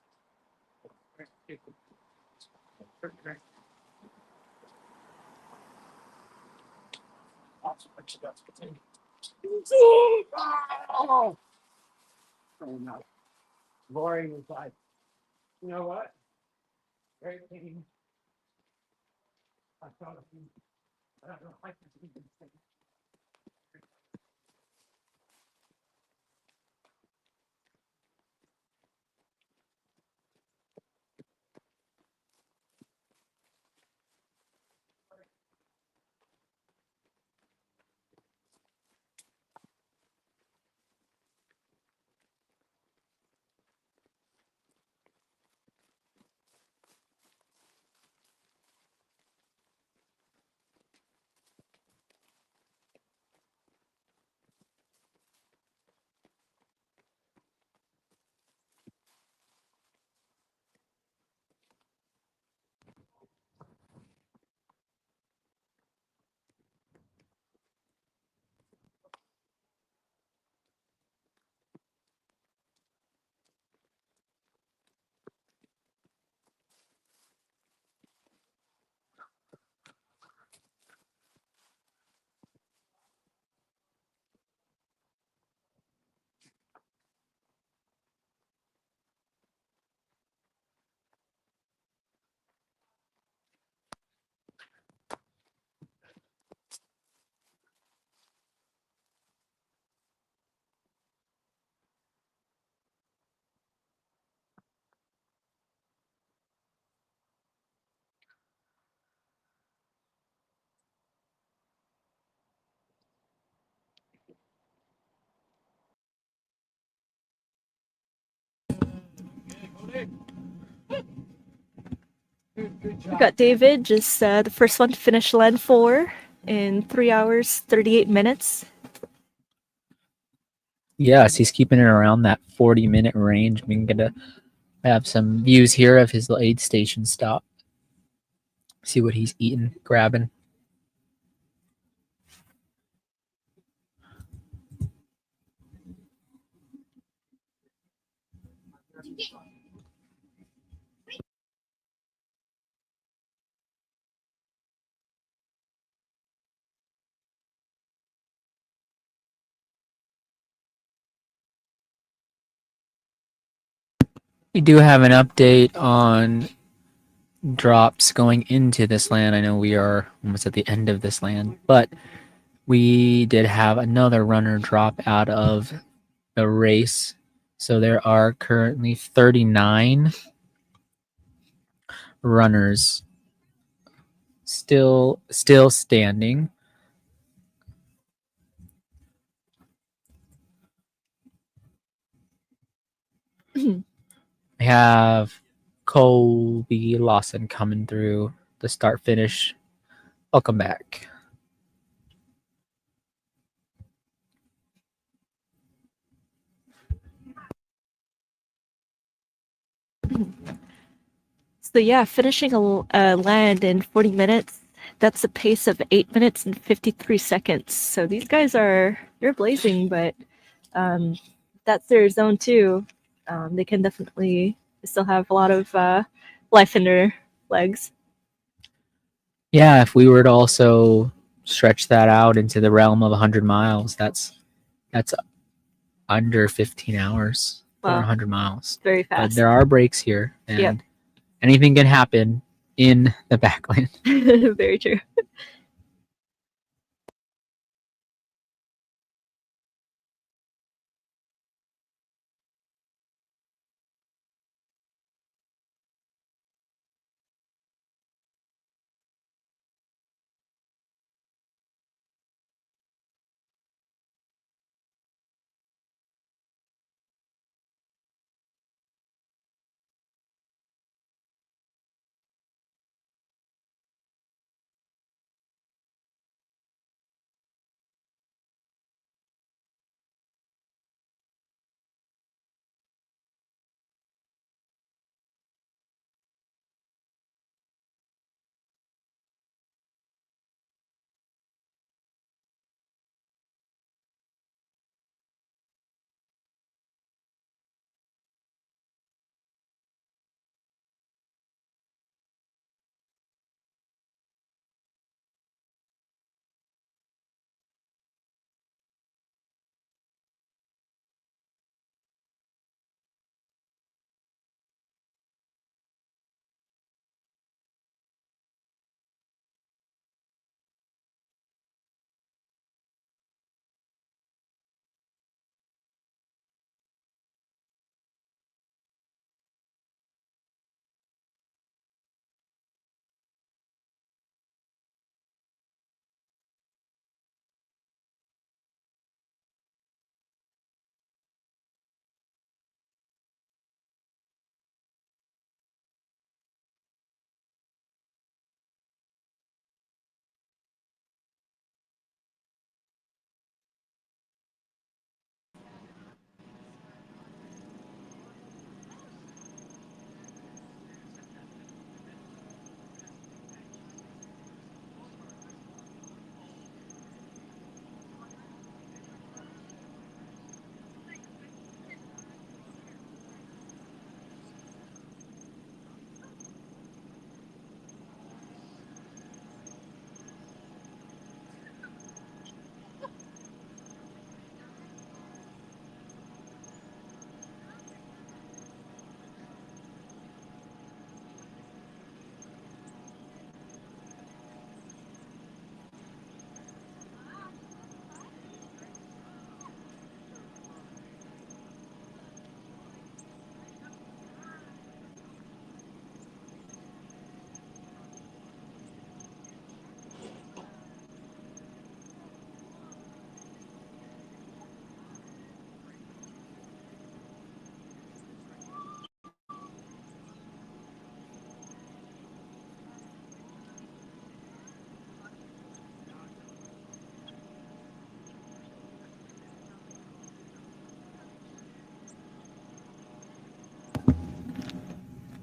Oh, no. Boring was like, you know what? Great thing. I thought of you. I don't know. I think We got David, just the first one to finish Land 4 in 3 hours, 38 minutes. Yes, he's keeping it around that 40-minute range. We can get to have some views here of his aid station stop. See what he's eating, grabbing. We do have an update on drops going into this land. I know we are almost at the end of this land, but we did have another runner drop out of the race. So there are currently 39 runners still standing. We have Colby Lawson coming through the start finish. Welcome back. So yeah, finishing a land in 40 minutes. That's a pace of 8 minutes and 53 seconds. So these guys they're blazing, but that's their zone 2. They can definitely still have a lot of life in their legs. Yeah, if we were to also stretch that out into the realm of 100 miles, that's under 15 hours for Wow. 100 miles. Very But fast. there are breaks here, and Yep. anything can happen in the backland. Very true.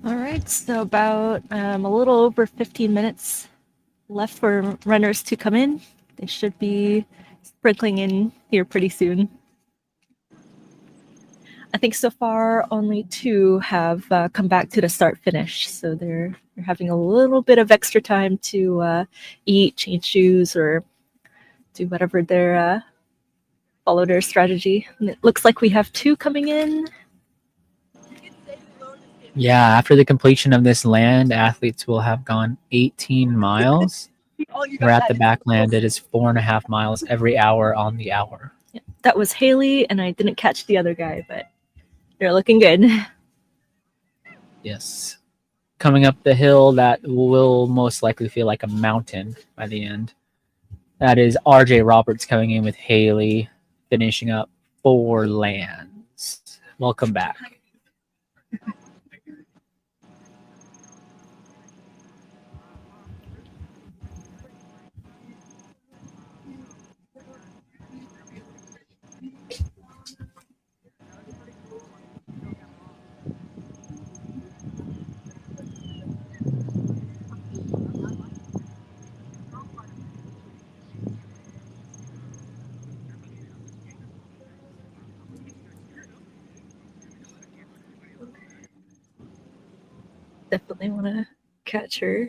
All right, so about a little over 15 minutes left for runners to come in. They should be sprinkling in here pretty soon. I think so far only 2 have come back to the start finish, so they're having a little bit of extra time to eat, change shoes, or do whatever their follow their strategy. And it looks like we have 2 coming in. Yeah, after the completion of this land, athletes will have gone 18 miles. We're at the Backland. It is 4.5 miles every hour on the hour. Yeah, that was Haley, and I didn't catch the other guy, but they're looking good. Yes. Coming up the hill that will most likely feel like a mountain by the end. That is RJ Roberts coming in with Haley, finishing up 4 lands. Welcome back. Definitely want to catch her.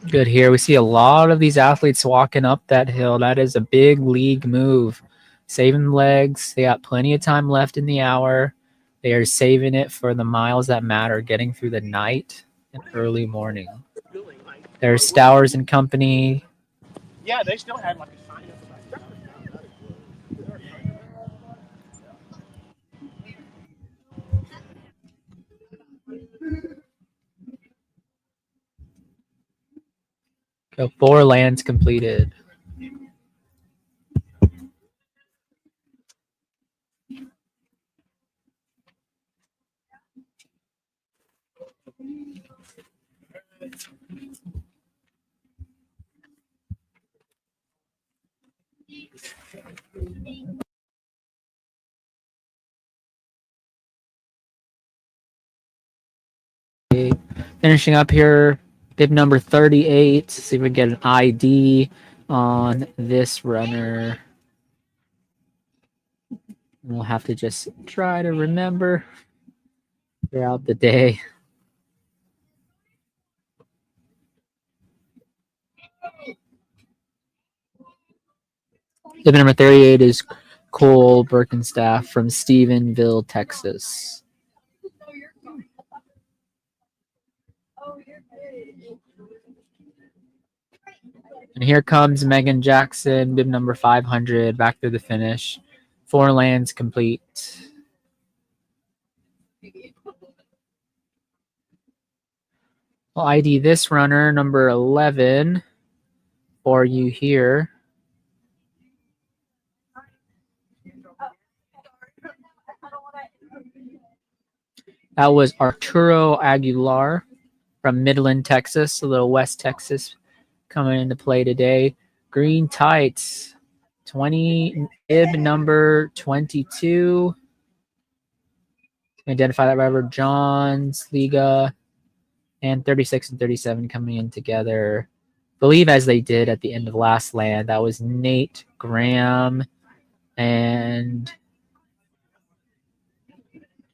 Good here. We see a lot of these athletes walking up that hill. That is a big league move. Saving legs. They got plenty of time left in the hour. They are saving it for the miles that matter, getting through the night and early morning. There's Stowers and company. Yeah, they still had like a sign up So 4 lands completed. Finishing up here, bib number 38. See if we can get an ID on this runner. We'll have to just try to remember throughout the day. Bib number 38 is Cole Birkenstaff from Stephenville, Texas. And here comes Megan Jackson, bib number 500, back to the finish. 4 lands complete. I'll ID this runner, number 11, for you here. That was Arturo Aguilar from Midland, Texas, a little West Texas coming into play today. Green tights, 20, bib number 22. Identify that driver, John's Liga, and 36 and 37 coming in together. I believe as they did at the end of last land. That was Nate Graham and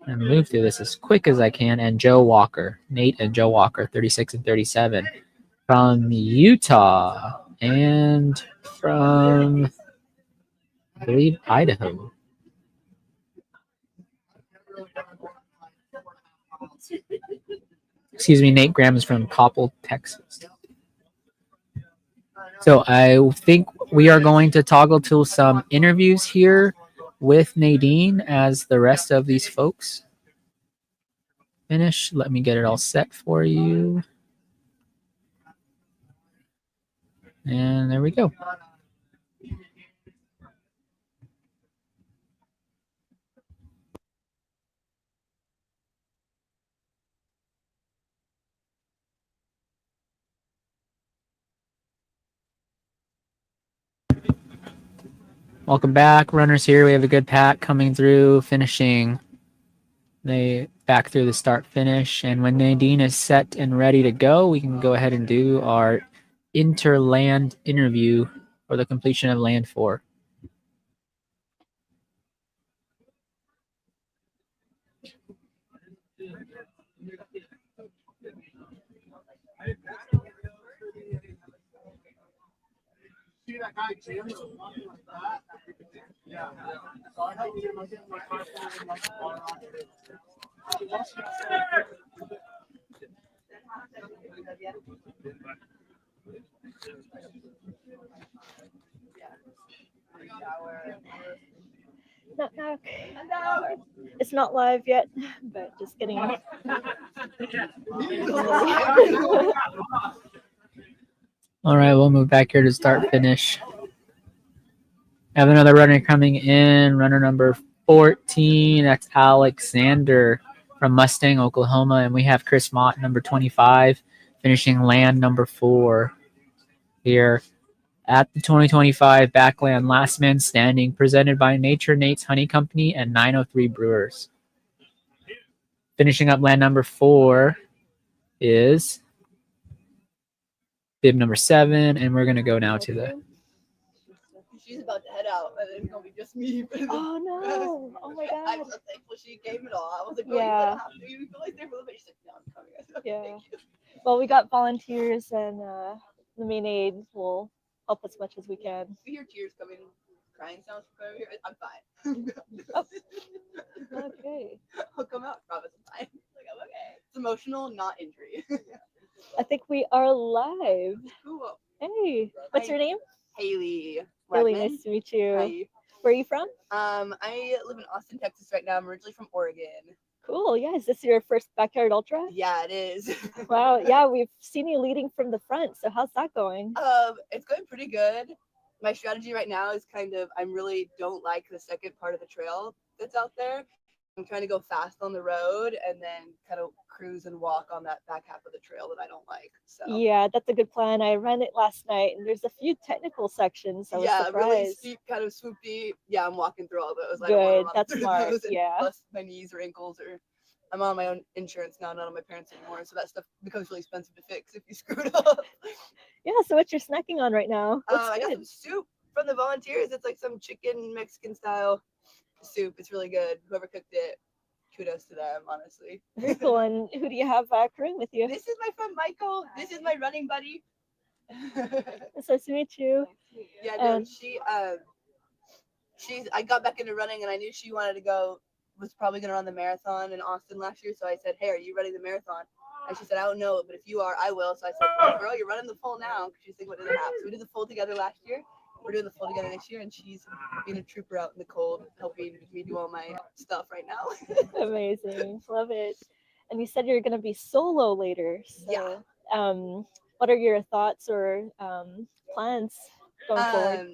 I'm going to move through this as quick as I can. And Joe Walker, Nate and Joe Walker, 36 and 37 from Utah and from, I believe, Idaho. Excuse me, Nate Graham is from Coppell, Texas. So I think we are going to toggle to some interviews here with Nadine as the rest of these folks finish. Let me get it all set for you. And there we go. Welcome back, runners here. We have a good pack coming through, finishing they back through the start finish. And when Nadine is set and ready to go, we can go ahead and do our Interland interview for the completion of Land 4. See that guy Jim walking like that? Yeah. So I helped him. I get my question like water on it. Knock knock. It's not live yet, but just getting. All right, we'll move back here to start finish. Have another runner coming in, runner number 14. That's Alexander from Mustang, Oklahoma. And we have Chris Mott, number 25, finishing land number 4 here at the 2025 Backland Last Man Standing, presented by Nature Nate's Honey Company and 903 Brewers. Finishing up land number 4 is bib number 7, and we're going to go now to the... She's about to head out, and it's gonna be just me. Oh no! Oh my god! I'm so thankful she came at all. I was like, Yeah. "Well, you don't have to. You feel like they're a little bit." She's like, "No, I'm coming." I said, Yeah. Thank you. Well, we got volunteers, and the main aid will help as much as we can. If you hear tears coming, crying sounds from over here, I'm fine. Okay. I'll come out. Promise, I'm fine. Like, I'm okay. It's emotional, not injury. I think we are live. Cool. Hey, what's your name? Haley. Haley, Wegman. nice to meet you. Hi. Where are you from? I live in Austin, Texas right now. I'm originally from Oregon. Cool. Yeah. Is this your first backyard ultra? Yeah, it is. Wow. Yeah, we've seen you leading from the front. So how's that going? It's going pretty good. My strategy right now is I really don't like the second part of the trail that's out there. I'm trying to go fast on the road and then kind of cruise and walk on that back half of the trail that I don't like. So Yeah, that's a good plan. I ran it last night, and there's a few technical sections. I was surprised. really steep, kind of swoopy. Yeah, I'm walking through all those. I Good. don't want to run That's through smart. those and Yeah. bust my knees or ankles, or I'm on my own insurance now, not on my parents anymore. So that stuff becomes really expensive to fix if you screw it up. Yeah. So what you're snacking on right now? What's I got good? some soup from the volunteers. It's like some chicken Mexican style soup. It's really good. Whoever cooked it, kudos to them, honestly. Very cool. And who do you have crewing with you? This is my friend Michael. This is my running buddy. It's nice to meet you. Yeah, no, And- I got back into running and I knew she wanted to go, was probably gonna run the marathon in Austin last year. So I said, "Hey, are you running the marathon?" And she said, "I don't know, but if you are, I will." So I said, "Oh, girl, you're running the full now," because she's thinking what didn't happen. So we did the full together last year. We're doing the full together this year, and she's being a trooper out in the cold, helping me do all my stuff right now. Amazing. Love it. And you said you're going to be solo later. So, Yeah. What are your thoughts or plans going forward?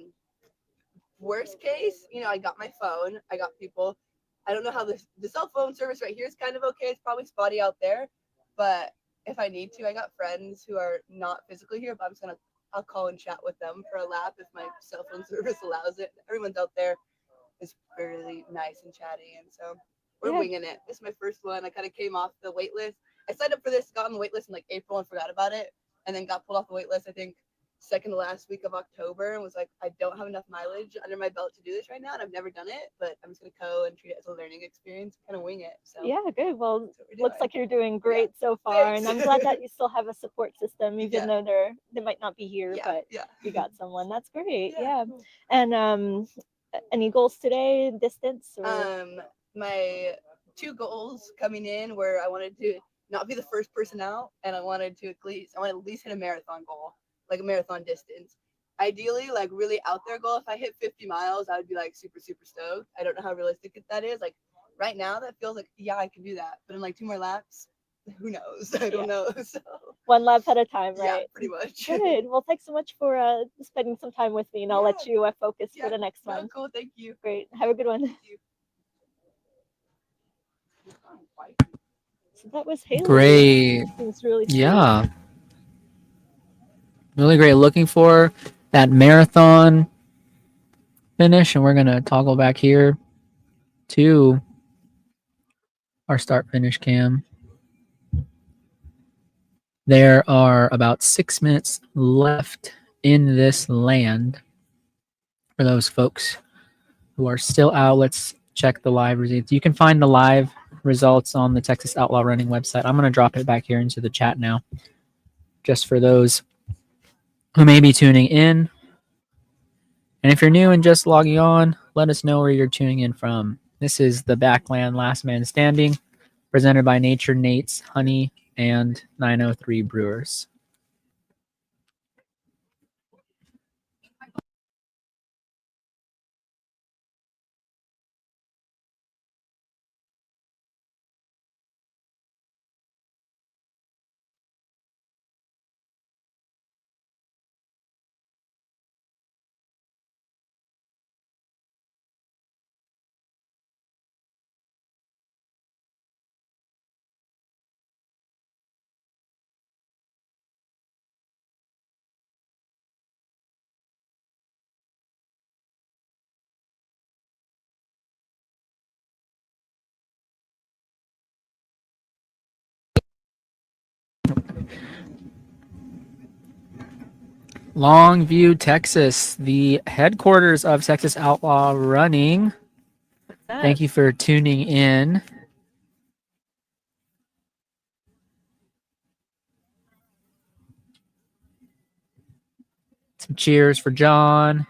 Worst case, I got my phone. I got people. I don't know how the cell phone service right here is kind of okay. It's probably spotty out there, but if I need to, I got friends who are not physically here, but I'll call and chat with them for a lap if my cell phone service allows it. Everyone's out there is really nice and chatty, and so we're winging it. This is my first one. I kind of came off the wait list. I signed up for this, got on the wait list in like April and forgot about it, and then got pulled off the wait list, I think, second to last week of October, and was like, I don't have enough mileage under my belt to do this right now, and I've never done it, but I'm just going to go and treat it as a learning experience, kind of wing it. So Yeah, good. Well, that's what we're looks doing. like you're doing great so far, and I'm Thanks. glad that you still have a support system, even though they might not be here, but yeah. you got someone. That's great. Yeah. cool. And any goals today? Distance? Or... My 2 goals coming in were I wanted to not be the first person out, and I wanted to at least hit a marathon goal, like a marathon distance. Ideally, like really out there goal. If I hit 50 miles, I would be like super, super stoked. I don't know how realistic that is. Like right now, that feels like, yeah, I can do that. But in like 2 more laps, who knows? I don't know. So One lap at a time, right? yeah, pretty much. Good. Well, thanks so much for spending some time with me, and I'll let you focus for the next No, one. cool. Thank you. Great. Have a good one. you. So that was Haley. Great. Seems really sweet. Yeah. Really great. Looking for that marathon finish, and we're going to toggle back here to our start finish cam. There are about 6 minutes left in this land. For those folks who are still out, let's check the live results. You can find the live results on the Texas Outlaw Running website. I'm going to drop it back here into the chat now, just for those who may be tuning in. And if you're new and just logging on, let us know where you're tuning in from. This is the Backland Last Man Standing, presented by Nature Nate's Honey and 903 Brewers. Longview, Texas, the headquarters of Texas Outlaw Running. Thank you for tuning in. Some cheers for John.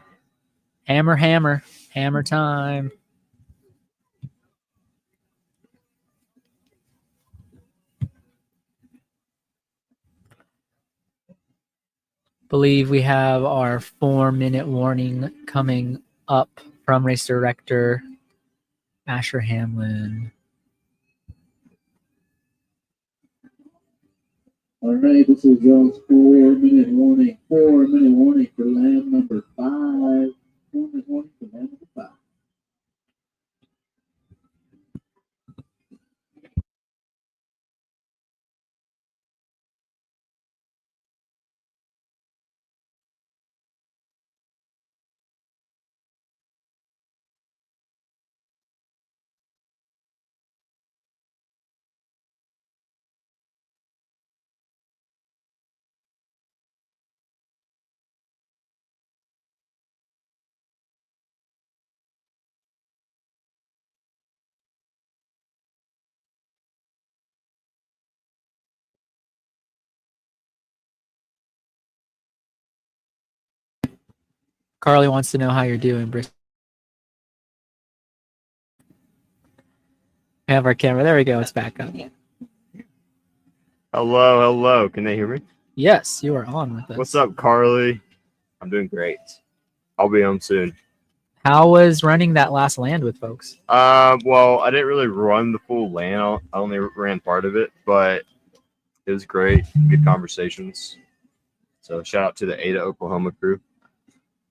Hammer, hammer, hammer time. Believe we have our 4-minute warning coming up from race director Asher Hamlin. All right, this is Jones 4-minute warning. 4-minute warning for land number 5. 4-minute warning for land number 5. Carly wants to know how you're doing, Britt. We have our camera. There we go. It's back up. Hello, hello. Can they hear me? Yes, you are on with us. What's up, Carly? I'm doing great. I'll be home soon. How was running that last land with folks? Well, I didn't really run the full land. I only ran part of it, but it was great. Good conversations. So shout out to the Ada, Oklahoma crew.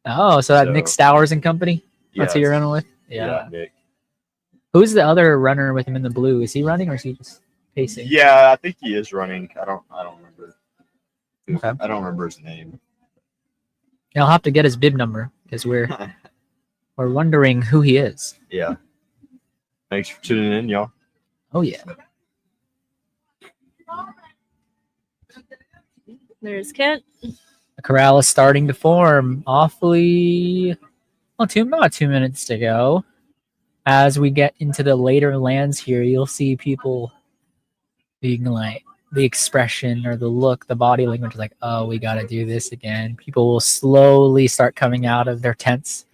Oh, so that Nick Stowers and company? That's who you're running with? Yeah, Nick. Who's the other runner with him in the blue? Is he running or is he just pacing? Yeah, I think he is running. I don't remember. Okay. I don't remember his name. Yeah, I'll have to get his bib number because we're wondering who he is. Yeah. Thanks for tuning in, y'all. Oh yeah. There's Kent. The corral is starting to form. Awfully, well, about 2 minutes to go. As we get into the later lands here, you'll see people being like, the expression or the look, the body language is like, oh, we got to do this again. People will slowly start coming out of their tents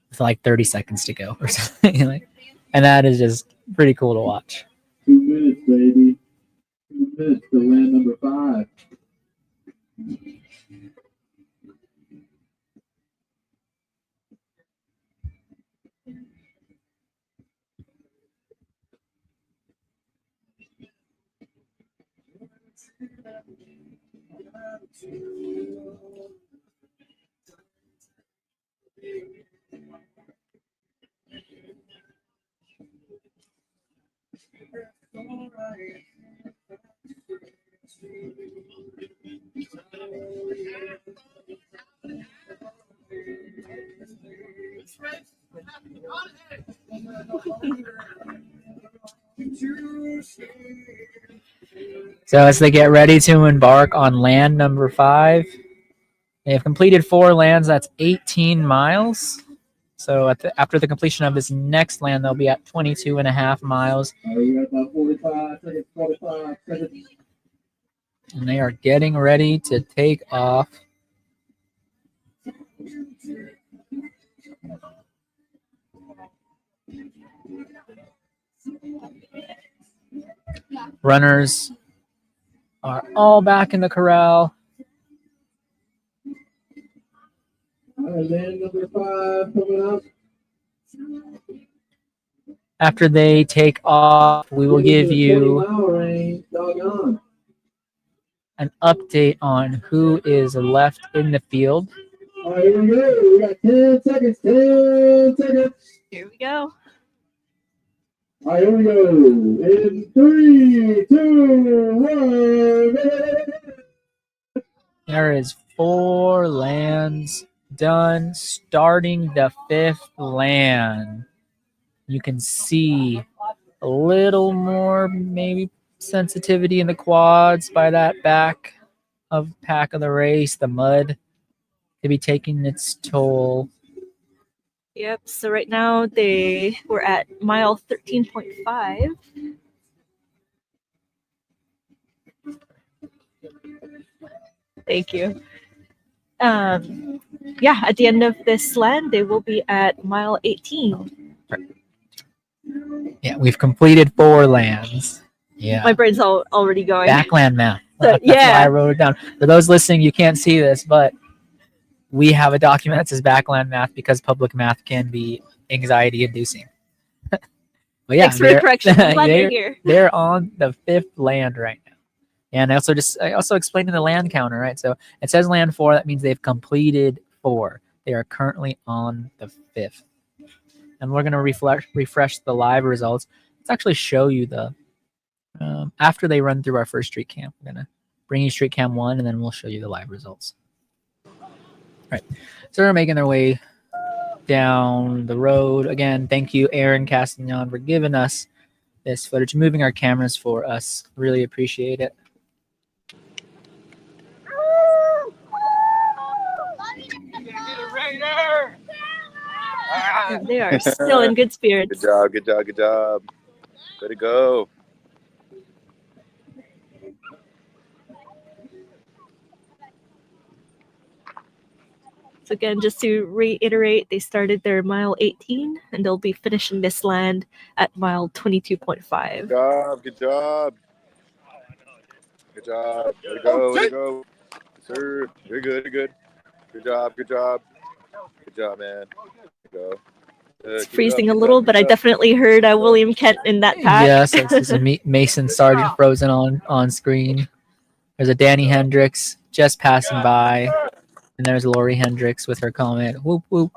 with like 30 seconds to go or something. And that is just pretty cool to watch. 2 minutes, baby. 2 minutes to land number 5. So as they get ready to embark on land number 5, they have completed 4 lands. That's 18 miles. So after the completion of this next land, they'll be at 22.5 miles. About 45 seconds, 45 seconds. And they are getting ready to take off. Runners are all back in the corral. Land number 5 coming up. After they take off, we will give you an update on who is left in the field. All right, here we go. We got 10 seconds. 10 seconds. Here we go. All right, here we go. In 3, 2, 1. There is 4 lands done, starting the 5th land. You can see a little more maybe sensitivity in the quads by that back of pack of the race. The mud to be taking its toll. Yep. So right now we're at mile 13.5. Thank you. Yeah, at the end of this land, they will be at mile 18. Yeah, we've completed 4 lands. Yeah. My brain's already going. Backland math. So, That's yeah. why I wrote it down. For those listening, you can't see this, but we have a document that says backland math because public math can be anxiety inducing. But yeah, Thanks for the correction. I'm glad you're here. They're on the 5th land right now. And I also explained in the land counter, right? So it says land 4, that means they've completed 4. They are currently on the 5th. And we're gonna refresh the live results. Let's actually show you the after they run through our first street camp. We're gonna bring you street camp 1 and then we'll show you the live results. Right. So they're making their way down the road. Again, thank you, Aaron Castagnon, for giving us this footage, moving our cameras for us. Really appreciate it. And they are still in good spirits. Good job, good job, good job. Way to go. So again, just to reiterate, they started their mile 18 and they'll be finishing this land at mile 22.5. Good job, good job. Good job. Way to go, way to go. Sir, you're good, you're good. Good job, good job. Good job, man. Good go. It's freezing a little, but I definitely heard William Kent in that pack. Yes, this is Mason Sargent frozen on screen. There's a Danny Hendricks just passing by. And there's Lori Hendricks with her comment. Whoop, whoop.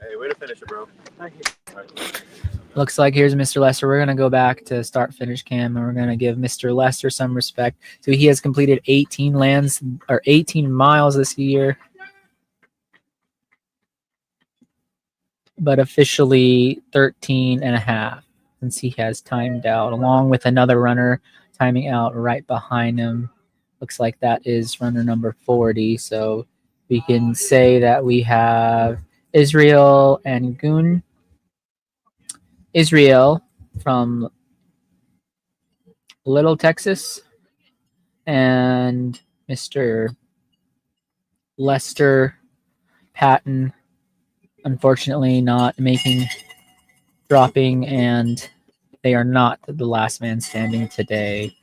Hey, way to finish it, bro. Looks like here's Mr. Lester. We're going to go back to start finish cam and we're going to give Mr. Lester some respect. So he has completed 18 miles this year. But officially 13.5 since he has timed out, along with another runner timing out right behind him. Looks like that is runner number 40. So we can say that we have Israel and Goon. Israel from Little, Texas, and Mr. Lester Patton, unfortunately not dropping, and they are not the last man standing today.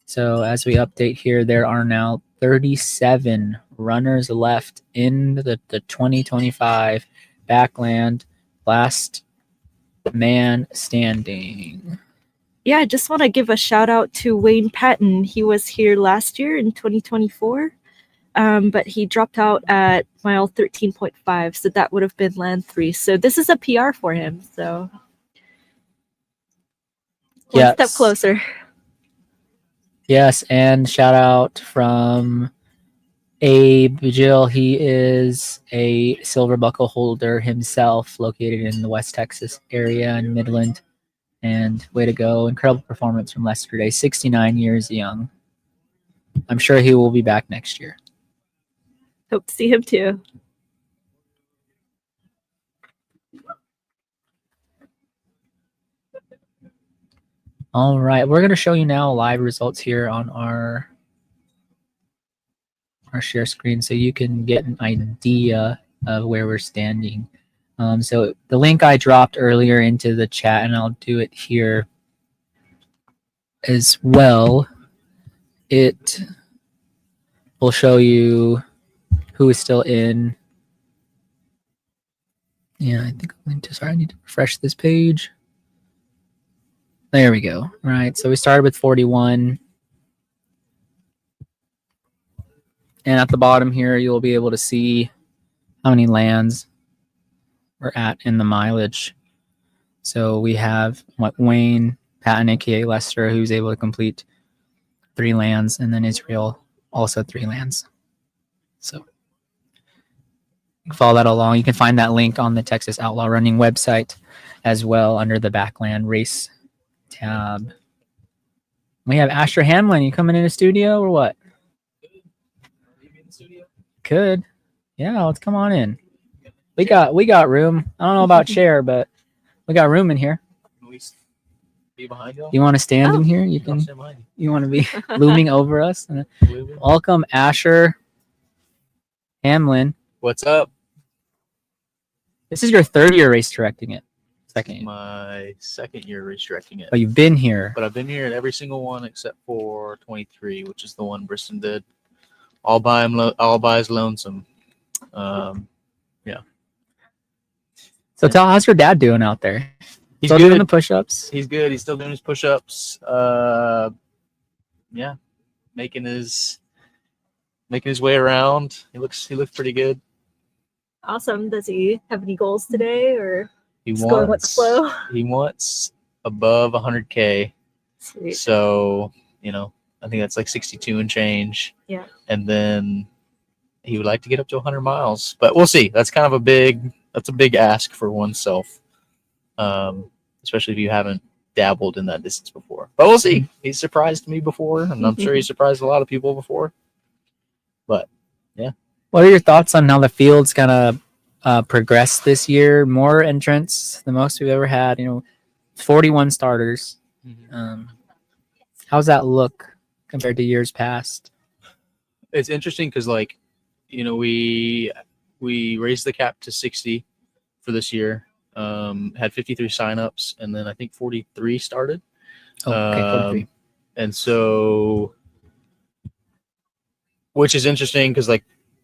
So as we update here, there are now 37 runners left in the 2025 Backland last man standing. Yeah, I just want to give a shout out to Wayne Patton. He was here last year in 2024, but he dropped out at mile 13.5, so that would have been land 3. So this is a PR for him. So one step closer. Yes, and shout out from Abe Jill, he is a silver buckle holder himself, located in the West Texas area in Midland. And way to go. Incredible performance from yesterday. 69 years young. I'm sure he will be back next year. Hope to see him too. All right. We're going to show you now live results here on our share screen so you can get an idea of where we're standing. So the link I dropped earlier into the chat, and I'll do it here as well. It will show you who is still in. Yeah, I think I'm into, sorry, I need to refresh this page. There we go. All right, so we started with 41. And at the bottom here, you'll be able to see how many lands we're at in the mileage. So we have Wayne Patton, aka Lester, who's able to complete 3 lands, and then Israel also 3 lands. So you can follow that along. You can find that link on the Texas Outlaw Running website as well under the Backland race tab. We have Asher Hamlin. You coming in the studio or what? Could. Yeah, let's come on in. We got room. I don't know about chair, but we got room in here. Be behind you. You want to stand in here? You can. You want to be looming over us? Welcome, Asher Hamlin. What's up? This is your 3rd year race directing it. Second. My 2nd year race directing it. Oh, you've been here. But I've been here at every single one except for 23, which is the one Briston did. All by his lonesome. Yeah. So how's your dad doing out there? He's still good. doing the push-ups? He's good. He's still doing his push-ups. Yeah, making his way around. He looks pretty good. Awesome. Does he have any goals today, or He just going with the flow? He wants above 100K. Sweet. So I think that's like 62 and change. Yeah. And then he would like to get up to 100 miles, but we'll see. That's kind of a big ask for oneself, especially if you haven't dabbled in that distance before. But we'll see. He's surprised me before, and I'm sure he surprised a lot of people before. But yeah. What are your thoughts on how the field's gonna progress this year? More entrants, the most we've ever had. 41 starters. How's that look compared to years past? It's interesting because, we raised the cap to 60 for this year. Had 53 signups, and then I think 43 started. Oh, okay, 43. And so, which is interesting because,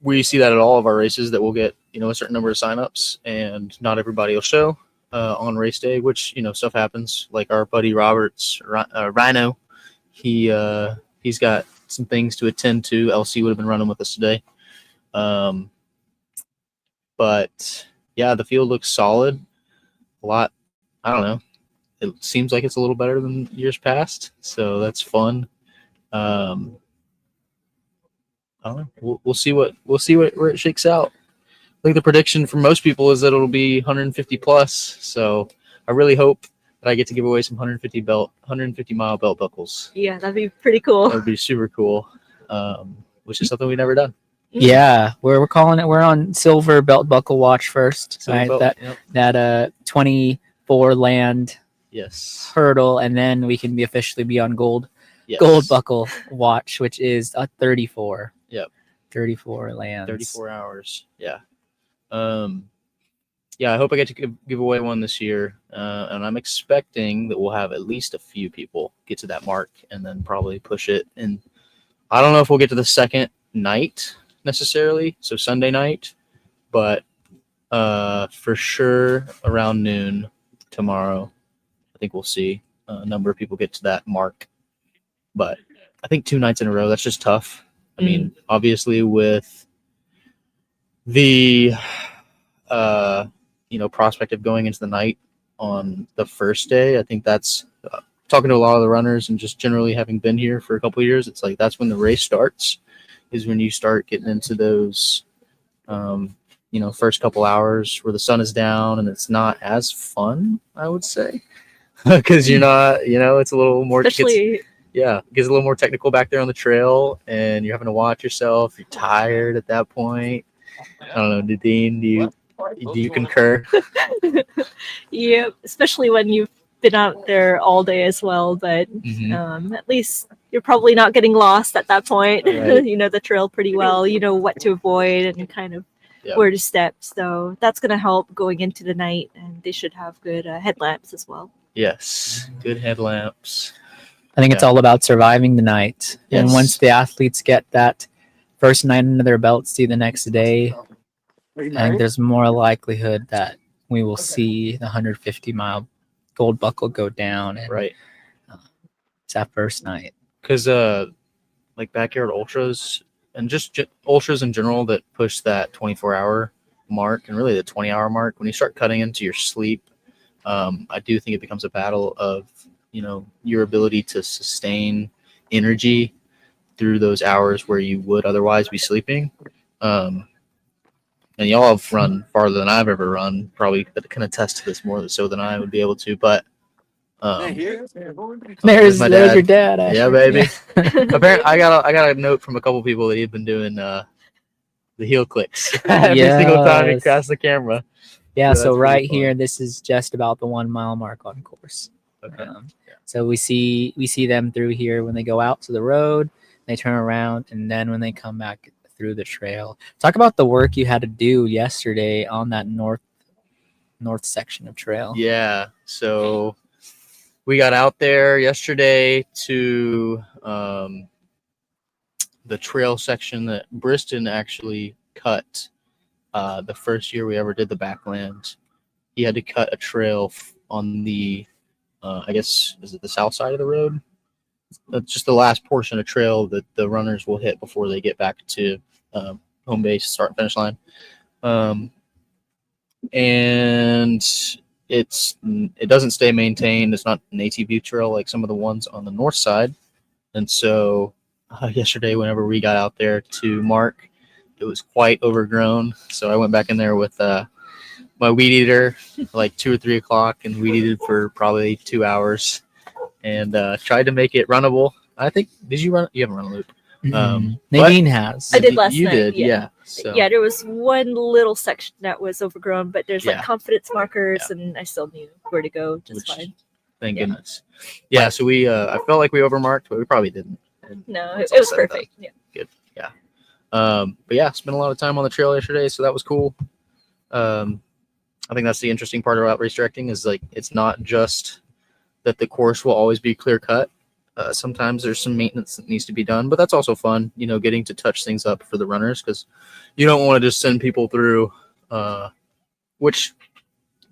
we see that at all of our races that we'll get, a certain number of signups, and not everybody will show on race day, which, stuff happens. Like our buddy Roberts, Rhino, he's got some things to attend to. LC would have been running with us today. But yeah, the field looks solid. A lot, I don't know. It seems like it's a little better than years past, so that's fun. I don't know. We'll see where it shakes out. I think the prediction for most people is that it'll be 150 plus. So I really hope that I get to give away some 150 mile belt buckles. Yeah, that'd be pretty cool. That would be super cool. Which is something we've never done. Yeah, we're calling it. We're on silver belt buckle watch first. Silver Right? belt, That 24 land yes hurdle, and then we can officially be on gold Yes. gold buckle watch, which is a 34. Yep. 34 lands. 34 hours. Yeah. Yeah, I hope I get to give away one this year. And I'm expecting that we'll have at least a few people get to that mark and then probably push it. And I don't know if we'll get to the second night necessarily, so Sunday night, but for sure around noon tomorrow, I think we'll see a number of people get to that mark. But I think 2 nights in a row, that's just tough. I mean, obviously with the prospect of going into the night on the first day, I think that's talking to a lot of the runners and just generally having been here for a couple of years, it's like that's when the race starts. is when you start getting into those, first couple hours where the sun is down and it's not as fun, I would say, because you're not, it's a little more, Especially it gets a little more technical back there on the trail, and you're having to watch yourself. You're tired at that point. I don't know, Nadine, do you concur? yeah, especially when you've been out there all day as well. But at least you're probably not getting lost at that point. Right. You know the trail pretty well. You know what to avoid and kind of where to step. So that's going to help going into the night, and they should have good headlamps as well. Yes, good headlamps. I think it's all about surviving the night. Yes. And once the athletes get that first night under their belts to the next day, I think there's more likelihood that we will see the 150-mile gold buckle go down. And, right. It's that first night. Because like backyard ultras and just ultras in general that push that 24-hour mark and really the 20-hour mark, when you start cutting into your sleep, I do think it becomes a battle of your ability to sustain energy through those hours where you would otherwise be sleeping. And y'all have run farther than I've ever run, probably that can attest to this more so than I would be able to. But there's my dad. your dad. Asher. Yeah, baby. Apparently, I got a note from a couple people that he'd been doing the heel clicks every single time he crashed the camera. Yeah, so right really here, this is just about the 1 mile mark on course. Okay. So we see them through here when they go out to the road, they turn around, and then when they come back through the trail. Talk about the work you had to do yesterday on that north section of trail. Yeah, so we got out there yesterday to the trail section that Briston actually cut the first year we ever did the Backland. He had to cut a trail on the I guess, is it the south side of the road? That's just the last portion of trail that the runners will hit before they get back to home base, start and finish line. And it doesn't stay maintained. It's not an ATV trail like some of the ones on the north side. And so yesterday, whenever we got out there to mark, it was quite overgrown. So I went back in there with my weed eater like 2 or 3 o'clock and weed eated for probably 2 hours and tried to make it runnable. I think, did you run? You haven't run a loop. Nadine has. I did last you night. Did, yeah. So. Yeah, there was one little section that was overgrown, but there's like Yeah. confidence markers, and I still knew where to go just fine. Thank goodness. Yeah, so we I felt like we overmarked, but we probably didn't. No, it was perfect. Yeah. Good. Yeah. But yeah, spent a lot of time on the trail yesterday, so that was cool. I think that's the interesting part about race directing is like it's not just that the course will always be clear cut. Sometimes there's some maintenance that needs to be done, but that's also fun, getting to touch things up for the runners because you don't want to just send people through, which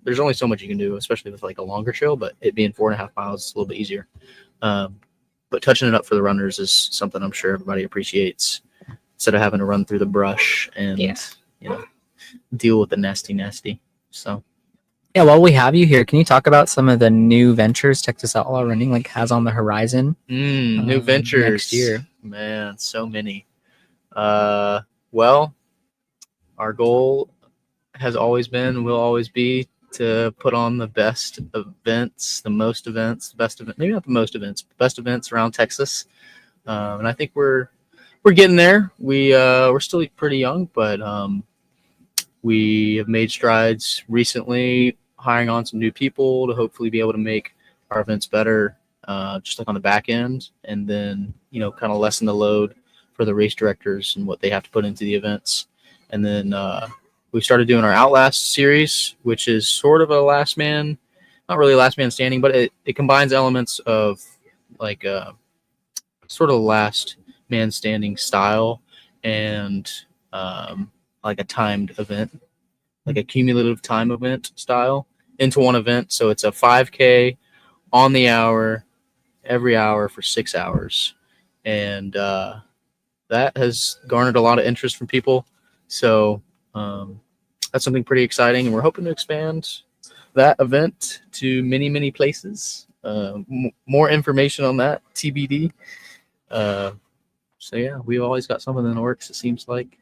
there's only so much you can do, especially with like a longer trail, but it being 4.5 miles is a little bit easier. But touching it up for the runners is something I'm sure everybody appreciates instead of having to run through the brush and, deal with the nasty. So, yeah, while we have you here, can you talk about some of the new ventures Texas Outlaw Running has on the horizon? New ventures next year. Man, so many. Well, our goal has always been, will always be to put on the best events, the most events, best event, maybe not the most events, but best events around Texas. And I think we're getting there. We're still pretty young, but we have made strides recently, hiring on some new people to hopefully be able to make our events better, just like on the back end, and then, kind of lessen the load for the race directors and what they have to put into the events. And then we started doing our Outlast series, which is sort of a last man, not really last man standing, but it combines elements of like sort of last man standing style and like a timed event, like a cumulative time event style into one event. So it's a 5K on the hour, every hour for 6 hours. And that has garnered a lot of interest from people. So that's something pretty exciting. And we're hoping to expand that event to many, many places. More information on that, TBD. So yeah, we've always got something in the works. It seems like.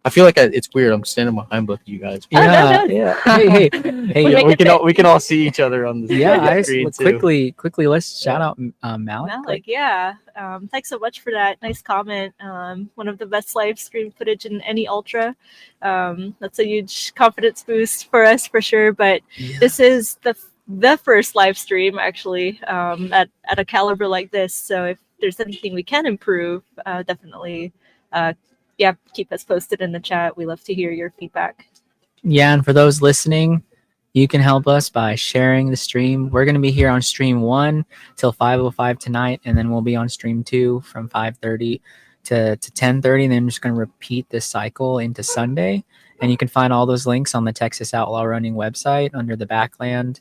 I feel like it's weird. I'm standing behind both of you guys. Yeah, yeah. Hey, Yeah, we can all see each other on the yeah. screen Quickly, let's shout out Malik. Malik, yeah. Thanks so much for that nice comment. One of the best live stream footage in any ultra. That's a huge confidence boost for us for sure. But this is the first live stream actually at a caliber like this. So if there's anything we can improve, definitely keep us posted in the chat. We love to hear your feedback. Yeah, and for those listening, you can help us by sharing the stream. We're going to be here on stream 1 till 5:05 tonight, and then we'll be on stream 2 from 5:30 to 10:30, and then we're just going to repeat this cycle into Sunday. And you can find all those links on the Texas Outlaw Running website under the Backland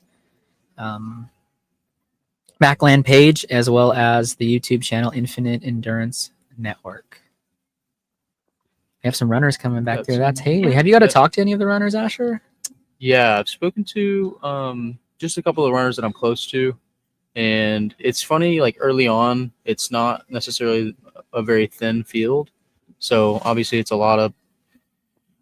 page, as well as the YouTube channel Infinite Endurance Network. We have some runners coming back through. That's Haley. Have you got to talk to any of the runners, Asher? Yeah, I've spoken to just a couple of runners that I'm close to, and it's funny. Like early on, it's not necessarily a very thin field, so obviously it's a lot of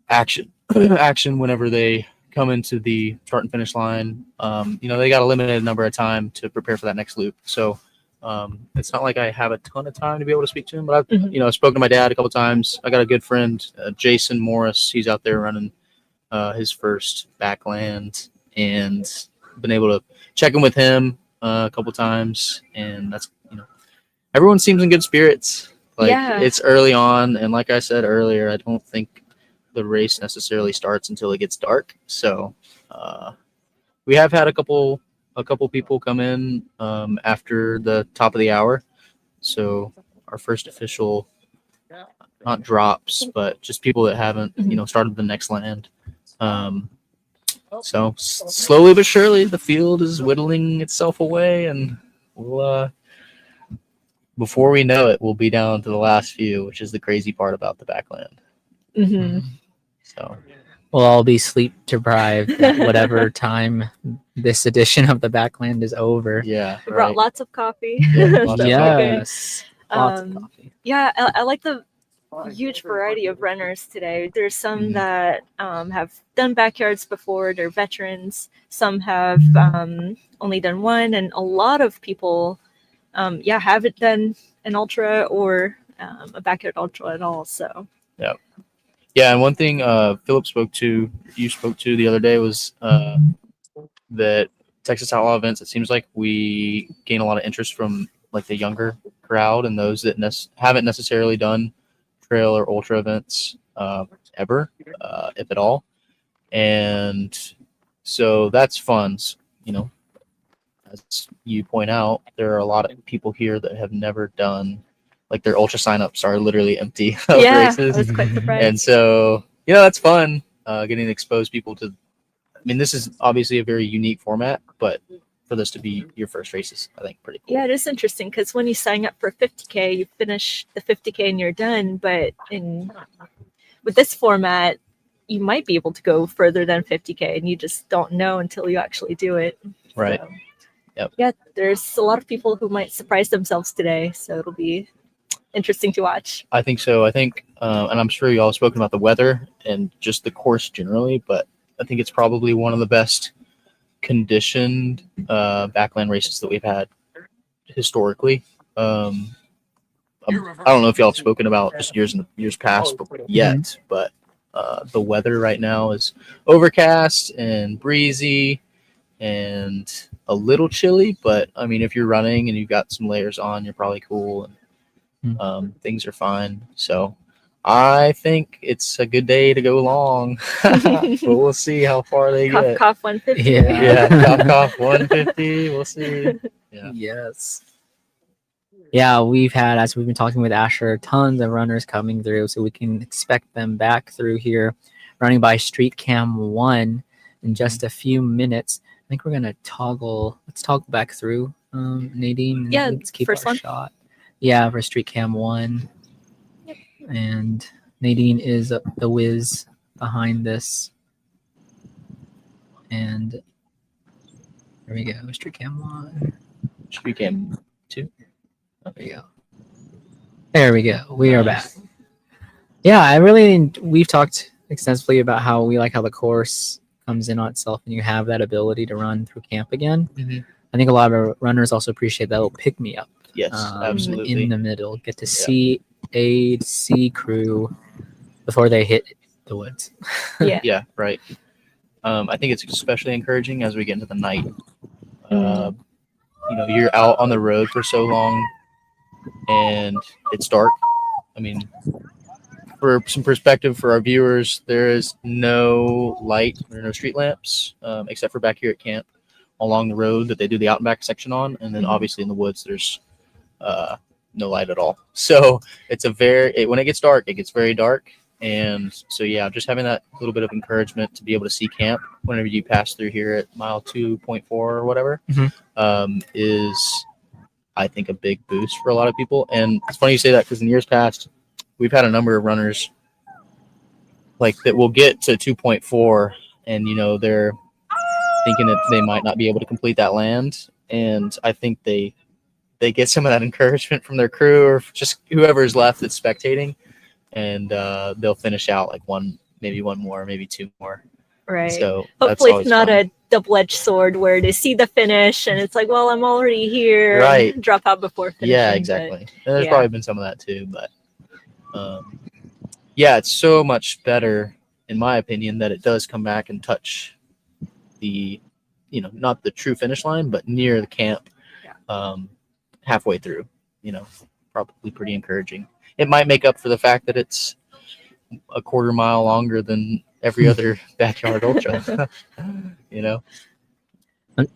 action whenever they come into the start and finish line. They got a limited number of time to prepare for that next loop, so it's not like I have a ton of time to be able to speak to him. But I've spoken to my dad a couple times. I got a good friend, Jason Morris. He's out there running his first Backland, and been able to check in with him a couple times. And that's everyone seems in good spirits. It's early on, and like I said earlier, I don't think the race necessarily starts until it gets dark. So we have had a couple people come in after the top of the hour. So our first official, not drops, but just people that haven't started the next land. So slowly but surely the field is whittling itself away, and we'll before we know it, we'll be down to the last few, which is the crazy part about the Backland. So we'll all be sleep deprived at whatever time this edition of the Backland is over. Yeah, we brought lots of coffee. Yes, lots of coffee. Yeah, I like the huge variety of runners today. There's some that have done backyards before. They're veterans. Some have only done one, and a lot of people haven't done an ultra or a backyard ultra at all. So yeah, and one thing Philip spoke to the other day was that Texas Outlaw events, it seems like we gain a lot of interest from like the younger crowd and those that haven't necessarily done trail or ultra events ever, if at all. And so that's fun. As you point out, there are a lot of people here that have never done, like their ultra signups are literally empty of races. I was quite surprised. And so, that's fun, getting to expose people to, this is obviously a very unique format, but for this to be your first races, I think pretty cool. Yeah, it is interesting because when you sign up for 50K, you finish the 50K and you're done. But with this format, you might be able to go further than 50K, and you just don't know until you actually do it. Right. So, yep. Yeah, there's a lot of people who might surprise themselves today, so it'll be interesting to watch. I think so. I think, and I'm sure you all have spoken about the weather and just the course generally, but I think it's probably one of the best conditioned Backland races that we've had historically. I don't know if y'all have spoken about just years past yet, but the weather right now is overcast and breezy and a little chilly, but if you're running and you've got some layers on, you're probably cool, and things are fine. So I think it's a good day to go long, but we'll see how far they get. Cough 150. Yeah, cough 150. We'll see. Yeah. Yes. Yeah, we've had, as we've been talking with Asher, tons of runners coming through, so we can expect them back through here, running by Street Cam 1 in just a few minutes. I think we're gonna let's toggle back through, Nadine. Yeah, let's keep first our one. shot. Yeah, for Street Cam 1. And Nadine is the whiz behind this. And there we go. Street Cam 1. Street Cam 2. There we go. There we go. We are back. Yeah, we've talked extensively about how we like how the course comes in on itself and you have that ability to run through camp again. Mhm. I think a lot of runners also appreciate that little pick me up. Yes, absolutely. In the middle, get to see a C crew before they hit the woods. Yeah, right. I think it's especially encouraging as we get into the night. You know, you're out on the road for so long and it's dark. I mean, for some perspective for our viewers, there is no light, there are no street lamps, except for back here at camp along the road that they do the out and back section on. And then obviously in the woods, there's no light at all. So it's when it gets dark, it gets very dark. And so, yeah, just having that little bit of encouragement to be able to see camp whenever you pass through here at mile 2.4 or whatever is, I think, a big boost for a lot of people. And it's funny you say that because in years past, we've had a number of runners like that will get to 2.4 and, you know, they're thinking that they might not be able to complete that land. And I think they get some of that encouragement from their crew or just whoever is left that's spectating. And they'll finish out like maybe one more, maybe two more. Right. So hopefully it's not a double-edged sword where they see the finish and it's like, well, I'm already here. Right. And drop out before finishing. Yeah, exactly. And there's probably been some of that too, but yeah, it's so much better in my opinion that it does come back and touch the, you know, not the true finish line, but near the camp, halfway through. You know, probably pretty encouraging. It might make up for the fact that it's a quarter mile longer than every other backyard ultra. You know,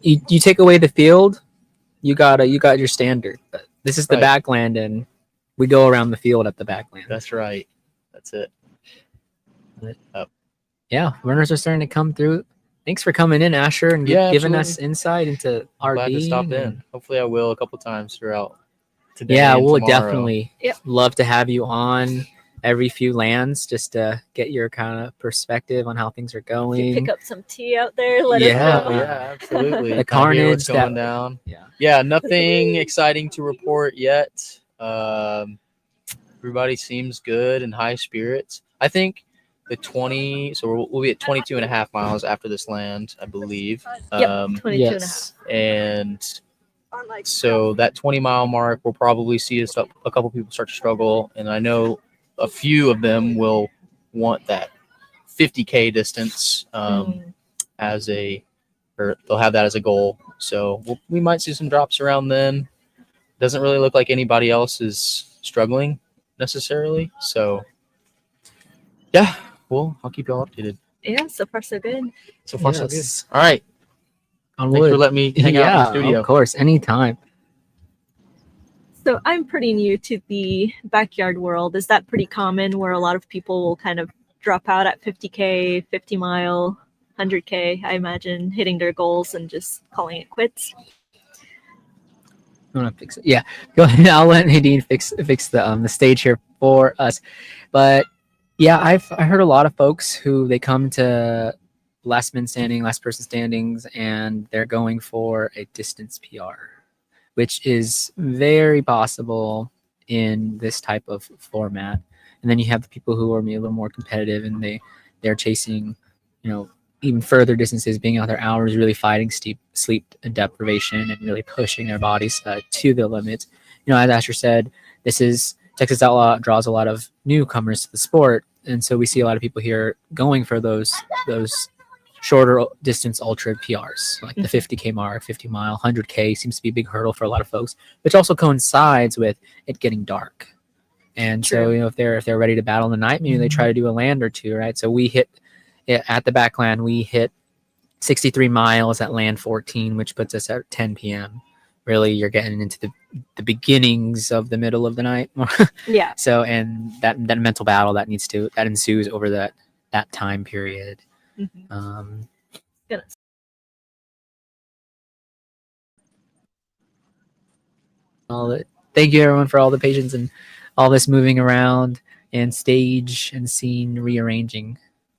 you take away the field, you got your standard. But this is the backland, and we go around the field at the backland. That's right. That's it. Yeah, runners are starting to come through. Thanks for coming in, Asher, and giving us insight into RD. Glad to stop in. Hopefully, I will a couple times throughout today. Yeah, and we'll tomorrow. definitely love to have you on every few lands just to get your kind of perspective on how things are going. Pick up some tea out there. Let us know. Yeah, absolutely. The Kinda hear carnage what's going down. Yeah, nothing exciting to report yet. Everybody seems good and high spirits. I think the 20, so we'll be at 22 and a half miles after this land, I believe. 22 and a half. And so that 20-mile mark, we'll probably see a couple people start to struggle. And I know a few of them will want that 50K distance or they'll have that as a goal. So we might see some drops around then. Doesn't really look like anybody else is struggling necessarily. So yeah, well, I'll keep y'all updated. Yeah, so far so good. So far so good. All right. Thanks for letting me hang out in the studio. Of course, anytime. So I'm pretty new to the backyard world. Is that pretty common where a lot of people will kind of drop out at 50K, 50 mile, 100K, I imagine, hitting their goals and just calling it quits? You want to fix it? Yeah, go ahead. I'll let Nadine fix the stage here for us. But yeah, I heard a lot of folks who they come to last person standings, and they're going for a distance PR, which is very possible in this type of format. And then you have the people who are maybe a little more competitive, and they're chasing, you know, even further distances, being out there hours, really fighting sleep deprivation and really pushing their bodies to the limits. You know, as Asher said, this is Texas Outlaw draws a lot of newcomers to the sport, and so we see a lot of people here going for those shorter distance ultra PRs, like the 50K mark, 50 mile, 100K seems to be a big hurdle for a lot of folks, which also coincides with it getting dark. And so, you know, if they're ready to battle in the night, maybe they try to do a land or two, right? So we hit at the Backland, we hit 63 miles at land 14, which puts us at 10 p.m. Really, you're getting into the beginnings of the middle of the night. Yeah. So, and that mental battle that ensues over that time period. Thank you everyone for all the patience and all this moving around and stage and scene rearranging.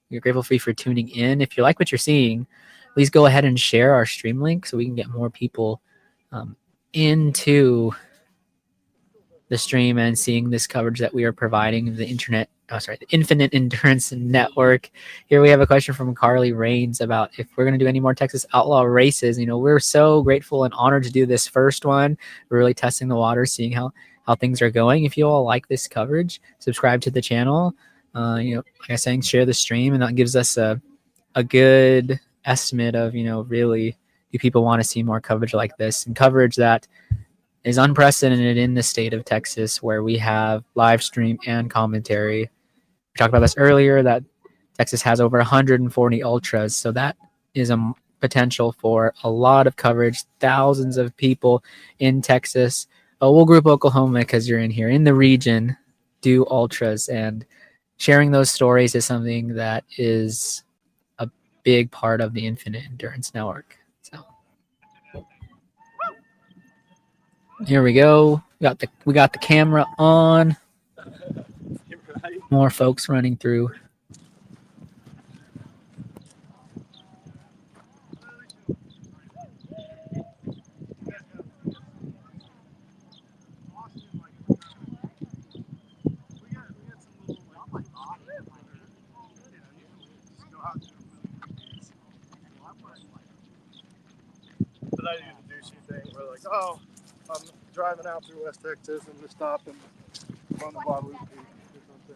We're grateful for you for tuning in. If you like what you're seeing, please go ahead and share our stream link so we can get more people into the stream and seeing this coverage that we are providing the Infinite Endurance Network. Here we have a question from Carly Rains about if we're going to do any more Texas Outlaw races. You know, we're so grateful and honored to do this first one. We're really testing the water, seeing how things are going. If you all like this coverage, subscribe to the channel. You know, like I was saying, share the stream, and that gives us a good estimate of, you know, really, do people want to see more coverage like this, and coverage that is unprecedented in the state of Texas, where we have live stream and commentary. We talked about this earlier, that Texas has over 140 ultras, so that is a potential for a lot of coverage. Thousands of people in Texas, we'll group Oklahoma because you're in here, in the region, do ultras, and sharing those stories is something that is a big part of the Infinite Endurance Network. So here we go. We got the camera on. More folks running through. But I do the douchey thing where, like, oh, I'm driving out through West Texas and just stopping on the Guadalupe or something.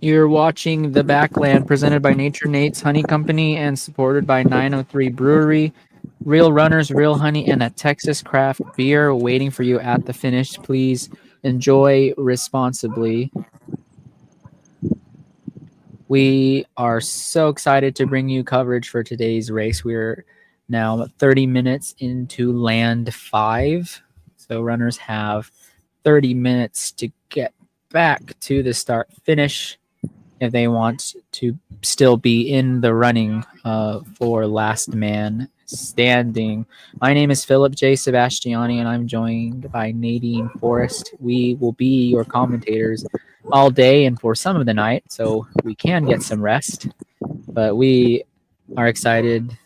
You're watching The Backland, presented by Nature Nate's Honey Company and supported by 903 Brewery. Real runners, real honey, and a Texas craft beer waiting for you at the finish. Please enjoy responsibly. We are so excited to bring you coverage for today's race. We're now 30 minutes into Land 5. So runners have 30 minutes to get back to the start finish if they want to still be in the running for last man standing. My name is Philip J. Sebastiani, and I'm joined by Nadine Forrest. We will be your commentators all day and for some of the night, so we can get some rest. But we are excited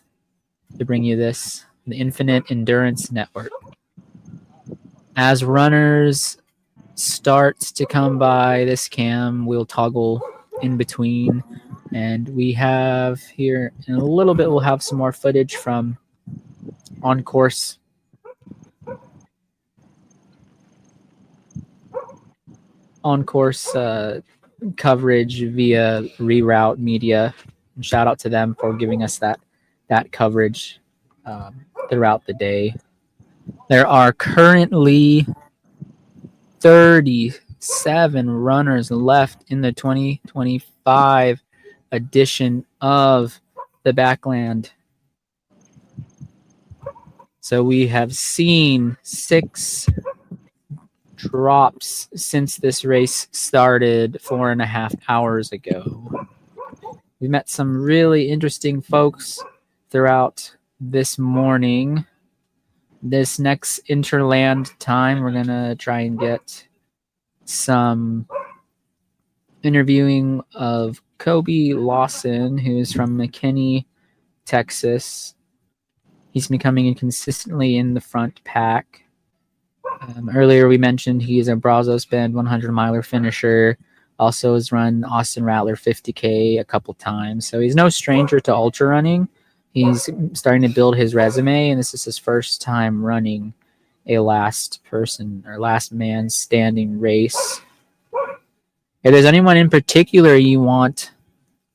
to bring you this, the Infinite Endurance Network. As runners start to come by this cam, we'll toggle in between, and we have here in a little bit we'll have some more footage from on course coverage via Reroute Media. And shout out to them for giving us that coverage throughout the day. There are currently 37 runners left in the 2025 edition of the Backland. So we have seen 6 drops since this race started 4.5 hours ago. We met some really interesting folks throughout this morning. This next Interland time, we're going to try and get some interviewing of Kobe Lawson, who's from McKinney, Texas. He's been coming in consistently in the front pack. Earlier we mentioned he's a Brazos Bend 100-miler finisher. Also has run Austin Rattler 50K a couple times. So he's no stranger to ultra running. He's starting to build his resume, and this is his first time running a last man standing race. If there's anyone in particular you want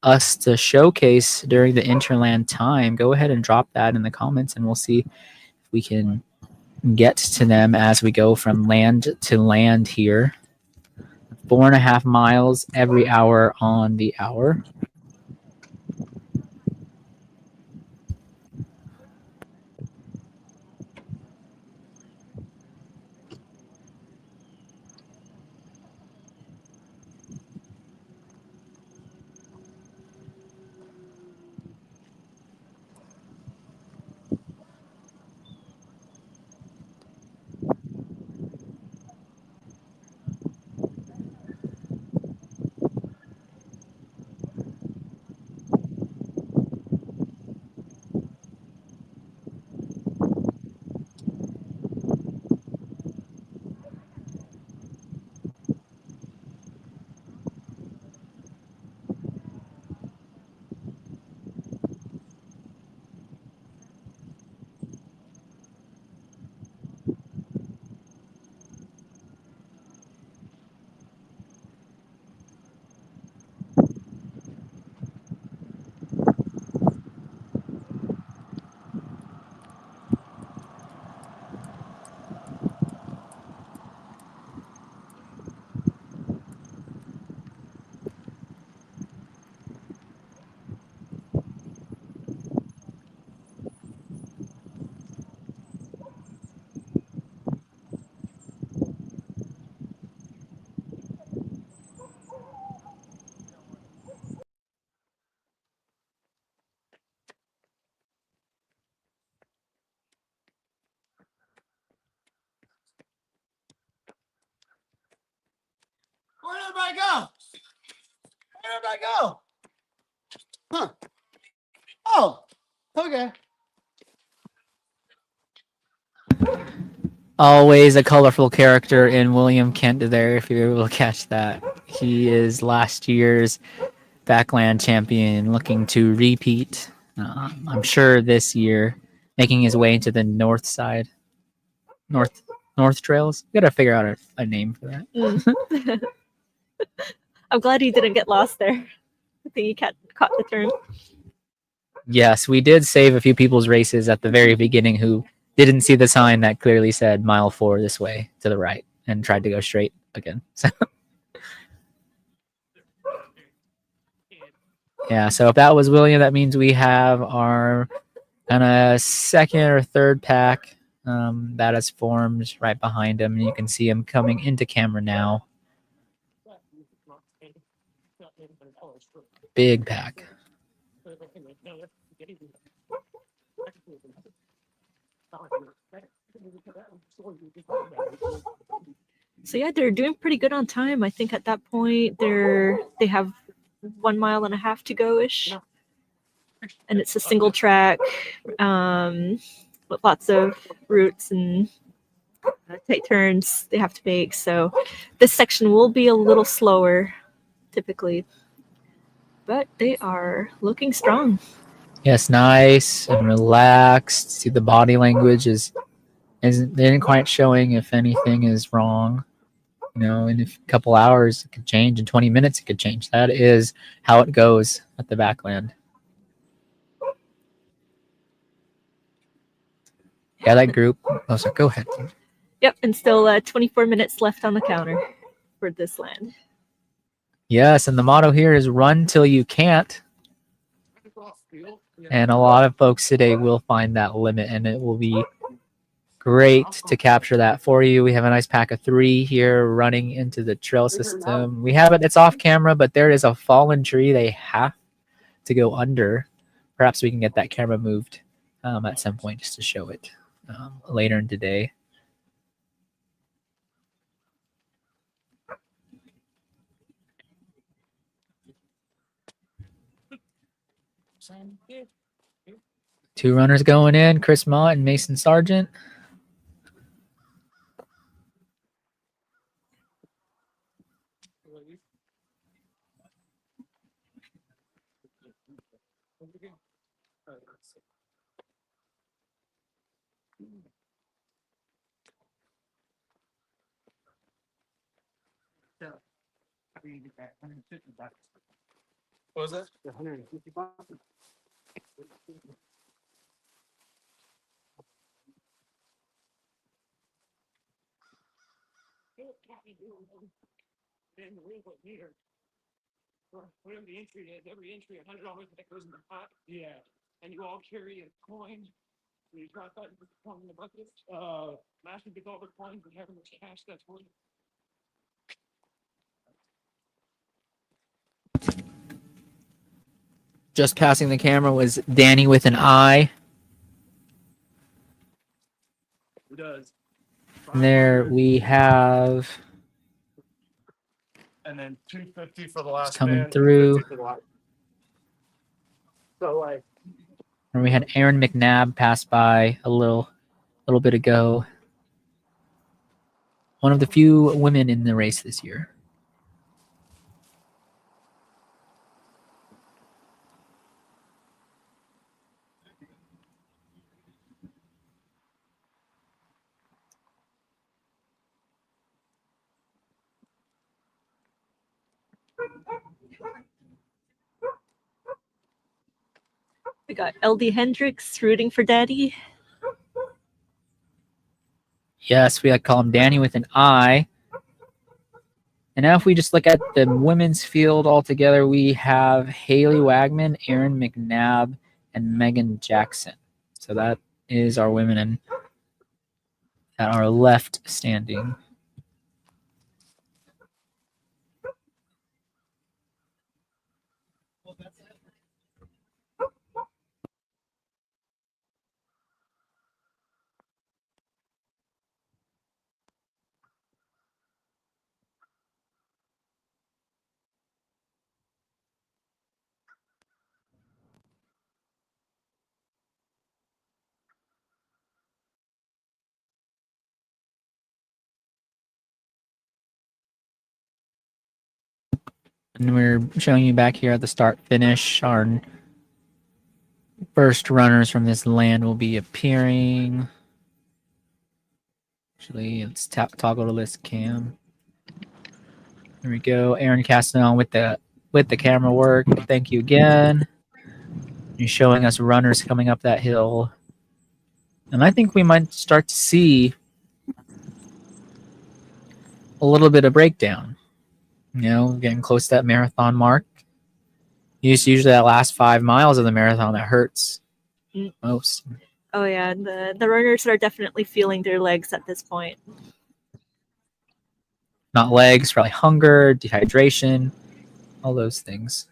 us to showcase during the Interland time, go ahead and drop that in the comments, and we'll see if we can get to them as we go from land to land here. 4.5 miles every hour on the hour. Where'd everybody go? Where'd everybody go? Huh. Oh, okay. Always a colorful character in William Kent there, if you're able to catch that. He is last year's Backland Champion, looking to repeat, I'm sure this year, making his way into the north side. North Trails? We gotta figure out a name for that. I'm glad he didn't get lost there. I think he caught the turn. Yes, we did save a few people's races at the very beginning who didn't see the sign that clearly said mile 4 this way to the right and tried to go straight again. So, yeah, so if that was William, that means we have our kind of second or third pack that has formed right behind him. And you can see him coming into camera now. Big pack. So yeah, they're doing pretty good on time. I think at that point they have 1.5 miles to go ish, and it's a single track with lots of routes and tight turns they have to make. So this section will be a little slower typically, but they are looking strong. Yes, nice and relaxed. See, the body language isn't quite showing if anything is wrong. You know, in a couple hours it could change. In 20 minutes it could change. That is how it goes at the Backland. Yeah, that group. Oh, so go ahead. Yep, and still 24 minutes left on the counter for this land. Yes, and the motto here is run till you can't. And a lot of folks today will find that limit, and it will be great to capture that for you. We have a nice pack of 3 here running into the trail system. We have it, it's off camera, but there is a fallen tree they have to go under. Perhaps we can get that camera moved at some point just to show it later in today. Two runners going in, Chris Mott and Mason Sargent. What was that? 150 bucks. Whatever the entry is, every entry, $100 that goes in the pot. Yeah. And you all carry a coin. So you drop that and put the coin in the bucket. Master gets all the coins and have much cash that's worth it. Just passing the camera was Danny with an I. Who does? And there we have And then 250 for the last coming man, through. 250 for the last. So like. And we had Aaron McNabb pass by a little bit ago. One of the few women in the race this year. We got LD Hendricks rooting for Daddy. Yes, we call him Danny with an I. And now if we just look at the women's field altogether, we have Haley Wagman, Aaron McNabb, and Megan Jackson. So that is our women at our left standing. And we're showing you back here at the start finish. Our first runners from this land will be appearing. Actually, let's toggle the list cam. There we go. Aaron Castellon with the camera work. Thank you again. You're showing us runners coming up that hill. And I think we might start to see a little bit of breakdown. You know, getting close to that marathon mark. It's usually that last 5 miles of the marathon that hurts most. Oh yeah, the runners are definitely feeling their legs at this point. Not legs, probably hunger, dehydration, all those things.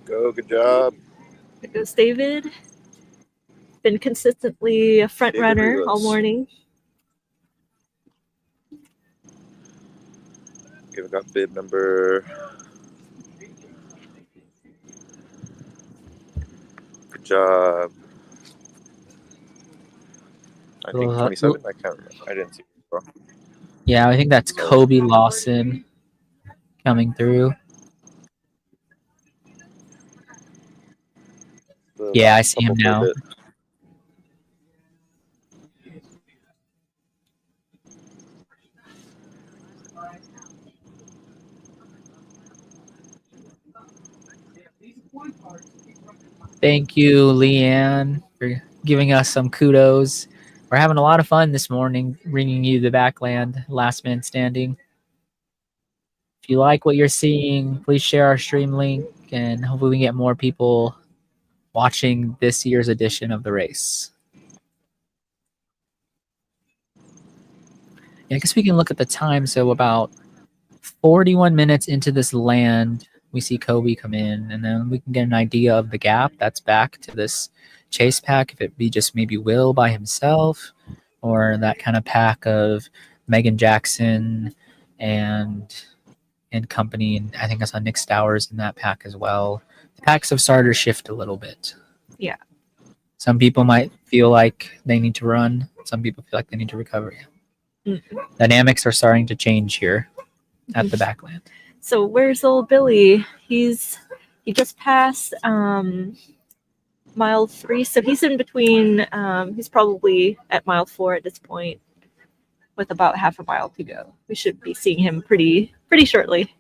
Good job. There goes David. Been consistently a front David runner Rivas. all morning. Okay, we got bib number. Good job. I think 27. I can't remember. I didn't see it before. Yeah, I think that's Kobe Lawson coming through. Yeah, I see him now. Thank you, Leanne, for giving us some kudos. We're having a lot of fun this morning bringing you the Backland Last Man Standing. If you like what you're seeing, please share our stream link, and hopefully we can get more people watching this year's edition of the race. Yeah, I guess we can look at the time. So about 41 minutes into this land, we see Kobe come in, and then we can get an idea of the gap that's back to this chase pack, if it be just maybe Will by himself, or that kind of pack of Megan Jackson and company, and I think I saw Nick Stowers in that pack as well. The packs have started to shift a little bit. Yeah. Some people might feel like they need to run. Some people feel like they need to recover. Dynamics are starting to change here at the Backland. So where's old Billy? He just passed mile 3, so he's in between. He's probably at mile 4 at this point, with about half a mile to go. We should be seeing him pretty shortly.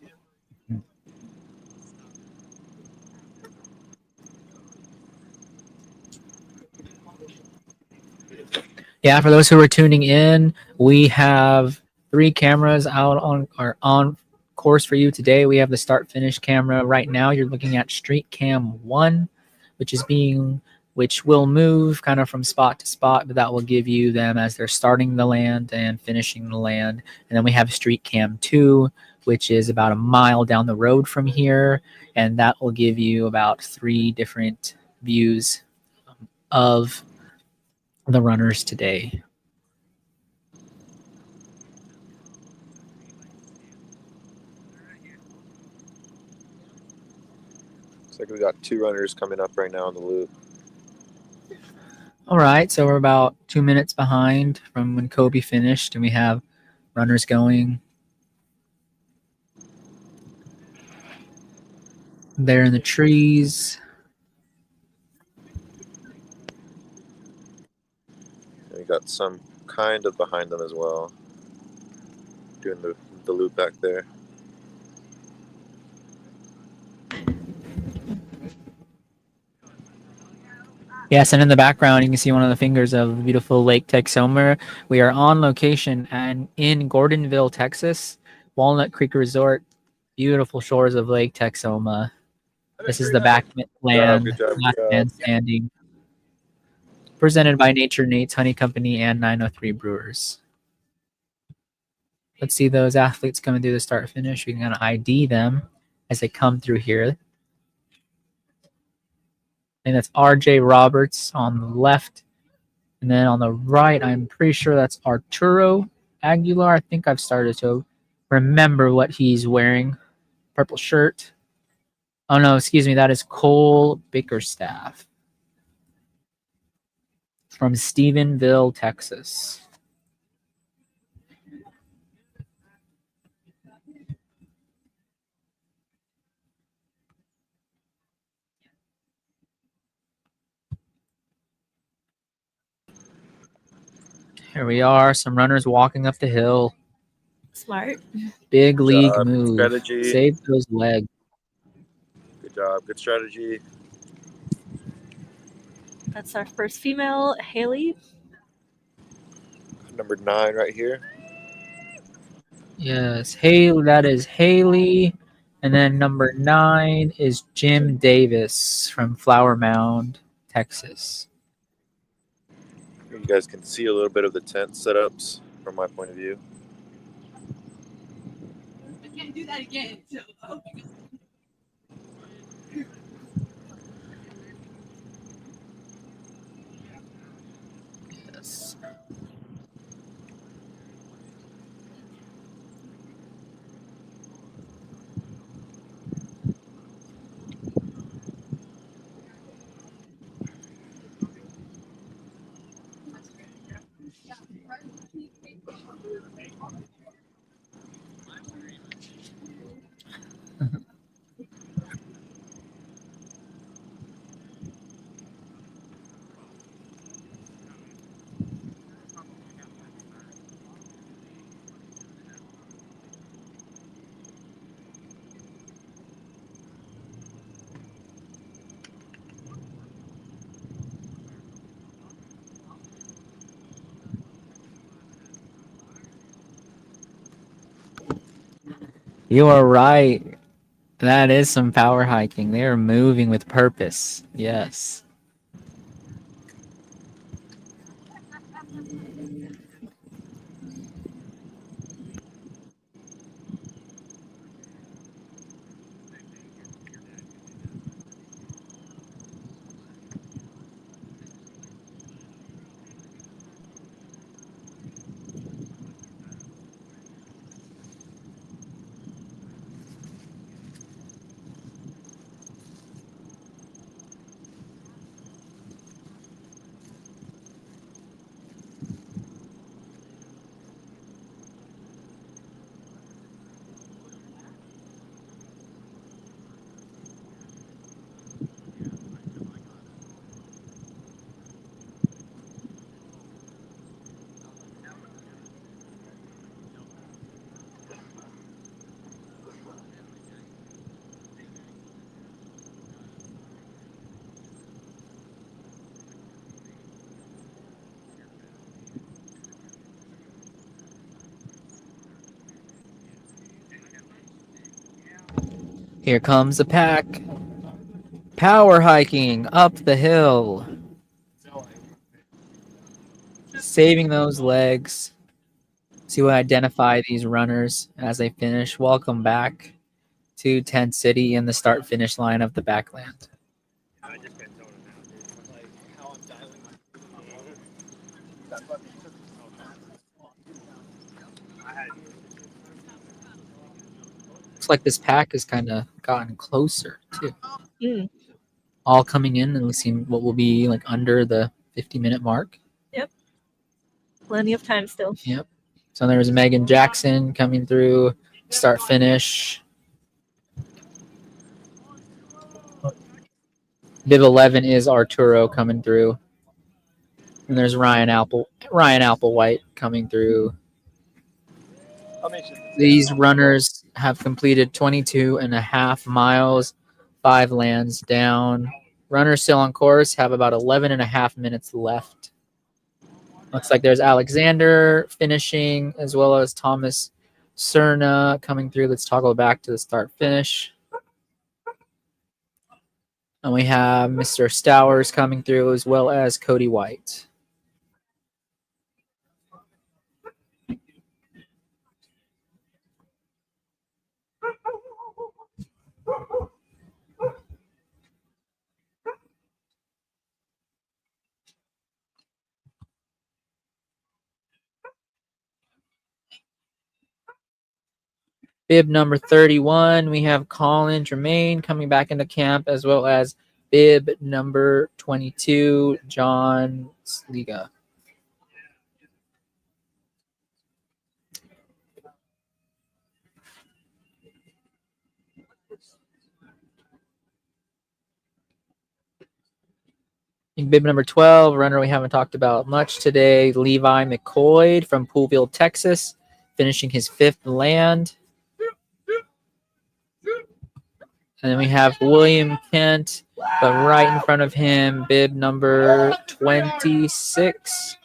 Yeah, for those who are tuning in, we have 3 cameras out on course for you today. We have the start finish camera right now. You're looking at Street Cam 1, which will move kind of from spot to spot, but that will give you them as they're starting the land and finishing the land. And then we have Street Cam 2, which is about a mile down the road from here, and that will give you about 3 different views of the runners today. Looks like we got 2 runners coming up right now on the loop. All right, so we're about 2 minutes behind from when Kobe finished, and we have runners going there in the trees. And we got some kind of behind them as well, doing the loop back there. Yes, and in the background, you can see one of the fingers of the beautiful Lake Texoma. We are on location and in Gordonville, Texas, Walnut Creek Resort, beautiful shores of Lake Texoma. This is the Backland Good job. Last Man Standing, presented by Nature Nate's Honey Company and 903 Brewers. Let's see those athletes coming through the start finish. We can kind of ID them as they come through here. And that's RJ Roberts on the left. And then on the right, I'm pretty sure that's Arturo Aguilar. I think I've started to remember what he's wearing. Purple shirt. Oh, no, excuse me. That is Cole Bickerstaff from Stephenville, Texas. Here we are, some runners walking up the hill. Smart. Big Good league job. move. Strategy. Save those legs. Good job. Good strategy. That's our first female, Haley. Number 9 right here. Yes, Haley. That is Haley. And then number 9 is Jim Davis from Flower Mound, Texas. You guys can see a little bit of the tent setups from my point of view. I can't do that again. So, oh my God. Yes. You are right. That is some power hiking. They are moving with purpose. Yes. Here comes the pack. Power hiking up the hill. Saving those legs. See what identify these runners as they finish. Welcome back to Tent City in the start finish line of the Backland. Looks like this pack has kind of gotten closer too. Mm. All coming in and seeing what will be like under the 50-minute mark. Yep. Plenty of time still. Yep. So there's Megan Jackson coming through, start finish. Bib 11 is Arturo coming through. And there's Ryan Applewhite coming through. These runners have completed 22 and a half miles, 5 lands down. Runners still on course have about 11 and a half minutes left. Looks like there's Alexander finishing, as well as Thomas Cerna coming through. Let's toggle back to the start finish. And we have Mr. Stowers coming through, as well as Cody White. Bib number 31, we have Colin Germain coming back into camp, as well as bib number 22, John Sliga. In bib number 12, runner we haven't talked about much today, Levi McCoy from Poolville, Texas, finishing his 5th land. And then we have William Kent, but right in front of him, bib number 26.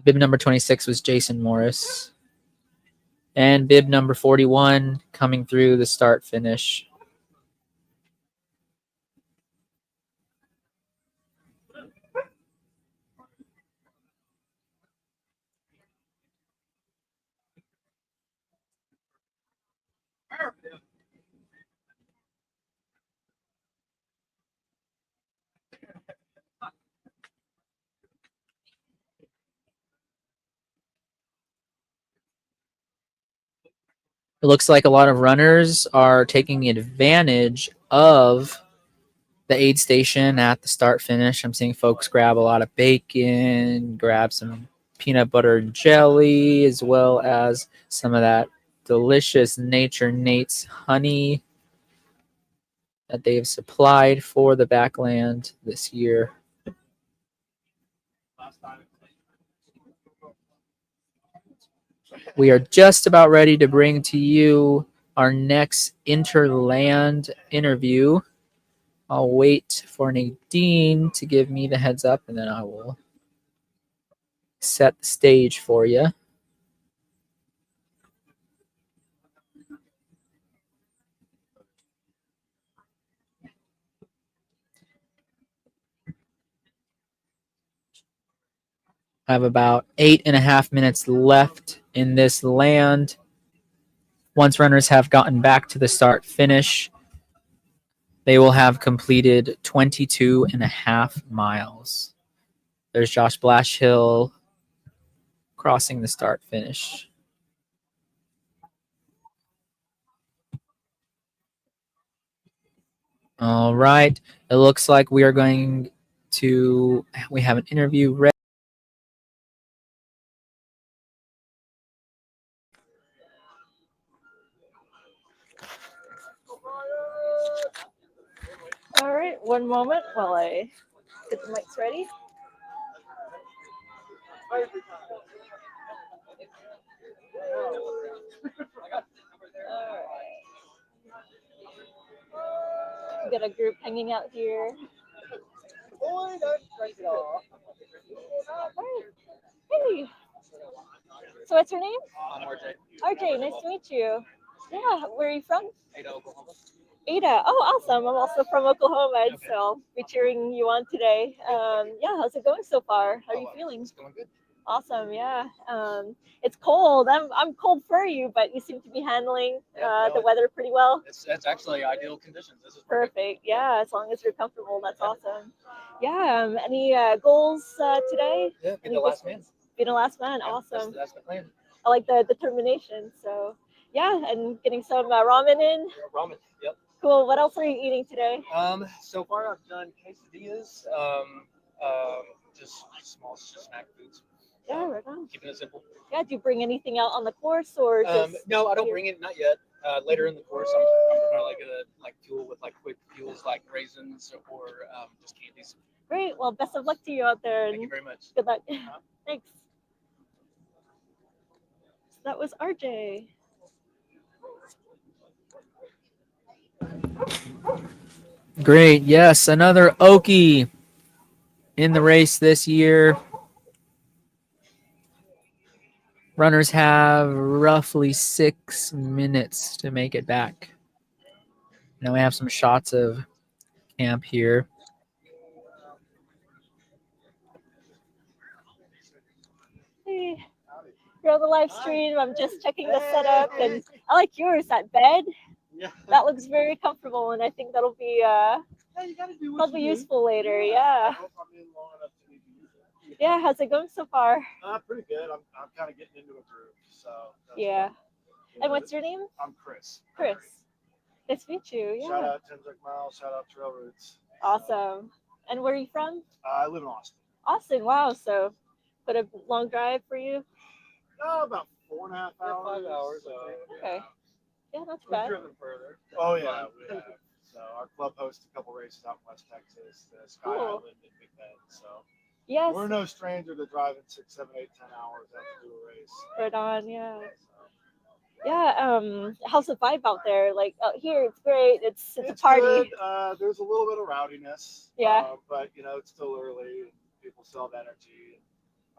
Bib number 26 was Jason Morris. And bib number 41 coming through the start finish. It looks like a lot of runners are taking advantage of the aid station at the start finish. I'm seeing folks grab a lot of bacon, grab some peanut butter and jelly, as well as some of that delicious Nature Nate's honey that they've supplied for the Backland this year. We are just about ready to bring to you our next Interland interview. I'll wait for Nadine to give me the heads up, and then I will set the stage for you. I have about 8.5 minutes left in this land. Once runners have gotten back to the start finish, they will have completed 22.5 miles. There's Josh Blashhill crossing the start finish. All right. It looks like we have an interview ready. All right, one moment while I get the mics ready. We got a group hanging out here. Hey. So what's your name? I'm RJ. RJ, nice to meet you. Yeah, where are you from? Ada, Oklahoma. Ada. Oh, awesome. I'm also from Oklahoma, okay. So I'll be cheering you on today. Yeah, how's it going so far? How are you feeling? It's going good. Awesome, yeah. It's cold. I'm cold for you, but you seem to be handling the weather pretty well. It's actually ideal conditions. This is perfect. Yeah, as long as you're comfortable, that's awesome. Yeah. Any goals today? Yeah, be the last man. Be the last man. Yeah, awesome. That's the plan. I like the determination. So yeah, and getting some ramen in. Ramen. Yep. Cool. What else are you eating today? So far I've done quesadillas. Just small snack foods. Yeah, right on. Keeping it simple. Yeah, do you bring anything out on the course or just? No, I don't bring it, not yet. Later in the course, I'm probably gonna fuel with quick fuels like raisins or just candies. Great. Well, best of luck to you out there. Thank you very much. Good luck. Thanks. So that was RJ. Great. Yes, another Okie in the race this year. Runners have roughly 6 minutes to make it back. Now we have some shots of camp here. Hey, you're on the live stream. I'm just checking the setup, and I like yours. That bed, that looks very comfortable, and I think that'll be probably useful later. Yeah. Yeah, how's it going so far? Pretty good. I'm kind of getting into a groove. So yeah. And what's your name? I'm Chris. Chris. Nice to meet you. Yeah. Shout out Tenzek Miles. Shout out Trail Roots. Awesome. And where are you from? I live in Austin. Austin. Wow. So But a long drive for you? About 4.5 hours. 5 hours. So, Okay. Yeah, not too We've bad. driven further. Oh yeah, we have. So our club hosts a couple races out in West Texas, the Sky Cool. Island and Big Bend. So Yes. we're no stranger to driving 6, 7, 8, 10 hours out to do a race. Right on, yeah. Yeah, how's the vibe out there? Like out here, it's great. It's a party. Good. There's a little bit of rowdiness. Yeah. But you know, it's still early and people still have energy.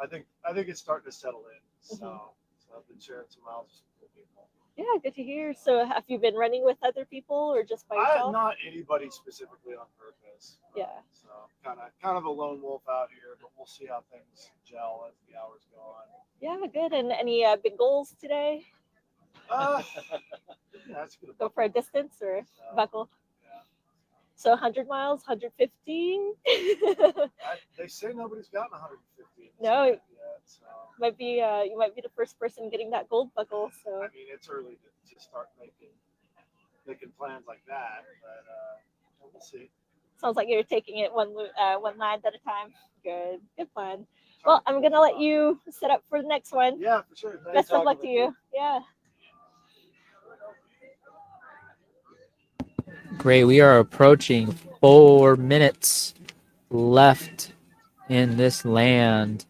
I think it's starting to settle in. So I've been sharing some miles with some cool people. Yeah, good to hear. So have you been running with other people or just by yourself? Not anybody specifically on purpose. Yeah. So kind of a lone wolf out here, but we'll see how things gel as the hours go on. Yeah, good. And any big goals today? That's good. Go for a distance or buckle? Yeah. So 100 miles, 150? They say nobody's gotten 150. No. Yet, so. Might be you might be the first person getting that gold buckle. So I mean, it's early to start making plans like that, but we'll see. Sounds like you're taking it one line at a time. Good plan. Well, I'm gonna let you set up for the next one. Yeah, for sure. Best of luck to you. Yeah. Great. We are approaching 4 minutes left in this land.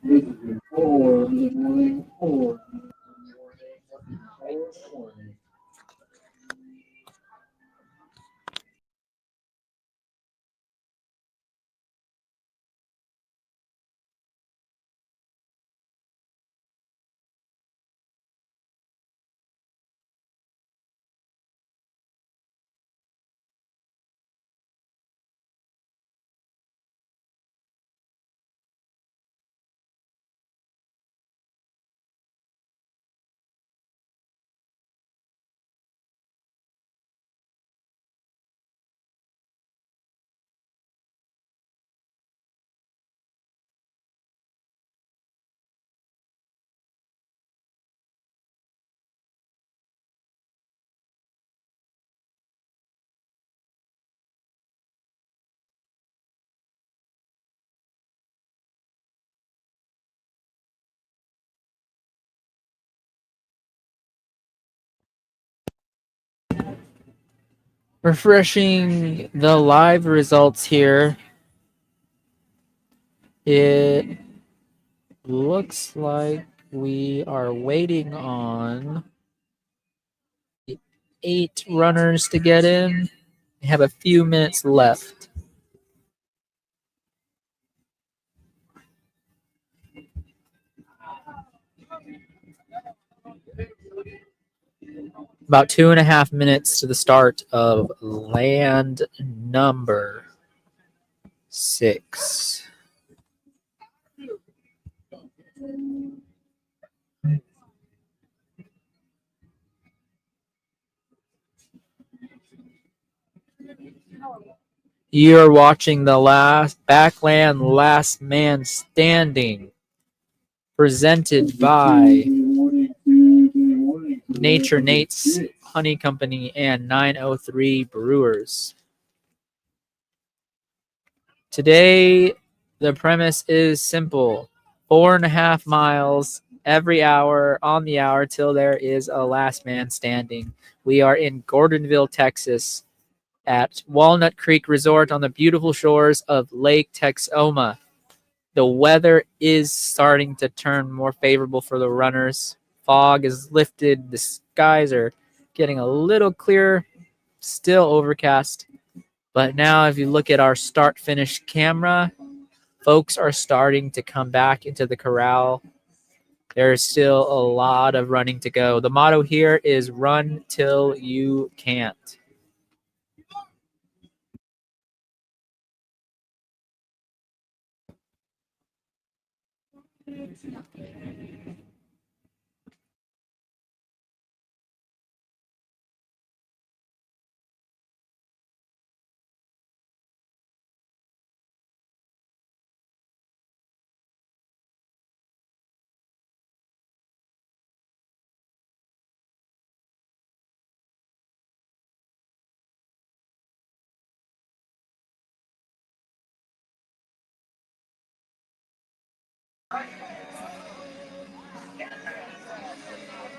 Refreshing the live results here. It looks like we are waiting on 8 runners to get in. We have a few minutes left. About 2.5 minutes to the start of land number 6. You're watching the Backland Last Man Standing, presented by Nature Nate's Honey Company and 903 Brewers. Today, the premise is simple: 4.5 miles every hour on the hour till there is a last man standing. We are in Gordonville, Texas, at Walnut Creek Resort on the beautiful shores of Lake Texoma. The weather is starting to turn more favorable for the runners. Fog is lifted. The skies are getting a little clearer, still overcast. But now if you look at our start-finish camera, folks are starting to come back into the corral. There's still a lot of running to go. The motto here is run till you can't.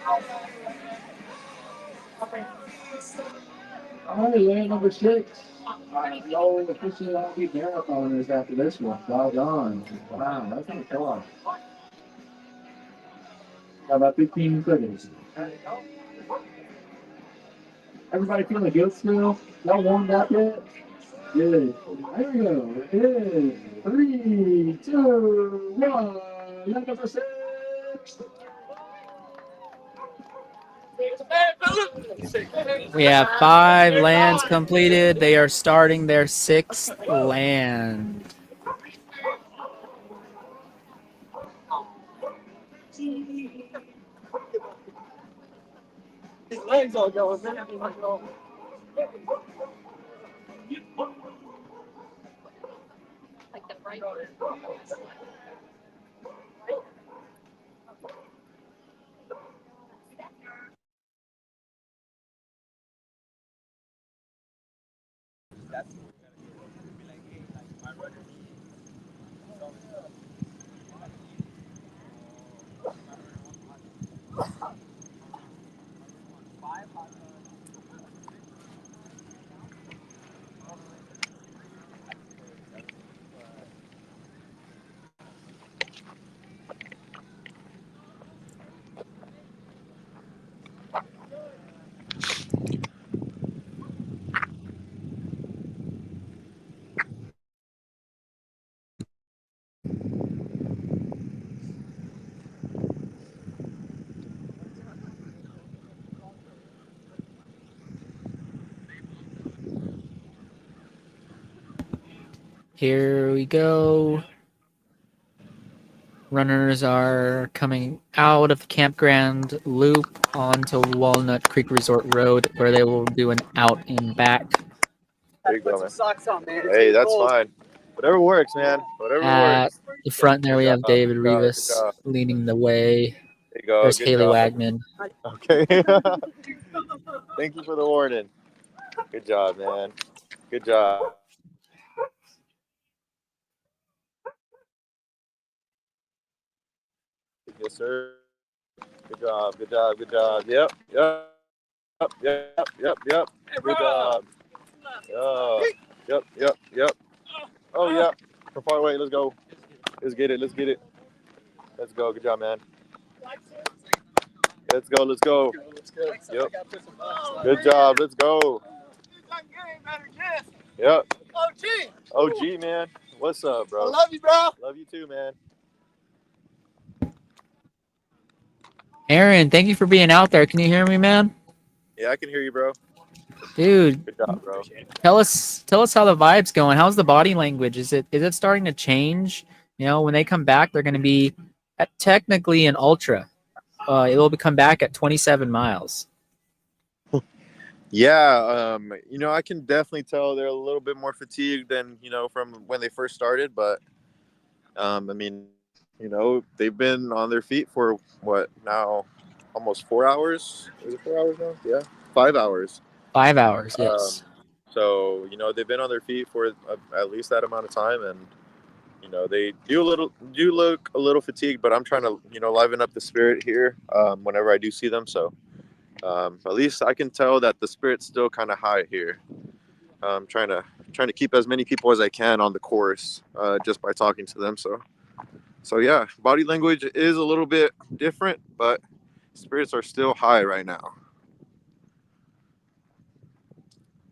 All right, land number 6. No officially all be marathoners after this one. Doggone. Wow, that's kind of far. About 15 seconds. Everybody feeling good still? Y'all warmed up yet? Good. There we go. It is 3, 2, 1. Land number 6. We have 5 lands completed. They are starting their 6th land. His legs all going, man. Here we go. Runners are coming out of the campground loop onto Walnut Creek Resort Road, where they will do an out and back. There you go, Put man. some socks on, man. It's Hey, getting that's cold. fine. Whatever works, man. Whatever At works. the front there, we Good have job, David good job, good Rivas job. leading the way. There you go. There's Good Haley job. Wagman. Okay. Thank you for the warning. Good job, man. Good job. Yes, sir. Good job. Good job. Good job. Yep. Yep. Yep. Yep. Yep. Good job. Yep. Yep. Yep. Oh, yeah. From far away. Let's go. Let's get it. Let's get it. Let's go. Good job, man. Let's go. Let's go. Yep. Good job. Let's go. Yep. OG. OG, man. What's up, bro? I love you, bro. Love you too, man. Aaron, thank you for being out there. Can you hear me, man? Yeah, I can hear you, bro. Dude, Good job, bro. tell us how the vibe's going. How's the body language? Is it starting to change? You know, when they come back, they're going to be technically an ultra. It will come back at 27 miles. Yeah, I can definitely tell they're a little bit more fatigued than, from when they first started. But, they've been on their feet for what now? Almost 4 hours? Is it 4 hours now? Yeah, 5 hours. 5 hours, yes. So, they've been on their feet for at least that amount of time. And, they do look a little fatigued, but I'm trying to, liven up the spirit here whenever I do see them. So, at least I can tell that the spirit's still kind of high here. I'm trying to keep as many people as I can on the course just by talking to them. So yeah, body language is a little bit different, but spirits are still high right now.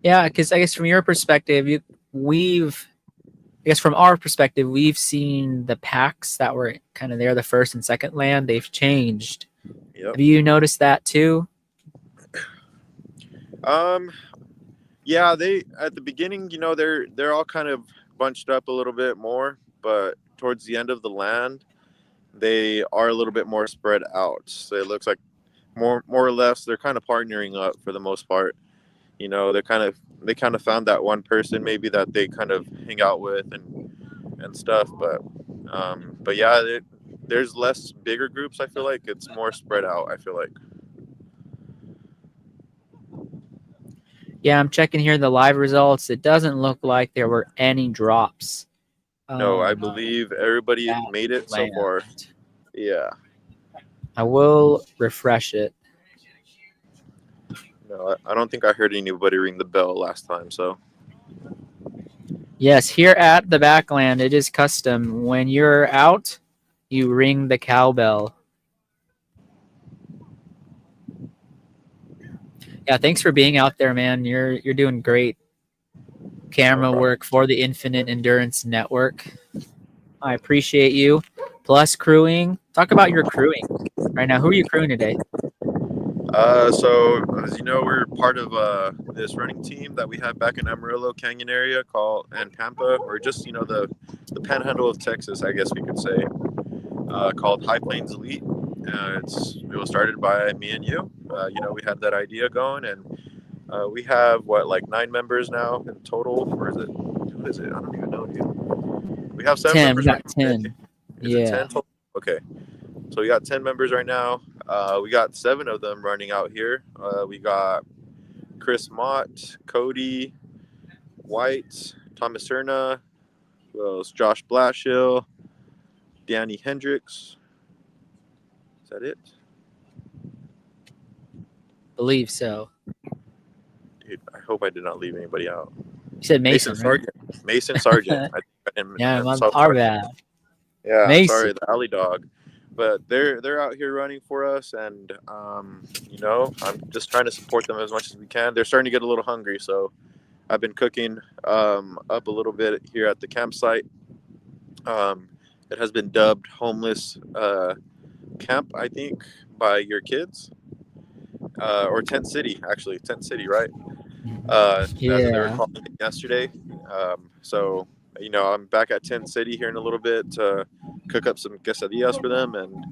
Yeah, because I guess from your perspective, from our perspective, we've seen the packs that were kind of there, the first and second land, they've changed. Yep. Have you noticed that too? Yeah, they at the beginning, they're all kind of bunched up a little bit more, but towards the end of the land, they are a little bit more spread out. So it looks like more or less they're kind of partnering up for the most part. They kind of found that one person maybe that they kind of hang out with and stuff, but yeah, there's less bigger groups. I feel like it's more spread out. I feel like. Yeah, I'm checking here the live results. It doesn't look like there were any drops. No, I believe everybody made it so land. far. Yeah. I will refresh it. No, I don't think I heard anybody ring the bell last time. So Yes, here at the Backland, it is custom. When you're out, you ring the cowbell. Yeah, thanks for being out there, man. You're doing great camera work for the Infinite Endurance Network. I appreciate you. Plus crewing. Talk about your crewing right now. Who are you crewing today? So as you know, we're part of this running team that we have back in Amarillo Canyon area and Pampa, or just the panhandle of Texas, I guess we could say, called High Plains Elite. It was started by me and you. We had that idea going, and we have like 9 members now in total, or is it? What is it? I don't even know, dude. We have 7 10. members. We got 10. Is it 10 total? Okay. So we got 10 members right now. We got 7 of them running out here. We got Chris Mott, Cody White, Thomas Cerna, who else? Josh Blashill, Danny Hendricks. Is that it? Believe so. Dude, I hope I did not leave anybody out. You said Mason, right? Sargent. Mason Sargent. Yeah, I'm so our sorry. bad. Yeah, Mason. sorry, the alley dog. But they're out here running for us, and I'm just trying to support them as much as we can. They're starting to get a little hungry, so I've been cooking up a little bit here at the campsite. It has been dubbed homeless camp, I think, by your kids, or Tent City, actually, Tent City, right? That's what they were calling it yesterday. So I'm back at Tent City here in a little bit to cook up some quesadillas for them, and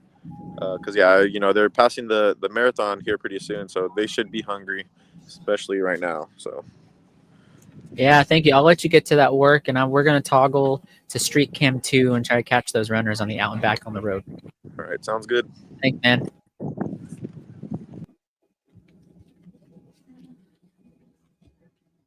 because they're passing the marathon here pretty soon, so they should be hungry, especially right now. So yeah, thank you. I'll let you get to that work, and we're gonna toggle to Street Cam 2 and try to catch those runners on the out and back on the road. All right, sounds good. Thanks, man.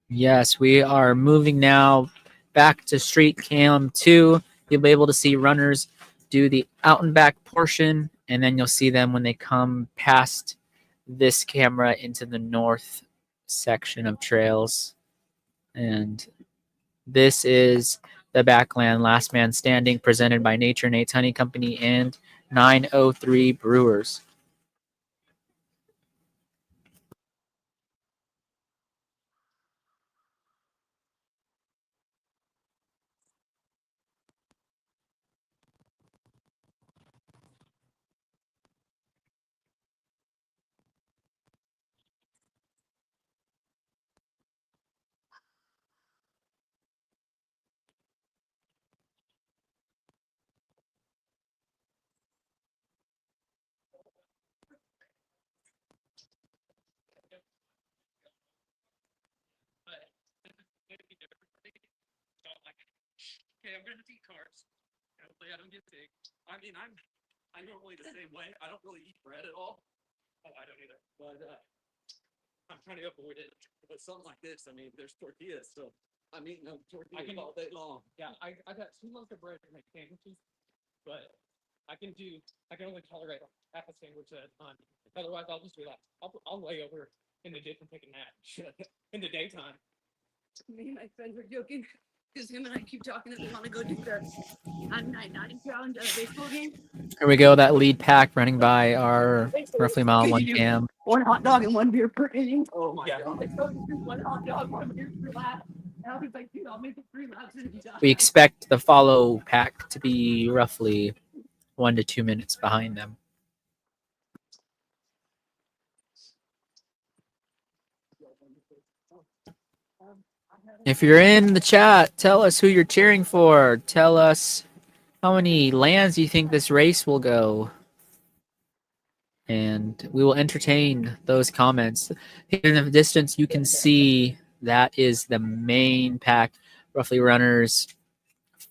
Yes, we are moving now back to Street Cam 2. You'll be able to see runners do the out and back portion, and then you'll see them when they come past this camera into the north section of trails. And this is the Backland Last Man Standing, presented by Nature Nate's Honey Company and 903 Brewers. Okay, I'm gonna have to eat carbs. Hopefully, I don't get sick. I mean, I'm normally the same way. I don't really eat bread at all. Oh, I don't either. But I'm trying to avoid it. But something like this, I mean, there's tortillas, so I'm eating them tortillas all day long. Yeah, I got 2 loaves of bread to make sandwiches, but I can only tolerate half a sandwich at a time. Otherwise, I'll just relax. I'll lay over in the ditch and take a nap in the daytime. Me and my friends were joking because him and I keep talking that we want to go do the I'm 9 challenge at a baseball game. Here we go, that lead pack running by our roughly mile 1 cam. 1 hot dog and 1 beer per inning. Oh my god. Let's go do 1 hot dog, 1 beer per lap. And I was like, dude, I'll make it 3 laps and be done. We expect the follow pack to be roughly 1 to 2 minutes behind them. If you're in the chat, tell us who you're cheering for. Tell us how many lands you think this race will go. And we will entertain those comments. Here in the distance, you can see that is the main pack, roughly runners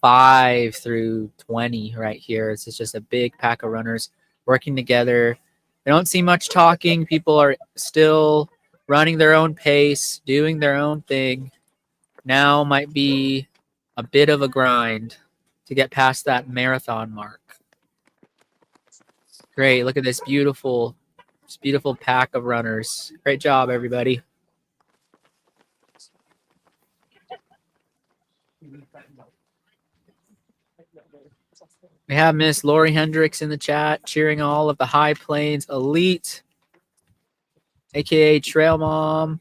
5 through 20 right here. It's just a big pack of runners working together. I don't see much talking. People are still running their own pace, doing their own thing. Now might be a bit of a grind to get past that marathon mark. Great. Look at this beautiful This beautiful pack of runners. Great job, everybody. We have Miss Lori Hendricks in the chat cheering all of the High Plains Elite, aka Trail Mom.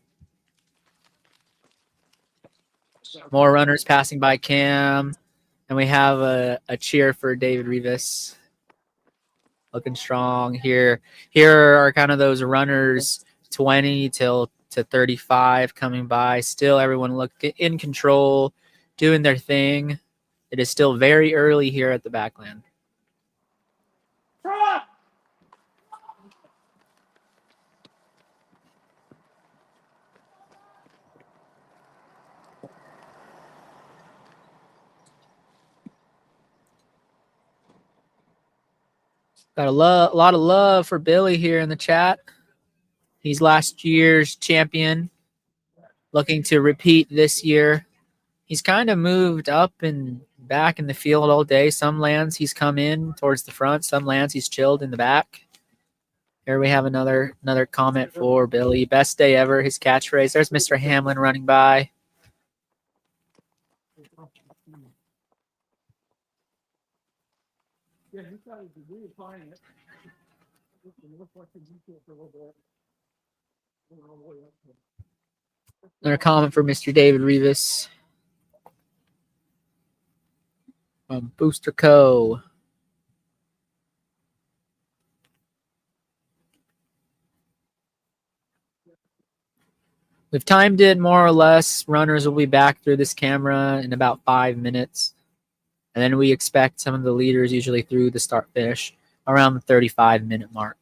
More runners passing by Cam. And we have a cheer for David Rivas. Looking strong here. Here are kind of those runners 20 to 35 coming by. Still everyone look in control, doing their thing. It is still very early here at the Backland. Got a lot of love for Billy here in the chat. He's last year's champion, looking to repeat this year. He's kind of moved up and back in the field all day. Some lands he's come in towards the front. Some lands he's chilled in the back. Here we have another comment for Billy. Best day ever, his catchphrase. There's Mr. Hamlin running by. Yeah, he started reapplying it. Another comment for Mr. David Rivas. From Booster Co. We've timed it more or less. Runners will be back through this camera in about 5 minutes. And then we expect some of the leaders usually through the start finish around the 35-minute mark.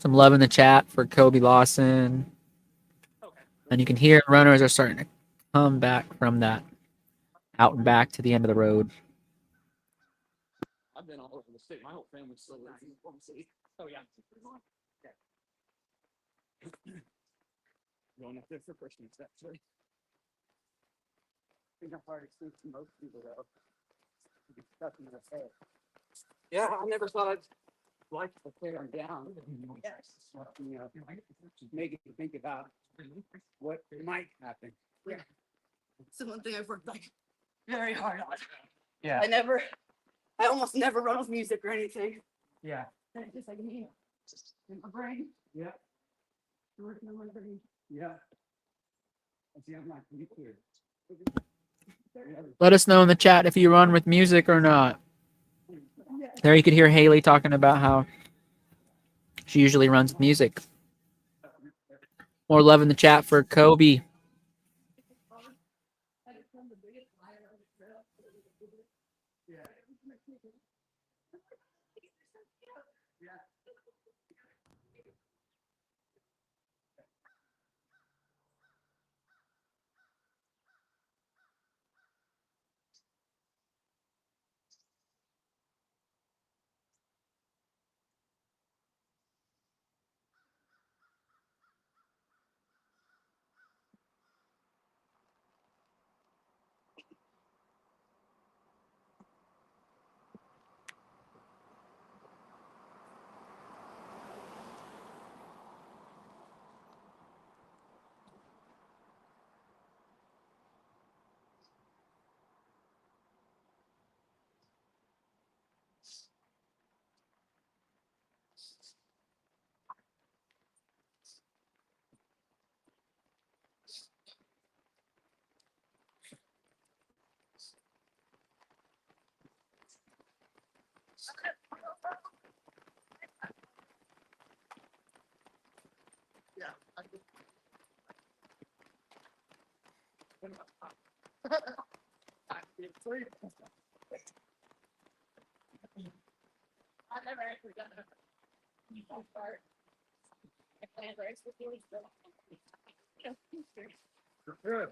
Some love in the chat for Kobe Lawson. And you can hear runners are starting to come back from that out and back to the end of the road. I've been all over the state. My whole family's still in the city. Oh yeah. Going up there for Christmas, actually. I think I'm probably seeing most people though. Be stuck in the head. Yeah, I never thought I'd like to tear them down. Yes. You know, just make it think about what might happen. Yeah. It's the one thing I've worked like very hard on. Yeah. I almost never run with music or anything. Yeah. And it's just like me in my brain. Yeah. Working on my brain. Yeah. See, I'm not gonna be clear. Let us know in the chat if you run with music or not. There you could hear Haley talking about how she usually runs with music. More love in the chat for Kobe. I've never actually done it. Part. I planned rice with you. Good.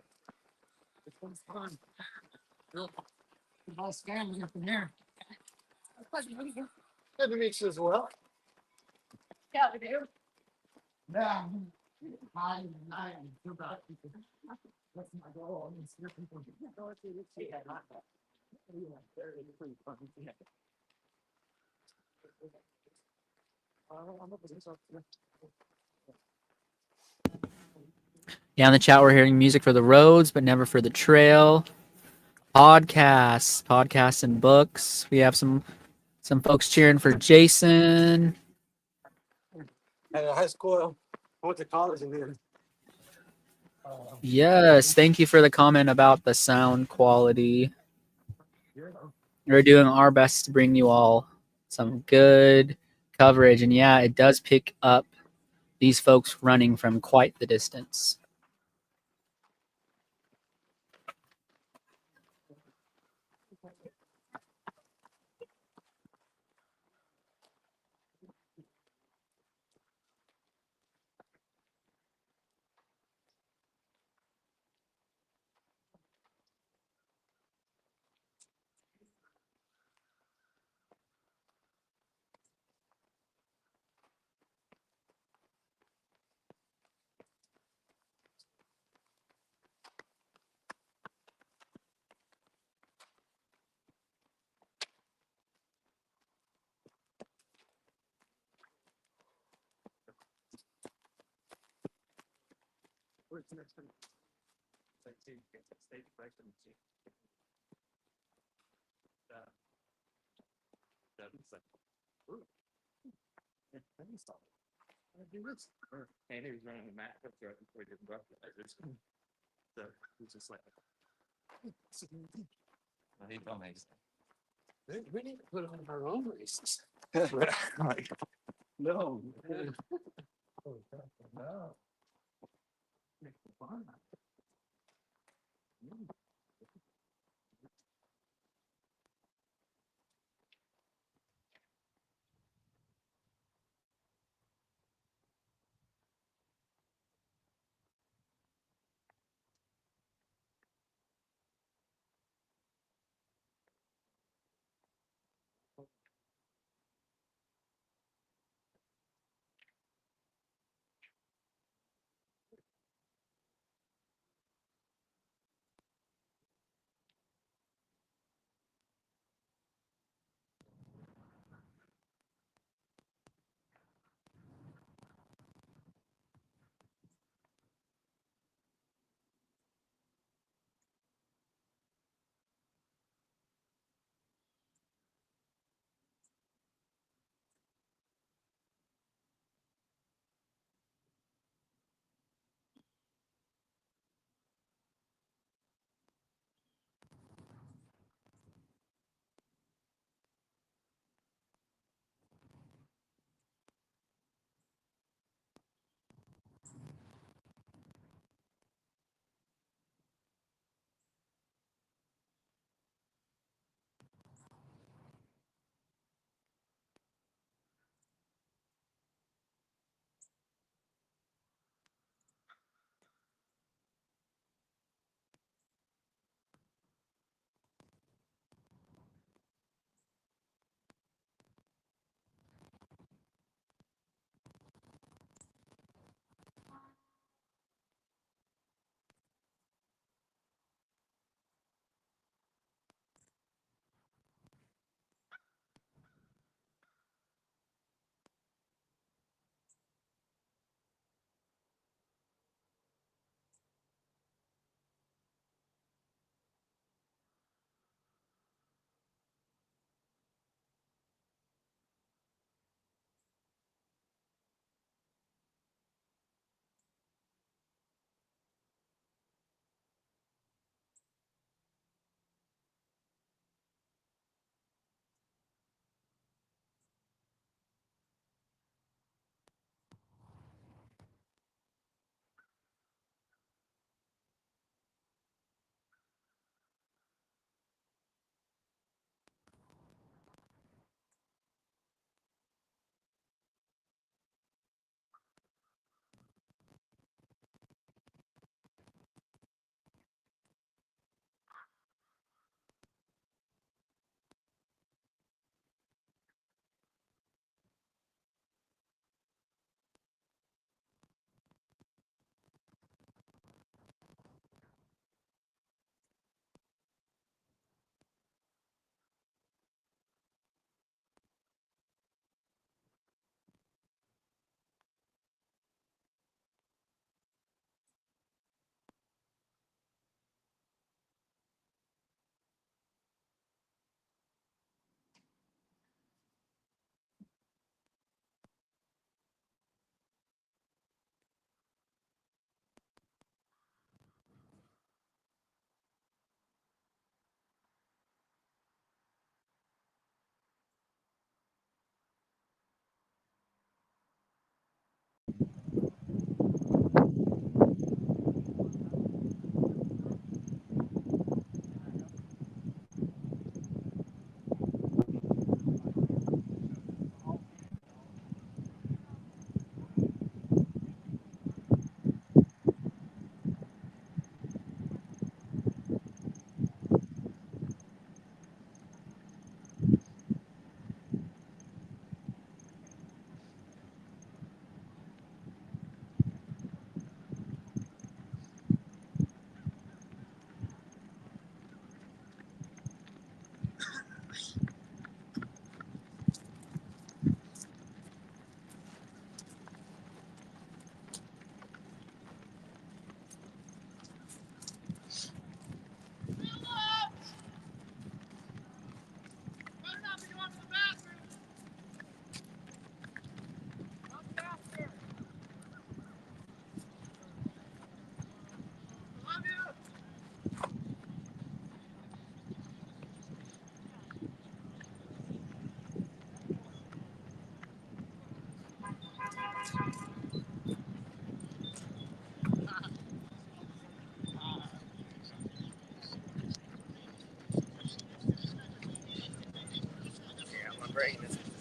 This one's fun. The whole family up in here. Good to meet you as well. Yeah, we do. Yeah. Hi, hi. That's my goal. I'm just here people. Yeah, not that. Yeah, very pretty fun. Yeah. Yeah, in the chat we're hearing music for the roads, but never for the trail. Podcasts and books. We have some folks cheering for Jason. At high school, I went to college and then. Yes, thank you for the comment about the sound quality. We're doing our best to bring you all some good coverage, and yeah, it does pick up these folks running from quite the distance. Where's the next one? State presidency. Let me stop. Do this. And he was running the map before he did the breakfast. So he's just like, he don't make sense. We need to put on our own races. Like, no. No. Make it fun.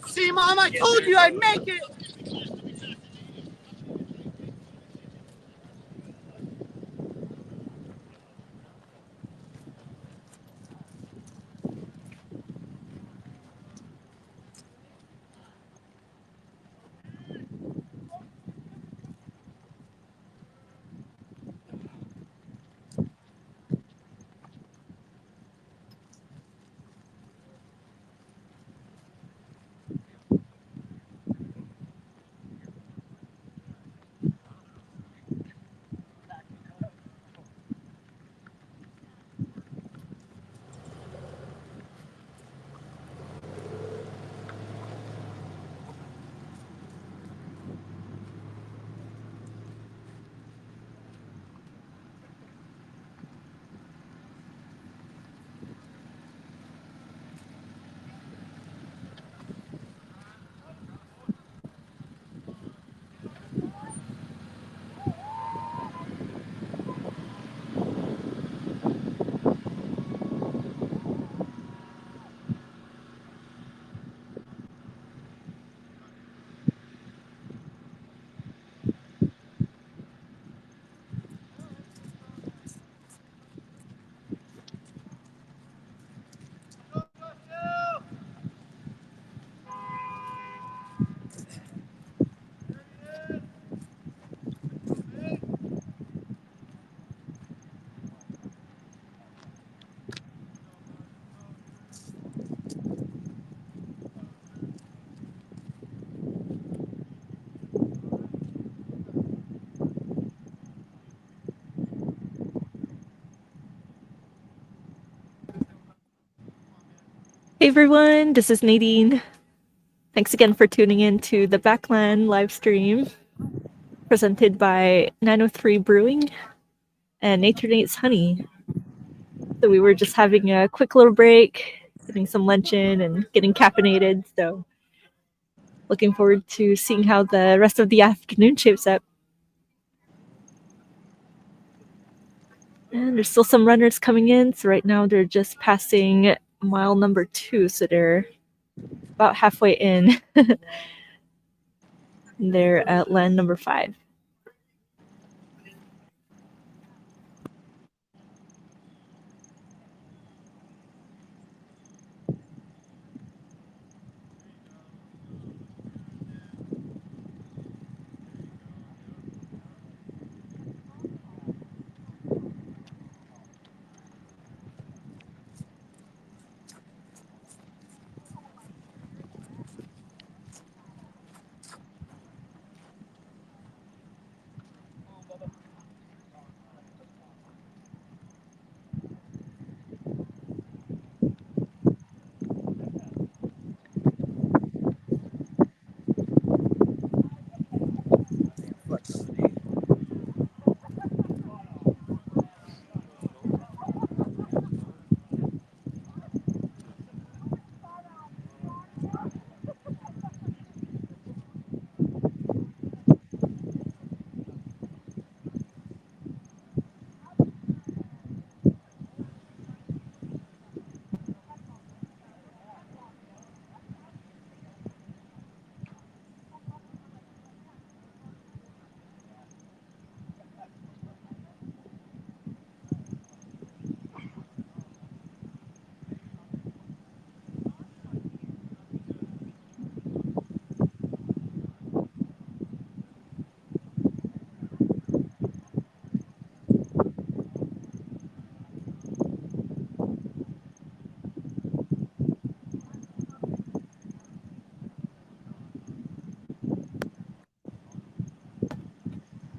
See, Mom, I told you I'd make it. Hey everyone, this is Nadine. Thanks again for tuning in to the Backland live stream presented by 903 Brewing and Nature Nate's Honey. So we were just having a quick little break, getting some lunch in and getting caffeinated. So looking forward to seeing how the rest of the afternoon shapes up. And there's still some runners coming in. So right now they're just passing mile number 2. So they're about halfway in. They're at land number 5.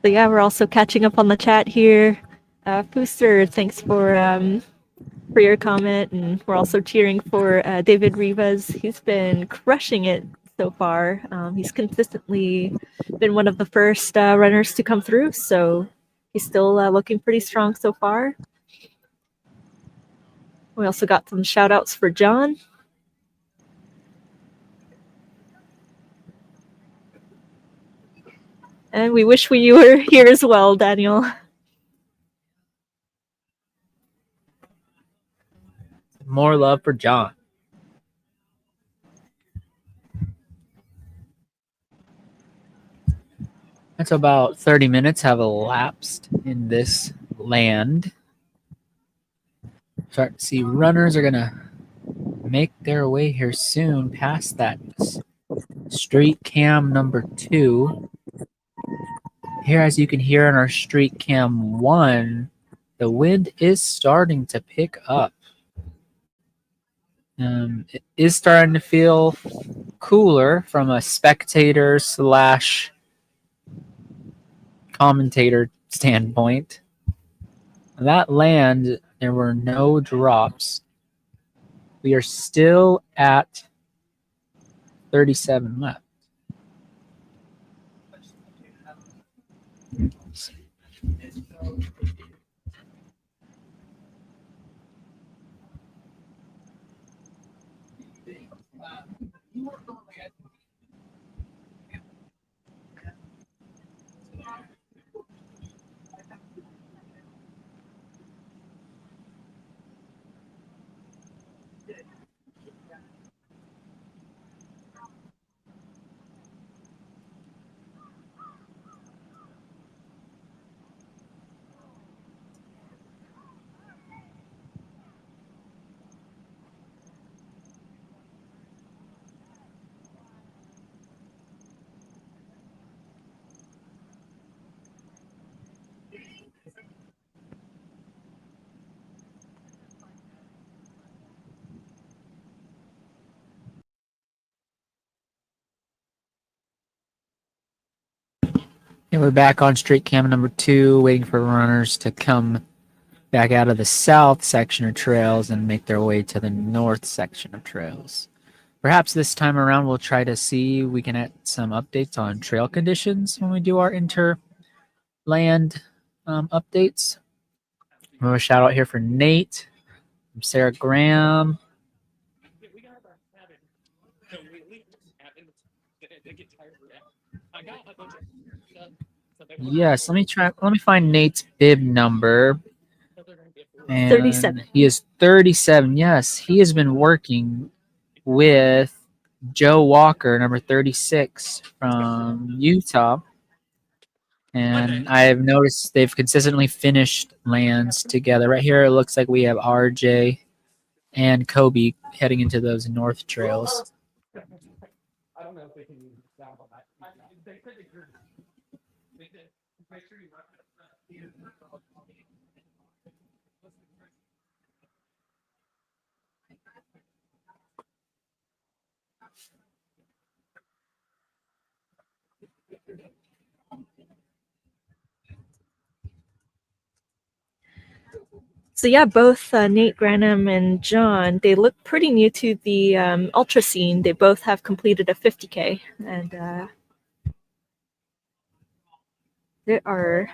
So yeah, we're also catching up on the chat here. Booster, thanks for your comment, and we're also cheering for David Rivas. He's been crushing it so far. He's consistently been one of the first runners to come through, so he's still looking pretty strong so far. We also got some shout outs for John. And we wish you were here as well, Daniel. More love for John. That's about 30 minutes have elapsed in this land. Start to see runners are going to make their way here soon past that street cam number 2. Here, as you can hear in our street cam 1, the wind is starting to pick up. It is starting to feel cooler from a spectator / commentator standpoint. That land, there were no drops. We are still at 37 left. And we're back on street cam number 2, waiting for runners to come back out of the south section of trails and make their way to the north section of trails. Perhaps this time around we'll try to see we can add some updates on trail conditions when we do our interland updates. We have a shout out here for Nate, from Sarah Graham. Yes, let me find Nate's bib number. And 37. He is 37. Yes, he has been working with Joe Walker, number 36 from Utah. And I've noticed they've consistently finished lands together. Right here, it looks like we have RJ and Kobe heading into those north trails. I don't know if they can use the sound on that. They said they could. They did. Make sure you So yeah, both Nate Granham and John, they look pretty new to the ultra scene. They both have completed a 50K, and they are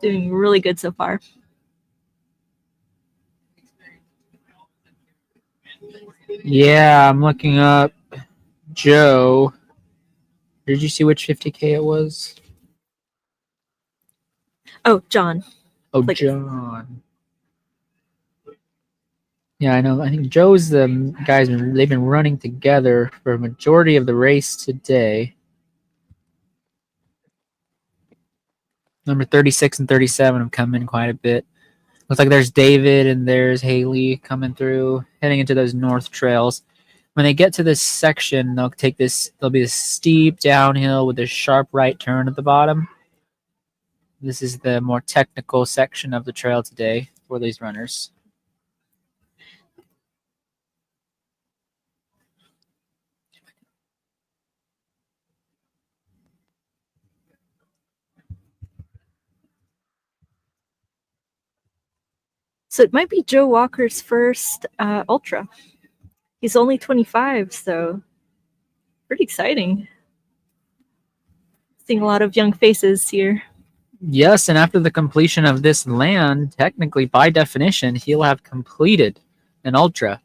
doing really good so far. Yeah, I'm looking up Joe. Did you see which 50K it was? Oh, John. Oh, John. Yeah, I know. I think Joe's the guys. They've been running together for a majority of the race today. Number 36 and 37 have come in quite a bit. Looks like there's David and there's Haley coming through, heading into those north trails. When they get to this section, they'll take this. There'll be a steep downhill with a sharp right turn at the bottom. This is the more technical section of the trail today for these runners. So it might be Joe Walker's first ultra. He's only 25, so pretty exciting. Seeing a lot of young faces here. Yes, and after the completion of this land, technically, by definition, he'll have completed an ultra.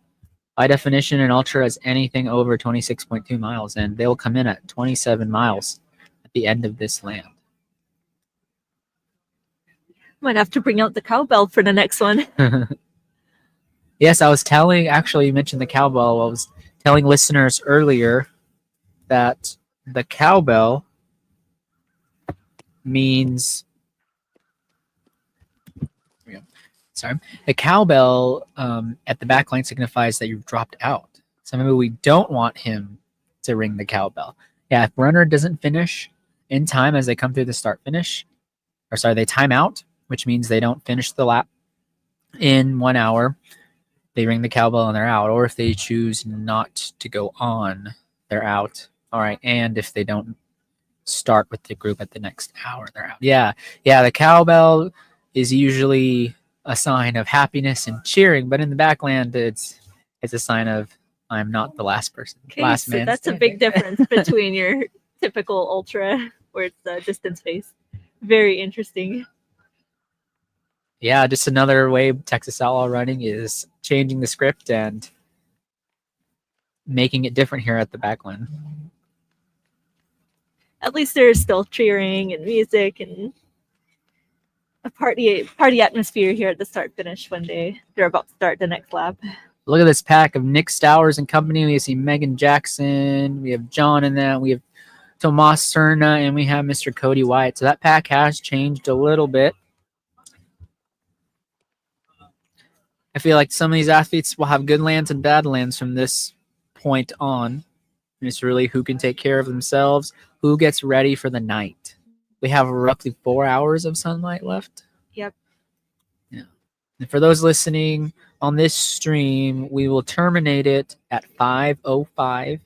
By definition, an ultra is anything over 26.2 miles, and they'll come in at 27 miles at the end of this land. Might have to bring out the cowbell for the next one. Yes, I was telling, actually, you mentioned the cowbell. I was telling listeners earlier that the cowbell means the cowbell at the back line signifies that you've dropped out. So maybe we don't want him to ring the cowbell. Yeah, if runner doesn't finish in time as they come through the start finish, they time out, which means they don't finish the lap in 1 hour, they ring the cowbell and they're out. Or if they choose not to go on, they're out. All right, and if they don't start with the group at the next hour, they're out. Yeah, the cowbell is usually a sign of happiness and cheering, but in the backland, it's a sign of I'm not the last person. Okay, last so man that's standing. a big difference between your typical ultra, where it's distance based. Very interesting. Yeah, just another way Texas Outlaw Running is changing the script and making it different here at the backland. At least there's still cheering and music and a party atmosphere here at the start finish when they're about to start the next lap. Look at this pack of Nick Stowers and company. We see Megan Jackson. We have John in that. We have Tomas Cerna, and we have Mr. Cody Wyatt. So that pack has changed a little bit. I feel like some of these athletes will have good lands and bad lands from this point on. And it's really who can take care of themselves, who gets ready for the night. We have roughly 4 hours of sunlight left. Yep. Yeah. And for those listening on this stream, we will terminate it at 5:05,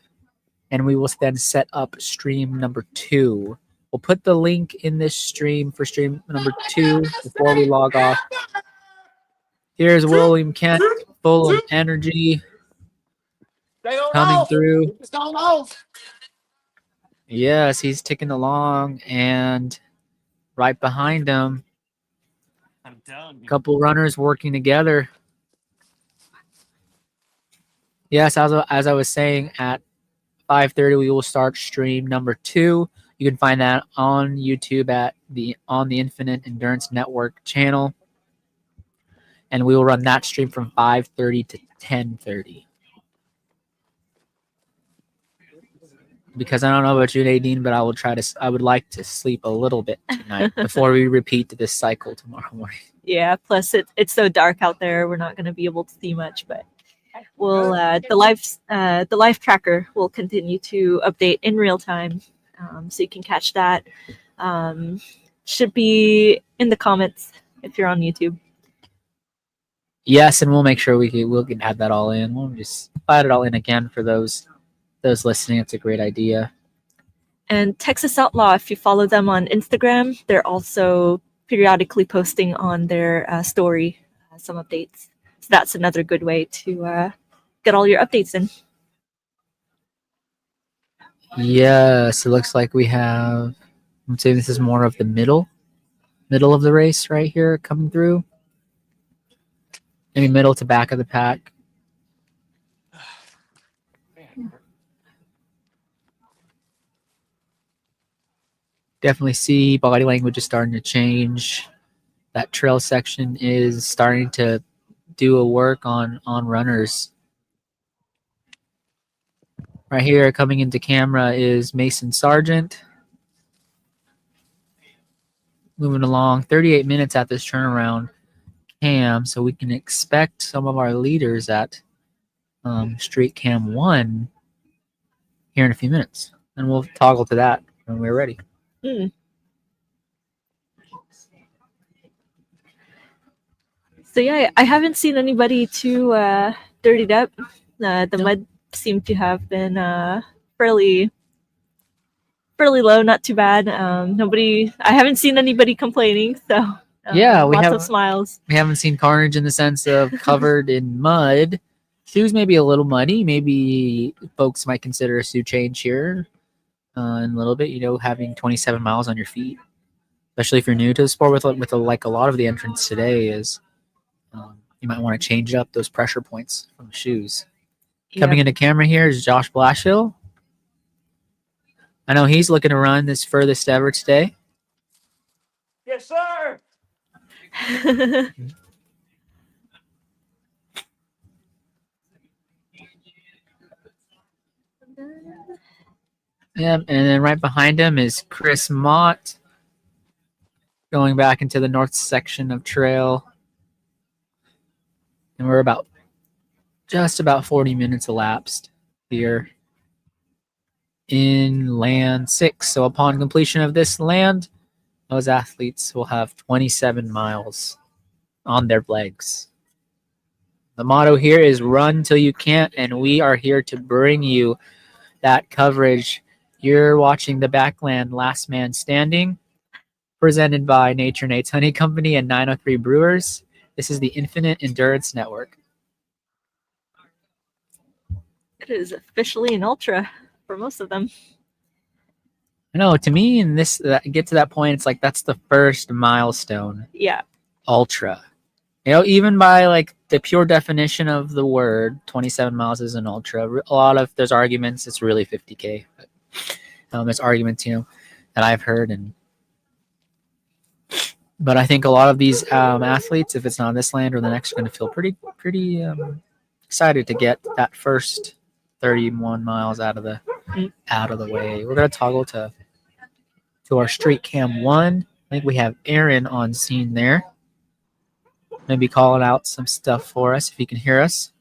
and we will then set up stream number 2. We'll put the link in this stream for stream number 2 before we log off. Here's William Kent, full of energy, coming through. Yes, he's ticking along, and right behind him, a couple runners working together. Yes, as I was saying, at 5:30 we will start stream number 2. You can find that on YouTube on the Infinite Endurance Network channel, and we will run that stream from 5:30 to 10:30. Because I don't know about you, Nadine, but I would like to sleep a little bit tonight before we repeat this cycle tomorrow morning. Yeah, plus it's so dark out there, we're not going to be able to see much, but we'll the live tracker will continue to update in real time, so you can catch that. Should be in the comments if you're on YouTube. Yes, and we'll make sure we'll add that all in. We'll just add it all in again for those listening. It's a great idea. And Texas Outlaw, if you follow them on Instagram, they're also periodically posting on their story some updates. So that's another good way to get all your updates in. Yes, it looks like we have, I'm saying this is more of the middle of the race right here coming through. Maybe middle to back of the pack. Definitely see body language is starting to change. That trail section is starting to do a work on runners. Right here coming into camera is Mason Sargent. Moving along, 38 minutes at this turnaround cam, so we can expect some of our leaders at Street Cam 1 here in a few minutes. And we'll toggle to that when we're ready. So yeah, I haven't seen anybody too dirtied up. The mud seemed to have been fairly low, not too bad. I haven't seen anybody complaining, so Yeah, lots of smiles. We haven't seen carnage in the sense of covered in mud. Shoes may be a little muddy. Maybe folks might consider a shoe change here in a little bit. Having 27 miles on your feet, especially if you're new to the sport. With like a lot of the entrants today is, you might want to change up those pressure points from the shoes. Coming into camera here is Josh Blashill. I know he's looking to run this furthest ever today. Yes, sir. Yeah, and then right behind him is Chris Mott. going back into the north section of trail. And we're just about 40 minutes elapsed here in land 6. So upon completion of this land, those athletes will have 27 miles on their legs. The motto here is run till you can't, and we are here to bring you that coverage. You're watching the Backland Last Man Standing, presented by Nature Nate's Honey Company and 903 Brewers. This is the Infinite Endurance Network. It is officially an ultra for most of them. I know, to me, and get to that point, it's like that's the first milestone. Yeah. Ultra. You know, even by like the pure definition of the word, 27 miles is an ultra. There's arguments, it's really 50K. But, there's arguments, that I've heard. But I think a lot of these athletes, if it's not this land or the next, are going to feel pretty excited to get that first 31 miles out of the way. We're going to toggle to our street cam 1. I think we have Aaron on scene there. Maybe calling out some stuff for us if you can hear us.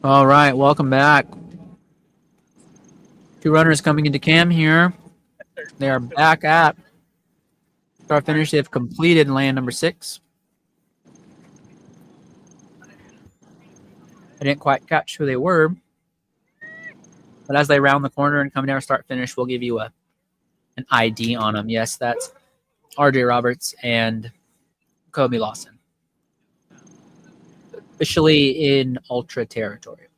All right, welcome back. 2 runners coming into cam here. They are back at start finish. They've completed land number 6. I didn't quite catch who they were, but as they round the corner and come down start finish, we'll give you an ID on them. Yes, that's RJ Roberts and Kobe Lawson. Officially in ultra territory.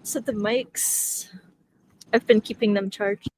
So the mics, I've been keeping them charged.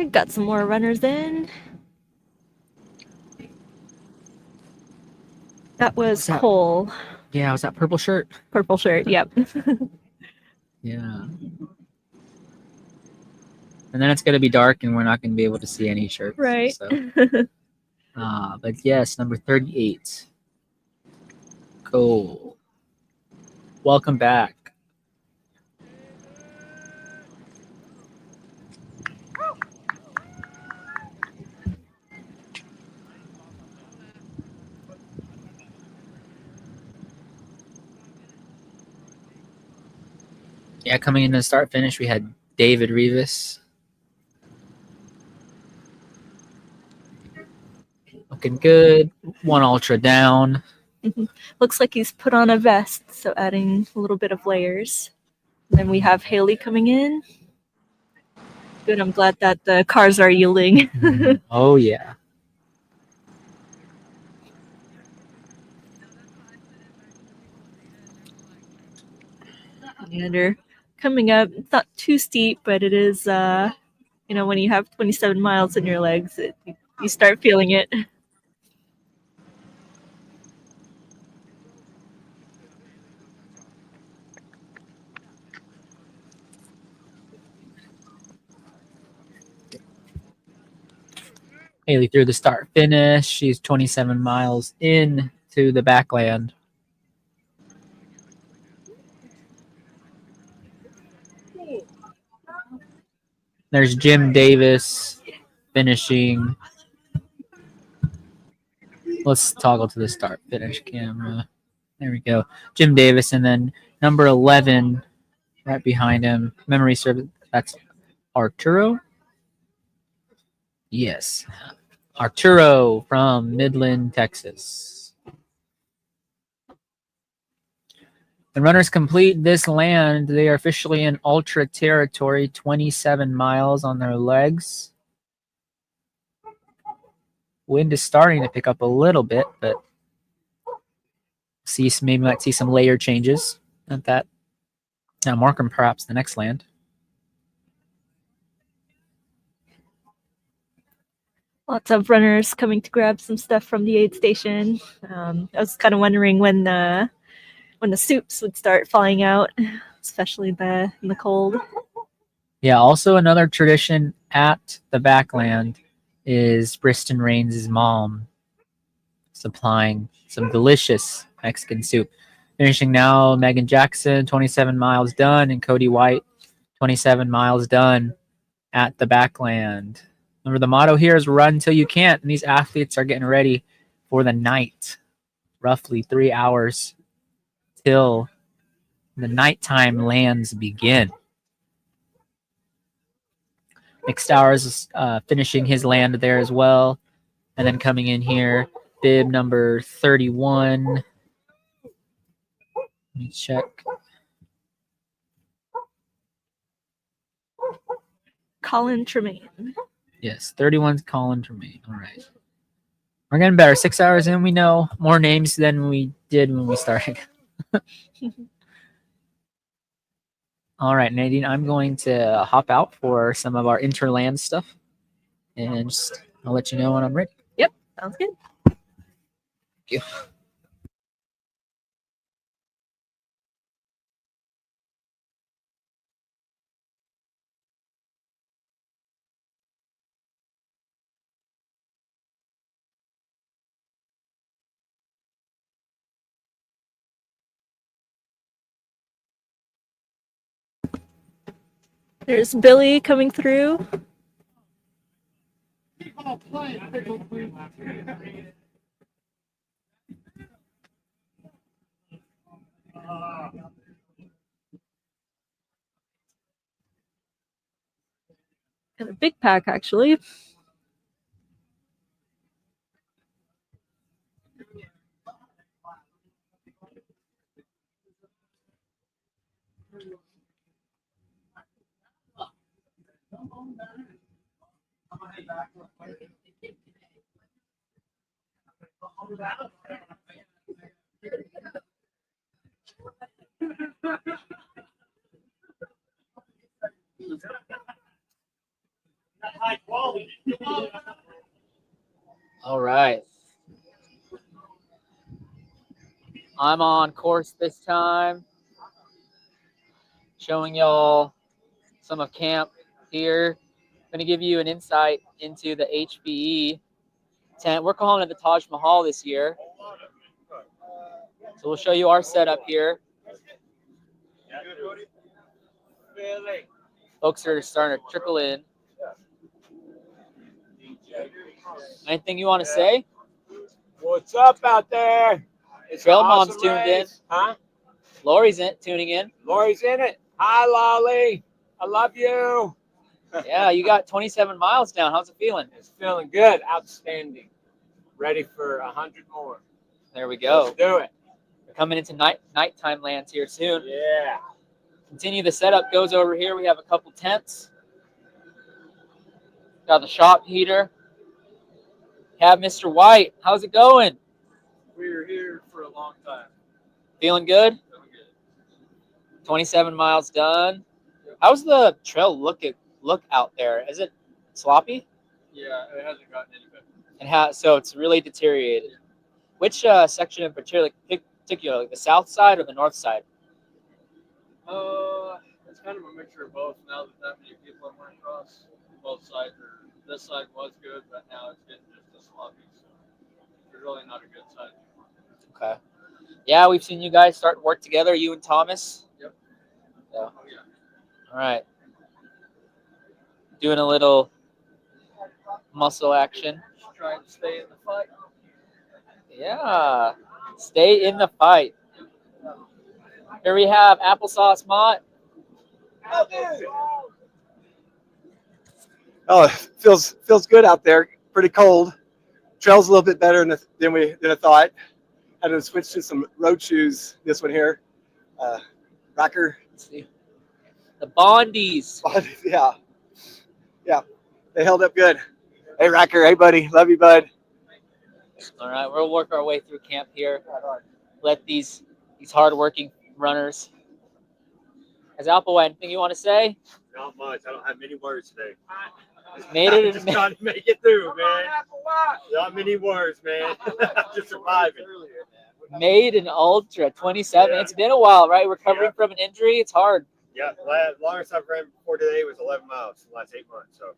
right, got some more runners in. That was Cole. Yeah, was that purple shirt? Purple shirt, yep. Yeah. And then it's going to be dark and we're not going to be able to see any shirts. Right. So. But yes, number 38. Cole. Welcome back. Yeah, coming into the start finish, we had David Rivas. Looking good. One ultra down. Looks like he's put on a vest, so adding a little bit of layers. Then we have Haley coming in. Good, I'm glad that the cars are yielding. Oh, yeah. And they're coming up. It's not too steep, but it is, you know, when you have 27 miles in your legs, you start feeling it. Haley through the start finish. She's 27 miles into the Backland. There's Jim Davis finishing. Let's toggle to the start finish camera. There we go. Jim Davis, and then number 11 right behind him. Memory serves. That's Arturo. Yes. Arturo from Midland, Texas. And runners complete this land. They are officially in ultra territory, 27 miles on their legs. Wind is starting to pick up a little bit, but maybe might see some layer changes at that. Now mark them perhaps the next land. Lots of runners coming to grab some stuff from the aid station. I was kind of wondering when the soups would start falling out, especially in the cold. Yeah, also another tradition at the Backland is Briston Rains' mom supplying some delicious Mexican soup. Finishing now, Megan Jackson, 27 miles done, and Cody White, 27 miles done at the Backland. Remember, the motto here is run till you can't, and these athletes are getting ready for the night. Roughly 3 hours till the nighttime lands begin. Nick Stowers is finishing his land there as well. And then coming in here, bib number 31. Let me check. Colin Tremaine. Yes, 31's Colin Tremaine. All right. We're getting better. 6 hours in, we know more names than we did when we started. All right, Nadine, I'm going to hop out for some of our Interland stuff. And I'll let you know when I'm ready. Yep, sounds good. Thank you. There's Billy coming through. And a big pack, actually. All right. I'm on course this time, showing y'all some of camp here. I'm going to give you an insight into the HBE tent. We're calling it the Taj Mahal this year. So we'll show you our setup here. Folks are starting to trickle in. Anything you want to say? What's up out there? It's Trail an Mom's awesome tuned in. race. Huh? Lori's tuning in. Lori's in it. Hi, Lolly. I love you. Yeah, you got 27 miles down. How's it feeling? It's feeling good. Outstanding. Ready for 100 more. There we go. Let's do it. We're coming into nighttime lands here soon. Yeah. Continue the setup goes over here. We have a couple tents. Got the shop heater. Have Mr. White. How's it going? We were here for a long time. Feeling good? 27 miles done. How's the trail look out there? Is it sloppy? Yeah, it hasn't gotten any better. And so it's really deteriorated. Which section in particular, the south side or the north side? It's kind of a mixture of both. Now that many people have run across, both sides are. This side was good, but now it's getting just as sloppy. So it's really not a good side anymore. Okay. Yeah, we've seen you guys start to work together, you and Thomas. Yep. Yeah. Oh, yeah. All right. Doing a little muscle action. Just trying to stay in the fight. Yeah. Stay in the fight. Here we have Applesauce Mott. Oh, it feels good out there. Pretty cold. Trail's a little bit better than I thought. Had to switch to some road shoes. This one here, Racker. Let's see. The Bondies. Yeah, they held up good. Hey, Racker. Hey, buddy. Love you, bud. All right, we'll work our way through camp here. Let these hardworking runners. Has Apple anything you want to say? Not much. I don't have many words today. Made it. Just trying to make it through, man. Not many words, man. Just surviving. Made an ultra 27. Yeah. It's been a while, right? Recovering from an injury. It's hard. Yeah, longest I've ran before today was 11 miles in the last 8 months. So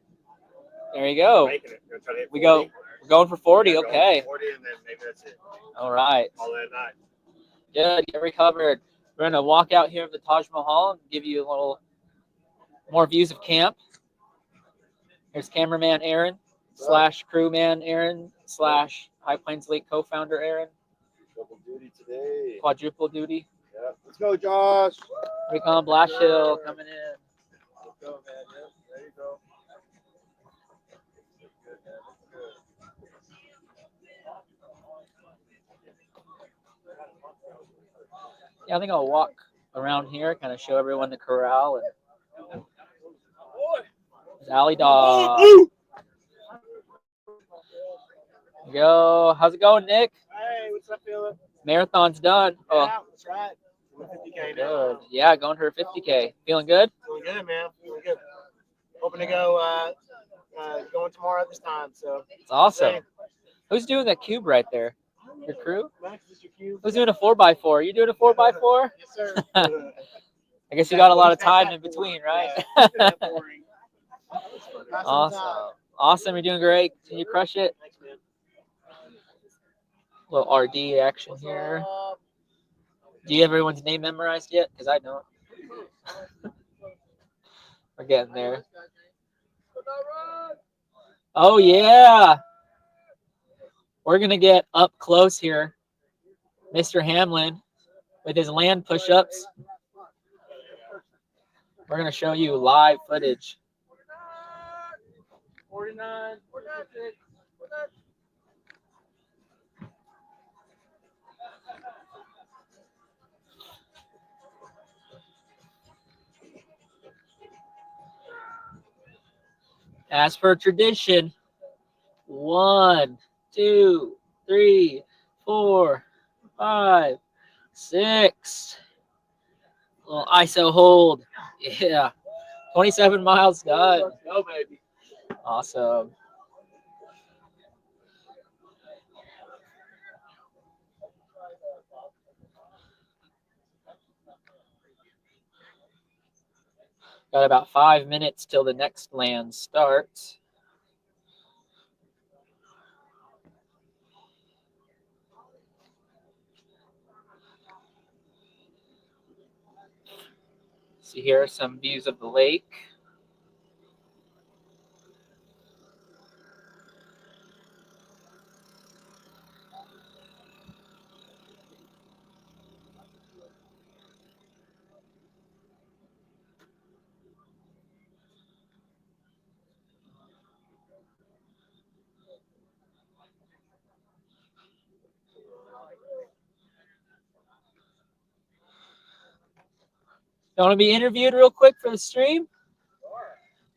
There you go. making it. Gonna try to hit 40. We're going for 40. Yeah, going Okay. for 40, and then maybe that's it. All right. All that night. Good. Get recovered. We're gonna walk out here of the Taj Mahal and give you a little more views of camp. Here's cameraman Aaron / crewman Aaron / High Plains Lake co-founder Aaron. Double duty today. Quadruple duty. Yeah. Let's go, Josh. Here we come, Blast Hill coming in. Let's go, man. Yep. There you go. Good, man. Good. Yeah, I think I'll walk around here, kind of show everyone the corral and there's Alley Dog. There you go. How's it going, Nick? Hey, what's up, feeling? Marathon's done. Oh, Yeah, that's right. 50K good. now. Yeah, going for a 50K. Feeling good? Feeling good, man. Feeling good. Hoping to go going tomorrow at this time. So It's awesome. Same. Who's doing that cube right there? Your crew? Max, is this your cue? Who's doing a 4x4? You doing a 4x4? Yes, sir. I guess you got a lot of time in between, right? Awesome. Awesome. You're doing great. Can you crush it? Thanks, man. Little RD action here. Do you have everyone's name memorized yet? Because I don't. We're getting there. Oh, yeah. We're going to get up close here. Mr. Hamlin with his land push-ups. We're going to show you live footage. 49. As per tradition, 1, 2, 3, 4, 5, 6. Little ISO hold. Yeah. 27 miles done. Let's go, baby. Awesome. Got about 5 minutes till the next land starts. So here are some views of the lake. You want to be interviewed real quick for the stream?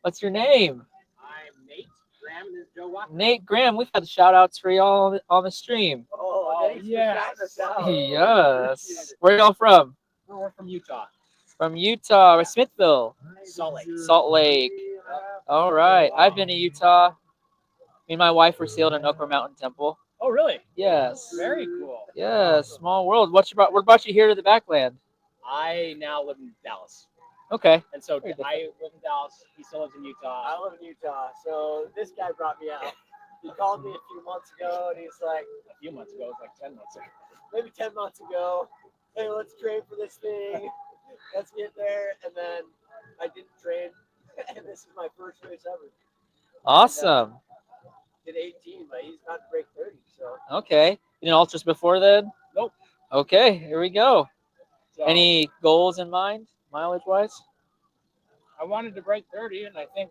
What's your name? I'm Nate Graham, and this is Joe Watson. Nate Graham. We've had shout outs for y'all on the stream. Oh, yes. Yes. Where y'all from? We're from Utah. From Utah, or Smithville. Salt Lake. Salt Lake. All right. I've been to Utah. Me and my wife were sealed in Okra Mountain Temple. Oh, really? Yes. Very cool. Yeah, small world. What brought you here to the Backland? I now live in Dallas. Okay. And so I live in Dallas. He still lives in Utah. I live in Utah. So this guy brought me out. He called me a few months ago, and he's like, a few months ago, it was like 10 months ago. Maybe 10 months ago. Hey, let's train for this thing. Let's get there. And then I didn't train, and this is my first race ever. Awesome. Did 18, but he's about to break 30. So Okay. You did ultras before then? Nope. Okay, here we go. So, Any goals in mind, mileage-wise? I wanted to break 30, and I think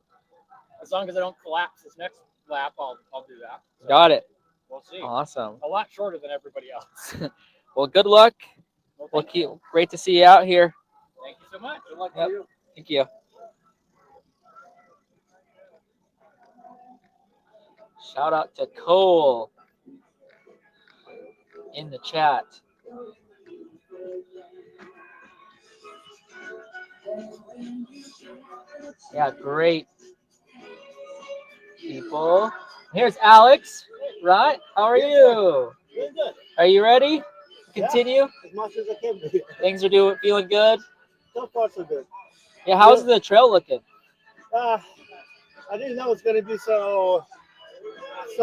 as long as I don't collapse this next lap, I'll do that. So Got it. We'll see. Awesome. A lot shorter than everybody else. Well, good luck. Well, Great to see you out here. Thank you so much. Good luck Yep. to you. Thank you. Shout out to Cole in the chat. Yeah, great people. Here's Alex, right? How are you? Doing good. Are you ready? Continue. As much as I can be. Things are feeling good. So far, so good. Yeah, how's the trail looking? I didn't know it was going to be so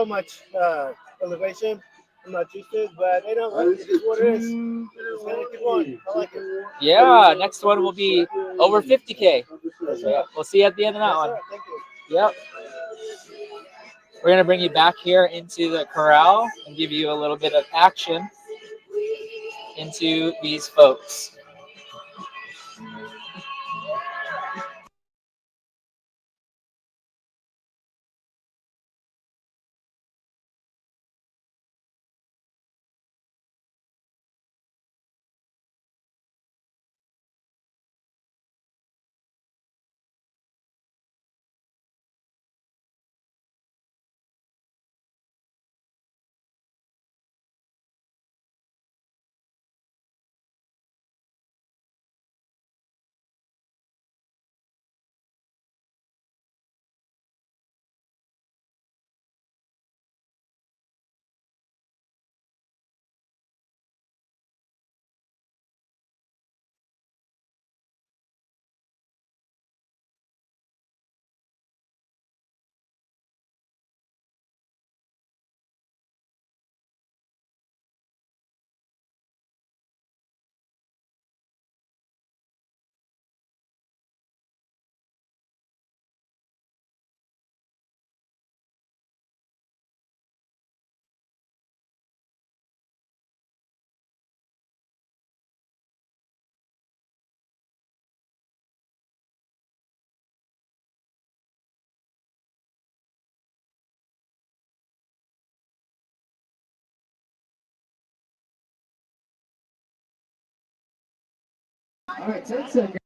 much elevation. I'm not used to it, but it is what it is. It's going to keep going. I like it. Yeah, next one will be over 50K. Yeah, we'll see you at the end of that one. Thank you. Yep. We're going to bring you back here into the corral and give you a little bit of action into these folks. All right, 10 seconds.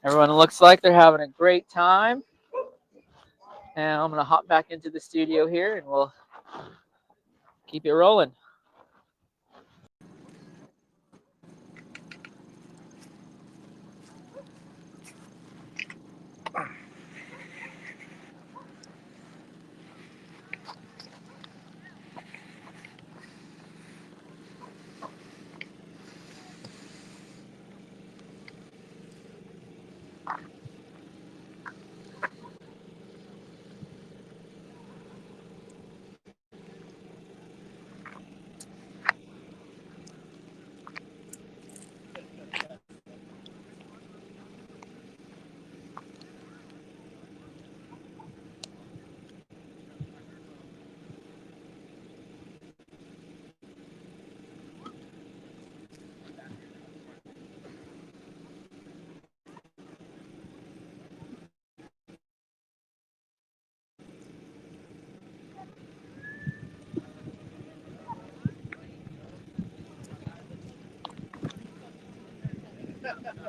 Everyone looks like they're having a great time. And I'm going to hop back into the studio here and we'll keep it rolling.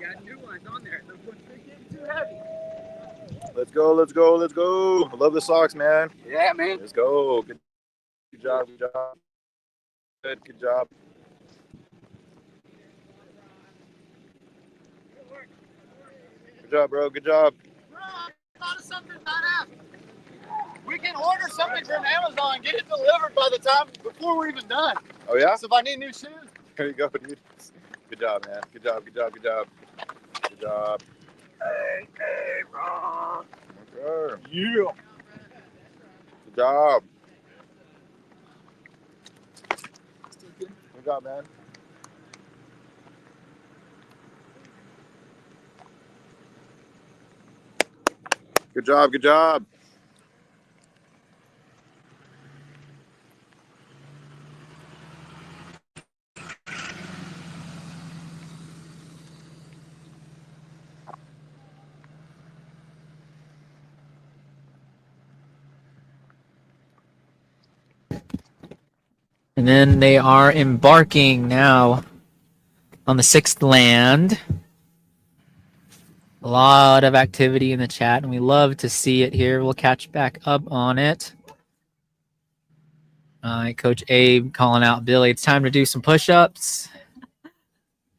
Got new ones on there. Those ones are getting too heavy. Let's go, let's go, let's go. I love the socks, man. Yeah, man. Let's go. Good job, good job. Good job. Good job, bro. Good job. Thought of something badass. We can order something from Amazon, get it delivered by the time before we're even done. Oh, yeah? So if I need new shoes, There you go, dude. Good job, man. Good job, good job, good job. Good job. hey, bro. Okay. Yeah. Good job. Good job, man. Good job, good job. And then they are embarking now on the 6th land. A lot of activity in the chat, and we love to see it here. We'll catch back up on it. Coach Abe calling out Billy. It's time to do some push-ups.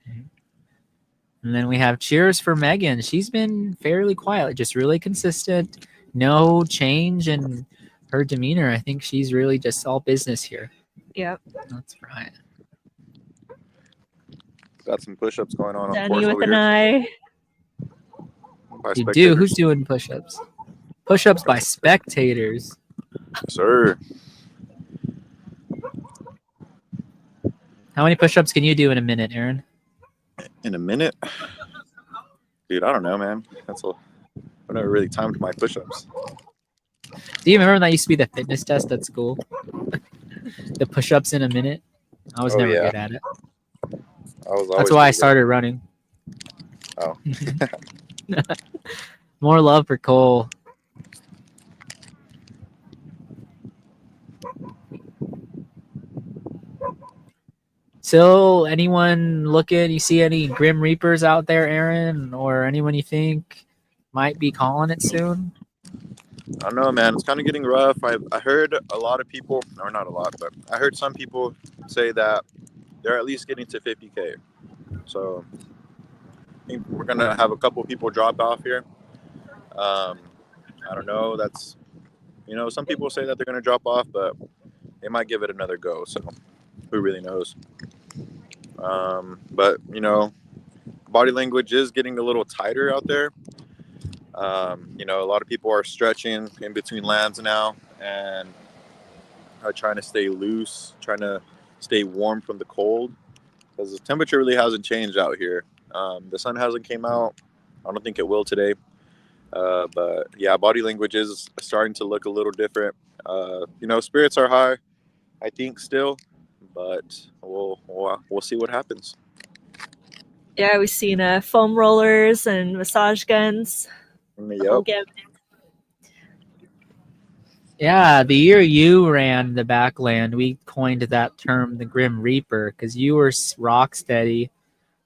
And then we have cheers for Megan. She's been fairly quiet, just really consistent. No change in her demeanor. I think she's really just all business here. Yep. That's right. Got some push-ups going on Danny course with over an here. eye. By You do? spectators. Who's doing push-ups? Push-ups by spectators. Sir. How many push-ups can you do in a minute, Aaron? In a minute? Dude, I don't know, man. I've never really timed my push-ups. Do you remember when that used to be the fitness test at school? The push-ups in a minute? I was Oh, never yeah. good at it. That's why I started running. Oh. More love for Cole. So, anyone looking? You see any Grim Reapers out there, Aaron, or anyone you think might be calling it soon? I don't know, man. It's kind of getting rough. I heard a lot of people, or not a lot, but I heard some people say that they're at least getting to 50K. So I think we're going to have a couple people drop off here. I don't know. That's, some people say that they're going to drop off, but they might give it another go. So who really knows? But, body language is getting a little tighter out there. A lot of people are stretching in between lands now and are trying to stay loose, trying to stay warm from the cold because the temperature really hasn't changed out here. The sun hasn't came out. I don't think it will today. But yeah, body language is starting to look a little different. Spirits are high, I think still, but we'll see what happens. Yeah, we've seen foam rollers and massage guns. The whole gamut. Yeah, the year you ran the Backland, we coined that term the Grim Reaper because you were rock steady.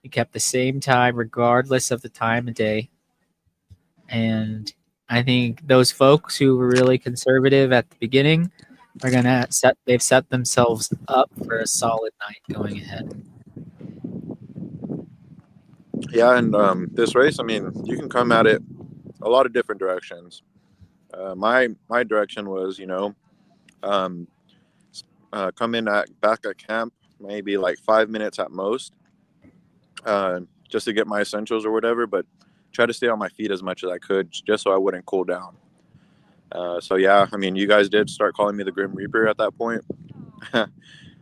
You kept the same time regardless of the time of day. And I think those folks who were really conservative at the beginning are gonna they've set themselves up for a solid night going ahead. Yeah, and this race, I mean, you can come at it a lot of different directions. My direction was, come in back at camp, maybe like 5 minutes at most, just to get my essentials or whatever, but try to stay on my feet as much as I could just so I wouldn't cool down. So yeah, I mean, you guys did start calling me the Grim Reaper at that point.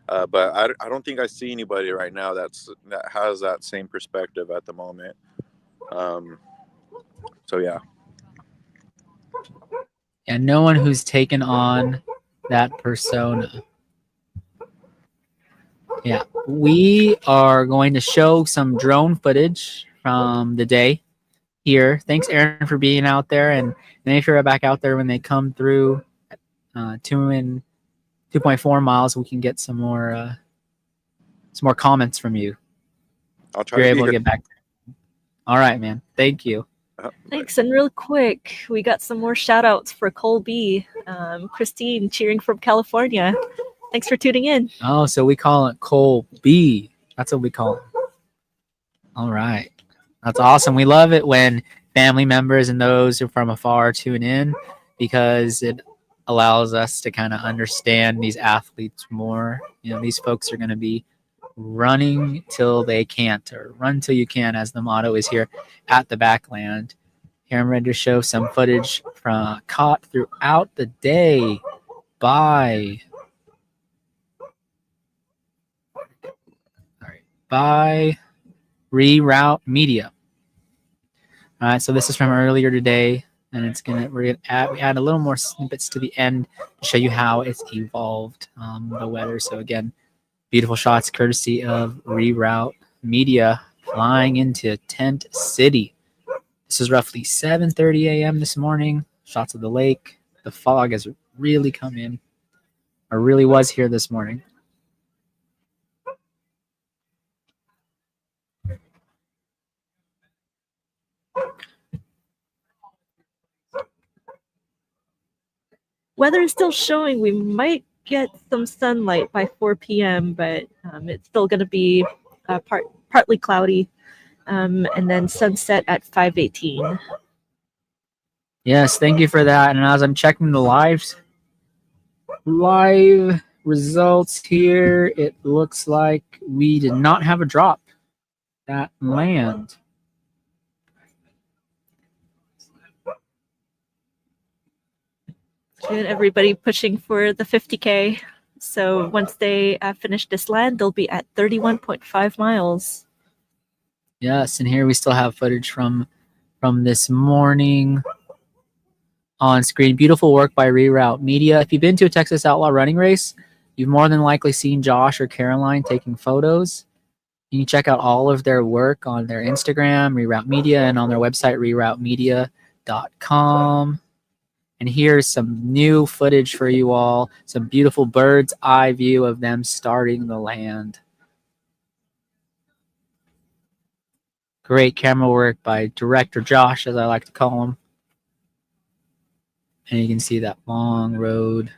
But I don't think I see anybody right now that has that same perspective at the moment. So yeah. And no one who's taken on that persona. Yeah, we are going to show some drone footage from the day here. Thanks, Aaron, for being out there, and if you're back out there when they come through 2.4 miles, we can get some more comments from you. I'll try if you're to able to get back there. All right, man. Thank you. Thanks. And real quick, we got some more shout outs for Cole B. Christine cheering from California. Thanks for tuning in. Oh, so we call it Cole B. That's what we call it. All right. That's awesome. We love it when family members and those who are from afar tune in, because it allows us to kind of understand these athletes more. These folks are going to be running till they can't, or run till you can, as the motto is here at the Backland. Here I'm ready to show some footage from caught throughout the day by Reroute Media. All right, so this is from earlier today, and we add a little more snippets to the end to show you how it's evolved, the weather. So again, beautiful shots courtesy of Reroute Media, flying into Tent City. This is roughly 7:30 a.m. this morning. Shots of the lake. The fog has really come in, or really was here this morning. Weather is still showing we might get some sunlight by 4 p.m., but it's still going to be partly cloudy, and then sunset at 5:18. Yes, thank you for that. And as I'm checking the live results here, it looks like we did not have a drop that land. And everybody pushing for the 50K. So once they finish this land, they'll be at 31.5 miles. Yes, and here we still have footage from this morning on screen. Beautiful work by Reroute Media. If you've been to a Texas Outlaw Running race, you've more than likely seen Josh or Caroline taking photos. You can check out all of their work on their Instagram, Reroute Media, and on their website, reroutemedia.com. And here's some new footage for you all. Some beautiful bird's eye view of them starting the land. Great camera work by Director Josh, as I like to call him. And you can see that long road.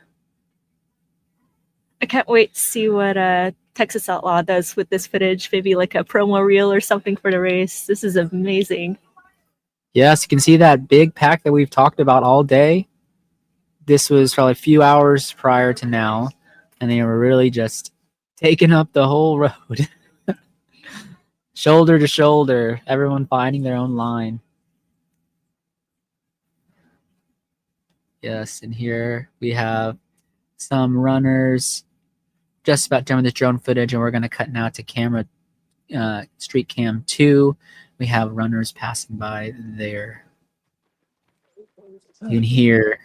I can't wait to see what Texas Outlaw does with this footage. Maybe like a promo reel or something for the race. This is amazing. Yes, you can see that big pack that we've talked about all day. This was probably a few hours prior to now, and they were really just taking up the whole road. Shoulder to shoulder, everyone finding their own line. Yes, and here we have some runners just about done with this drone footage, and we're going to cut now to camera street cam 2. We have runners passing by there. You can hear,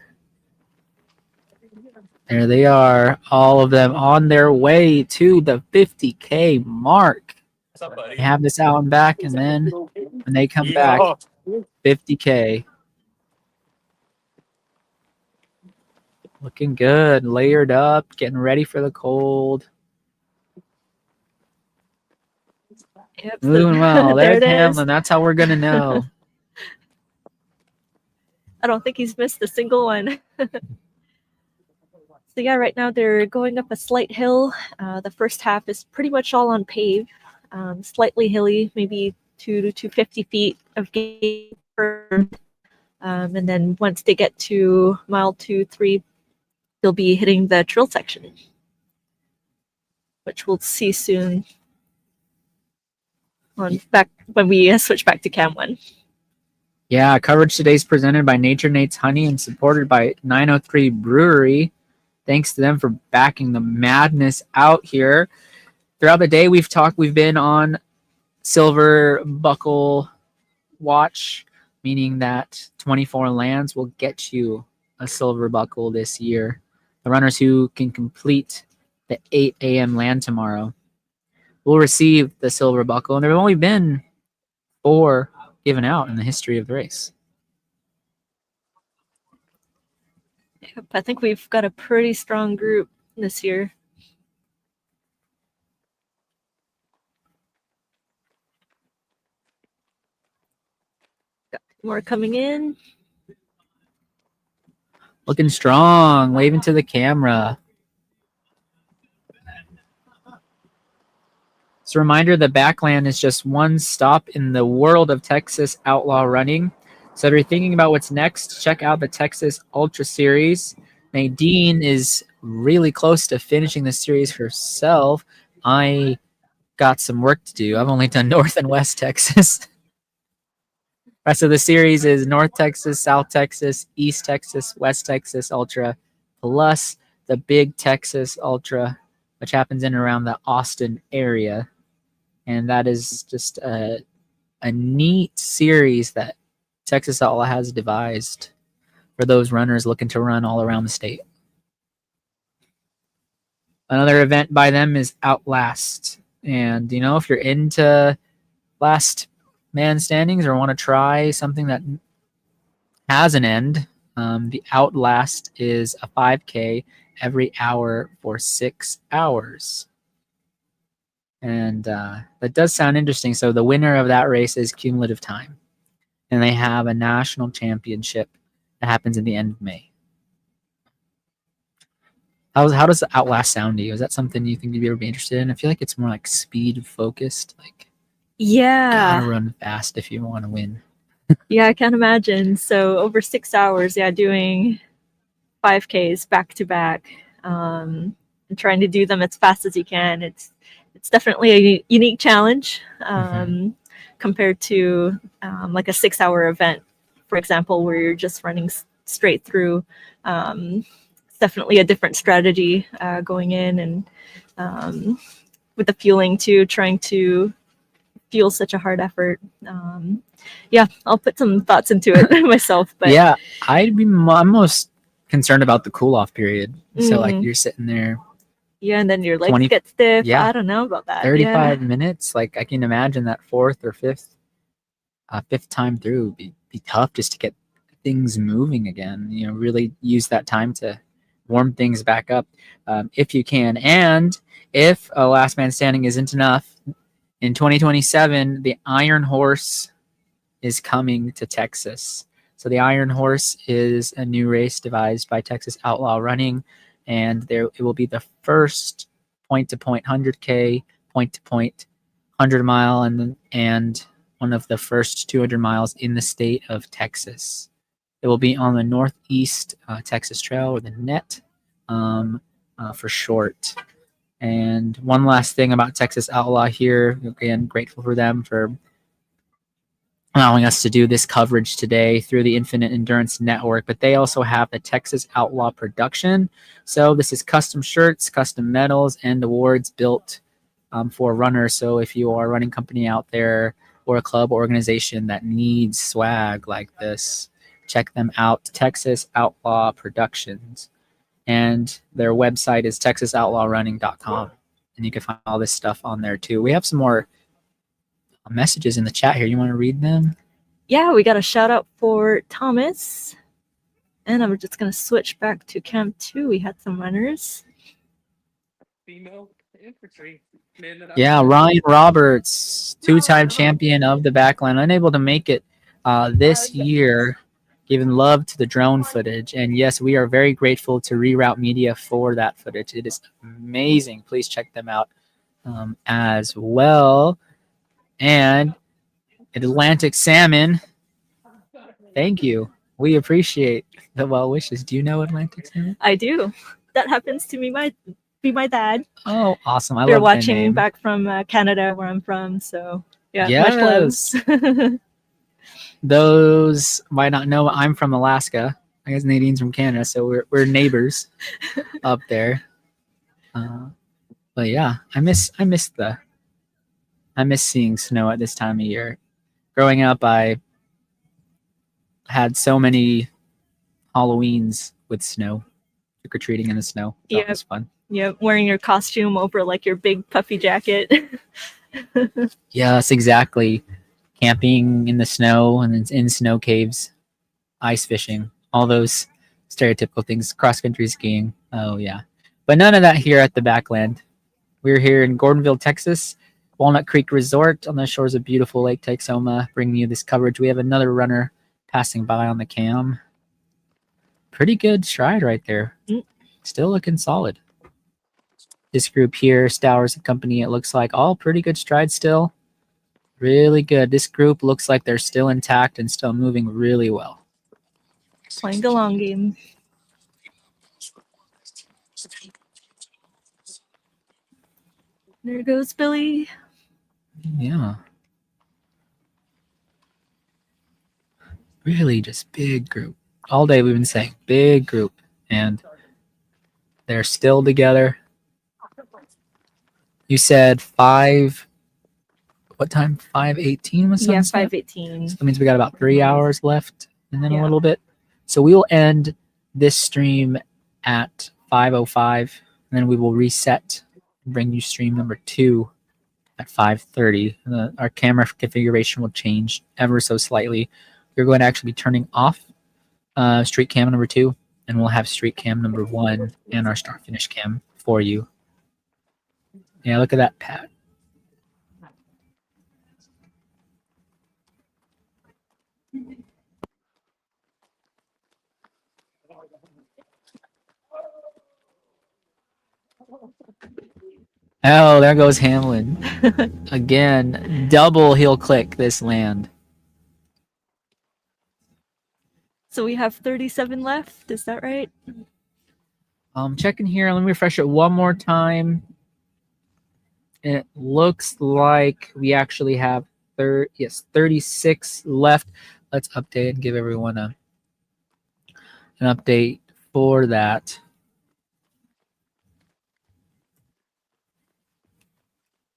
there they are, all of them on their way to the 50K mark. They have this out and back, and then when they come back, 50K. Looking good, layered up, getting ready for the cold. Yep, Moving well. there There's it is. Hamlin. That's how we're going to know. I don't think he's missed a single one. So yeah, right now they're going up a slight hill. The first half is pretty much all on pave, slightly hilly, maybe 2 to 250 feet of gate. And then once they get to mile 2, 3, they'll be hitting the trail section, which we'll see soon on back when we switch back to Cam 1. Yeah, coverage today is presented by Nature Nate's Honey and supported by 903 Brewery. Thanks to them for backing the madness out here. Throughout the day, we've been on silver buckle watch, meaning that 24 lands will get you a silver buckle this year. The runners who can complete the 8 a.m. land tomorrow will receive the silver buckle, and there have only been 4 given out in the history of the race. Yep, I think we've got a pretty strong group this year. Got more coming in. Looking strong, waving to the camera. It's a reminder that Backland is just one stop in the world of Texas Outlaw Running. So if you're thinking about what's next, check out the Texas Ultra Series. Nadine is really close to finishing the series herself. I got some work to do. I've only done North and West Texas. Rest of the series is North Texas, South Texas, East Texas, West Texas Ultra, plus the Big Texas Ultra, which happens in and around the Austin area. And that is just a neat series that Texas Outlaw has devised for those runners looking to run all around the state. Another event by them is Outlast. And, you know, if you're into last man standings or want to try something that has an end, the Outlast is a 5K every hour for 6 hours. And that does sound interesting. So the winner of that race is cumulative time. And they have a national championship that happens in the end of May. How does the Outlast sound to you? Is that something you think you'd ever be interested in? I feel like it's more like speed focused. Like, yeah, gotta run fast if you want to win. Yeah, I can't imagine. So over 6 hours, yeah, doing 5Ks back to back, and trying to do them as fast as you can. It's definitely a unique challenge compared to like a 6-hour event, for example, where you're just running straight through. It's definitely a different strategy going in, and with the fueling too, trying to fuel such a hard effort. Yeah, I'll put some thoughts into it myself. But yeah, I'm most concerned about the cool off period. So like you're sitting there. Yeah, and then your legs get stiff. Yeah, I don't know about that. 35 minutes. Like I can imagine that fourth or fifth time through would be tough just to get things moving again. You know, really use that time to warm things back up if you can. And if a last man standing isn't enough, in 2027, the Iron Horse is coming to Texas. So the Iron Horse is a new race devised by Texas Outlaw Running, and it will be the first point-to-point 100K, point-to-point 100-mile, and one of the first 200 miles in the state of Texas. It will be on the Northeast Texas Trail, or the NET for short. And one last thing about Texas Outlaw here. Again, grateful for them for allowing us to do this coverage today through the Infinite Endurance Network, but they also have the Texas Outlaw production. So this is custom shirts, custom medals, and awards built for runners. So if you are a running company out there or a club or organization that needs swag like this, check them out, Texas Outlaw Productions. And their website is texasoutlawnrunning.com. And you can find all this stuff on there too. We have some more messages in the chat here. You want to read them? Yeah, we got a shout out for Thomas. And I'm just going to switch back to Camp 2. We had some runners. Female infantry. Yeah, Ryan Roberts, 2-time champion of the Backland, unable to make it this year. giving love to the drone footage. And yes, we are very grateful to Reroute Media for that footage. It is amazing. Please check them out as well. And Atlantic Salmon, thank you. We appreciate the well wishes. Do you know Atlantic Salmon? I do. That happens to be my dad. Oh, awesome. I They're love that watching name. back from Canada, where I'm from. So yeah, Yes. much love. Those might not know I'm from Alaska. I guess Nadine's from Canada, so we're neighbors up there. But yeah, I miss seeing snow at this time of year. Growing up, I had so many Halloweens with snow, trick or treating in the snow. That was fun. Yeah, wearing your costume over like your big puffy jacket. Yes, exactly. Camping in the snow and then in snow caves, ice fishing, all those stereotypical things, cross-country skiing. Oh, yeah. But none of that here at the Backland. We're here in Gordonville, Texas, Walnut Creek Resort on the shores of beautiful Lake Texoma, bringing you this coverage. We have another runner passing by on the cam. Pretty good stride right there. Still looking solid. This group here, Stowers and Company, it looks like all pretty good strides still. Really good. This group looks like they're still intact and still moving really well. Playing the long game. There goes Billy. Yeah. Really just big group. All day we've been saying big group. And they're still together. You said what time? 5:18 was sunset? Yeah, 5:18. So that means we got about 3 hours left and then a little bit. So we will end this stream at 5:05, and then we will reset and bring you stream number 2 at 5:30. Our camera configuration will change ever so slightly. We're going to actually be turning off street cam number 2, and we'll have street cam number 1 and our start finish cam for you. Yeah, look at that, Pat. Oh, there goes Hamlin. Again, double heel click this land. So we have 37 left. Is that right? Checking here. Let me refresh it one more time. It looks like we actually have 36 left. Let's update and give everyone an update for that.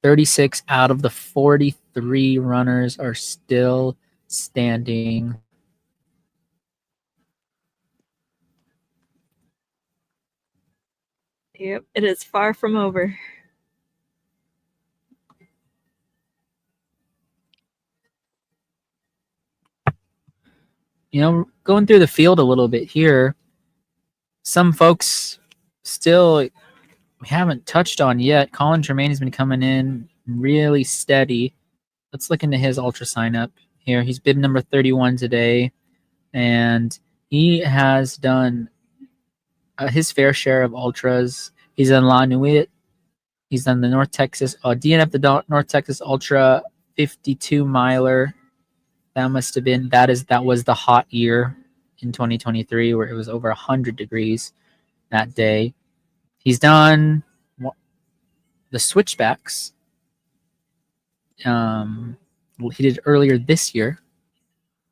36 out of the 43 runners are still standing. Yep, it is far from over. You know, going through the field a little bit here, some folks still we haven't touched on yet. Colin Tremaine has been coming in really steady. Let's look into his ultra sign up here. He's bib number 31 today, and he has done his fair share of ultras. He's done La Nuit. He's done the North Texas DNF the North Texas Ultra 52 miler. That must have been that was the hot year in 2023 where it was over 100 degrees that day. He's done the switchbacks. He did earlier this year.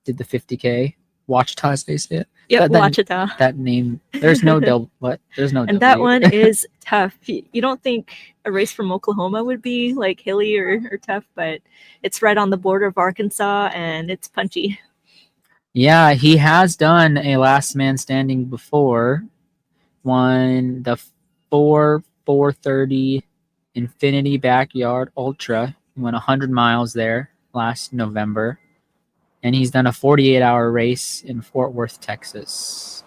Did the 50K. Wachita, as they say it. Yep, Wachita. That name. There's no double. What? There's no. And that one is tough. You don't think a race from Oklahoma would be like hilly or tough, but it's right on the border of Arkansas, and it's punchy. Yeah, he has done a last man standing before. Won the 4:30 Infinity Backyard Ultra. He went 100 miles there last November. And he's done a 48-hour race in Fort Worth, Texas.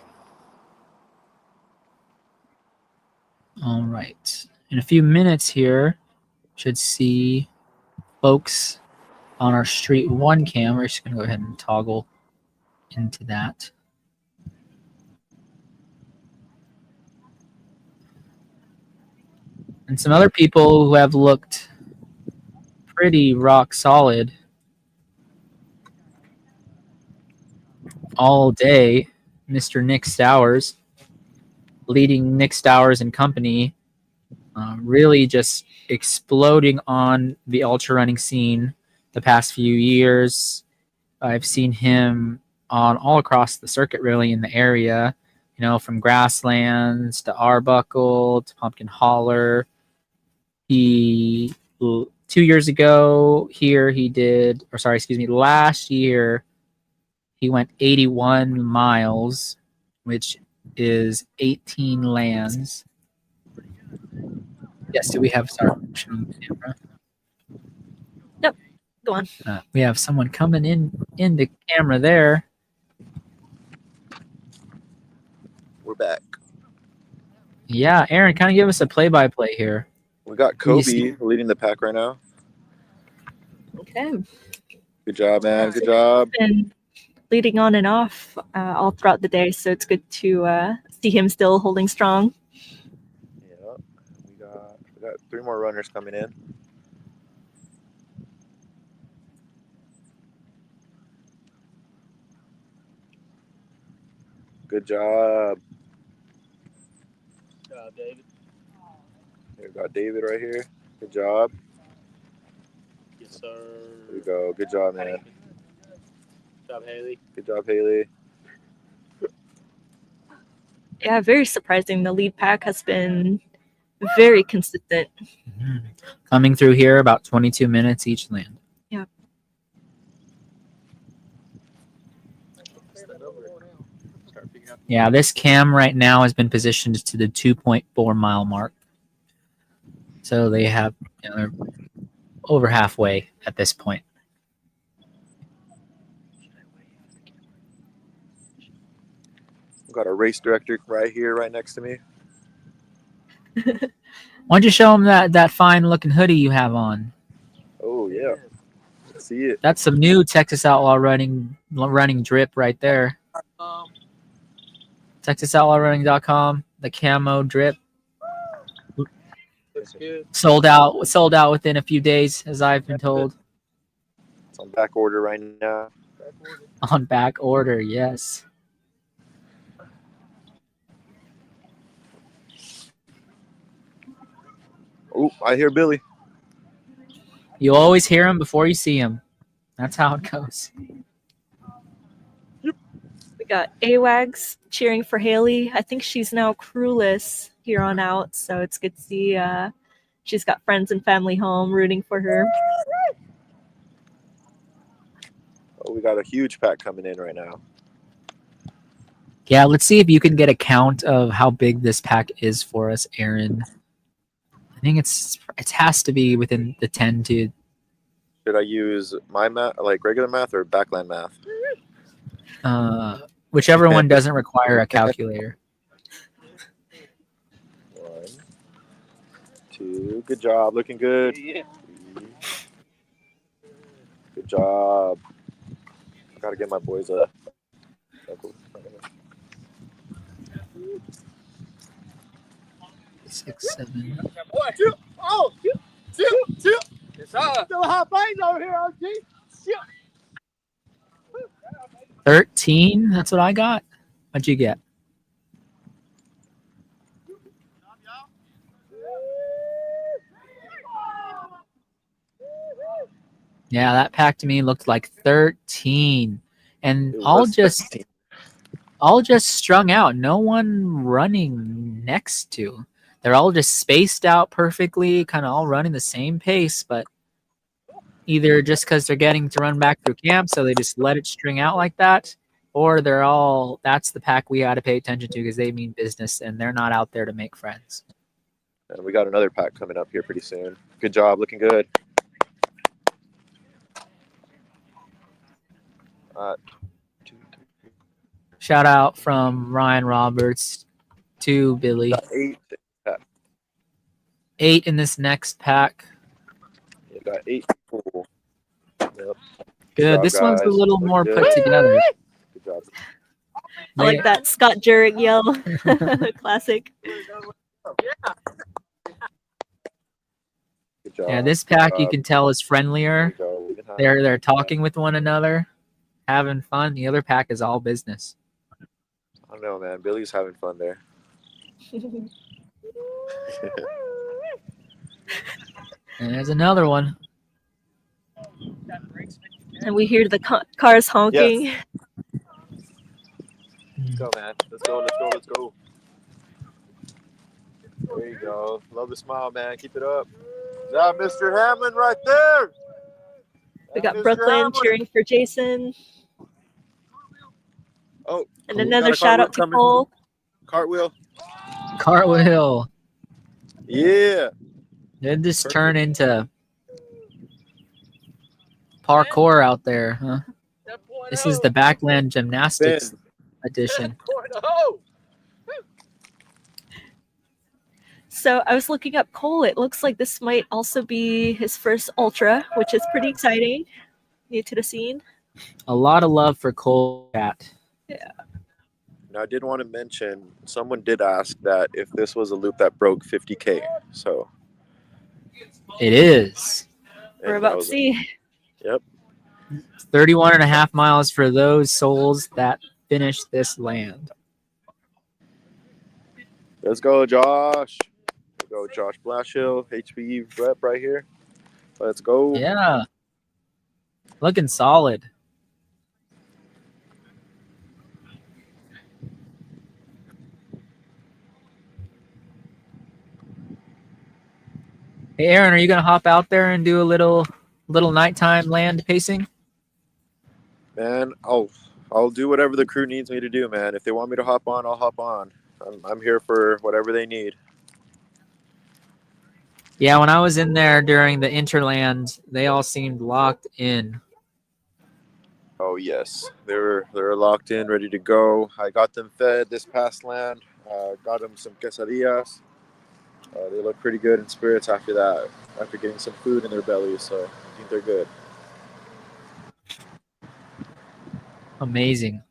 All right. In a few minutes here, should see folks on our Street 1 cam. We're just going to go ahead and toggle into that. And some other people who have looked pretty rock solid all day. Mr. Nick Stowers, leading Nick Stowers and company, really just exploding on the ultra running scene the past few years. I've seen him on all across the circuit, really, in the area, you know, from Grasslands to Arbuckle to Pumpkin Holler. He 2 years ago here he did, or sorry, excuse me, last year he went 81 miles, which is 18 lands. Yes, do we have our option on the camera? Yep, go on. We have someone coming in the camera there. We're back. Yeah, Aaron, kind of give us a play-by-play here. We got Kobe leading the pack right now. Okay. Good job, man. Good job. And leading on and off all throughout the day, so it's good to see him still holding strong. Yeah, we got 3 more runners coming in. Good job. Good job, David. Here we got David right here. Good job. Yes, sir. There we go. Good job, man. Good job, Haley. Good job, Haley. Yeah, very surprising. The lead pack has been very consistent. Coming through here about 22 minutes each land. Yeah. Yeah, this cam right now has been positioned to the 2.4 mile mark. So they have, you know, they're over halfway at this point. We've got a race director right here, right next to me. Why don't you show them that fine looking hoodie you have on? Oh, yeah. Let's see it. That's some new Texas Outlaw running drip right there. TexasOutlawRunning.com, the camo drip. Looks good. Sold out within a few days, as I've been told. It's on back order right now. On back order, yes. Oh, I hear Billy. You always hear him before you see him. That's how it goes. We got AWAGs cheering for Haley. I think she's now crewless here on out, so it's good to see she's got friends and family home rooting for her. Oh, we got a huge pack coming in right now. Yeah, let's see if you can get a count of how big this pack is for us, Aaron. I think it has to be within the 10 to. Should I use my math, like regular math, or Backland math? Whichever one doesn't require a calculator. 1, 2. Good job. Looking good. Good job. Gotta get my boys a. 6, 7. Oh, shoot. Yes, sir. Still hot bites over here, OG. Shoot. 13. That's what I got. What'd you get? Yeah, that pack to me looked like 13, and all just strung out. No one running next to. They're all just spaced out perfectly, kind of all running the same pace, but either just because they're getting to run back through camp, so they just let it string out like that, or that's the pack we got to pay attention to because they mean business and they're not out there to make friends. And we got another pack coming up here pretty soon. Good job. Looking good. 2, 3. Shout out from Ryan Roberts to Billy. 8. 8 in this next pack. You got 8 people. Yep. Good. Job, this one's a guys. little Look more good. put together. Good job. I like that Scott Jurek yell. Classic. Yeah, this pack you can tell is friendlier. They're talking with one another, having fun. The other pack is all business. I don't know, man. Billy's having fun there. And there's another one. And we hear the cars honking. Yes. Let's go, man. Let's go, let's go, let's go. There you go. Love the smile, man. Keep it up. Is that Mr. Hamlin right there? We got Mr. Brooklyn Hamlin. cheering for Jason. Oh, and another shout out to Cole. Cartwheel. Cartwheel. Yeah. Did this turn into parkour out there, huh? This is the Backland Gymnastics edition. So I was looking up Cole. It looks like this might also be his first ultra, which is pretty exciting. New to the scene. A lot of love for Cole Cat. Yeah. Now, I did want to mention, someone did ask that if this was a loop that broke 50K. So it is. We're about to see. Yep. 31 and a half miles for those souls that finish this land. Let's go, Josh. Let's go, Josh Blashill, HPE rep right here. Let's go. Yeah. Looking solid. Hey, Aaron, are you going to hop out there and do a little nighttime land pacing? Man, I'll do whatever the crew needs me to do, man. If they want me to hop on, I'll hop on. I'm here for whatever they need. Yeah, when I was in there during the Interland, they all seemed locked in. Oh yes, they're locked in, ready to go. I got them fed this past land. Got them some quesadillas. They look pretty good in spirits after that, after getting some food in their bellies. So I think they're good. Amazing.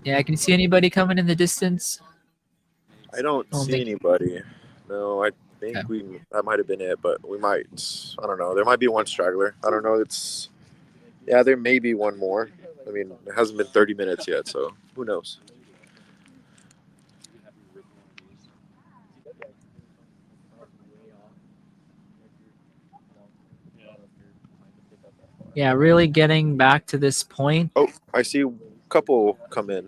Yeah, can you see anybody coming in the distance? I don't see anybody. No, I think that might have been it, but we might. I don't know. There might be one straggler. I don't know. There may be one more. I mean, it hasn't been 30 minutes yet, so who knows? Yeah, really getting back to this point. Oh, I see a couple come in.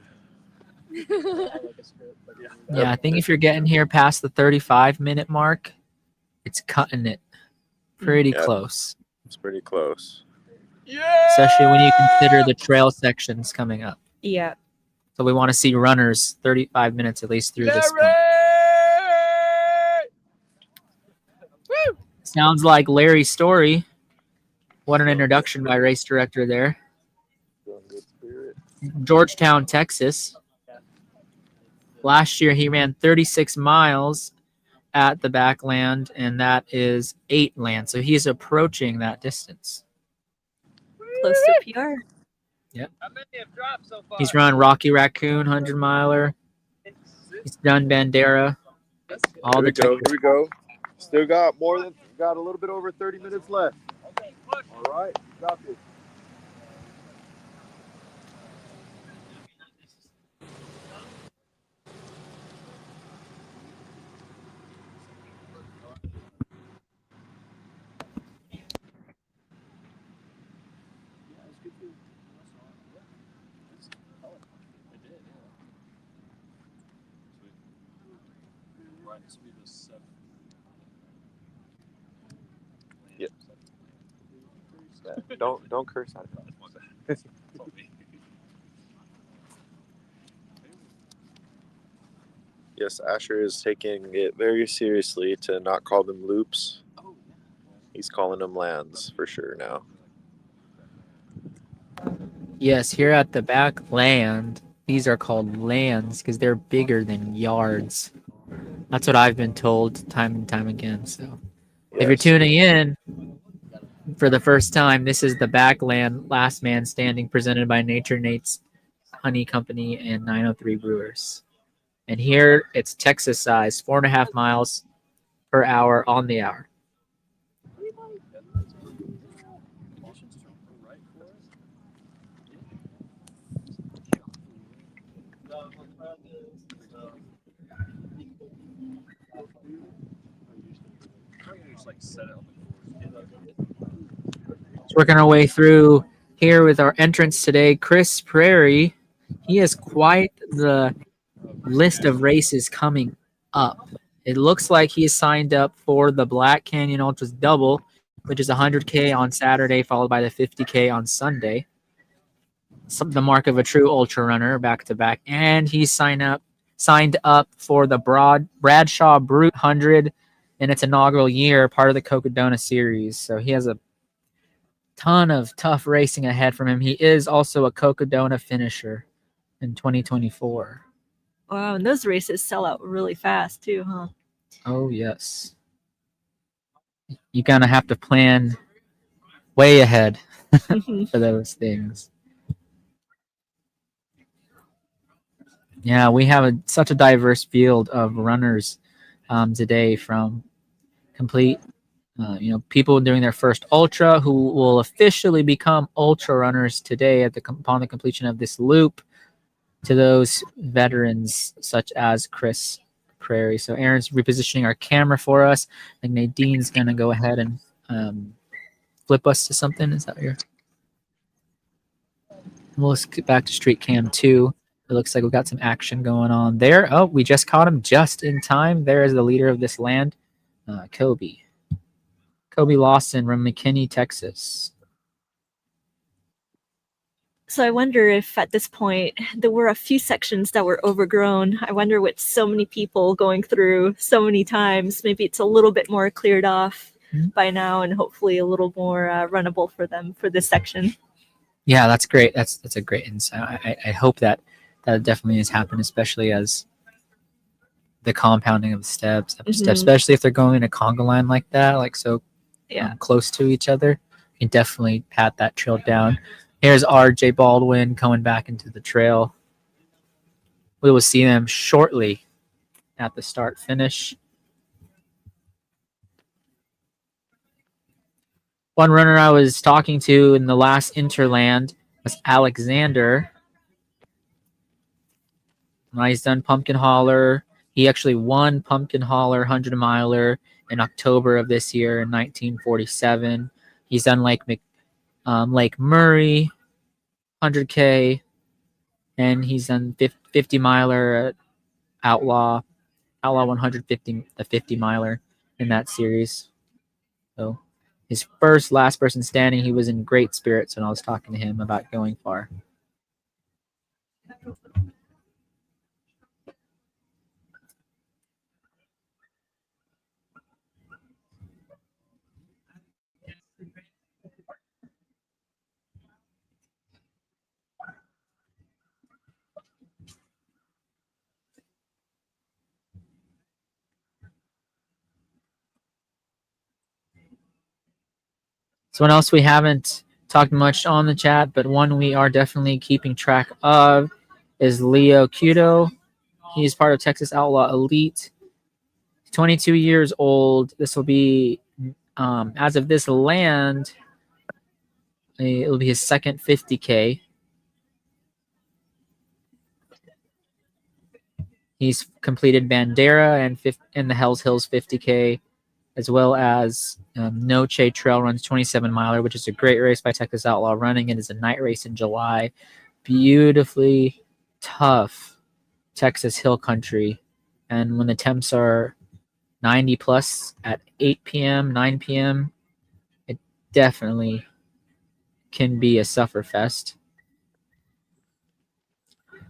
Yeah, I think if you're getting here past the 35-minute mark, it's cutting it pretty close. It's pretty close. Especially when you consider the trail sections coming up. Yeah. So we want to see runners 35 minutes at least through this point. Sounds like Larry Story. What an introduction by race director there. Georgetown, Texas. Last year he ran 36 miles at the Backland, and that is 8 land. So he's approaching that distance. Close to PR. Yep. He's run Rocky Raccoon 100-miler. He's done Bandera. All Here the we go. Still got a little bit over 30 minutes left. All right, got this. Yep. Yeah, don't curse at it. Yes, Asher is taking it very seriously to not call them loops. He's calling them lands for sure now. Yes, here at the Backland, these are called lands because they're bigger than yards. That's what I've been told time and time again. So if you're tuning in for the first time, this is the Backland Last Man Standing presented by Nature Nate's Honey Company and 903 Brewers. And here it's Texas size, 4.5 miles per hour on the hour. Working our way through here with our entrance today, Chris Prairie. He has quite the list of races coming up. It looks like he is signed up for the Black Canyon Ultras Double, which is 100K on Saturday, followed by the 50K on Sunday. The mark of a true ultra runner, back to back. And he's signed up for the Bradshaw Brute 100 in its inaugural year, part of the Cocodona series. So he has a ton of tough racing ahead from him. He is also a Cocodona finisher in 2024. Wow, and those races sell out really fast too, huh? Oh, yes. You kind of have to plan way ahead for those things. Yeah, we have such a diverse field of runners today, from complete people doing their first ultra who will officially become ultra runners today upon the completion of this loop, to those veterans such as Chris Prairie. So Aaron's repositioning our camera for us. I think Nadine's going to go ahead and flip us to something. Is that your... We'll skip back to Street Cam 2. It looks like we've got some action going on there. Oh, we just caught him just in time. There is the leader of this land, Kobe Lawson from McKinney, Texas. So I wonder if at this point there were a few sections that were overgrown. I wonder with so many people going through so many times, maybe it's a little bit more cleared off by now, and hopefully a little more runnable for them for this section. Yeah, that's great. That's a great insight. I hope that definitely has happened, especially as the compounding of the steps, especially if they're going in a conga line like that, like so close to each other. You can definitely pat that trail down. Here's RJ Baldwin going back into the trail. We will see them shortly at the start finish. One runner I was talking to in the last Interland was Alexander. He's done Pumpkin Holler. He actually won Pumpkin Holler 100-miler in October of this year in 1947. He's done Lake Murray 100K, and he's done 50-miler at Outlaw 150, the 50-miler in that series. So his last person standing, he was in great spirits when I was talking to him about going far. Someone else we haven't talked much on the chat, but one we are definitely keeping track of is Leo Cudo. He's part of Texas Outlaw Elite. 22 years old. This will be, as of this land, it'll be his second 50K. He's completed Bandera and the Hells Hills 50K, as well as Noche Trail Runs 27-miler, which is a great race by Texas Outlaw Running. It is a night race in July. Beautifully tough Texas hill country. And when the temps are 90 plus at 8 p.m., 9 p.m., it definitely can be a sufferfest.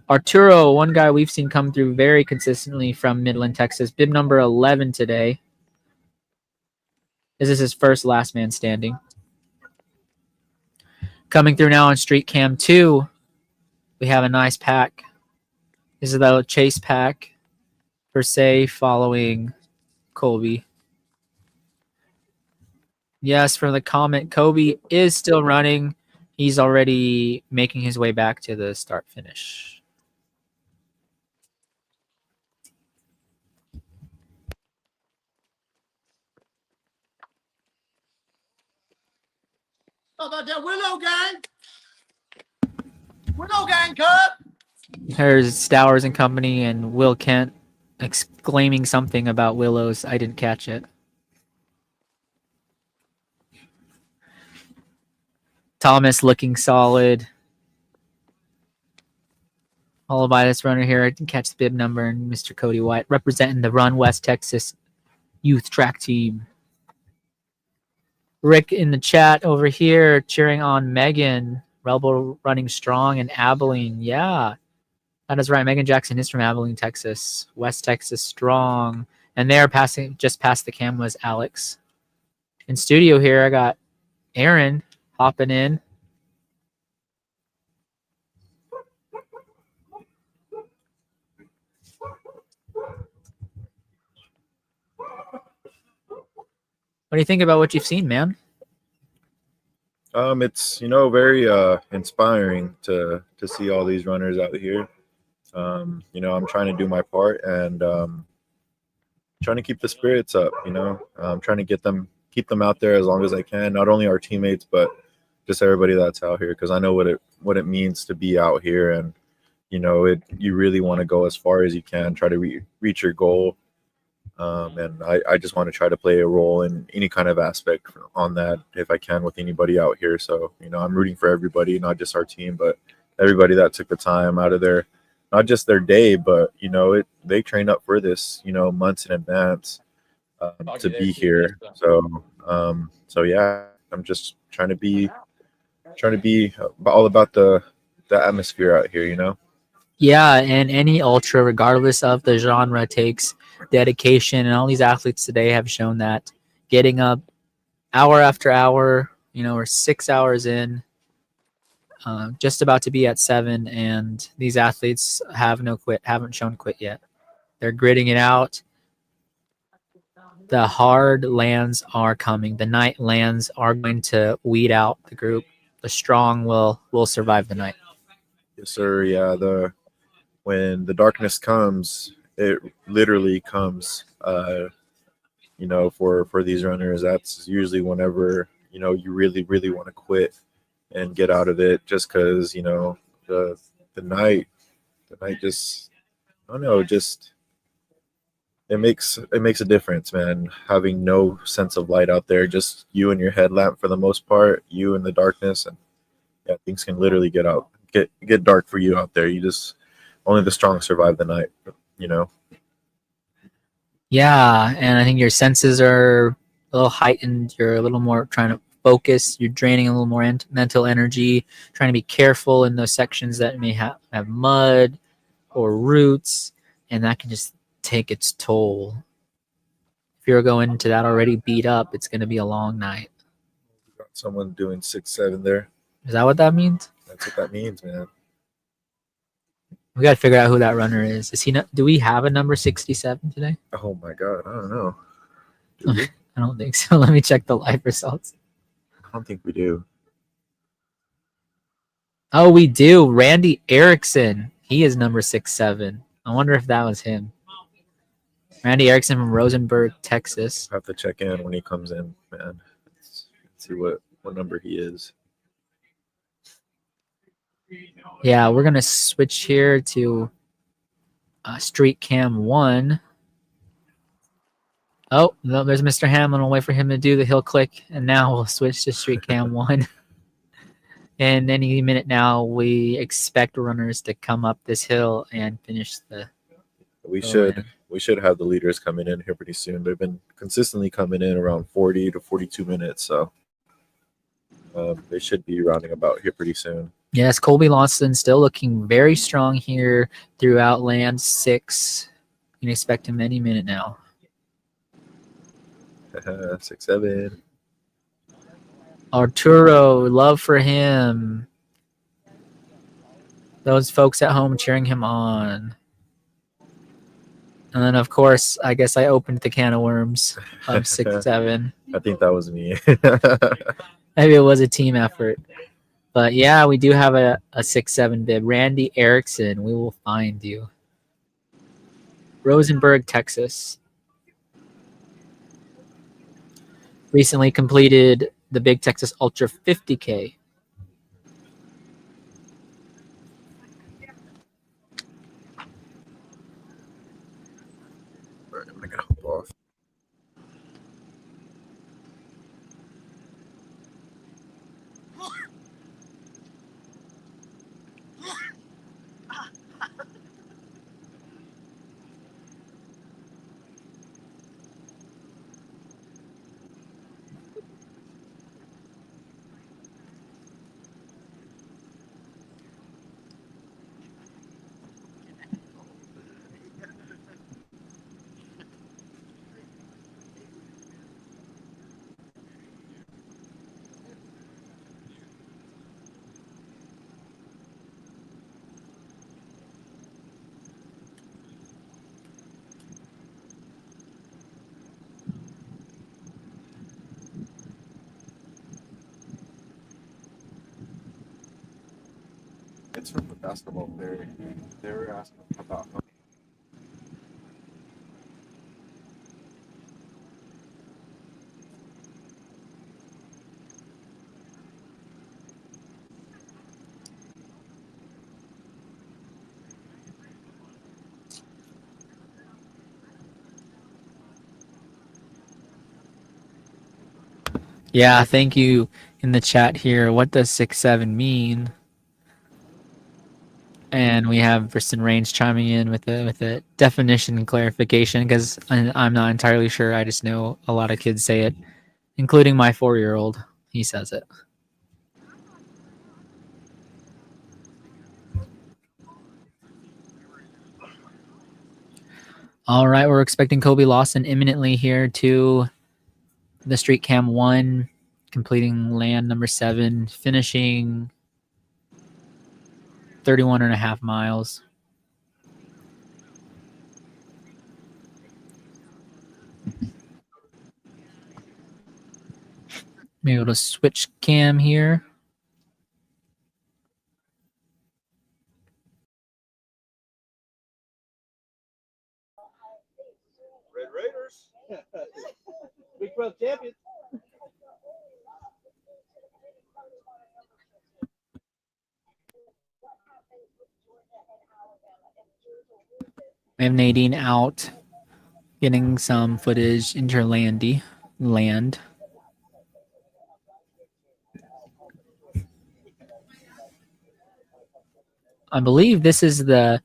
Arturo, one guy we've seen come through very consistently from Midland, Texas, bib number 11 today. This is his first last man standing. Coming through now on Street Cam 2, we have a nice pack. This is the chase pack per se, following Colby. Yes, from the comment, Kobe is still running. He's already making his way back to the start finish. How about that Willow gang? Willow gang, cut! There's Stowers and company and Will Kent exclaiming something about Willows. I didn't catch it. Thomas looking solid. Followed by this runner here. I didn't catch the bib number. And Mr. Cody White representing the Run West Texas youth track team. Rick in the chat over here cheering on Megan. Rebel running strong in Abilene. Yeah, that is right. Megan Jackson is from Abilene, Texas. West Texas strong. And there passing just past the cam was Alex. In studio here, I got Aaron hopping in. What do you think about what you've seen, man? It's very inspiring to see all these runners out here. I'm trying to do my part and trying to keep the spirits up. I'm trying to keep them out there as long as I can. Not only our teammates, but just everybody that's out here, because I know what it means to be out here, and you really want to go as far as you can, try to reach your goal. And I just want to try to play a role in any kind of aspect on that if I can with anybody out here. So, I'm rooting for everybody, not just our team, but everybody that took the time out of not just their day, but, they train up for this, months in advance to be here. So yeah, I'm just trying to be all about the atmosphere out here, Yeah, and any ultra, regardless of the genre, takes dedication, and all these athletes today have shown that. Getting up hour after hour, we're 6 hours in, just about to be at 7, and these athletes haven't shown quit yet. They're gritting it out. The hard lands are coming. The night lands are going to weed out the group. The strong will survive the night. Yes, sir. Yeah, when the darkness comes, it literally comes. For these runners, that's usually whenever you really, really want to quit and get out of it, just because the night just, I don't know, just it makes a difference, man. Having no sense of light out there, just you and your headlamp for the most part, you in the darkness, and yeah, things can literally get dark for you out there. Only the strong survive the night, Yeah, and I think your senses are a little heightened. You're a little more trying to focus. You're draining a little more mental energy, trying to be careful in those sections that may have mud or roots, and that can just take its toll. If you're going into that already beat up, it's going to be a long night. Got someone doing 6-7 there. Is that what that means? That's what that means, man. We got to figure out who that runner is. Is he not? Do we have a number 67 today? Oh my God, I don't know. Do we? I don't think so. Let me check the live results. I don't think we do. Oh, we do. Randy Erickson. He is number 67. I wonder if that was him. Randy Erickson from Rosenberg, Texas. I'll have to check in when he comes in, man. Let's see what number he is. Yeah, we're going to switch here to Street Cam 1. Oh, no, there's Mr. Hamlin. We'll wait for him to do the hill click, and now we'll switch to Street Cam 1. And any minute now, we expect runners to come up this hill and finish the... We should have the leaders coming in here pretty soon. They've been consistently coming in around 40 to 42 minutes, so they should be rounding about here pretty soon. Yes, Colby Lawson still looking very strong here throughout Land 6. You can expect him any minute now. 6-7. Arturo, love for him. Those folks at home cheering him on. And then, of course, I guess I opened the can of worms of 6-7. I think that was me. Maybe it was a team effort. But yeah, we do have a 6-7 bib. Randy Erickson, we will find you. Rosenberg, Texas. Recently completed the Big Texas Ultra 50K. Alright, I'm gonna hop off. It's from the basketball player. They were asking about. Yeah, thank you in the chat here. What does 6'7" mean? And we have Briston Range chiming in with a definition and clarification because I'm not entirely sure. I just know a lot of kids say it, including my 4-year-old. He says it. All right, we're expecting Kobe Lawson imminently here to the Street Cam 1, completing land number 7, finishing 31.5 miles. Maybe able to switch cam here. Red Raiders. Big 12 champion. We have Nadine out, getting some footage Interlandy land. I believe this is the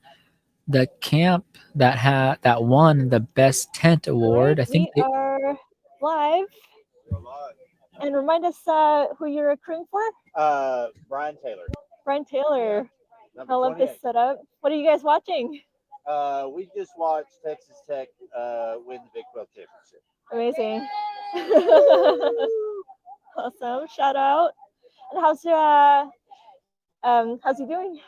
camp that won the best tent award. I think we are live. And remind us who you're recruiting for? Brian Taylor. Brian Taylor. Number I love this 28. setup. What are you guys watching? We just watched Texas Tech win the Big 12 championship. Amazing. Awesome. Shout out. And how's he doing?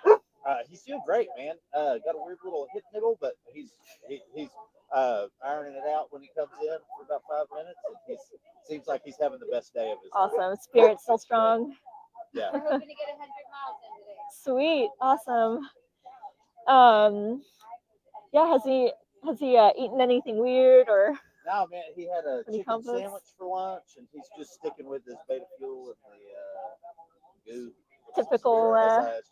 He's doing great, man. Got a weird little hip niggle, but he's ironing it out when he comes in for about 5 minutes. And he seems like he's having the best day of his life. Awesome. Spirit still strong. Yeah. We're hoping to get 100 miles in today. Sweet. Awesome. Yeah, has he eaten anything weird or? No, man, he had a Any chicken combos? sandwich for lunch, and he's just sticking with his beta fuel and the goo. Typical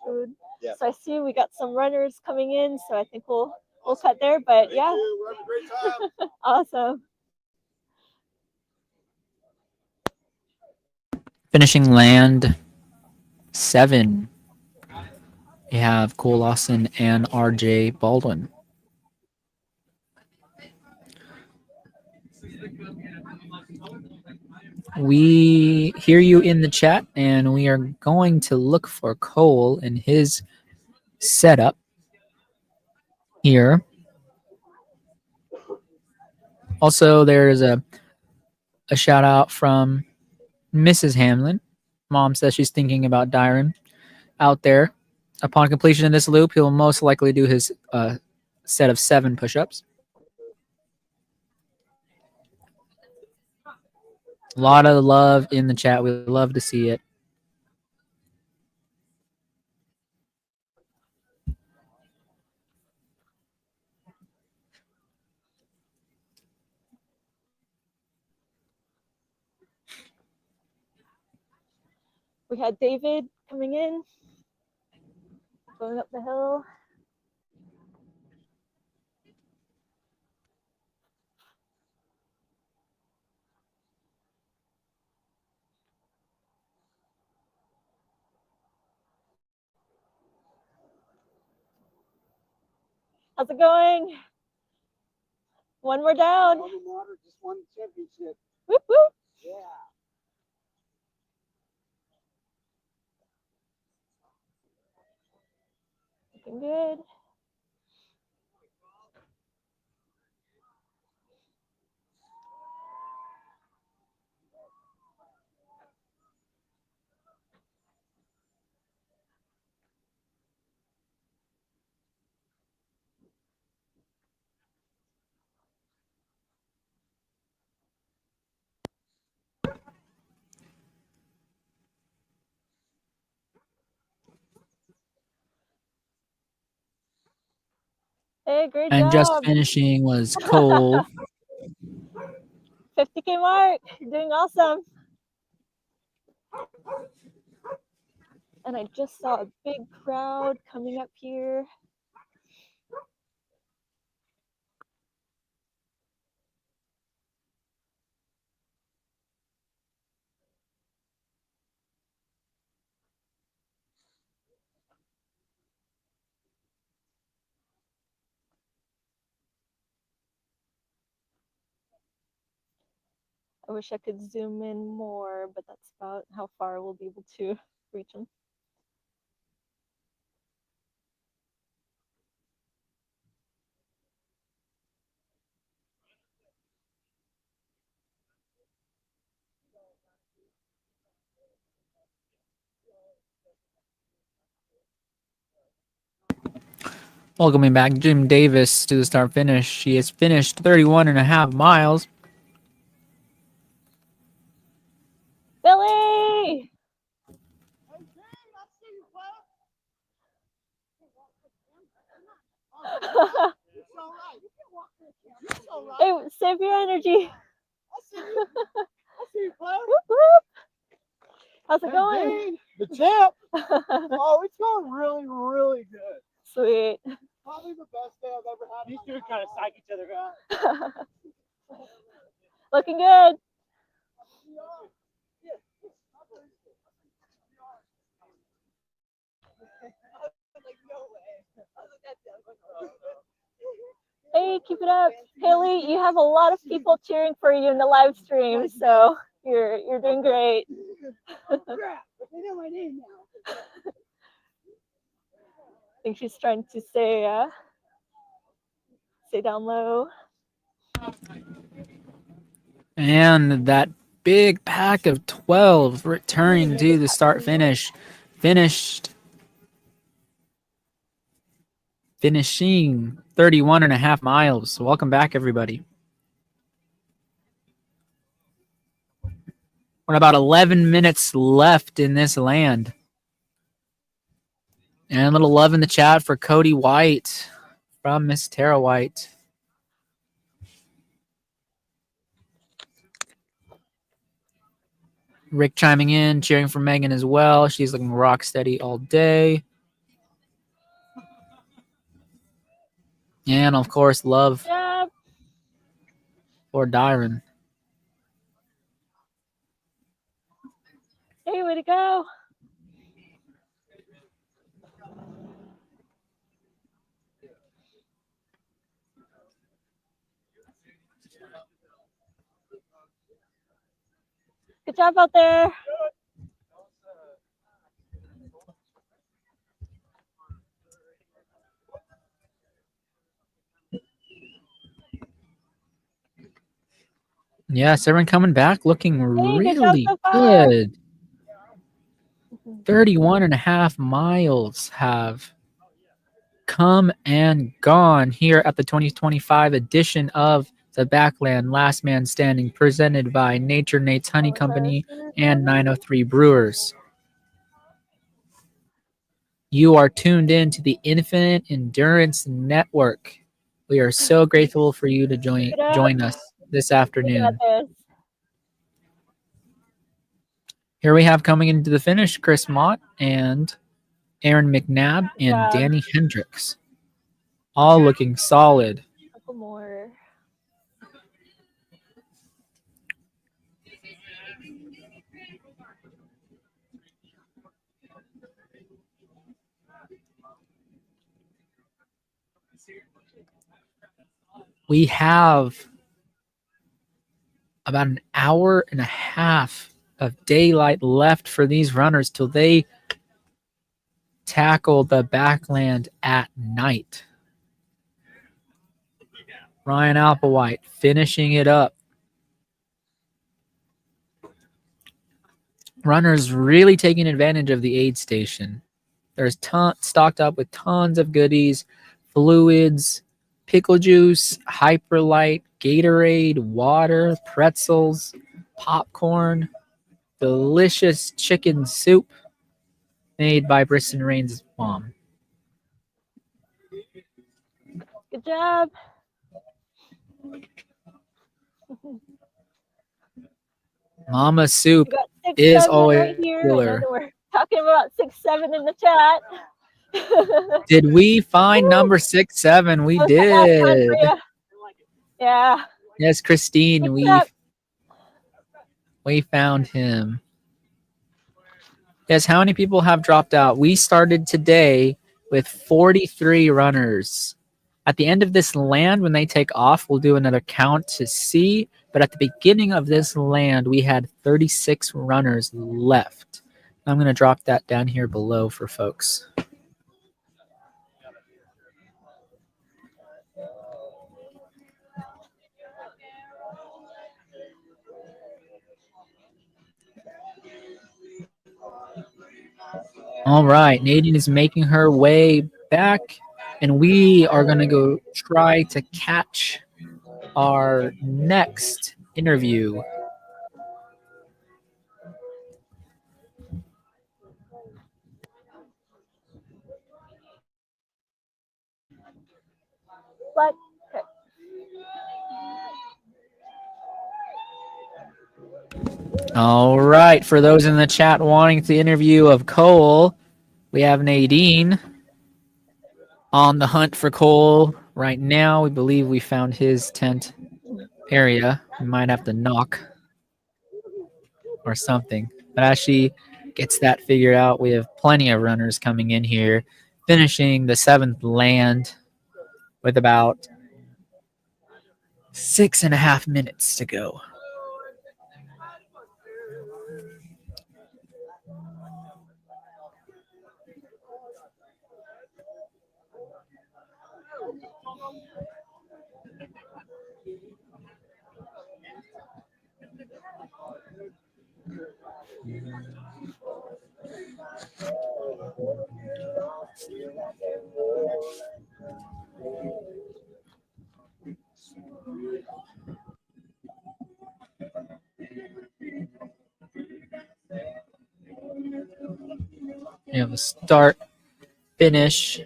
food. Yeah. So I see we got some runners coming in, so I think we'll cut there. But Thank yeah, you. We're having a great time. awesome. finishing land 7. We have Cole Lawson and RJ Baldwin. We hear you in the chat, and we are going to look for Cole and his setup here. Also, there's a shout out from Mrs. Hamlin. Mom says she's thinking about Dyron out there. Upon completion of this loop, he'll most likely do his set of 7 push-ups. A lot of love in the chat. We love to see it. We had David coming in, going up the hill. How's it going? One more down. Water just won the championship. Whoop, whoop. Yeah. Looking good. Hey, great And job. just finishing was Cole. 50K mark. You're doing awesome. And I just saw a big crowd coming up here. I wish I could zoom in more, but that's about how far we'll be able to reach them. Welcoming back Jim Davis to the start finish. She has finished 31.5 miles. Billy! Hey, save your energy. Whoop, whoop. How's it going? The champ. Oh, it's going really, really good. Sweet. Probably the best day I've ever had. These two kind of psych each other out. Looking good. Hey, keep it up. Haley, you have a lot of people cheering for you in the live stream, so you're doing great. Oh, crap. They know my name now. I think she's trying to stay down low. And that big pack of 12 returning to the start finish. Finishing 31.5 miles. Welcome back, everybody. We're about 11 minutes left in this land. And a little love in the chat for Cody White from Miss Tara White. Rick chiming in, cheering for Megan as well. She's looking rock steady all day. And, of course, love for Dyron. Hey, way to go. Good job out there. Yes, everyone coming back looking Hey, really good. Job so far. good. 31.5 miles have come and gone here at the 2025 edition of the Backland Last Man Standing, presented by Nature Nate's Honey Company and 903 Brewers. You are tuned in to the Infinite Endurance Network. We are so grateful for you to join us this afternoon. Here we have coming into the finish Chris Mott and Aaron McNabb and Danny Hendricks. All looking solid. A couple more. We have about an hour and a half of daylight left for these runners till they tackle the Backland at night. Ryan Applewhite finishing it up. Runners really taking advantage of the aid station. There's stocked up with tons of goodies, fluids, pickle juice, Hyperlight, Gatorade, water, pretzels, popcorn, delicious chicken soup made by Briston Rain's mom. Good job. Mama soup is always right here. killer. We're talking about 6'7" in the chat. Did we find number 6'7"? We did. Yeah. Yes, Christine, we found him. Yes, how many people have dropped out? We started today with 43 runners. At the end of this land, when they take off, we'll do another count to see. But at the beginning of this land, we had 36 runners left. I'm going to drop that down here below for folks. All right, Nadine is making her way back, and we are going to go try to catch our next interview. But All right, for those in the chat wanting the interview of Cole, we have Nadine on the hunt for Cole right now. We believe we found his tent area. We might have to knock or something. But as she gets that figured out, we have plenty of runners coming in here, finishing the 7th land with about 6.5 minutes to go. You have a start, finish.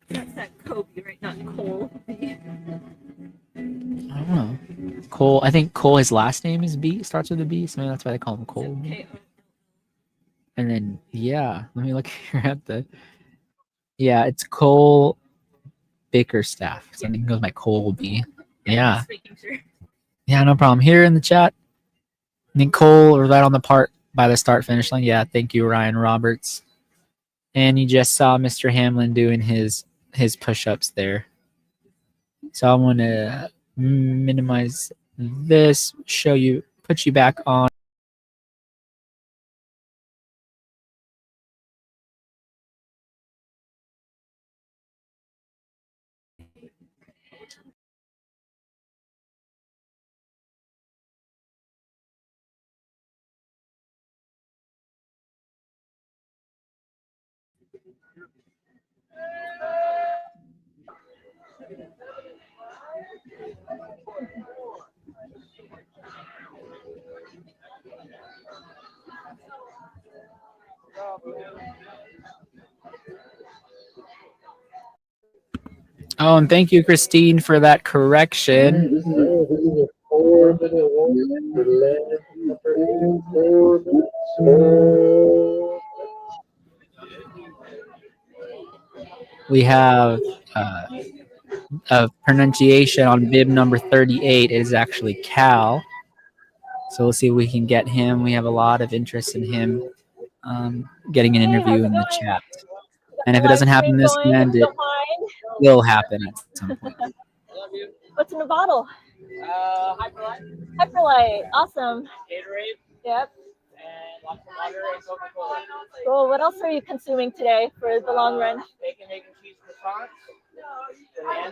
That's that Kobe, right? Not Cole. I don't know. Cole, I think Cole, his last name is B, starts with a B, so maybe that's why they call him Cole. And then, yeah, let me look here at yeah, it's Cole Bickerstaff. So I think it goes by Colby. Yeah. Yeah, no problem. Here in the chat, I think Cole, or right on the part by the start finish line. Yeah, thank you, Ryan Roberts. And you just saw Mr. Hamlin doing his push-ups there. So I'm going to minimize this, put you back on. Oh, and thank you, Christine, for that correction. This is a 4-minute warm for land number 4 minutes. We have a pronunciation on bib number 38. It is actually Cal. So we'll see if we can get him. We have a lot of interest in him getting an interview in the chat. And if it doesn't happen this weekend, it will happen at some point. What's in the bottle? Hyperlight. Hyperlight. Awesome. Gatorade. Yep. And lots of water and Coca-Cola. Cool. What else are you consuming today for the long run? Bacon, egg, and cheese croissants.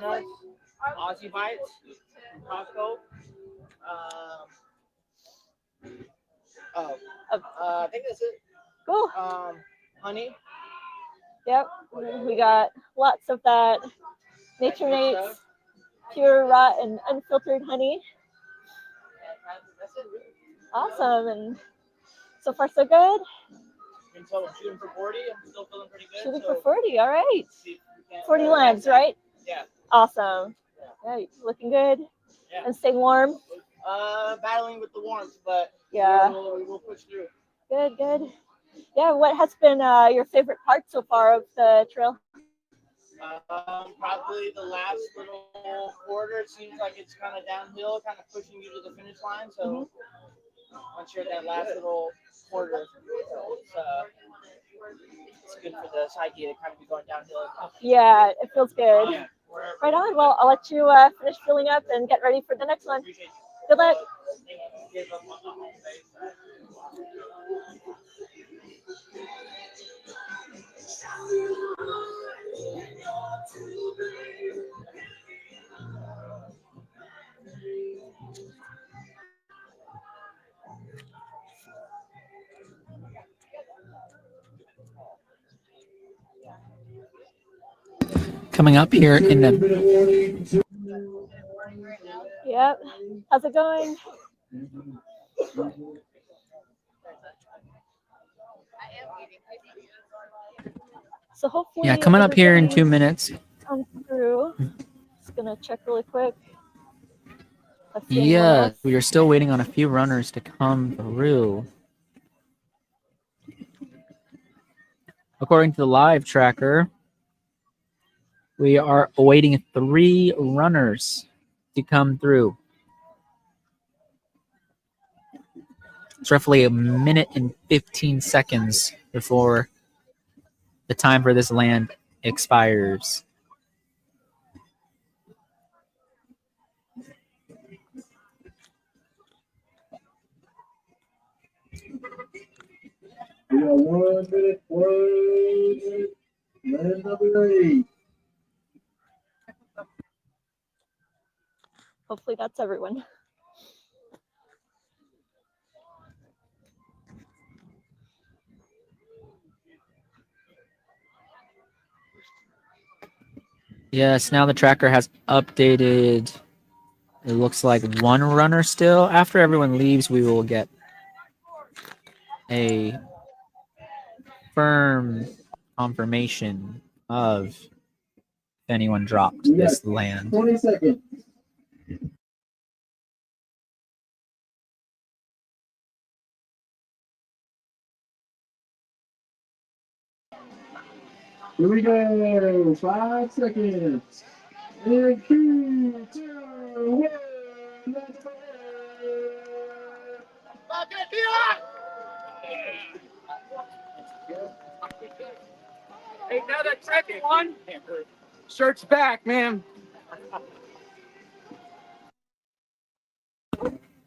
Bananas. Aussie Bites. From Costco. I think that's it. Cool. Honey. Yep. We got lots of that Nature Nate's pure, raw, and unfiltered honey. Awesome. And so far, so good? Until shooting for 40, I'm still feeling pretty good. Shooting for 40, all right. 40 lands, right? Yeah. Awesome. Yeah, looking good. Yeah. And staying warm. Battling with the warmth, but yeah, we'll push through. Good, good. Yeah, what has been your favorite part so far of the trail? Probably the last little quarter. It seems like it's kind of downhill, kind of pushing you to the finish line. So once you're at that last little quarter, it's good for the psyche to kind of be going downhill. Yeah, it feels good. Right on. Well, I'll let you finish filling up and get ready for the next one. Good luck. Coming up here in the... Yep. How's it going? So hopefully, yeah, coming up here in 2 minutes. Come through. Just gonna check really quick. Yeah, we are still waiting on a few runners to come through. According to the live tracker, we are awaiting 3 runners to come through. It's roughly 1 minute and 15 seconds before the time for this land expires. We got 1 minute, 1 minute, land number 8. Hopefully that's everyone. Yes, now the tracker has updated. It looks like 1 runner still. After everyone leaves, we will get a firm confirmation of if anyone dropped this land. 20 seconds. Here we go. 5 seconds. In 3, 2, 1. Let's go. Hey, now that second one, shirt's back, man.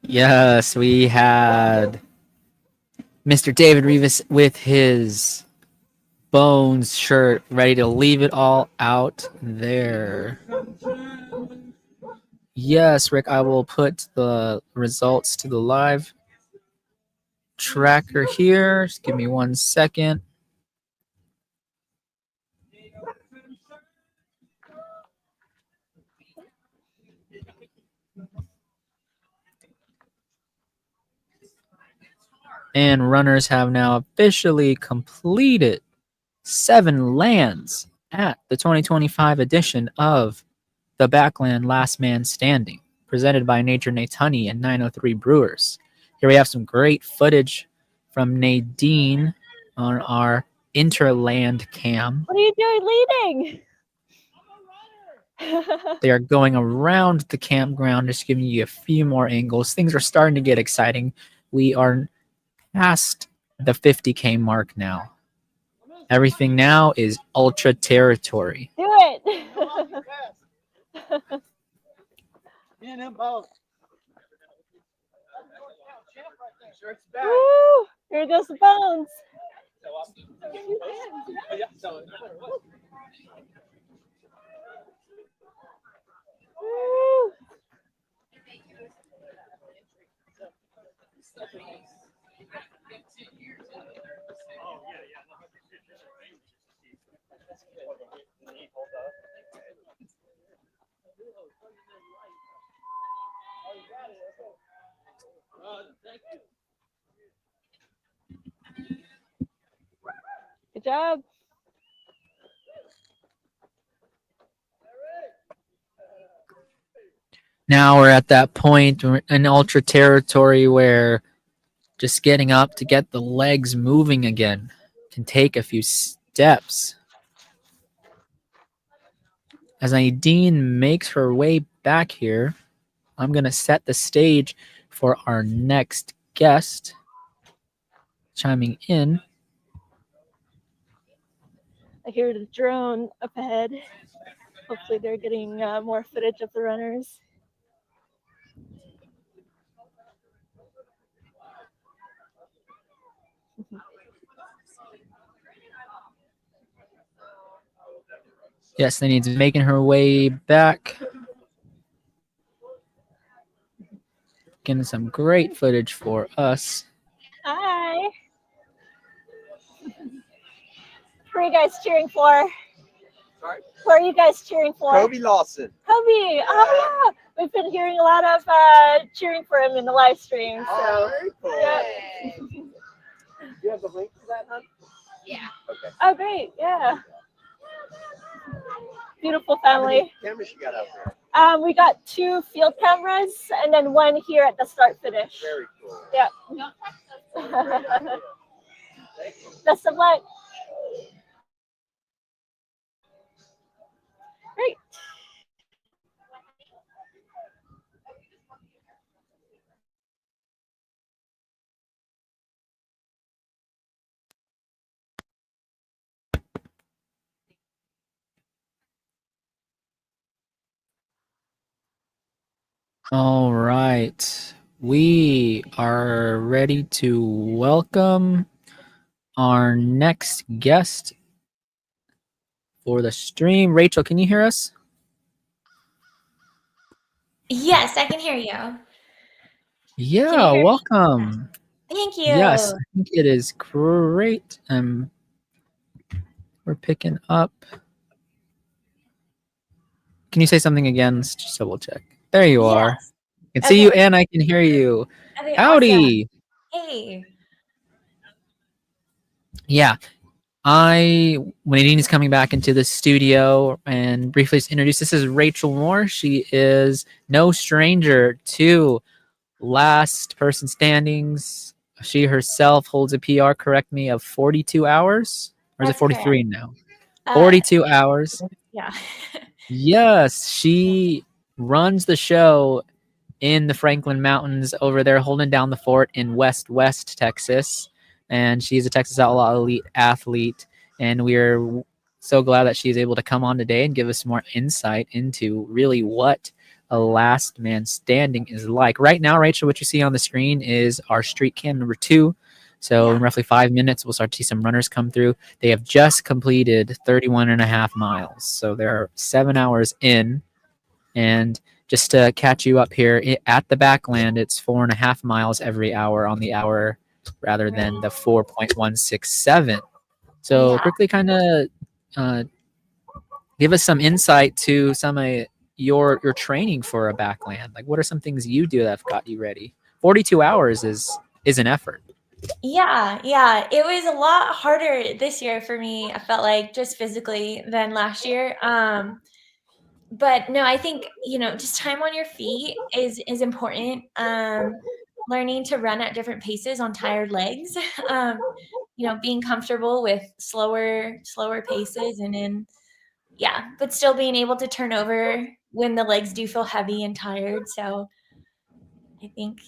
Yes, we had Mr. David Rivas with his Bones shirt ready to leave it all out there. Yes, Rick, I will put the results to the live tracker here. Just give me 1 second. And runners have now officially completed 7 lands at the 2025 edition of the Backland Last Man Standing, presented by Nature Nate's Honey and 903 Brewers. Here we have some great footage from Nadine on our Interland cam. What are you doing leading? They are going around the campground, just giving you a few more angles. Things are starting to get exciting. We are past the 50K mark now. Everything now is ultra territory. Do it. Me and him both. Woo! Here goes the bones. Woo! Good job. Now we're at that point in ultra territory where just getting up to get the legs moving again can take a few steps. As Nadine makes her way back here, I'm going to set the stage for our next guest chiming in. I hear the drone up ahead. Hopefully they're getting more footage of the runners. Yes, Nadine's making her way back. Getting some great footage for us. Hi. Who are you guys cheering for? Sorry? Who are you guys cheering for? Kobe Lawson. Kobe. Oh, yeah. We've been hearing a lot of cheering for him in the live stream. So. Oh, very cool. Yeah. Do you have the link to that, hon? Yeah. Okay. Oh, great. Yeah. Beautiful How many family. cameras you got out there? We got 2 field cameras and then 1 here at the start finish. Very cool. Yeah. Best of luck. Great. All right. We are ready to welcome our next guest for the stream. Rachel, can you hear us? Yes, I can hear you. Yeah, hear me? welcome. Thank you. Yes, I think it is great. We're picking up. Can you say something again? Let's just double check. There you are. I can see you and I can hear you. Okay, Howdy. awesome. Hey. Yeah. When Nadine is coming back into the studio and briefly introduce, this is Rachel Moore. She is no stranger to last person standings. She herself holds a PR, correct me, of 42 hours? Or is it That's 43 correct. now? 42 hours. Yeah. Yes, she runs the show in the Franklin Mountains over there, holding down the fort in West Texas. And she's a Texas Outlaw elite athlete. And we're so glad that she's able to come on today and give us more insight into really what a last man standing is like. Right now, Rachel, what you see on the screen is our street cam number 2. So in roughly 5 minutes, we'll start to see some runners come through. They have just completed 31.5 miles. So they're 7 hours in. And just to catch you up here, at the Backland, it's 4.5 miles every hour on the hour rather than the 4.167. So quickly kind of give us some insight to some of your training for a Backland. Like, what are some things you do that have got you ready? 42 hours is an effort. Yeah. It was a lot harder this year for me, I felt like, just physically than last year. But no, I think, just time on your feet is important. Learning to run at different paces on tired legs. Being comfortable with slower paces and but still being able to turn over when the legs do feel heavy and tired. So I think,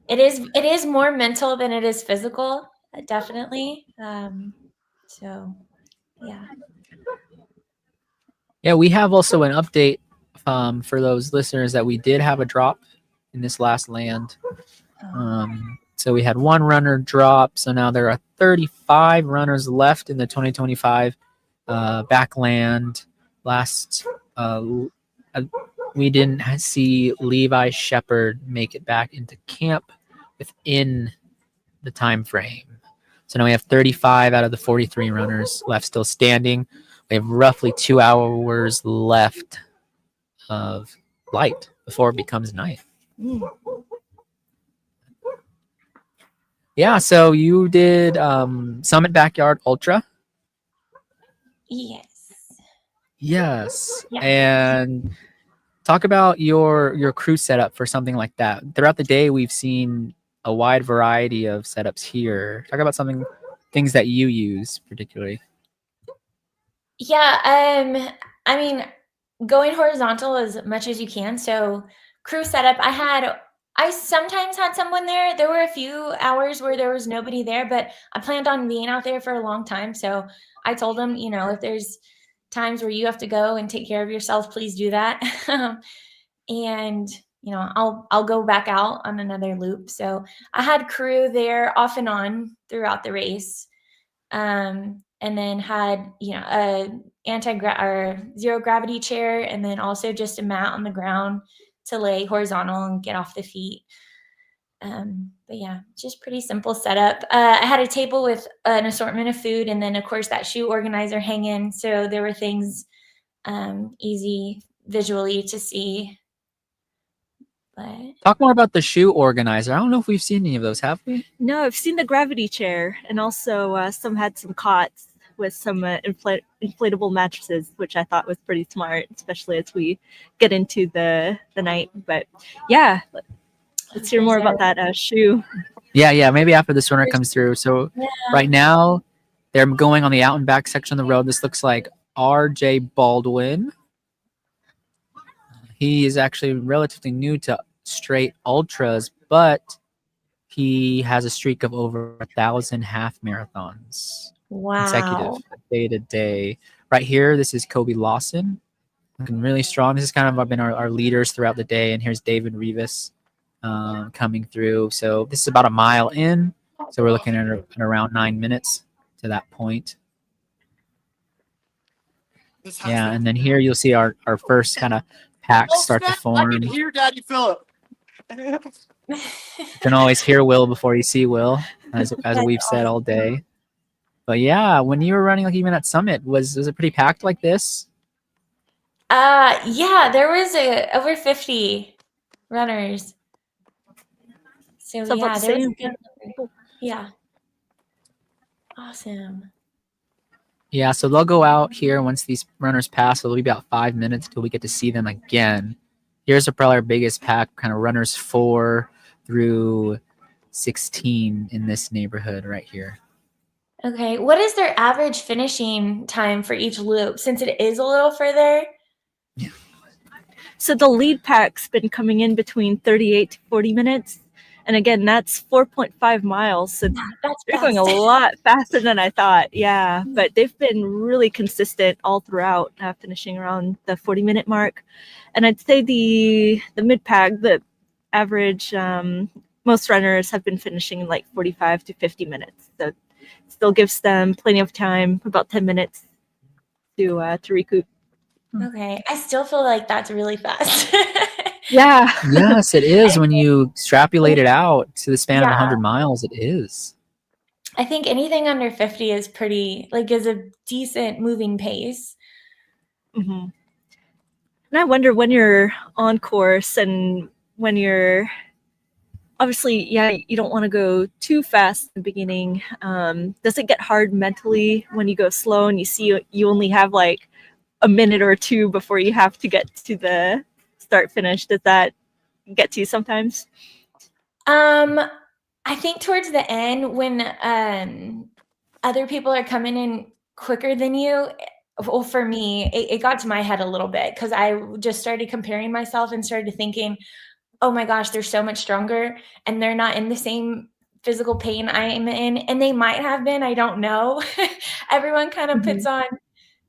it is more mental than it is physical, definitely. So yeah. Yeah, we have also an update for those listeners that we did have a drop in this last land. So we had one runner drop. So now there are 35 runners left in the 2025 Backland. We didn't see Levi Shepherd make it back into camp within the time frame. So now we have 35 out of the 43 runners left still standing. We have roughly 2 hours left of light before it becomes night. Yeah, so you did Summit Backyard Ultra. Yes. Yes. Yeah. And talk about your crew setup for something like that. Throughout the day, we've seen a wide variety of setups here. Talk about things that you use particularly. Yeah, I mean, going horizontal as much as you can. So crew setup, I sometimes had someone there. There were a few hours where there was nobody there, but I planned on being out there for a long time. So I told them, if there's times where you have to go and take care of yourself, please do that. And I'll go back out on another loop. So I had crew there off and on throughout the race. And then had a or zero gravity chair, and then also just a mat on the ground to lay horizontal and get off the feet. But yeah, just pretty simple setup. I had a table with an assortment of food, and then of course that shoe organizer hanging, so there were things easy visually to see. But Talk more about the shoe organizer. I don't know if we've seen any of those, have we? No, I've seen the gravity chair, and also some had some cots with some inflatable mattresses, which I thought was pretty smart, especially as we get into the night. But yeah, let's hear more about that shoe. Yeah. Maybe after this runner comes through. So right now, they're going on the out and back section of the road. This looks like R.J. Baldwin. He is actually relatively new to straight ultras, but he has a streak of over 1,000 half marathons consecutive, day to day. Right here, this is Kobe Lawson, looking really strong. This has kind of been our leaders throughout the day. And here's David Rivas coming through. So this is about a mile in. So we're looking at around 9 minutes to that point. Yeah, and then here you'll see our first kind of pack start to form. I can hear Daddy Philip. You can always hear Will before you see Will, as we've said all day. But yeah, when you were running, like even at Summit, was it pretty packed like this? Yeah, there was over 50 runners. So yeah, there was a good number. Yeah. Awesome. Yeah, so they'll go out here once these runners pass. So it'll be about 5 minutes till we get to see them again. Here's probably our biggest pack, kind of runners 4 through 16 in this neighborhood right here. Okay, what is their average finishing time for each loop, since it is a little further? So the lead pack's been coming in between 38 to 40 minutes. And again, that's 4.5 miles. So they're going a lot faster than I thought. Yeah, but they've been really consistent all throughout, finishing around the 40-minute mark. And I'd say the mid-pack, the average, most runners have been finishing in like 45 to 50 minutes. So it still gives them plenty of time, about 10 minutes to recoup. Okay, I still feel like that's really fast. Yeah. Yes, it is. When you extrapolate it out to the span of 100 miles, it is. I think anything under 50 is is a decent moving pace. Mm-hmm. And I wonder when you're on course and when you're obviously, yeah, you don't want to go too fast in the beginning. Does it get hard mentally when you go slow and you see you only have like a minute or two before you have to get to the start finish? Does that get to you sometimes? I think towards the end when other people are coming in quicker than you, well, for me, it got to my head a little bit because I just started comparing myself and started thinking, oh my gosh, they're so much stronger and they're not in the same physical pain I am in. And they might have been, I don't know. Everyone kind of puts on,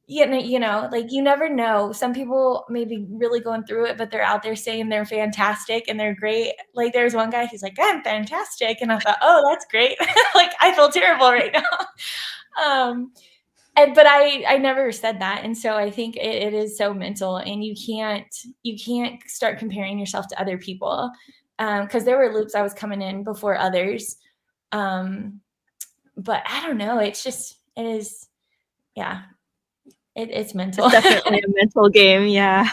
like you never know. Some people may be really going through it, but they're out there saying they're fantastic and they're great. Like there's one guy, he's like, I'm fantastic. And I thought, oh, that's great. Like I feel terrible right now. But I never said that. And so I think it is so mental, and you can't start comparing yourself to other people. Cause there were loops I was coming in before others. But I don't know. It's mental. It's definitely a mental game. Yeah.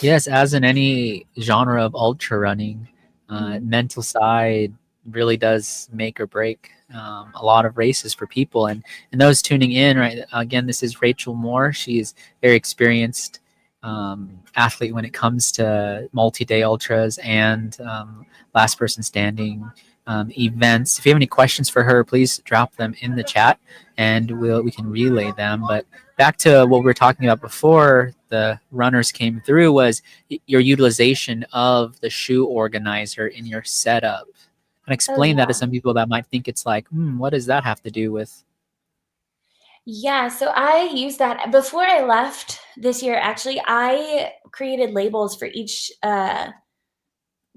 Yes, as in any genre of ultra running, mental side really does make or break a lot of races for people. And those tuning in, right, again, this is Rachel Moore. She's very experienced athlete when it comes to multi-day ultras and last person standing events. If you have any questions for her, please drop them in the chat and we can relay them. But back to what we were talking about before the runners came through was your utilization of the shoe organizer in your setup. And explain that to some people that might think it's like, what does that have to do with? Yeah, so I used that before I left this year. Actually, I created labels for each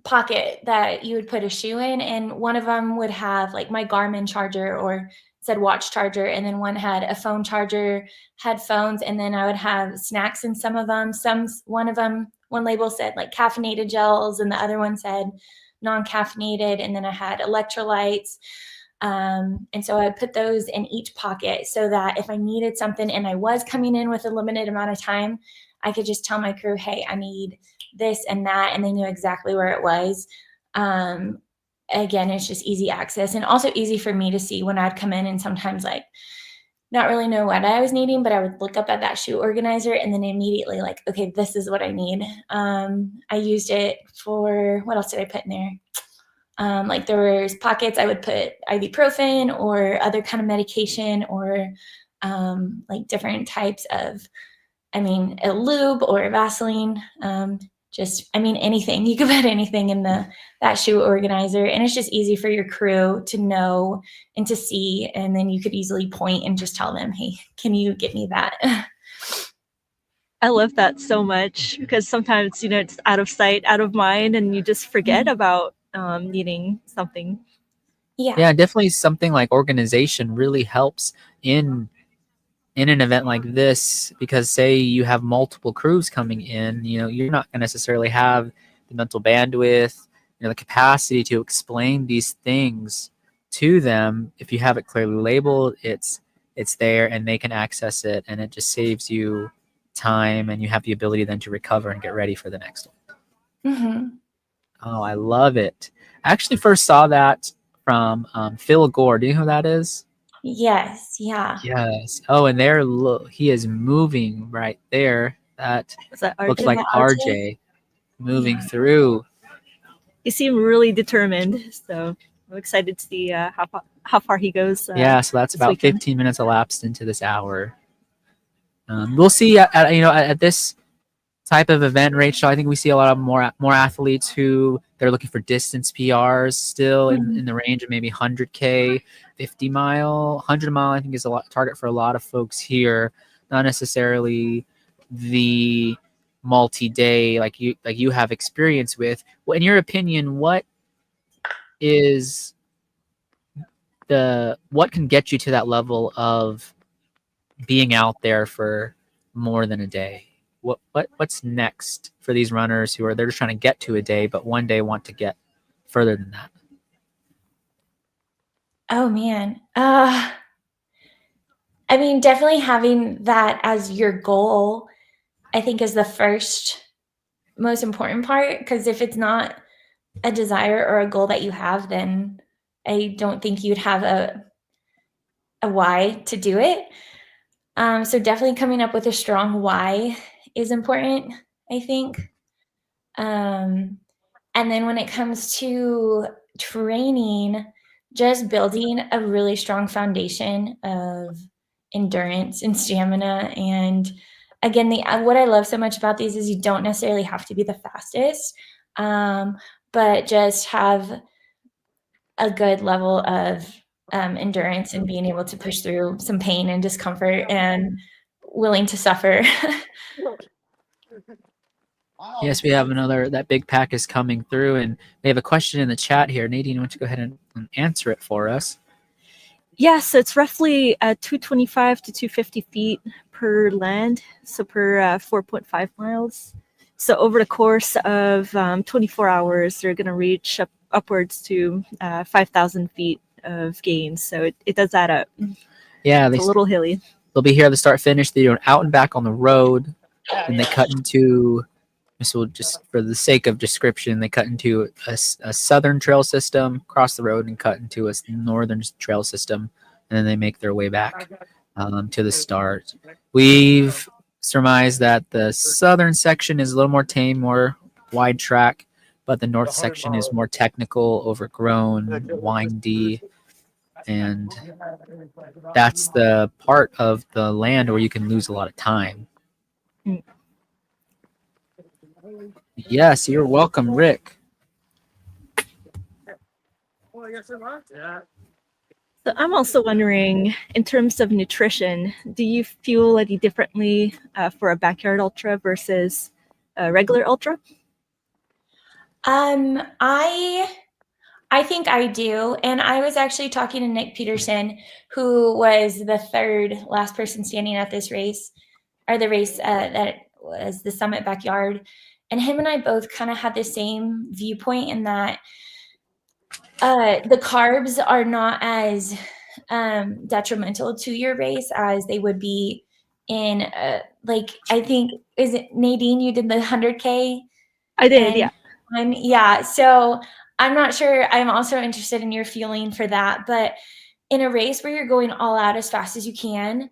pocket that you would put a shoe in, and one of them would have like my Garmin charger or said watch charger, and then one had a phone charger, headphones, and then I would have snacks in some of them. One label said like caffeinated gels, and the other one said non-caffeinated, and then I had electrolytes. And so I put those in each pocket so that if I needed something and I was coming in with a limited amount of time, I could just tell my crew, hey, I need this and that, and they knew exactly where it was. Again, it's just easy access and also easy for me to see when I'd come in and sometimes like not really know what I was needing, but I would look up at that shoe organizer and then immediately like, okay, this is what I need. I used it for, what else did I put in there? Like there was pockets I would put ibuprofen or other kind of medication or like different types of, a lube or a Vaseline. Anything. You could put anything in that shoe organizer, and it's just easy for your crew to know and to see, and then you could easily point and just tell them, hey, can you get me that? I love that so much because sometimes, it's out of sight, out of mind, and you just forget about needing something. Yeah, definitely something like organization really helps in an event like this, because say you have multiple crews coming in, you're not going to necessarily have the mental bandwidth, the capacity to explain these things to them. If you have it clearly labeled, it's there and they can access it, and it just saves you time, and you have the ability then to recover and get ready for the next one. Mm-hmm. Oh, I love it. I actually first saw that from Phil Gore. Do you know who that is? Yes. Yeah. Yes. Oh, and there, look, he is moving right there. That looks like RJ moving through. He seemed really determined, so I'm excited to see how far he goes. Yeah, so that's about 15 minutes elapsed into this hour. We'll see at this type of event, Rachel. I think we see a lot of more athletes who they're looking for distance PRs still in the range of maybe 100K, 50 mile, 100 mile. I think is a target for a lot of folks here. Not necessarily the multi-day like you have experience with. Well, in your opinion, what can get you to that level of being out there for more than a day? What's next for these runners who they're just trying to get to a day, but one day want to get further than that? Oh man. Definitely having that as your goal, I think is the first most important part, because if it's not a desire or a goal that you have, then I don't think you'd have a why to do it. So definitely coming up with a strong why is important, I think. And then when it comes to training, just building a really strong foundation of endurance and stamina. And again, what I love so much about these is you don't necessarily have to be the fastest, but just have a good level of endurance and being able to push through some pain and discomfort and willing to suffer. Yes, we have that big pack is coming through, and we have a question in the chat here. Nadine, why don't you go ahead and answer it for us? Yeah, so it's roughly 225 to 250 feet per land, so per 4.5 miles. So over the course of 24 hours, they're going to reach upwards to 5,000 feet of gains. So it does add up. Yeah, it's a little hilly. They'll be here at the start finish. They do out and back on the road, and they cut into. So just for the sake of description, they cut into a southern trail system, cross the road, and cut into a northern trail system, and then they make their way back to the start. We've surmised that the southern section is a little more tame, more wide track, but the north section is more technical, overgrown, windy, and that's the part of the land where you can lose a lot of time. Yes, you're welcome, Rick. So I'm also wondering, in terms of nutrition, do you fuel any differently for a backyard ultra versus a regular ultra? I think I do. And I was actually talking to Nick Peterson, who was the third last person standing at this race, or the race that was the Summit Backyard. And him and I both kind of had the same viewpoint in that the carbs are not as detrimental to your race as they would be in, I think, is it Nadine, you did the 100K? I did, yeah. Yeah, so I'm not sure. I'm also interested in your feeling for that. But in a race where you're going all out as fast as you can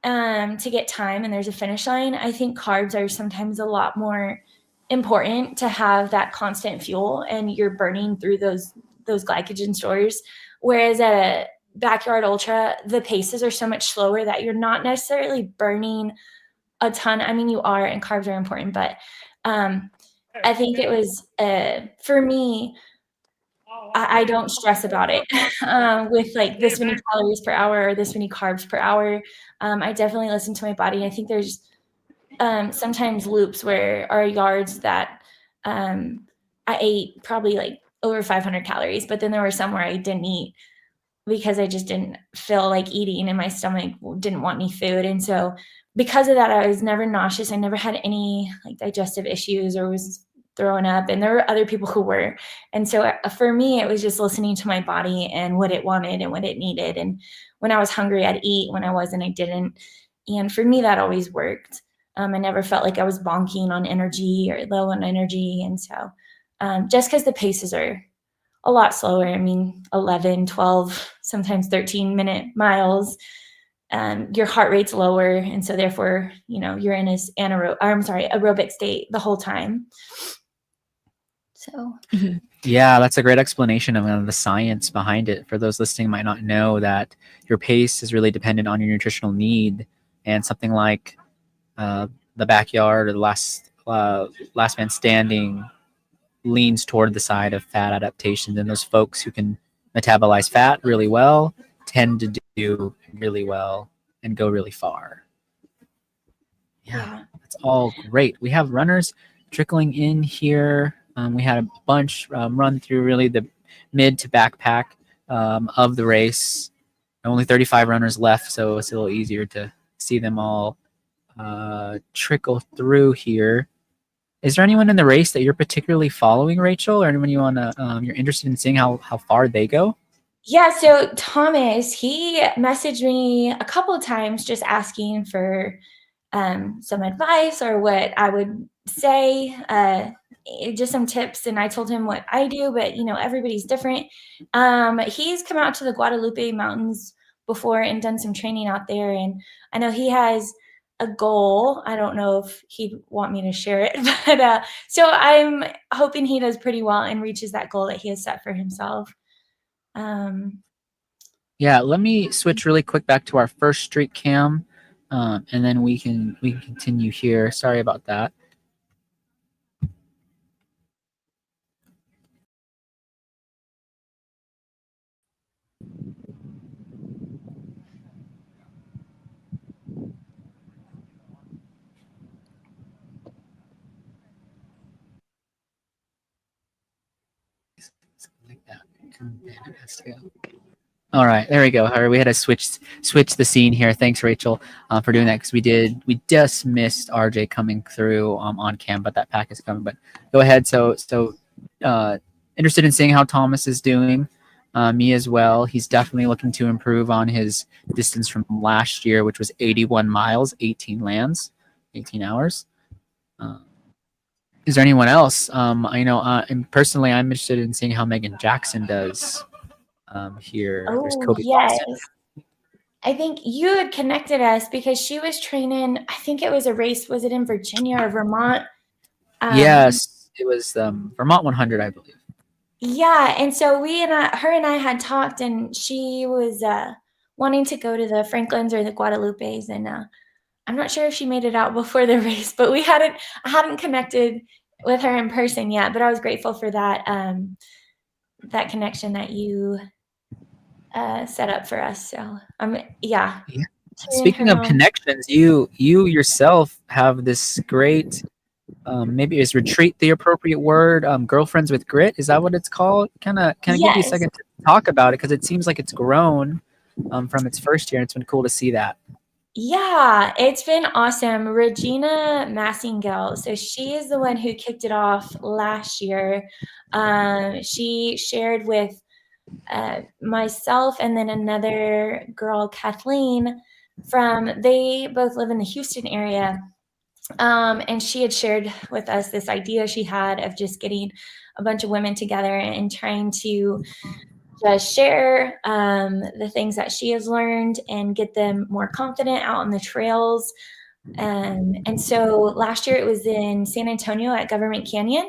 to get time and there's a finish line, I think carbs are sometimes a lot more important to have that constant fuel and you're burning through those glycogen stores. Whereas at a backyard ultra, the paces are so much slower that you're not necessarily burning a ton. I mean, you are, and carbs are important, but I think it was, for me, I don't stress about it with like this many calories per hour or this many carbs per hour. I definitely listen to my body. I think there's sometimes loops where are yards that I ate probably like over 500 calories, but then there were some where I didn't eat because I just didn't feel like eating and my stomach didn't want any food. And so because of that, I was never nauseous. I never had any like digestive issues or was throwing up, and there were other people who were. And so for me, it was just listening to my body and what it wanted and what it needed. And when I was hungry, I'd eat. When I wasn't, I didn't. And for me, that always worked. I never felt like I was bonking on energy or low on energy. And so just because the paces are a lot slower, I mean, 11, 12, sometimes 13-minute miles, your heart rate's lower. And so therefore, you're in this aerobic state the whole time. So yeah, that's a great explanation of the science behind it. For those listening might not know that your pace is really dependent on your nutritional need, and something like the backyard or the last man standing leans toward the side of fat adaptation. And those folks who can metabolize fat really well tend to do really well and go really far. Yeah, that's all great. We have runners trickling in here. We had a bunch run through really the mid to backpack of the race. Only 35 runners left, so it's a little easier to see them all trickle through here. Is there anyone in the race that you're particularly following, Rachel, or anyone you're interested in seeing how far they go? Yeah, so Thomas, he messaged me a couple of times just asking for some advice or what I would say. just some tips, and I told him what I do, but everybody's different. He's come out to the Guadalupe Mountains before and done some training out there, and I know he has a goal. I don't know if he'd want me to share it, but so I'm hoping he does pretty well and reaches that goal that he has set for himself. Yeah, let me switch really quick back to our first street cam, and then we can continue here. Sorry about that. All right, there we go. All right, we had to switch the scene here. Thanks, Rachel, for doing that, because we just missed RJ coming through on cam, but that pack is coming. But go ahead. So interested in seeing how Thomas is doing. Me as well. He's definitely looking to improve on his distance from last year, which was 81 miles, 18 lands, 18 hours. Is there anyone else? I know, and personally, I'm interested in seeing how Megan Jackson does here. There's Oh, Kobe yes. Boston. I think you had connected us because she was training. I think it was a race. Was it in Virginia or Vermont? Yes, it was Vermont 100, I believe. Yeah, and so her and I had talked, and she was wanting to go to the Franklins or the Guadalupes, and I'm not sure if she made it out before the race, but I hadn't connected with her in person yet, but I was grateful for that that connection that you set up for us. So yeah. Speaking of connections, you yourself have this great, maybe is retreat the appropriate word? Girlfriends with Grit, is that what it's called? Can I give you a second to talk about it, because it seems like it's grown from its first year, and it's been cool to see that. Yeah, it's been awesome. Regina Massingale, so she is the one who kicked it off last year. She shared with myself and then another girl, Kathleen, they both live in the Houston area. And she had shared with us this idea she had of just getting a bunch of women together and trying to just share the things that she has learned and get them more confident out on the trails. And so last year it was in San Antonio at Government Canyon,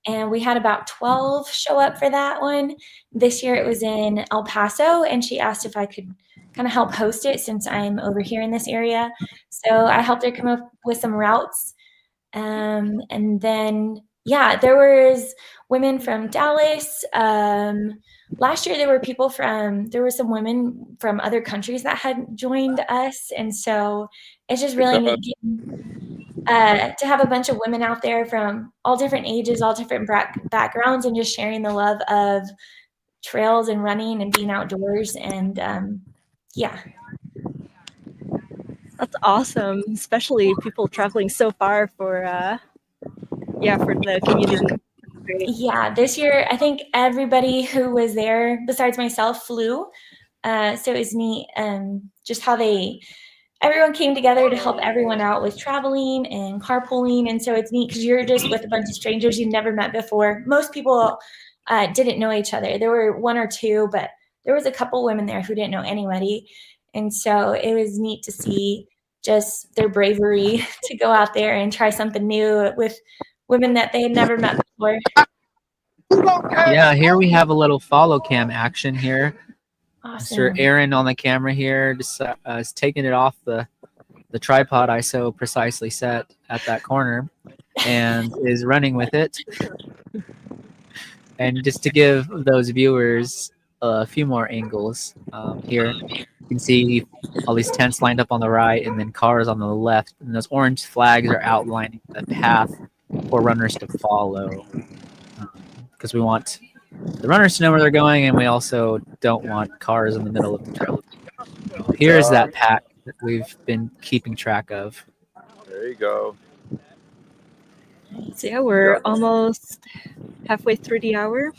and we had about 12 show up for that one. This year it was in El Paso, and she asked if I could kind of help host it since I'm over here in this area. So I helped her come up with some routes. And then, yeah, there was women from Dallas. Last year there were some women from other countries that had joined us. And so it's just really neat to have a bunch of women out there from all different ages, all different backgrounds, and just sharing the love of trails and running and being outdoors. And yeah. That's awesome, especially people traveling so far for the community. Yeah, this year I think everybody who was there besides myself flew. So it was neat just how everyone came together to help everyone out with traveling and carpooling. And so it's neat because you're just with a bunch of strangers you've never met before. Most people didn't know each other. There were one or two, but there was a couple women there who didn't know anybody. And so it was neat to see just their bravery to go out there and try something new with women that they had never met before. Yeah, here we have a little follow cam action here. Awesome. Mr. Aaron on the camera here just is taking it off the tripod I so precisely set at that corner and is running with it. And just to give those viewers a few more angles here, you can see all these tents lined up on the right and then cars on the left, and those orange flags are outlining the path for runners to follow, because we want the runners to know where they're going, and we also don't want cars in the middle of the trail. Here's that pack that we've been keeping track of. There you go. So yeah, we're almost halfway through the hour.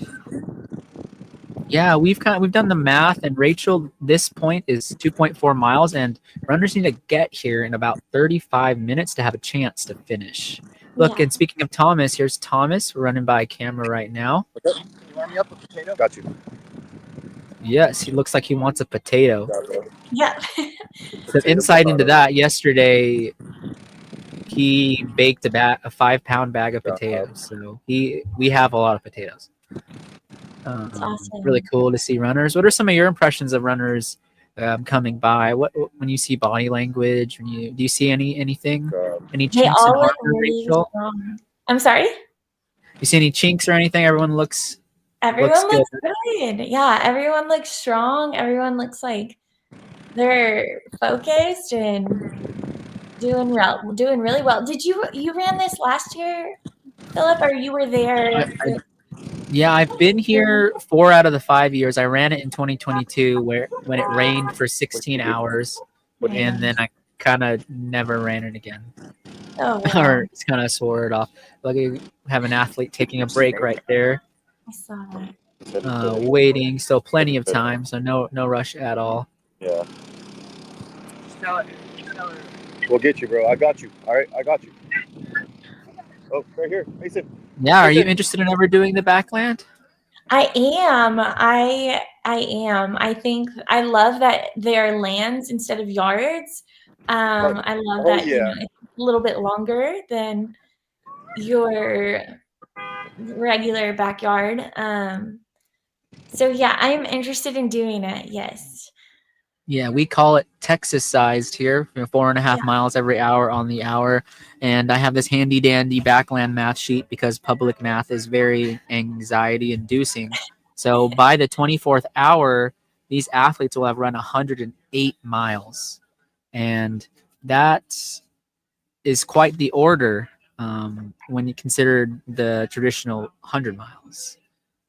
Yeah, we've done the math, and Rachel, this point is 2.4 miles, and runners need to get here in about 35 minutes to have a chance to finish. Look, and speaking of Thomas, here's Thomas. We're running by camera right now. You warm me up a potato? Got you. Yes, he looks like he wants a potato. Yeah. So insight into that, yesterday he baked a 5-pound bag of potatoes. So we have a lot of potatoes. That's awesome. Really cool to see runners. What are some of your impressions of runners coming by? What when you see body language? Do you see anything? Any They chinks in all armor, look really Rachel? strong. I'm sorry? You see any chinks or anything? Everyone looks Everyone good. looks good. Yeah, everyone looks strong. Everyone looks like they're focused and doing really well. Did you ran this last year, Philip, or you were there? Yeah, I've been here 4 out of the 5 years. I ran it in 2022 when it rained for 16 hours, and then I kind of never ran it again. Oh, wow. Or just kind of swore it off. Look, we have an athlete taking a break right there. I saw that. Waiting, still plenty of time, so no rush at all. Yeah. We'll get you, bro. I got you. All right, I got you. Oh, right here, Mason. Yeah, are you interested in ever doing the Backland? I am. I am. I think I love that they're lands instead of yards. I love that you know, it's a little bit longer than your regular backyard. So yeah, I'm interested in doing it. Yes. Yeah, we call it Texas sized here, 4.5 miles every hour on the hour. And I have this handy dandy Backland math sheet because public math is very anxiety inducing. So by the 24th hour, these athletes will have run 108 miles. And that is quite the order when you consider the traditional 100 miles.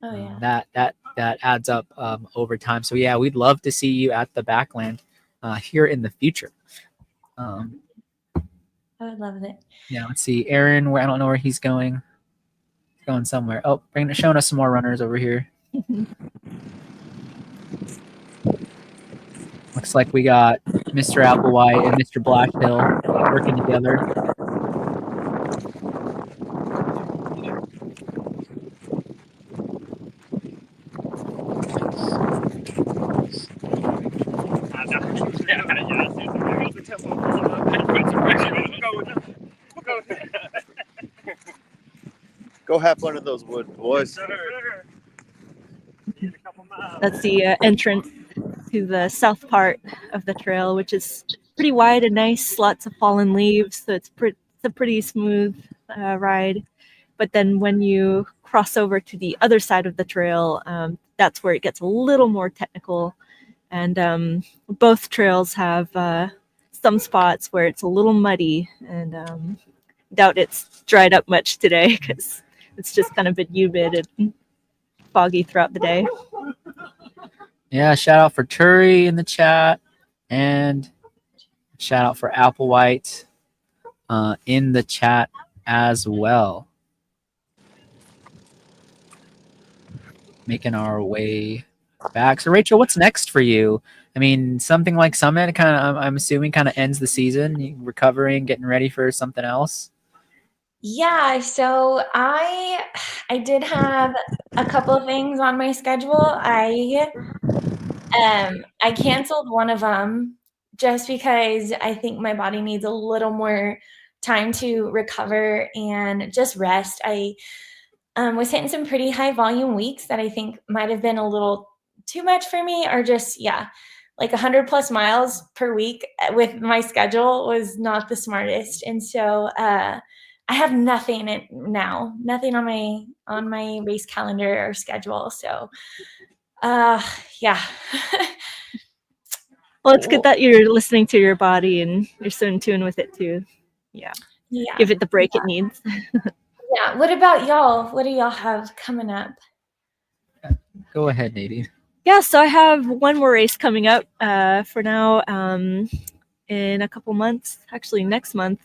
Oh yeah. That adds up over time. So yeah, we'd love to see you at the Backland here in the future. I would love it. Yeah, let's see, Aaron. I don't know where he's going. He's going somewhere. Oh, showing us some more runners over here. Looks like we got Mr. Applewhite and Mr. Blackhill working together. Go have fun in those woods, boys. That's the entrance to the south part of the trail, which is pretty wide and nice. Lots of fallen leaves, so it's a pretty smooth ride. But then when you cross over to the other side of the trail, that's where it gets a little more technical. And both trails have some spots where it's a little muddy, and doubt it's dried up much today because it's just kind of been humid and foggy throughout the day. Yeah, shout out for Turi in the chat, and shout out for Applewhite in the chat as well. Making our way back. So Rachel, what's next for you? I mean, something like Summit kind of, I'm assuming, kind of ends the season. You recovering, getting ready for something else. Yeah, so I did have a couple of things on my schedule. I canceled one of them just because I think my body needs a little more time to recover and just rest. I was hitting some pretty high volume weeks that I think might have been a little too much for me, or just, like 100 plus miles per week with my schedule was not the smartest. And so I have nothing nothing on my race calendar or schedule. So yeah. Well, it's good that you're listening to your body and you're so in tune with it too. Yeah. Give it the break it needs. Yeah. What about y'all? What do y'all have coming up? Go ahead, Nadine. Yeah, so I have one more race coming up for now in a couple months. Actually, next month,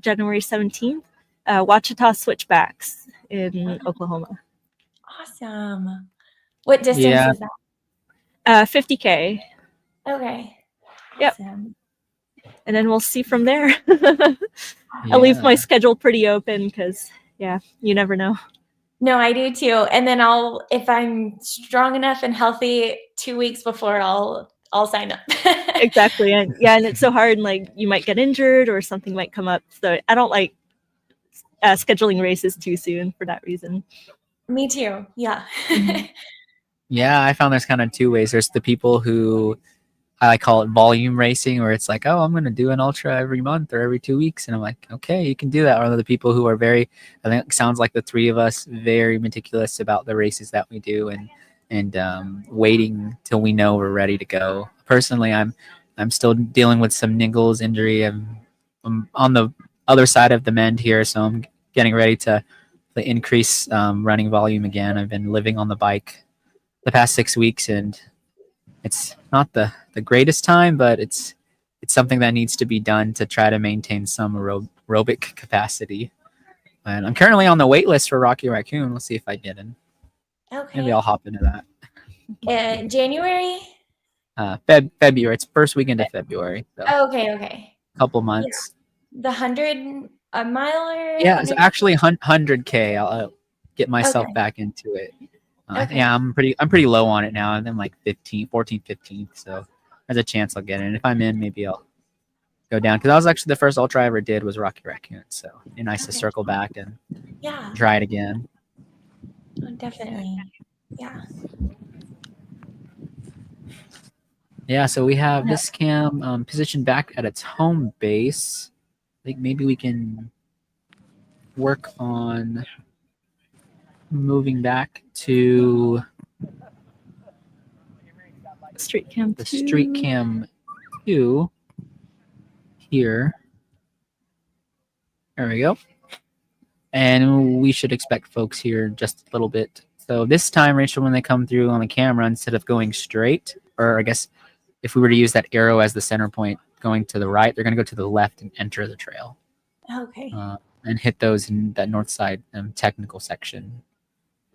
January 17th, Wichita Switchbacks in Oklahoma. Awesome. What distance is that? 50K. Okay. Yep. Awesome. and then we'll see from there. I leave my Yeah. schedule pretty open because, yeah, you never know. No, I do too. And then if I'm strong enough and healthy, 2 weeks before I'll sign up. Exactly. And yeah, and it's so hard, and like you might get injured or something might come up. So I don't like scheduling races too soon for that reason. Me too. Yeah. Yeah, I found there's kind of two ways. There's the people who I call it volume racing, where it's like, oh, I'm going to do an ultra every month or every 2 weeks. And I'm like, okay, you can do that. Or the people who are very, I think it sounds like the three of us, very meticulous about the races that we do and waiting till we know we're ready to go. Personally, I'm still dealing with some niggles injury. I'm on the other side of the mend here, so I'm getting ready to increase running volume again. I've been living on the bike the past 6 weeks, and it's not the greatest time, but it's something that needs to be done to try to maintain some aerobic capacity. And I'm currently on the wait list for Rocky Raccoon. Let's see if I get in. Okay. Maybe I'll hop into that. January? February. It's first weekend of February. So Oh, okay. couple months. Yeah. The 100 a mile or Yeah, it's actually 100K. I'll get myself Okay. back into it. Okay. Yeah, I'm pretty low on it now. I'm like 15th, so there's a chance I'll get in. If I'm in, maybe I'll go down, because that was actually the first ultra I ever did was Rocky Raccoon, so it'd be nice to circle back and Yeah. try it again. Oh, definitely. Yeah. Yeah, so we have this cam positioned back at its home base. I think maybe we can work on moving back to Street cam the street cam 2 here. There we go. And we should expect folks here in just a little bit. So this time, Rachel, when they come through on the camera, instead of going straight, or I guess if we were to use that arrow as the center point going to the right, they're going to go to the left and enter the trail. Okay. And hit those in that north side technical section.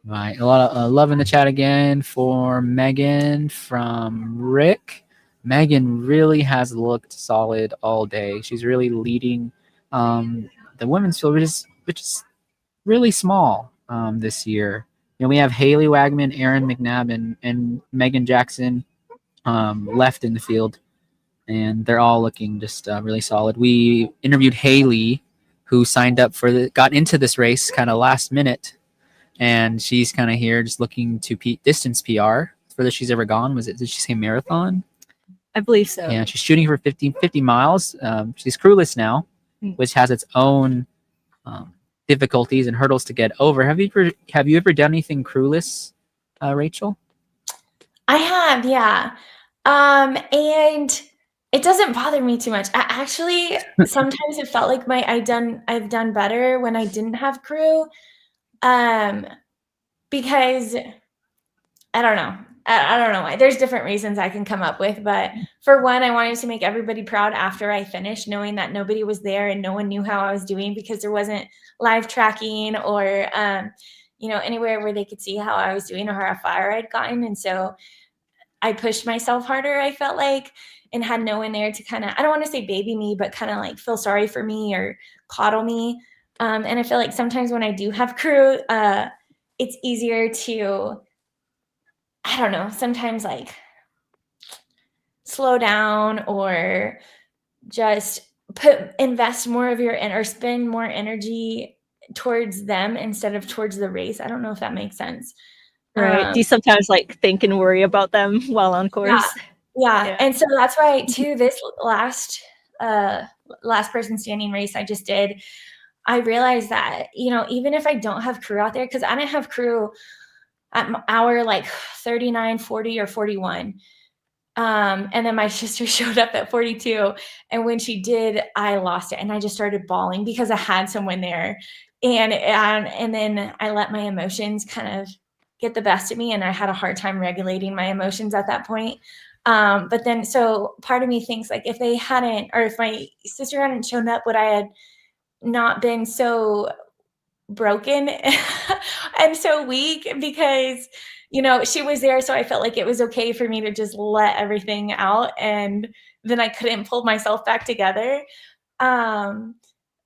Right. A lot of love in the chat again for Megan from Rick. Megan really has looked solid all day. She's really leading the women's field, which is really small this year. You know, we have Haley Wagman, Erin McNabb, and Megan Jackson left in the field, and they're all looking just really solid. We interviewed Haley, who signed up got into this race kind of last minute, and she's kind of here just looking to distance PR. Furthest she's ever gone did she say marathon? I believe so. Yeah, she's shooting for 50 miles. She's crewless now, which has its own difficulties and hurdles to get over. Have you ever done anything crewless, Rachel? I have, yeah. And it doesn't bother me too much. I actually sometimes it felt like I've done better when I didn't have crew. Because I don't know. I don't know why. There's different reasons I can come up with, but for one, I wanted to make everybody proud after I finished, knowing that nobody was there and no one knew how I was doing because there wasn't live tracking or anywhere where they could see how I was doing or how far I'd gotten. And so I pushed myself harder, I felt like, and had no one there to kind of, I don't want to say baby me, but kind of like feel sorry for me or coddle me. And I feel like sometimes when I do have crew, it's easier to, I don't know, sometimes like slow down or just invest more of or spend more energy towards them instead of towards the race. I don't know if that makes sense. Right. Do you sometimes like think and worry about them while on course? Yeah. And so that's why too, this last person standing race I just did, I realized that, even if I don't have crew out there, because I didn't have crew at hour like 39, 40, or 41. And then my sister showed up at 42. And when she did, I lost it. And I just started bawling because I had someone there. And then I let my emotions kind of get the best of me. And I had a hard time regulating my emotions at that point. But then, so part of me thinks like if my sister hadn't shown up, would I had not been so broken and so weak because, she was there. So I felt like it was okay for me to just let everything out and then I couldn't pull myself back together. And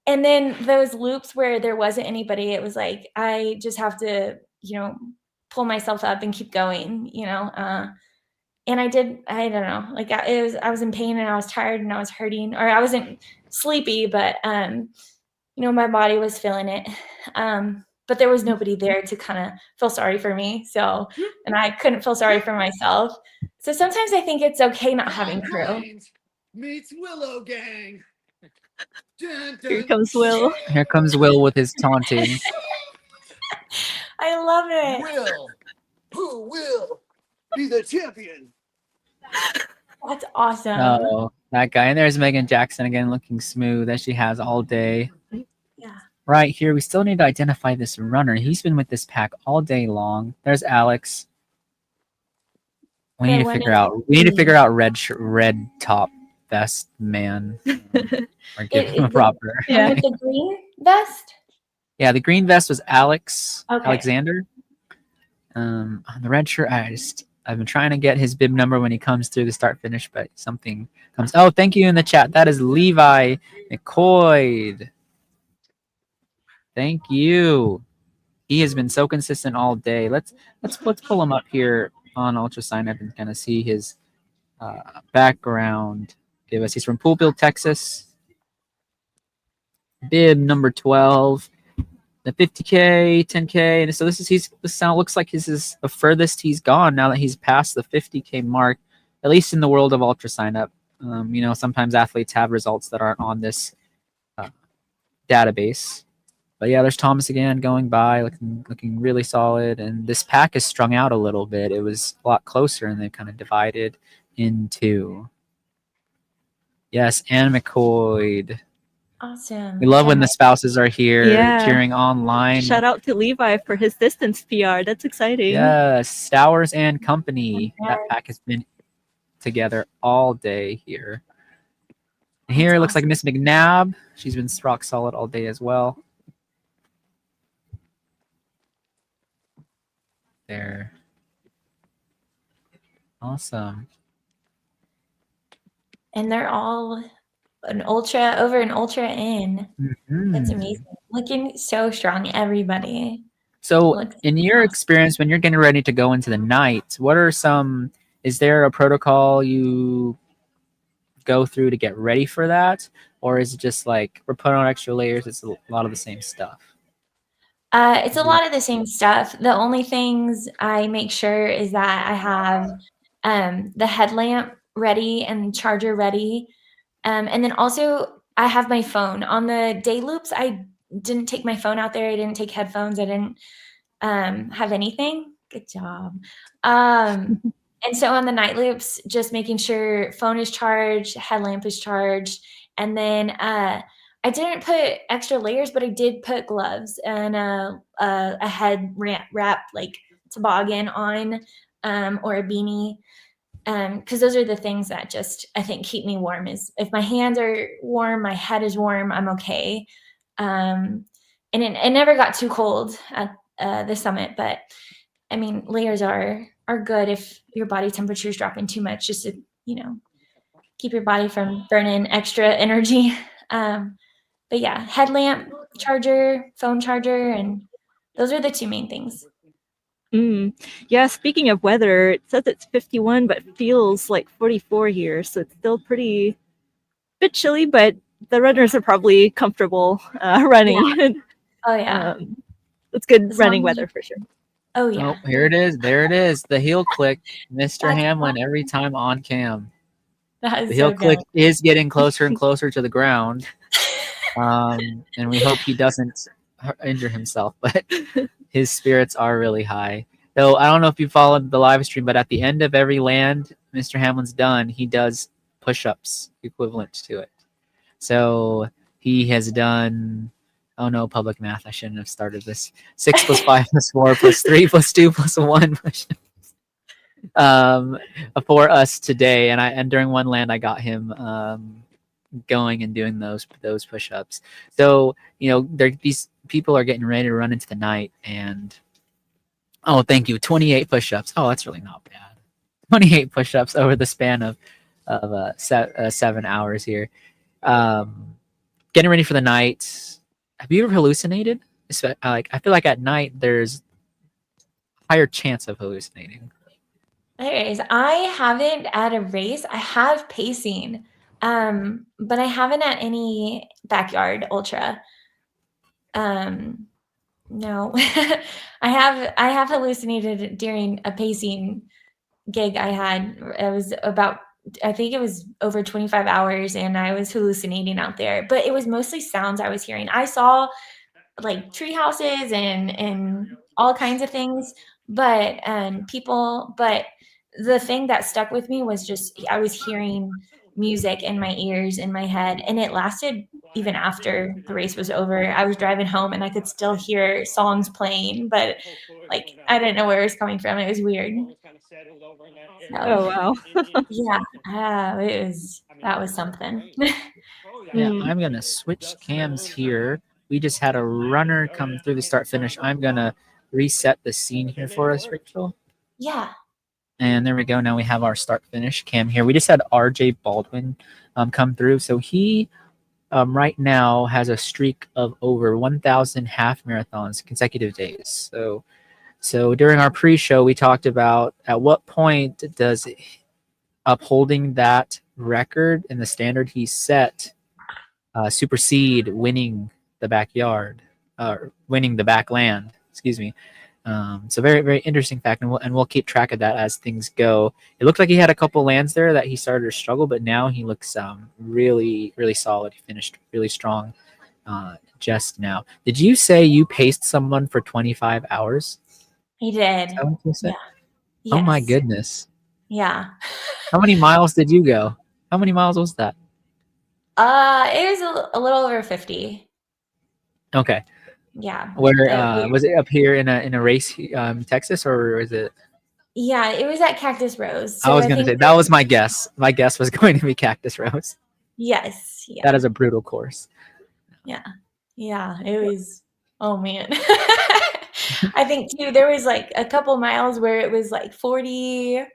then those loops where there wasn't anybody, it was like, I just have to, pull myself up and keep going, and I don't know, like I was in pain and I was tired and I was hurting, or I wasn't sleepy, but, my body was feeling it. But there was nobody there to kind of feel sorry for me. So, and I couldn't feel sorry for myself. So sometimes I think it's okay not having crew. Meets Willow Gang. Dun, dun, Here comes Will. Here comes Will with his taunting. I love it. Will. Who will be the champion? That's awesome. Oh, that guy. And there's Megan Jackson again, looking smooth as she has all day. Yeah. Right here, we still need to identify this runner. He's been with this pack all day long. There's Alex. We need to figure out red top vest man. Or give him a proper. Yeah. With the green vest? Yeah, the green vest was Alex Alexander. On the red shirt, I've been trying to get his bib number when he comes through the start finish, but something comes. Oh, thank you in the chat. That is Levi McCoy. Thank you. He has been so consistent all day. Let's pull him up here on Ultra Sign Up and kind of see his background. He's from Poolville, Texas. Bib number 12. The 50K, 10K, and so this looks like this is the furthest he's gone now that he's passed the 50K mark, at least in the world of Ultra Sign Up. Sometimes athletes have results that aren't on this database. But yeah, there's Thomas again going by, looking really solid. And this pack is strung out a little bit. It was a lot closer, and they kind of divided in two. Yes, Anna McCoy. Awesome. We love when the spouses are here cheering online. Shout out to Levi for his distance PR. That's exciting. Yes, Stowers and Company. That pack has been together all day here. And here it looks like Miss McNabb. She's been rock solid all day as well. There. Awesome. And they're all an ultra in. That's amazing. Looking so strong, everybody. So in your experience, when you're getting ready to go into the night, is there a protocol you go through to get ready for that? Or is it just like we're putting on extra layers, it's a lot of the same stuff? It's a lot of the same stuff. The only things I make sure is that I have the headlamp ready and charger ready. And then also I have my phone. On the day loops, I didn't take my phone out there. I didn't take headphones. I didn't have anything. Good job. And so on the night loops, just making sure phone is charged, headlamp is charged. And then I didn't put extra layers, but I did put gloves and a head wrap like toboggan on or a beanie. Because those are the things that just, I think, keep me warm. Is if my hands are warm, my head is warm, I'm okay. And it never got too cold at the summit, but I mean, layers are good if your body temperature is dropping too much, just to, keep your body from burning extra energy. But yeah, headlamp, charger, phone charger, and those are the two main things. Yeah, speaking of weather, it says it's 51, but feels like 44 here. So it's still a bit chilly, but the runners are probably comfortable running. Yeah. Oh, yeah. It's good running weather for sure. Oh, yeah. Oh, here it is. There it is. The heel click, Mr. Hamlin, every time on cam. The heel click is getting closer and closer to the ground. And we hope he doesn't injure himself, but his spirits are really high. Though I don't know if you followed the live stream, but at the end of every land Mr. Hamlin's done, he does push-ups equivalent to it. So he has done, oh no, public math, I shouldn't have started this. 6 + 5 + 4 + 3 + 2 + 1 push-ups for us today. And during one land I got him going and doing those push-ups. So these people are getting ready to run into the night, and oh, thank you, 28 push-ups. Oh, that's really not bad. 28 push-ups over the span of of 7 hours here. Getting ready for the night. Have you ever hallucinated? Like, I feel like at night there's higher chance of hallucinating. There is. I haven't at a race. I have pacing, but I haven't at any backyard ultra. No, I have hallucinated during a pacing gig I had. It was about, I think it was over 25 hours, and I was hallucinating out there, but it was mostly sounds I was hearing. I saw like tree houses and all kinds of things, but but the thing that stuck with me was just I was hearing music in my ears, in my head, and it lasted even after the race was over. I was driving home and I could still hear songs playing, but like I didn't know where it was coming from. It was weird. So, Oh wow. yeah, that was something. Yeah, I'm gonna switch cams here. We just had a runner come through the start finish. I'm gonna reset the scene here for us, Rachel. Yeah. And there we go. Now we have our start finish cam here. We just had RJ Baldwin come through. So he right now has a streak of over 1,000 half marathons consecutive days. So during our pre-show, we talked about at what point does upholding that record and the standard he set supersede winning the backyard, winning the backland, excuse me. So very, very interesting fact, and we'll keep track of that as things go. It looked like he had a couple lands there that he started to struggle, but now he looks really, really solid. He finished really strong just now. Did you say you paced someone for 25 hours? He did. Is that what you said? Yeah. Oh my Yes. goodness. Yeah. How many miles did you go? How many miles was that? It was a little over 50. Okay. Yeah. Where was it up here in a race, Texas, or was it? Yeah, it was at Cactus Rose. I was going to say that was my guess. My guess was going to be Cactus Rose. Yes. Yeah. That is a brutal course. Yeah. Yeah. It was. Oh man. I think too. There was like a couple miles where it was like 40.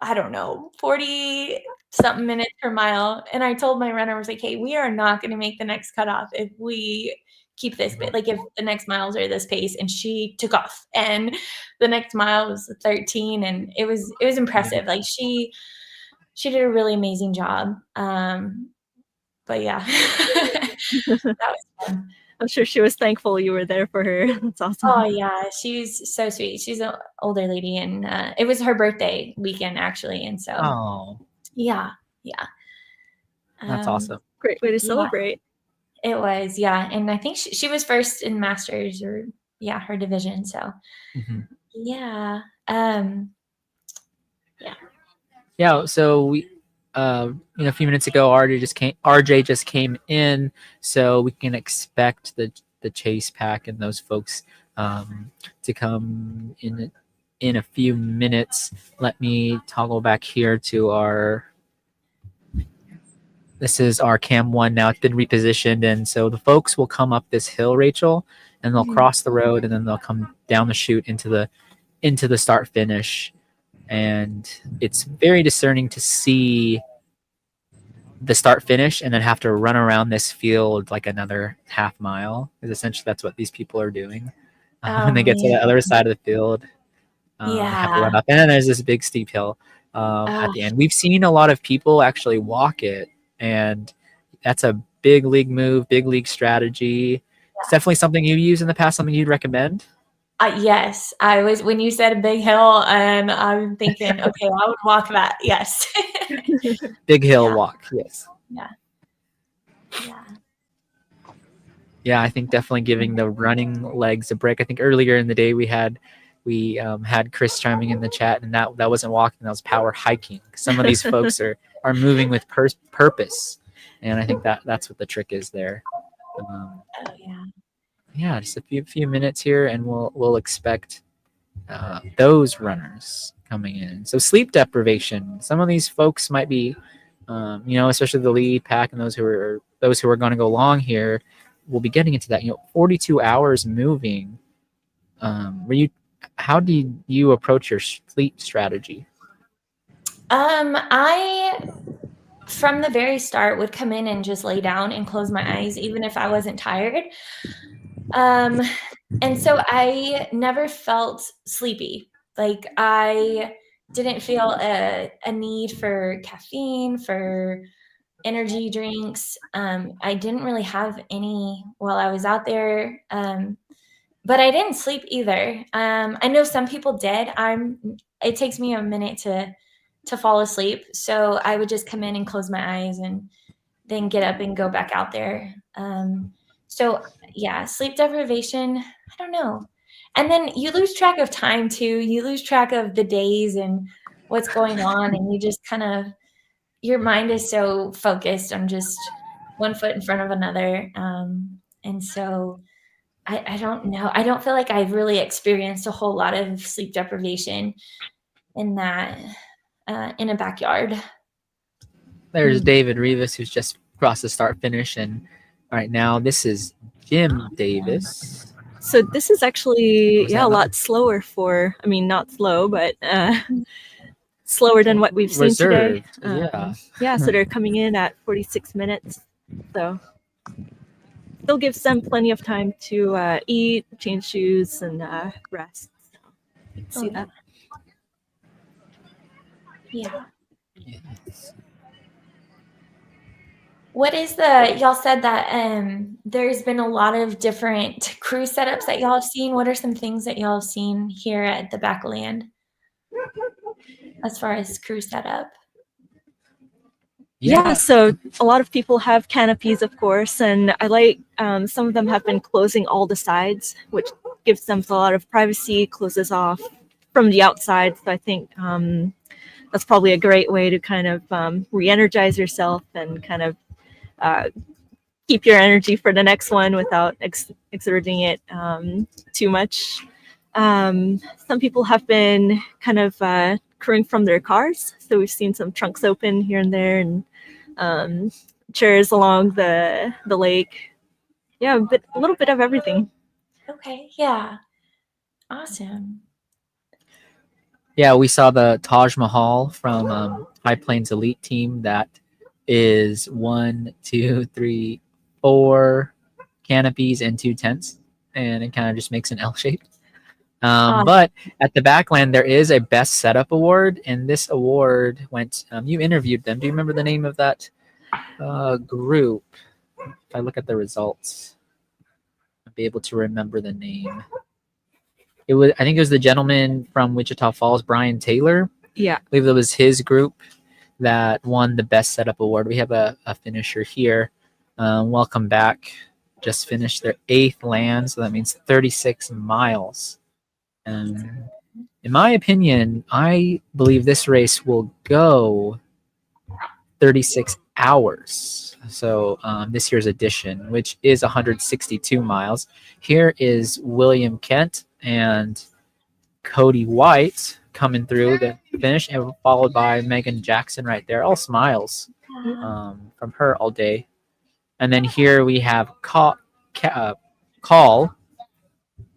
I don't know, 40 something minutes per mile. And I told my runner, I was like, hey, we are not going to make the next cutoff if we keep this, like if the next miles are this pace. And she took off, and the next mile was 13, and it was impressive. Like she did a really amazing job. But yeah, that was fun. I'm sure she was thankful you were there for her. That's awesome. Oh yeah, she's so sweet. She's an older lady, and it was her birthday weekend actually, and so yeah, that's awesome. Great way to celebrate. It was, yeah, and I think she was first in Masters, or her division. So yeah, yeah. So we, a few minutes ago, RJ just came in, so we can expect the chase pack and those folks to come in a few minutes. Let me toggle back here to our. This is our cam 1 now. It's been repositioned, and so the folks will come up this hill, Rachel, and they'll cross the road, and then they'll come down the chute into the start finish. And it's very discerning to see the start finish and then have to run around this field like another half mile, because essentially that's what these people are doing when they get to the other side of the field. They have to run up, and then there's this big steep hill at the end. We've seen a lot of people actually walk it, and that's a big league move, big league strategy. It's definitely something you've used in the past, something you'd recommend. Yes, I was, when you said a big hill, and I'm thinking, okay, I would walk that. Yes. Big hill walk. Yes. Yeah, I think definitely giving the running legs a break. I think earlier in the day we had Chris chiming in the chat, and that wasn't walking, that was power hiking. Some of these folks are moving with purpose, and I think that's what the trick is there. Yeah, just a few minutes here, and we'll expect those runners coming in. So sleep deprivation. Some of these folks might be, especially the lead pack and those who are going to go long here, will be getting into that. 42 hours moving. How do you approach your sleep strategy? I from the very start would come in and just lay down and close my eyes, even if I wasn't tired. And so I never felt sleepy. Like I didn't feel a need for caffeine, for energy drinks. I didn't really have any while I was out there. But I didn't sleep either. I know some people did. It takes me a minute to fall asleep. So I would just come in and close my eyes and then get up and go back out there. So yeah, sleep deprivation, I don't know. And then you lose track of time too. You lose track of the days and what's going on. And you just kind of, your mind is so focused on just one foot in front of another. And so I don't know. I don't feel like I've really experienced a whole lot of sleep deprivation in that, in a backyard. There's David Rivas, who's just crossed the start finish. And right now, this is Jim Davis. So this is actually, a lot slower for, I mean, not slow, but slower than what we've seen today. Yeah. So they're coming in at 46 minutes. So still gives them plenty of time to eat, change shoes, and rest. So, see that? Yeah. Yes. What is y'all said that there's been a lot of different crew setups that y'all have seen. What are some things that y'all have seen here at the Backland as far as crew setup? Yeah, so a lot of people have canopies, of course, and I like some of them have been closing all the sides, which gives them a lot of privacy, closes off from the outside. So I think that's probably a great way to kind of re-energize yourself and kind of keep your energy for the next one without exerting it too much. Some people have been kind of crewing from their cars, so we've seen some trunks open here and there, and chairs along the lake. Yeah, a little bit of everything. Okay, yeah, awesome. Yeah, we saw the Taj Mahal from High Plains Elite Team. That is 1, 2, 3, 4 canopies and 2 tents, and it kind of just makes an L shape. But at the Backland, there is a Best Setup Award, and this award went. You interviewed them. Do you remember the name of that group? If I look at the results, I'll be able to remember the name. I think it was the gentleman from Wichita Falls, Brian Taylor. Yeah. I believe it was his group that won the Best Setup Award. We have a finisher here. Welcome back. Just finished their 8th land, so that means 36 miles. In my opinion, I believe this race will go 36 hours. So this year's edition, which is 162 miles. Here is William Kent and Cody White coming through the finish, and followed by Megan Jackson right there. All smiles from her all day. And then here we have Call.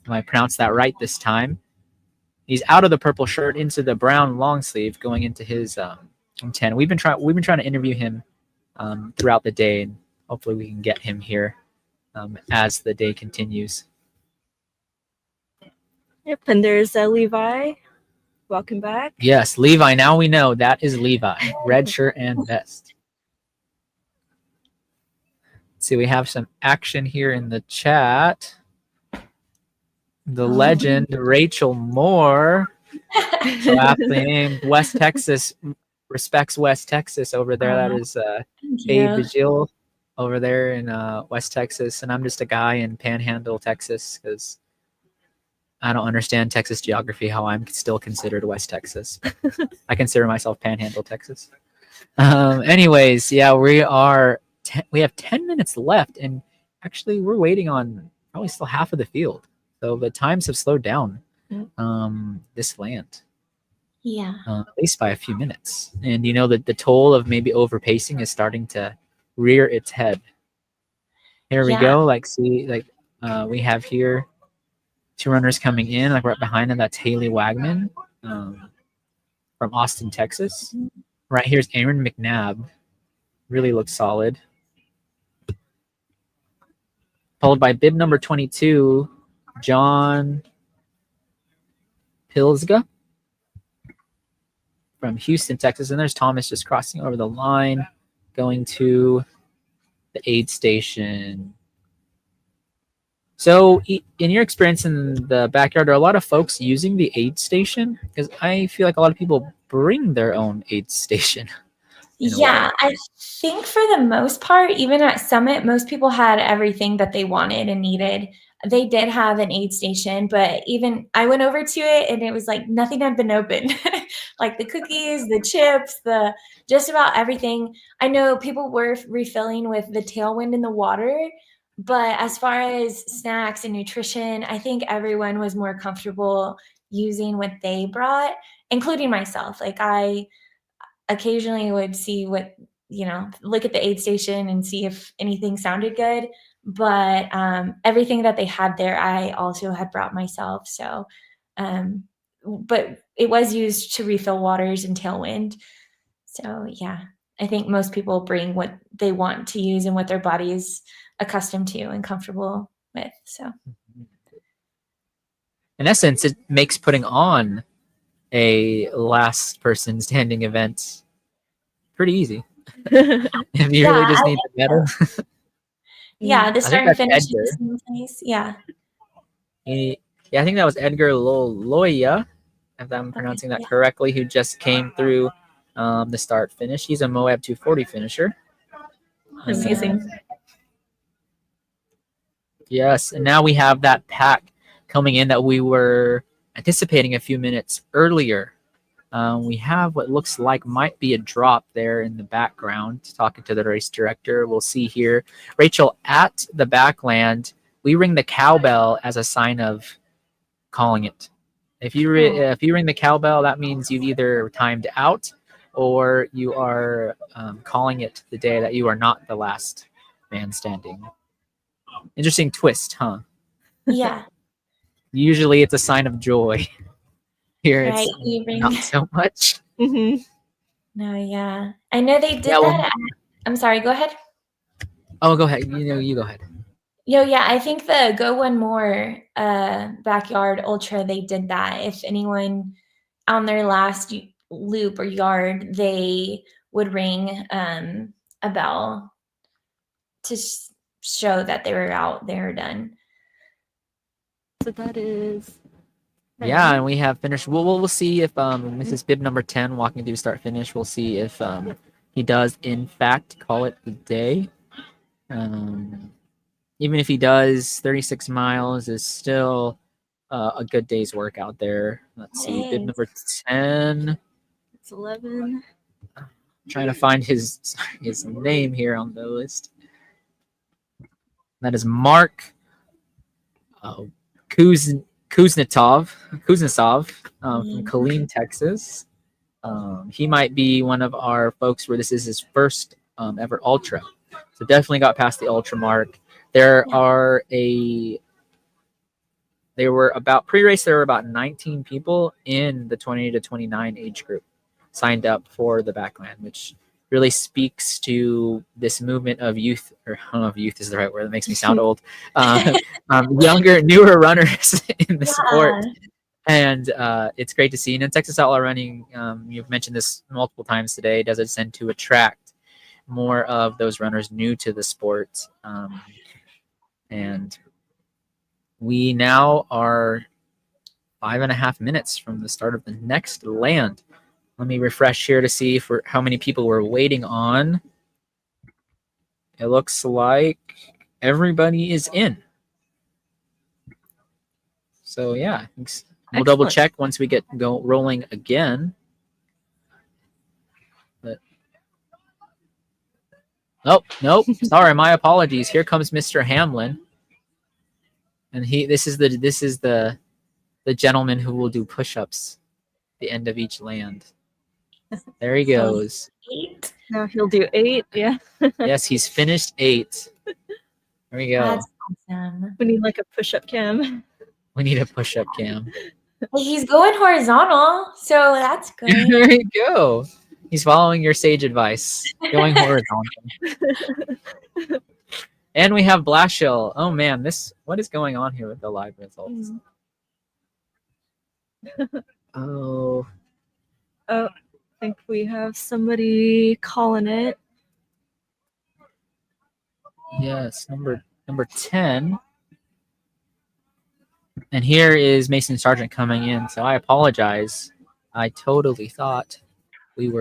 Am I pronounced that right this time? He's out of the purple shirt into the brown long sleeve, going into his 10. We've been trying to interview him throughout the day, and hopefully we can get him here as the day continues. Yep, and there's Levi. Welcome back. Yes, Levi. Now we know that is Levi. Red shirt and vest. Let's see, we have some action here in the chat. The legend Rachel Moore, so aptly named. West Texas respects West Texas over there. That is Abe Vigil over there in West Texas, and I'm just a guy in Panhandle, Texas, because I don't understand Texas geography. How I'm still considered West Texas. I consider myself Panhandle, Texas. Anyways, yeah, we have 10 minutes left, and actually we're waiting on probably still half of the field. So the times have slowed down this land. Yeah. At least by a few minutes. And you know that the toll of maybe overpacing is starting to rear its head. Here we go. We have here 2 runners coming in, like right behind them. That's Haley Wagman from Austin, Texas. Right here's Aaron McNabb Really looks solid. Followed by bib number 22, John Pilsga from Houston, Texas. And there's Thomas just crossing over the line, going to the aid station. So in your experience in the backyard, are a lot of folks using the aid station? Because I feel like a lot of people bring their own aid station. Yeah, I think for the most part, even at Summit, most people had everything that they wanted and needed. They did have an aid station, but even I went over to it and it was like nothing had been opened. Like the cookies, the chips, just about everything. I know people were refilling with the tailwind in the water, but as far as snacks and nutrition, I think everyone was more comfortable using what they brought, including myself. Like I occasionally would see what, look at the aid station and see if anything sounded good. But everything that they had there, I also had brought myself. So, but it was used to refill waters and tailwind. So yeah, I think most people bring what they want to use and what their body is accustomed to and comfortable with. So in essence, it makes putting on a last person standing event pretty easy. If you really just need the medal. Yeah, the start and finish in the same place. Yeah. Yeah, I think that was Edgar Loya, if I'm pronouncing that correctly, who just came through the start finish. He's a Moab 240 finisher. Amazing. Yes, and now we have that pack coming in that we were anticipating a few minutes earlier. We have what looks like might be a drop there in the background. Talking to the race director, we'll see here. Rachel, at the Backland, we ring the cowbell as a sign of calling it. If you ring the cowbell, that means you've either timed out or you are calling it the day that you are not the last man standing. Interesting twist, huh? Yeah. Usually it's a sign of joy. Here right, it's not so much. No, yeah. I know they did that. I'm sorry, go ahead. Oh, go ahead. You go ahead. Yeah, I think the Go One More backyard ultra, they did that. If anyone on their last loop or yard, they would ring a bell to show that they were out, they were done. So that is. Yeah, and we have finished. We'll see if this is bib number 10 walking through start finish. We'll see if he does in fact call it the day. Even if he does, 36 miles is still a good day's work out there. Let's see, bib number 10. It's 11. I'm trying to find his name here on the list. That is Mark Kuznetsov from Killeen, Texas. He might be one of our folks where this is his first ever ultra. So definitely got past the ultra mark. There were about pre-race, there were about 19 people in the 20 to 29 age group signed up for the Backland, which really speaks to this movement of youth, or I don't know if youth is the right word, that makes me sound old, younger, newer runners in the sport. And it's great to see. And in Texas Outlaw Running, you've mentioned this multiple times today, does it tend to attract more of those runners new to the sport. And we now are 5.5 minutes from the start of the next land. Let me refresh here to see how many people we're waiting on. It looks like everybody is in. So yeah, we'll double check once we get rolling again. But nope. Sorry, my apologies. Here comes Mr. Hamlin, and this is the gentleman who will do push-ups at the end of each land. There he goes. 8. Now he'll do 8. Yeah. Yes, he's finished 8. There we go. That's awesome. We need like a push-up cam. We need a push-up cam. Well, he's going horizontal, so that's good. There you go. He's following your sage advice, going horizontal. And we have Blashill. Oh man, what is going on here with the live results? Oh, I think we have somebody calling it. yes, number 10. And here is Mason Sargent coming in. So I apologize. I totally thought we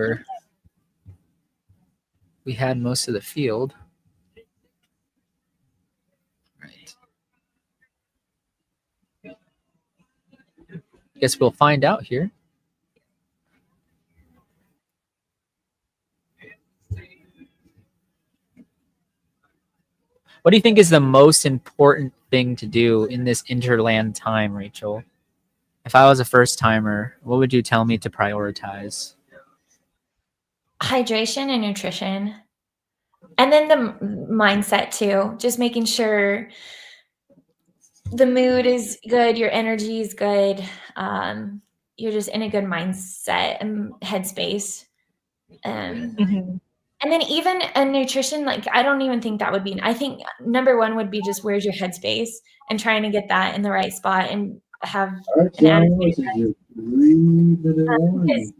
had most of the field. Right. Guess we'll find out here. What do you think is the most important thing to do in this Interland time, Rachel? If I was a first timer, what would you tell me to prioritize? Hydration and nutrition. And then the mindset too. Just making sure the mood is good, your energy is good. You're just in a good mindset and headspace. And then even a nutrition, like I don't even think that would be, I think number one would be just where's your headspace and trying to get that in the right spot and have an attitude. You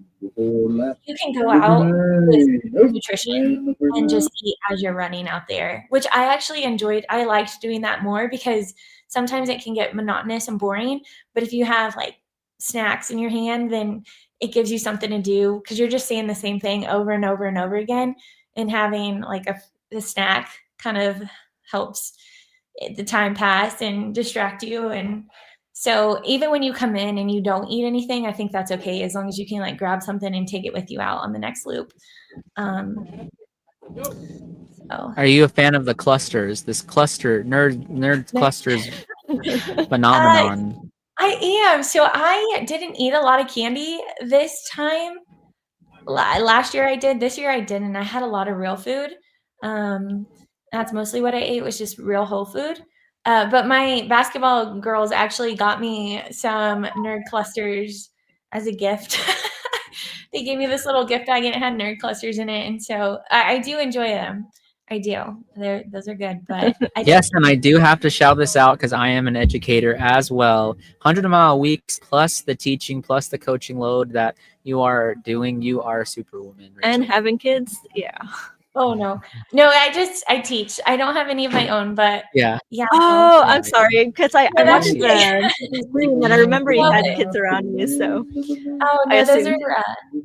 can go out with nutrition and just eat as you're running out there, which I actually enjoyed. I liked doing that more because sometimes it can get monotonous and boring. But if you have like snacks in your hand, then it gives you something to do because you're just saying the same thing over and over and over again. And having like a snack kind of helps the time pass and distract you. And so even when you come in and you don't eat anything, I think that's okay as long as you can like grab something and take it with you out on the next loop. Are you a fan of the clusters? This cluster nerd clusters phenomenon. I am. So I didn't eat a lot of candy this time. Last year I did. This year I didn't. I had a lot of real food. That's mostly what I ate was just real whole food. But my basketball girls actually got me some nerd clusters as a gift. They gave me this little gift bag and it had nerd clusters in it. And so I do enjoy them. I do. Those are good. But yes, and I do have to shout this out because I am an educator as well. 100-mile weeks plus the teaching plus the coaching load that you are doing. You are a superwoman. Rachel. And having kids. Yeah. Oh no. I teach. I don't have any of my own, but yeah. Oh, I'm sorry because I watched the screen and I remember you had kids around you. So oh no, those are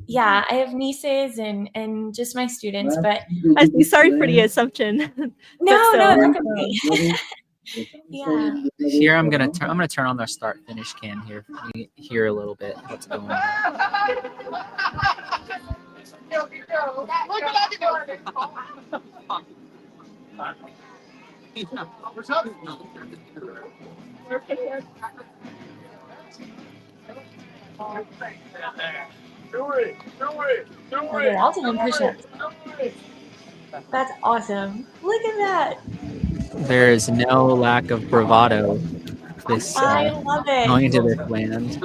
yeah. I have nieces and just my students, but I'm sorry for the assumption. No, that's okay. Yeah. Here I'm gonna turn on the start finish cam here. You hear a little bit what's going on. They're all doing push-ups. That's awesome. Look at that. There is no lack of bravado. I love it. Going into this land.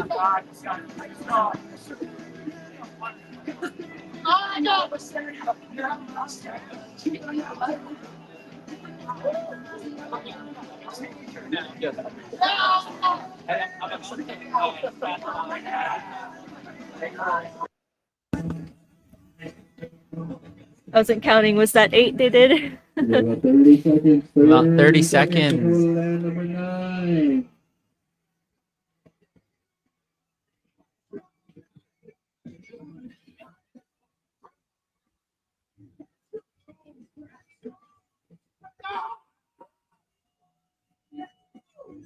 I wasn't counting. Was that 8 they did? About 30 seconds. About 30 seconds. Number 9.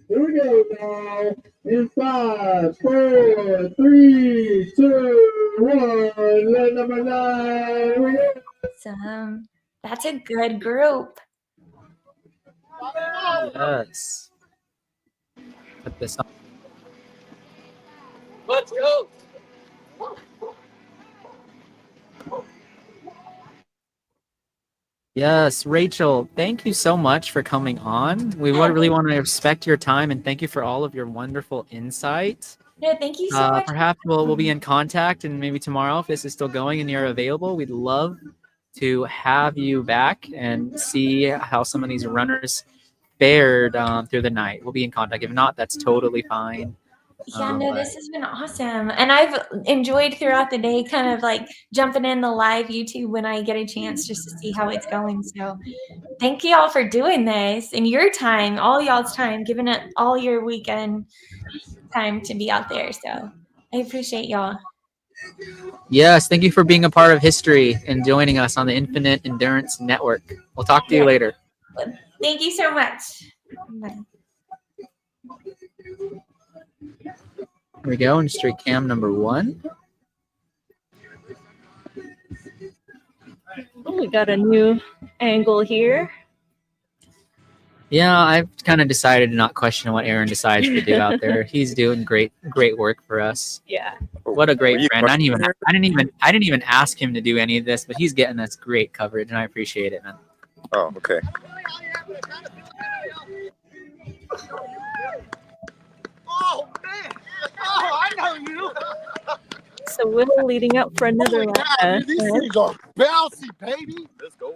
Here we go now. In 5, 4, 3, 2, 1. Let number 9. Awesome. That's a good group. Yes. Put this on. Let's go. Yes, Rachel, thank you so much for coming on. We really want to respect your time and thank you for all of your wonderful insights. No, thank you so much. Perhaps we'll be in contact, and maybe tomorrow, if this is still going and you're available, we'd love to have you back and see how some of these runners fared through the night. We'll be in contact. If not, that's totally fine. Yeah, no, this has been awesome. And I've enjoyed throughout the day kind of like jumping in the live YouTube when I get a chance just to see how it's going. So thank you all for doing this and your time, all y'all's time, giving it all your weekend time to be out there. So I appreciate y'all. Yes, thank you for being a part of history and joining us on the Infinite Endurance Network. We'll talk to you later. Thank you so much. Bye. Here we go in street cam number 1. Oh, we got a new angle here. Yeah, I've kind of decided to not question what Aaron decides to do out there. He's doing great work for us. Yeah. What a great friend. I didn't even ask him to do any of this, but he's getting us great coverage, and I appreciate it, man. Oh, okay. Oh, man. Oh, I know you. So Will leading up for another Holy cow, dude, these things are bouncy, baby. Let's go.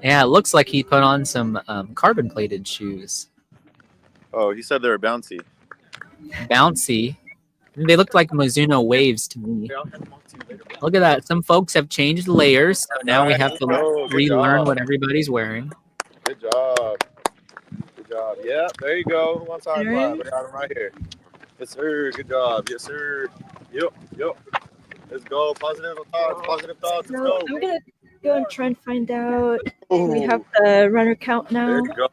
Yeah, it looks like he put on some carbon-plated shoes. Oh, he said they were bouncy. Bouncy. They look like Mizuno Waves to me. Look at that. Some folks have changed layers, so now we have to relearn what everybody's wearing. Good job. Good job. Yeah, there you go. One time five. I got him right here. Yes, sir. Good job. Yes, sir. Yep. Let's go. Positive thoughts. Positive thoughts. Let's So go. I'm gonna go and try and find out. We have the runner count now. There you go.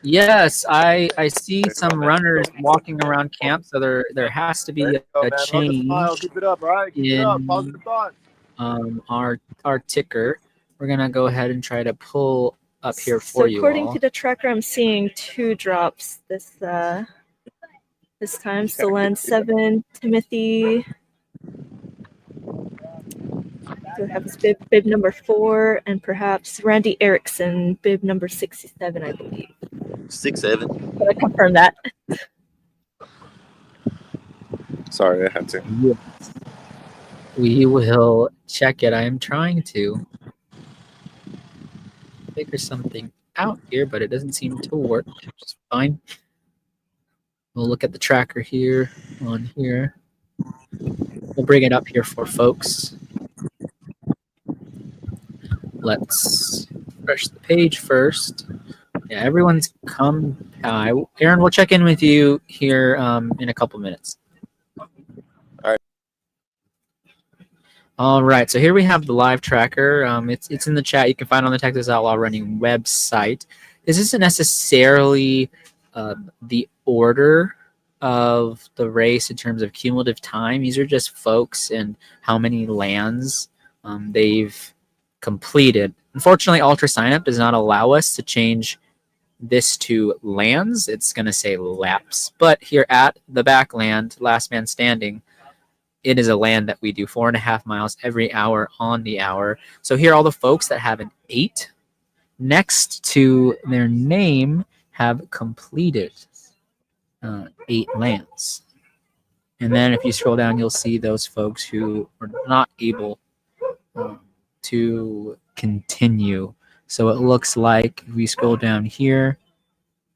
Yes, I see some runners walking around camp, so there has to be a change Keep it up, right? Keep it up. Positive thoughts. our ticker. We're gonna go ahead and try to pull up here for you According all. to the tracker, I'm seeing 2 drops this time. Solan 7, Timothy. So we have his bib number 4, and perhaps Randy Erickson, bib number 67, I believe. 6'7". But I confirm that. Sorry, I had to. Yes. We will check it. I am trying to figure something out here, but it doesn't seem to work. Just fine. We'll look at the tracker here on here. We'll bring it up here for folks. Let's refresh the page first. Yeah, everyone's come by. Aaron, we'll check in with you here in a couple minutes. All right, so here we have the live tracker. It's in the chat. You can find it on the Texas Outlaw Running website. This isn't necessarily the order of the race in terms of cumulative time. These are just folks and how many lands they've completed. Unfortunately, Ultra Signup does not allow us to change this to lands. It's going to say laps. But here at the Backland, last man standing, it is a land that we do 4.5 miles every hour on the hour. So here are all the folks that have an 8 next to their name have completed 8 lands. And then if you scroll down, you'll see those folks who are not able to continue. So it looks like if we scroll down here,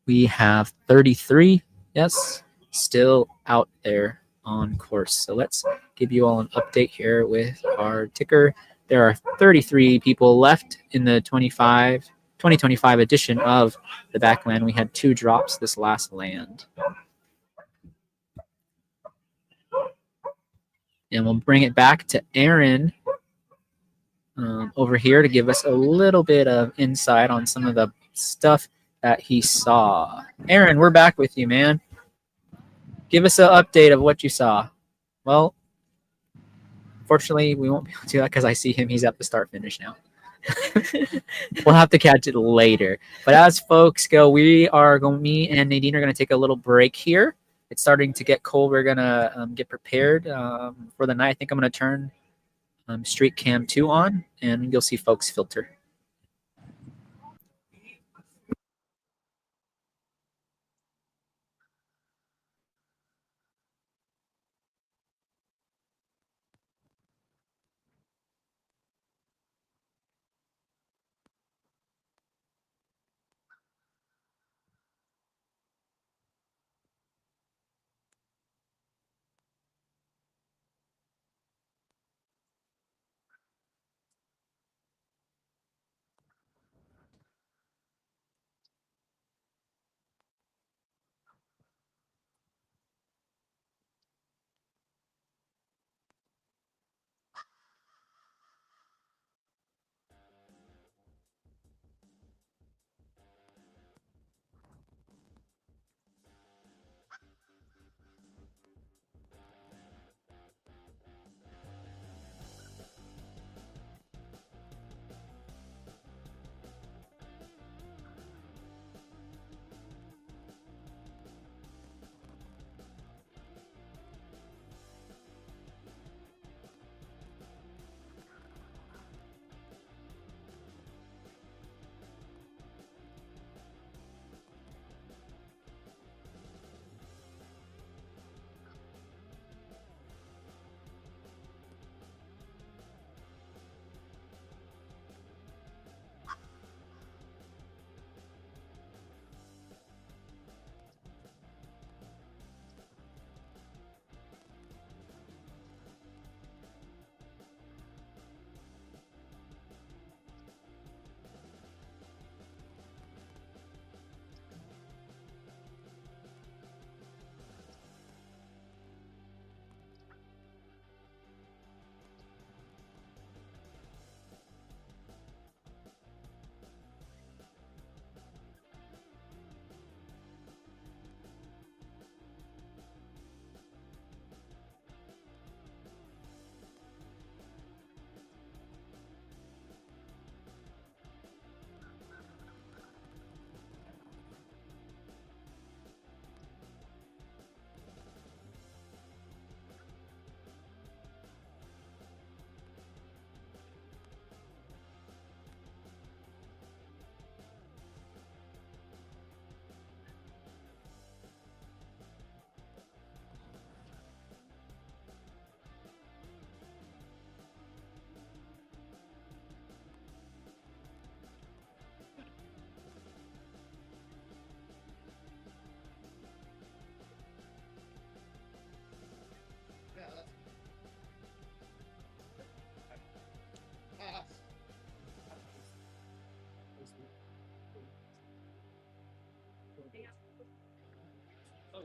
we have 33, yes, still out there on course. So let's give you all an update here with our ticker. There are 33 people left in the 2025 edition of the Backland. We had 2 drops this last land. And we'll bring it back to Aaron over here to give us a little bit of insight on some of the stuff that he saw. Aaron, we're back with you, man. Give us an update of what you saw. Well, unfortunately, we won't be able to do that because I see him. He's at the start finish now. We'll have to catch it later. But as folks go, me and Nadine are going to take a little break here. It's starting to get cold. We're going to get prepared for the night. I think I'm going to turn Street Cam 2 on, and you'll see folks filter.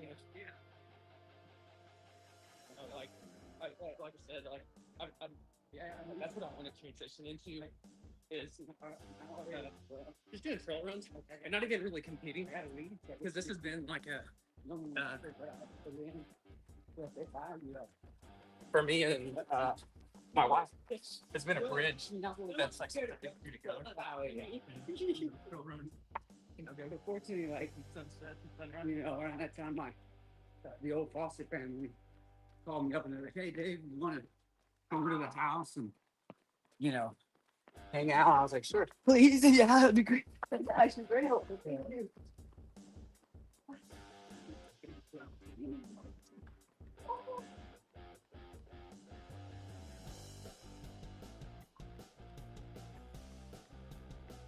Yeah. Like I said, yeah, that's what I want to transition into. Is just doing trail runs and not even really competing, because this has been like a for me and my wife. It's been a bridge that's like super big for you to go. Trail run. Fortunately, like sunset and sunrise, around that time, the old Foster family called me up and they're like, "Hey, Dave, you want to come over to the house and hang out?" I was like, "Sure, please, yeah, that'd be great." That's actually very helpful. Thank you.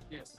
Yes.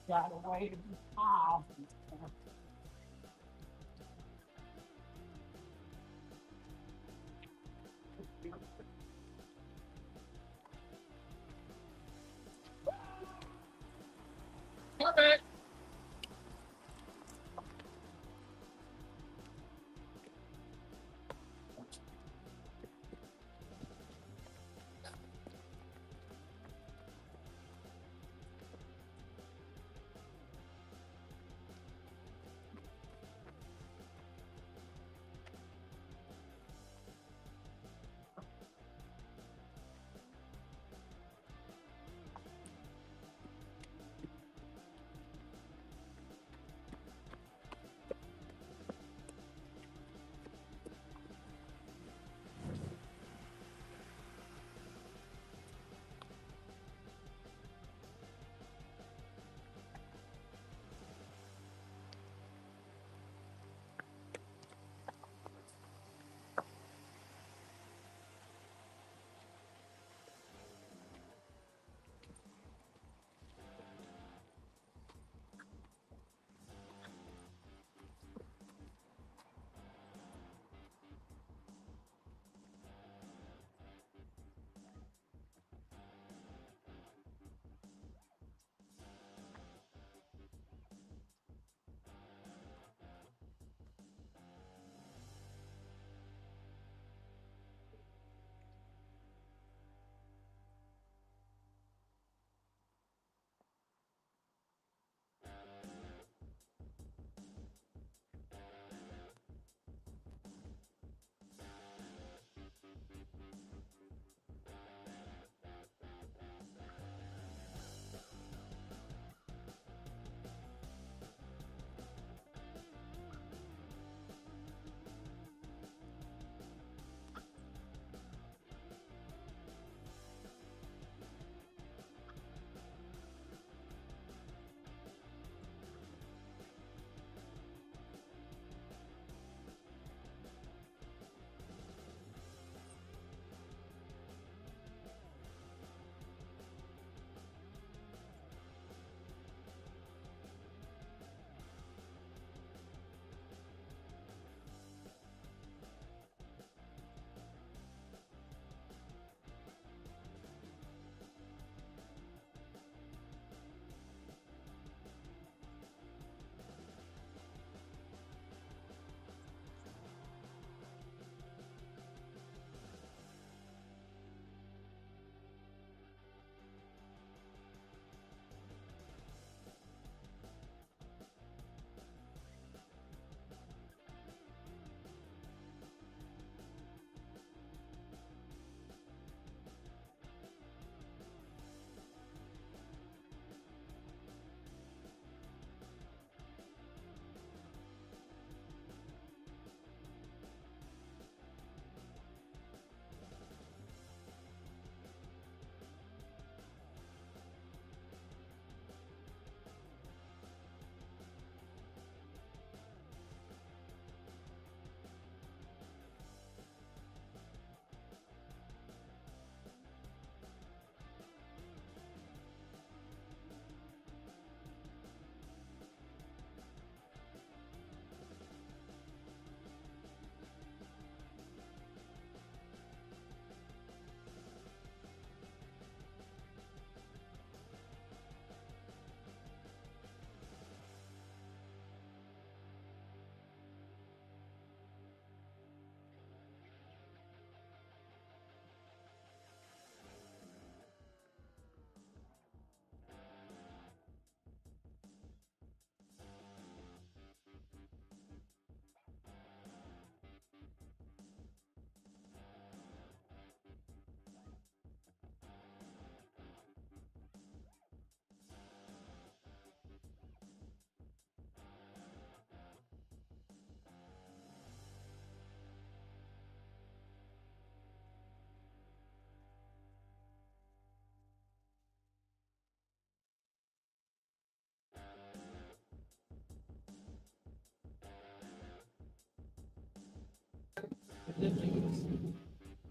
Got away. Wow. Perfect.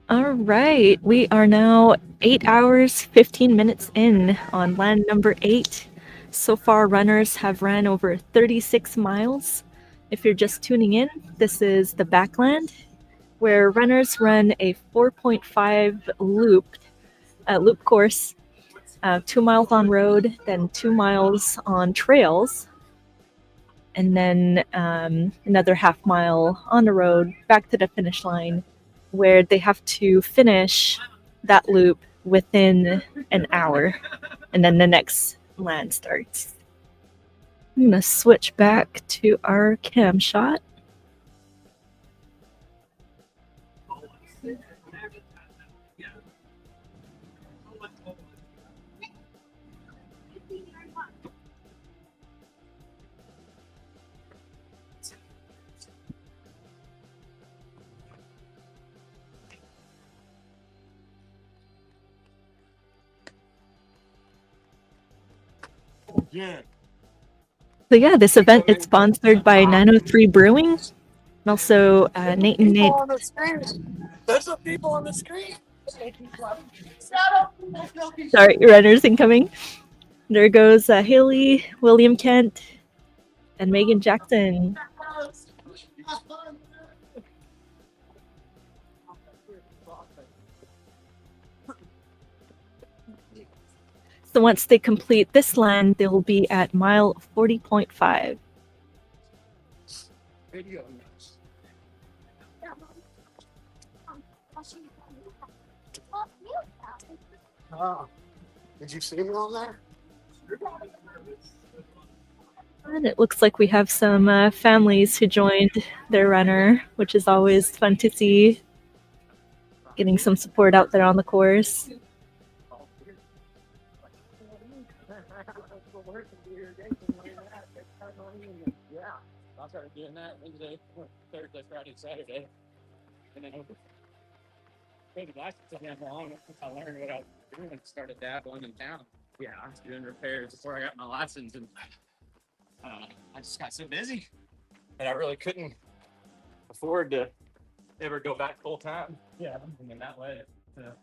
All right, we are now 8 hours, 15 minutes in on land number 8. So far, runners have ran over 36 miles. If you're just tuning in, this is the Backland, where runners run a 4.5 loop course, 2 miles on road, then 2 miles on trails, and then another half mile on the road back to the finish line, where they have to finish that loop within an hour, and then the next land starts. I'm gonna switch back to our cam shot. Yeah. So yeah, this event is sponsored by 903 Brewing, and also Nate and Nate. On the screen. There's some people on the screen. Sorry, runners incoming. There goes Haley, William Kent, and Megan Jackson. So once they complete this land, they will be at mile 40.5. Video. Oh, did you see me on there? And it looks like we have some families who joined their runner, which is always fun to see. Getting some support out there on the course. Yeah, I started doing that Wednesday, Thursday, Friday, Saturday, and then paid the license again long since I learned what I was doing and started dabbling in town. Yeah, I was doing repairs before I got my license, and I just got so busy that I really couldn't afford to ever go back full time. Yeah, and then that led to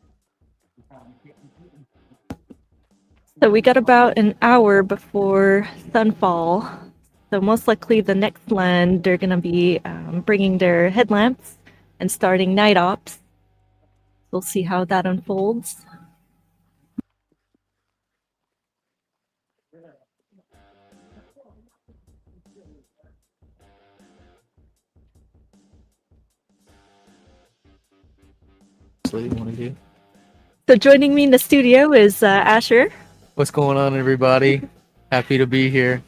So we got about an hour before sunfall. So most likely the next land, they're going to be bringing their headlamps and starting night ops. We'll see how that unfolds. What do you want to do? So joining me in the studio is Asher. What's going on, everybody? Happy to be here.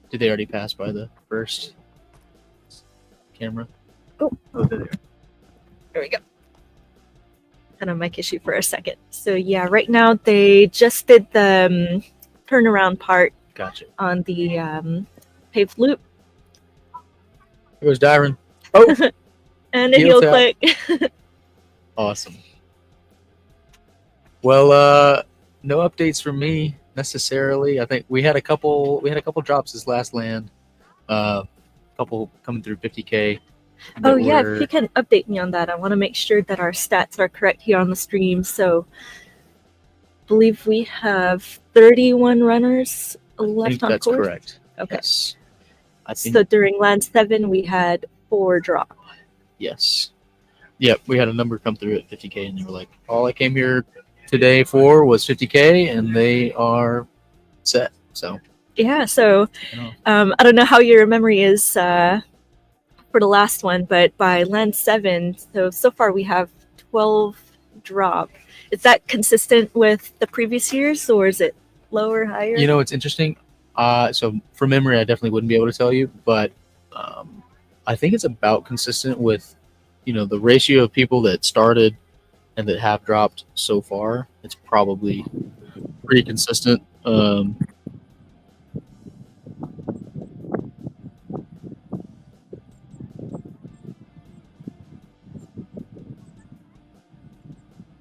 Did they already pass by the first camera? Oh, there they are. There we go. Had a mic issue for a second. So yeah, right now they just did the turnaround part. Gotcha. On the paved loop. Here goes Dyron. Oh, and a heel click. Awesome. Well, no updates from me necessarily. I think we had a couple drops this last land. Couple coming through 50K. Oh yeah, if you can update me on that. I want to make sure that our stats are correct here on the stream. So I believe we have 31 runners left on course. That's correct. Okay. Yes. So during land 7 we had 4 drop. Yes. Yep, we had a number come through at 50K, and they were like, all I came here today for was 50K, and they are set. So yeah, so I don't know how your memory is for the last one, but by land 7, so far we have 12 drop. Is that consistent with the previous years, or is it lower, higher? You know, it's interesting. So from memory, I definitely wouldn't be able to tell you, but I think it's about consistent with, you know, the ratio of people that started and that have dropped so far. It's probably pretty consistent.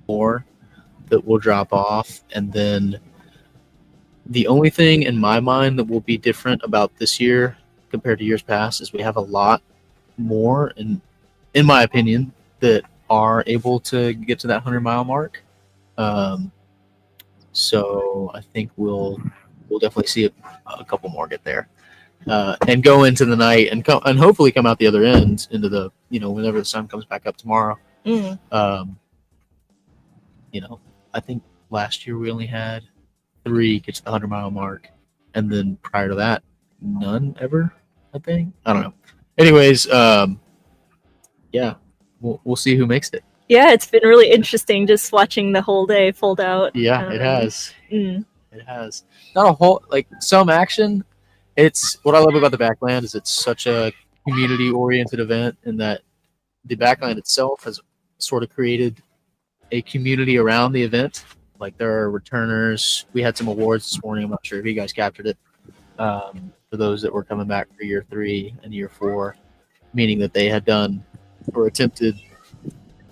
More that will drop off, and then The only thing in my mind that will be different about this year compared to years past is we have a lot more, in my opinion, that are able to get to that 100-mile mark. So I think we'll definitely see a couple more get there, and go into the night and hopefully come out the other end into the whenever the sun comes back up tomorrow. I think last year we only had 3 get to the 100-mile mark, and then prior to that, none ever. I think, I don't know. Anyways, yeah, we'll see who makes it. Yeah, it's been really interesting just watching the whole day fold out. Yeah, it has. Mm. It has. Not a whole, some action. It's what I love about the Backland is it's such a community-oriented event, in that the Backland itself has sort of created a community around the event. Like, there are returners. We had some awards this morning. I'm not sure if you guys captured it. For those that were coming back for year 3 and year 4, meaning that they had done or attempted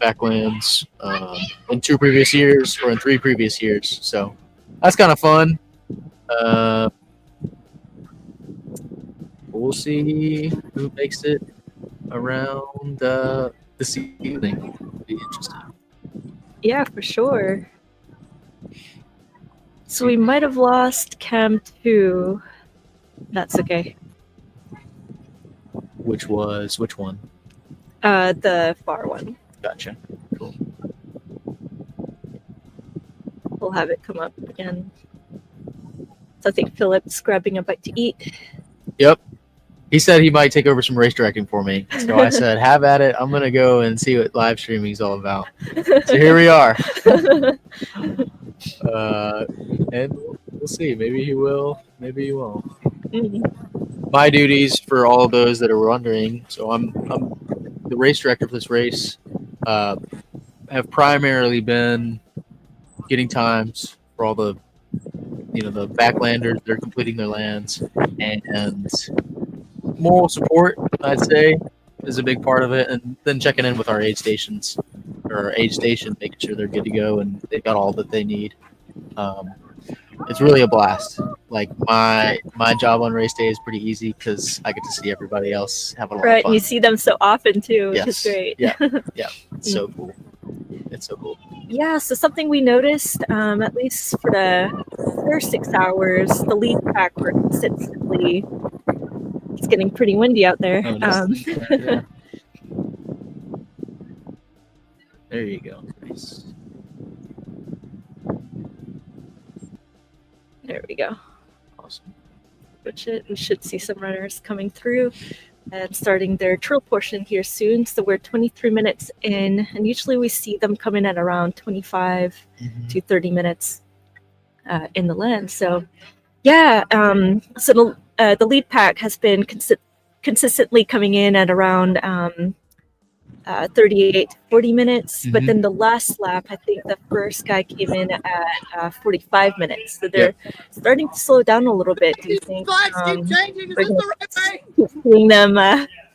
Backlands in 2 previous years or in 3 previous years. So that's kind of fun. We'll see who makes it around this evening. It'll be interesting. Yeah, for sure. So we might have lost Cam 2. That's okay. Which one? The far one. Gotcha. Cool. We'll have it come up again. So I think Philip's grabbing a bite to eat. Yep. He said he might take over some race directing for me. So I said, have at it. I'm going to go and see what live streaming is all about. So here we are. And we'll see. Maybe he will. Maybe he won't. Mm-hmm. My duties, for all of those that are wondering, so I'm the race director for this race, have primarily been getting times for all the the Backlanders that are completing their lands, and moral support, I'd say, is a big part of it, and then checking in with our aid stations, or our aid station, making sure they're good to go and they've got all that they need. It's really a blast. Like, my job on race day is pretty easy because I get to see everybody else have a lot of fun. You see them so often too, which is great. Yeah, it's so cool. It's so cool. Yeah, so something we noticed, at least for the first 6 hours, the lead pack were consistently. It's getting pretty windy out there. Oh, nice. Yeah. There you go. Nice. There we go. Awesome. We should see some runners coming through and starting their trail portion here soon. So we're 23 minutes in, and usually we see them come in at around 25 to 30 minutes in the land. So yeah, so the lead pack has been consistently coming in at around 38 to 40 minutes, but then the last lap, I think the first guy came in at 45 minutes. So they're starting to slow down a little bit. Do you think? Seeing them,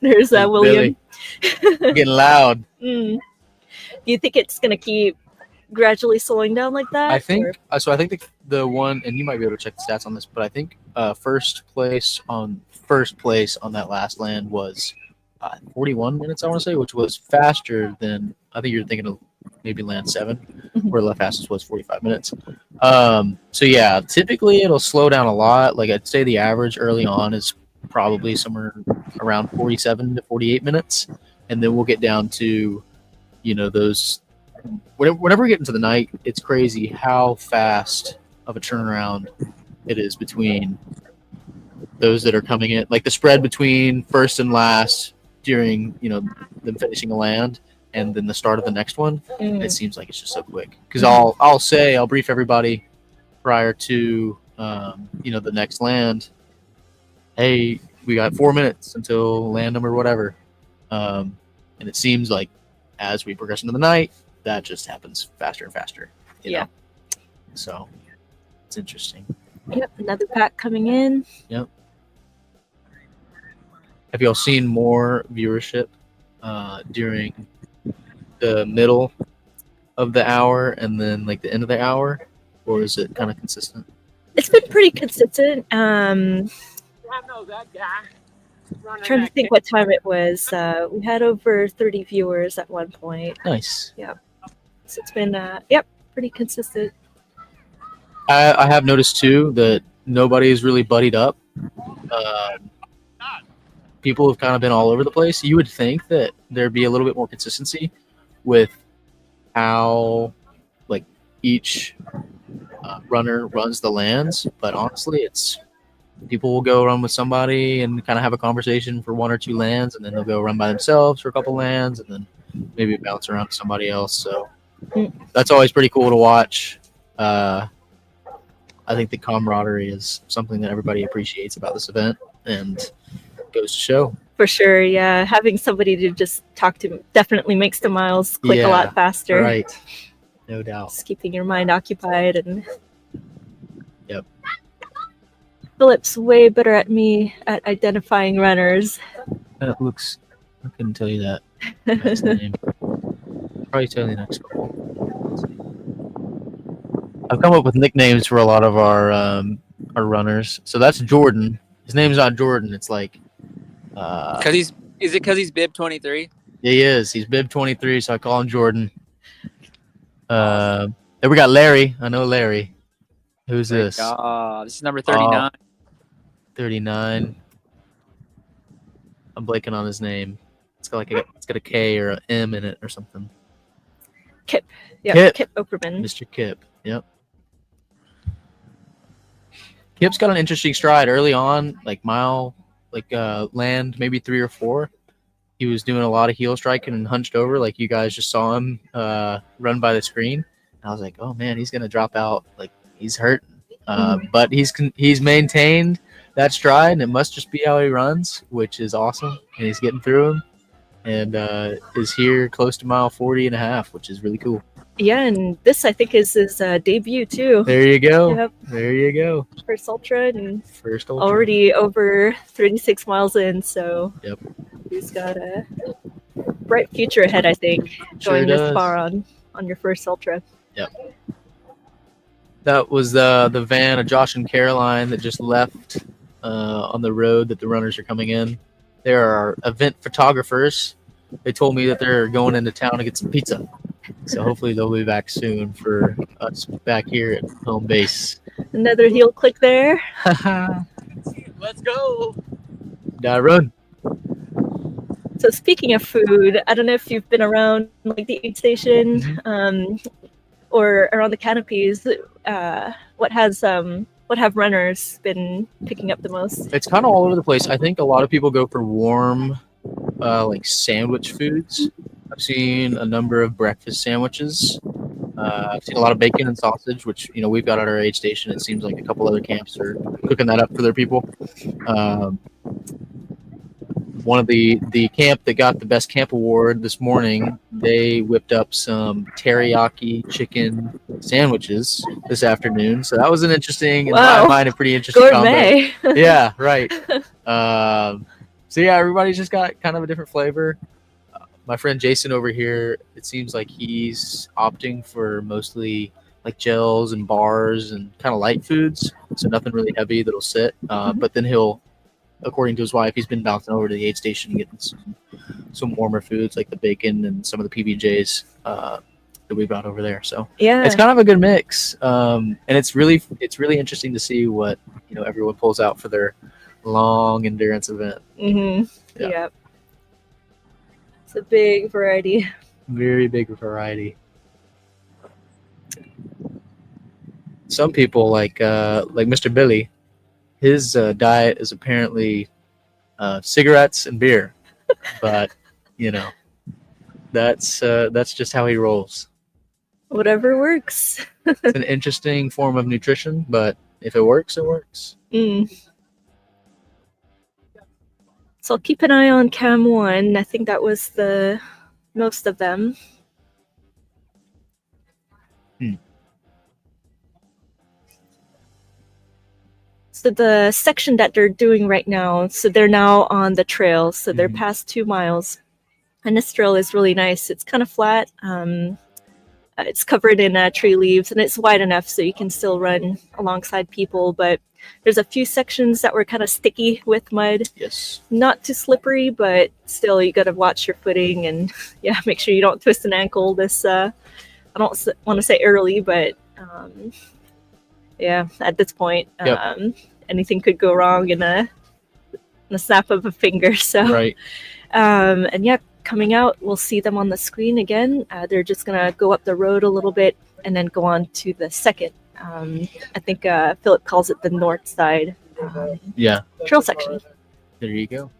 there's William. Getting loud. Do you think it's going to keep gradually slowing down like that? I think so. I think the one, and you might be able to check the stats on this, but I think first place on that last land was 41 minutes, I want to say, which was faster than, I think you're thinking of maybe land 7, where the fastest was 45 minutes. So yeah, typically it'll slow down a lot. Like, I'd say the average early on is probably somewhere around 47 to 48 minutes, and then we'll get down to those. Whenever we get into the night, it's crazy how fast of a turnaround it is between those that are coming in. Like, the spread between first and last during them finishing a land and then the start of the next one, it seems like it's just so quick. Because I'll brief everybody prior to the next land. Hey, we got 4 minutes until land number whatever, and it seems like as we progress into the night, that just happens faster and faster. You know? So it's interesting. Yep, another pack coming in. Yep. Have y'all seen more viewership during the middle of the hour and then like the end of the hour, or is it kind of consistent? It's been pretty consistent. I know that guy. Trying to think what time it was. We had over 30 viewers at one point. Nice. Yeah. So it's been, pretty consistent. I have noticed too that nobody's really buddied up. People have kind of been all over the place. You would think that there'd be a little bit more consistency with how like each runner runs the lands, but honestly, it's people will go run with somebody and kind of have a conversation for 1 or 2 lands, and then they'll go run by themselves for a couple lands, and then maybe bounce around to somebody else. So that's always pretty cool to watch. I think the camaraderie is something that everybody appreciates about this event, and goes to show. For sure, yeah. Having somebody to just talk to definitely makes the miles click a lot faster. Right. No doubt. Just keeping your mind occupied. And yep. Philip's way better at me at identifying runners. That looks, I couldn't tell you that. That's the name. Probably tell you the next couple. I've come up with nicknames for a lot of our runners. So that's Jordan. His name's not Jordan. It's like Is it because he's bib 23? Yeah, he is. He's bib 23, so I call him Jordan. Then we got Larry. I know Larry. Who's this? This is number 39. 39. I'm blanking on his name. It's got a K or an M in it or something. Kip. Yeah, Kip Okerman. Mr. Kip. Yep. Kip's got an interesting stride early on, like land maybe 3 or 4. He was doing a lot of heel striking and hunched over, like you guys just saw him run by the screen. And I was like, oh man, he's gonna drop out, like he's hurting. But he's maintained that stride, and it must just be how he runs, which is awesome. And he's getting through him, and is here close to mile 40.5, which is really cool. Yeah, and this I think is his debut too. There you go. Yep. There you go. First ultra, and First ultra. already over 36 miles in, so yep. He's got a bright future ahead, I think, Sure going does. this far on your first ultra. Yep. That was the van of Josh and Caroline that just left on the road that the runners are coming in. There are event photographers. They told me that they're going into town to get some pizza. So hopefully they'll be back soon for us back here at home base. Another heel click there. Let's go. Gotta run. So speaking of food, I don't know if you've been around like the aid station or around the canopies. What have runners been picking up the most? It's kind of all over the place. I think a lot of people go for warm, like sandwich foods. I've seen a number of breakfast sandwiches. I've seen a lot of bacon and sausage, which we've got at our aid station. It seems like a couple other camps are cooking that up for their people. One of the camp that got the best camp award this morning, they whipped up some teriyaki chicken sandwiches this afternoon. So that was an interesting, in my mind, a pretty interesting gourmet combo. Yeah, right. So yeah, everybody's just got kind of a different flavor. My friend Jason over here, it seems like he's opting for mostly like gels and bars and kind of light foods, so nothing really heavy that'll sit. But then he'll, according to his wife, he's been bouncing over to the aid station and getting some warmer foods like the bacon and some of the PBJs that we brought over there. So yeah, it's kind of a good mix, and it's really interesting to see what everyone pulls out for their long endurance event. Yeah. It's a big variety. Very big variety. Some people like Mr. Billy, his diet is apparently cigarettes and beer, but that's just how he rolls. Whatever works. It's an interesting form of nutrition, but if it works, it works. So I'll keep an eye on Cam 1. I think that was the most of them. So the section that they're doing right now, so they're now on the trail. So they're past 2 miles. And this trail is really nice. It's kind of flat. It's covered in tree leaves, and it's wide enough so you can still run alongside people. But there's a few sections that were kind of sticky with mud. Yes. Not too slippery, but still you got to watch your footing and make sure you don't twist an ankle. This I don't want to say early, but at this point, anything could go wrong in a snap of a finger. So right. Coming out, we'll see them on the screen again. They're just gonna go up the road a little bit and then go on to the second. I think Philip calls it the north side. Trail section. There you go.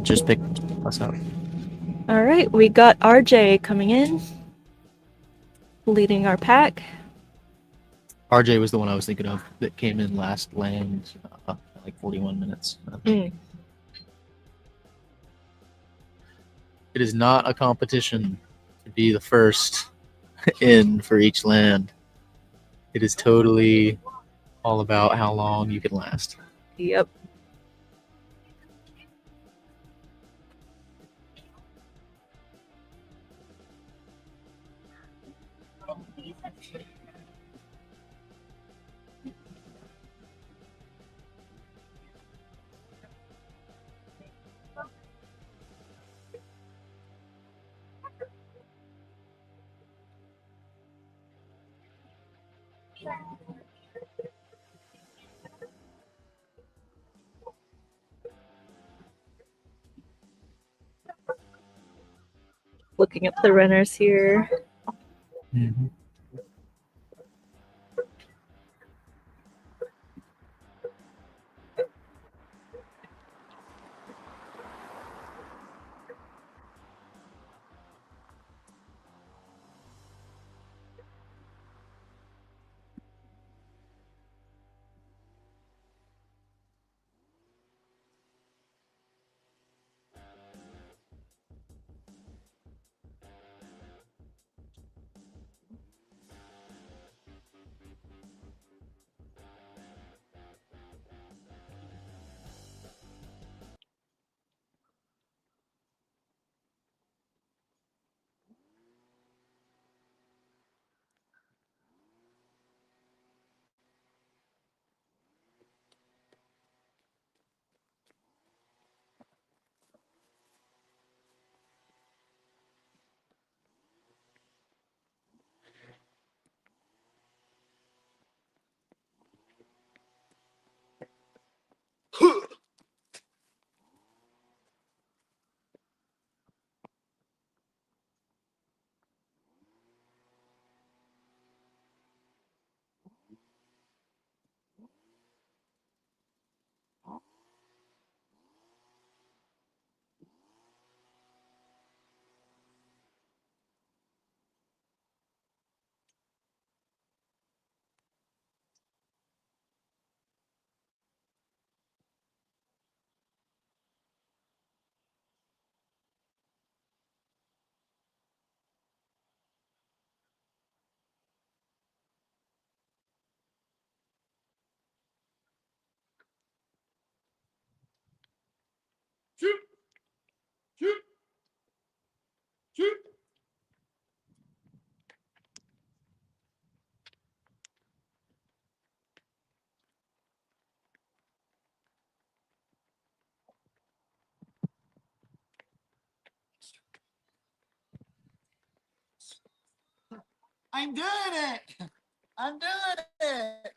Just picked us up. All right, we got RJ coming in, leading our pack. RJ was the one I was thinking of that came in last land, like 41 minutes. It is not a competition to be the first in for each land. It is totally all about how long you can last. Yep. Looking up the runners here. Mm-hmm. I'm doing it. I'm doing it.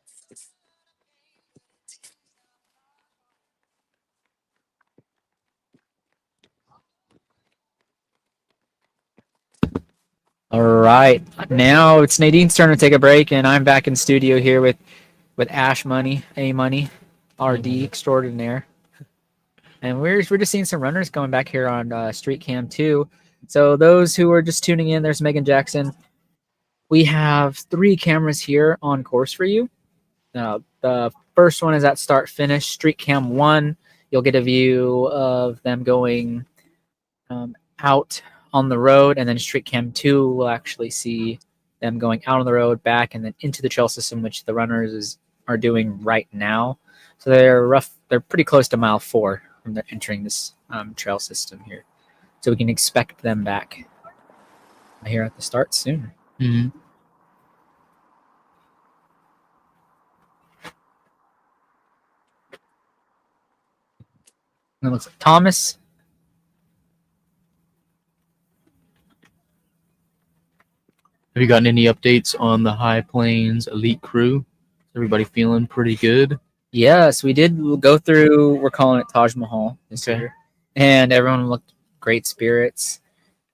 All right, now it's Nadine's turn to take a break, and I'm back in studio here with Ash Money, A Money, RD extraordinaire, and we're just seeing some runners going back here on Street Cam 2. So those who are just tuning in, there's Megan Jackson. We have 3 cameras here on course for you. The first one is at start finish. Street Cam 1, you'll get a view of them going out on the road, and then Street Cam 2 will actually see them going out on the road, back, and then into the trail system, which the runners are doing right now. So they're pretty close to mile 4 from they're entering this trail system here. So we can expect them back here at the start soon. Mm-hmm. And it looks like Thomas. Have you gotten any updates on the High Plains Elite crew? Is everybody feeling pretty good? Yes, we did go through, we're calling it Taj Mahal this year. And everyone looked great spirits.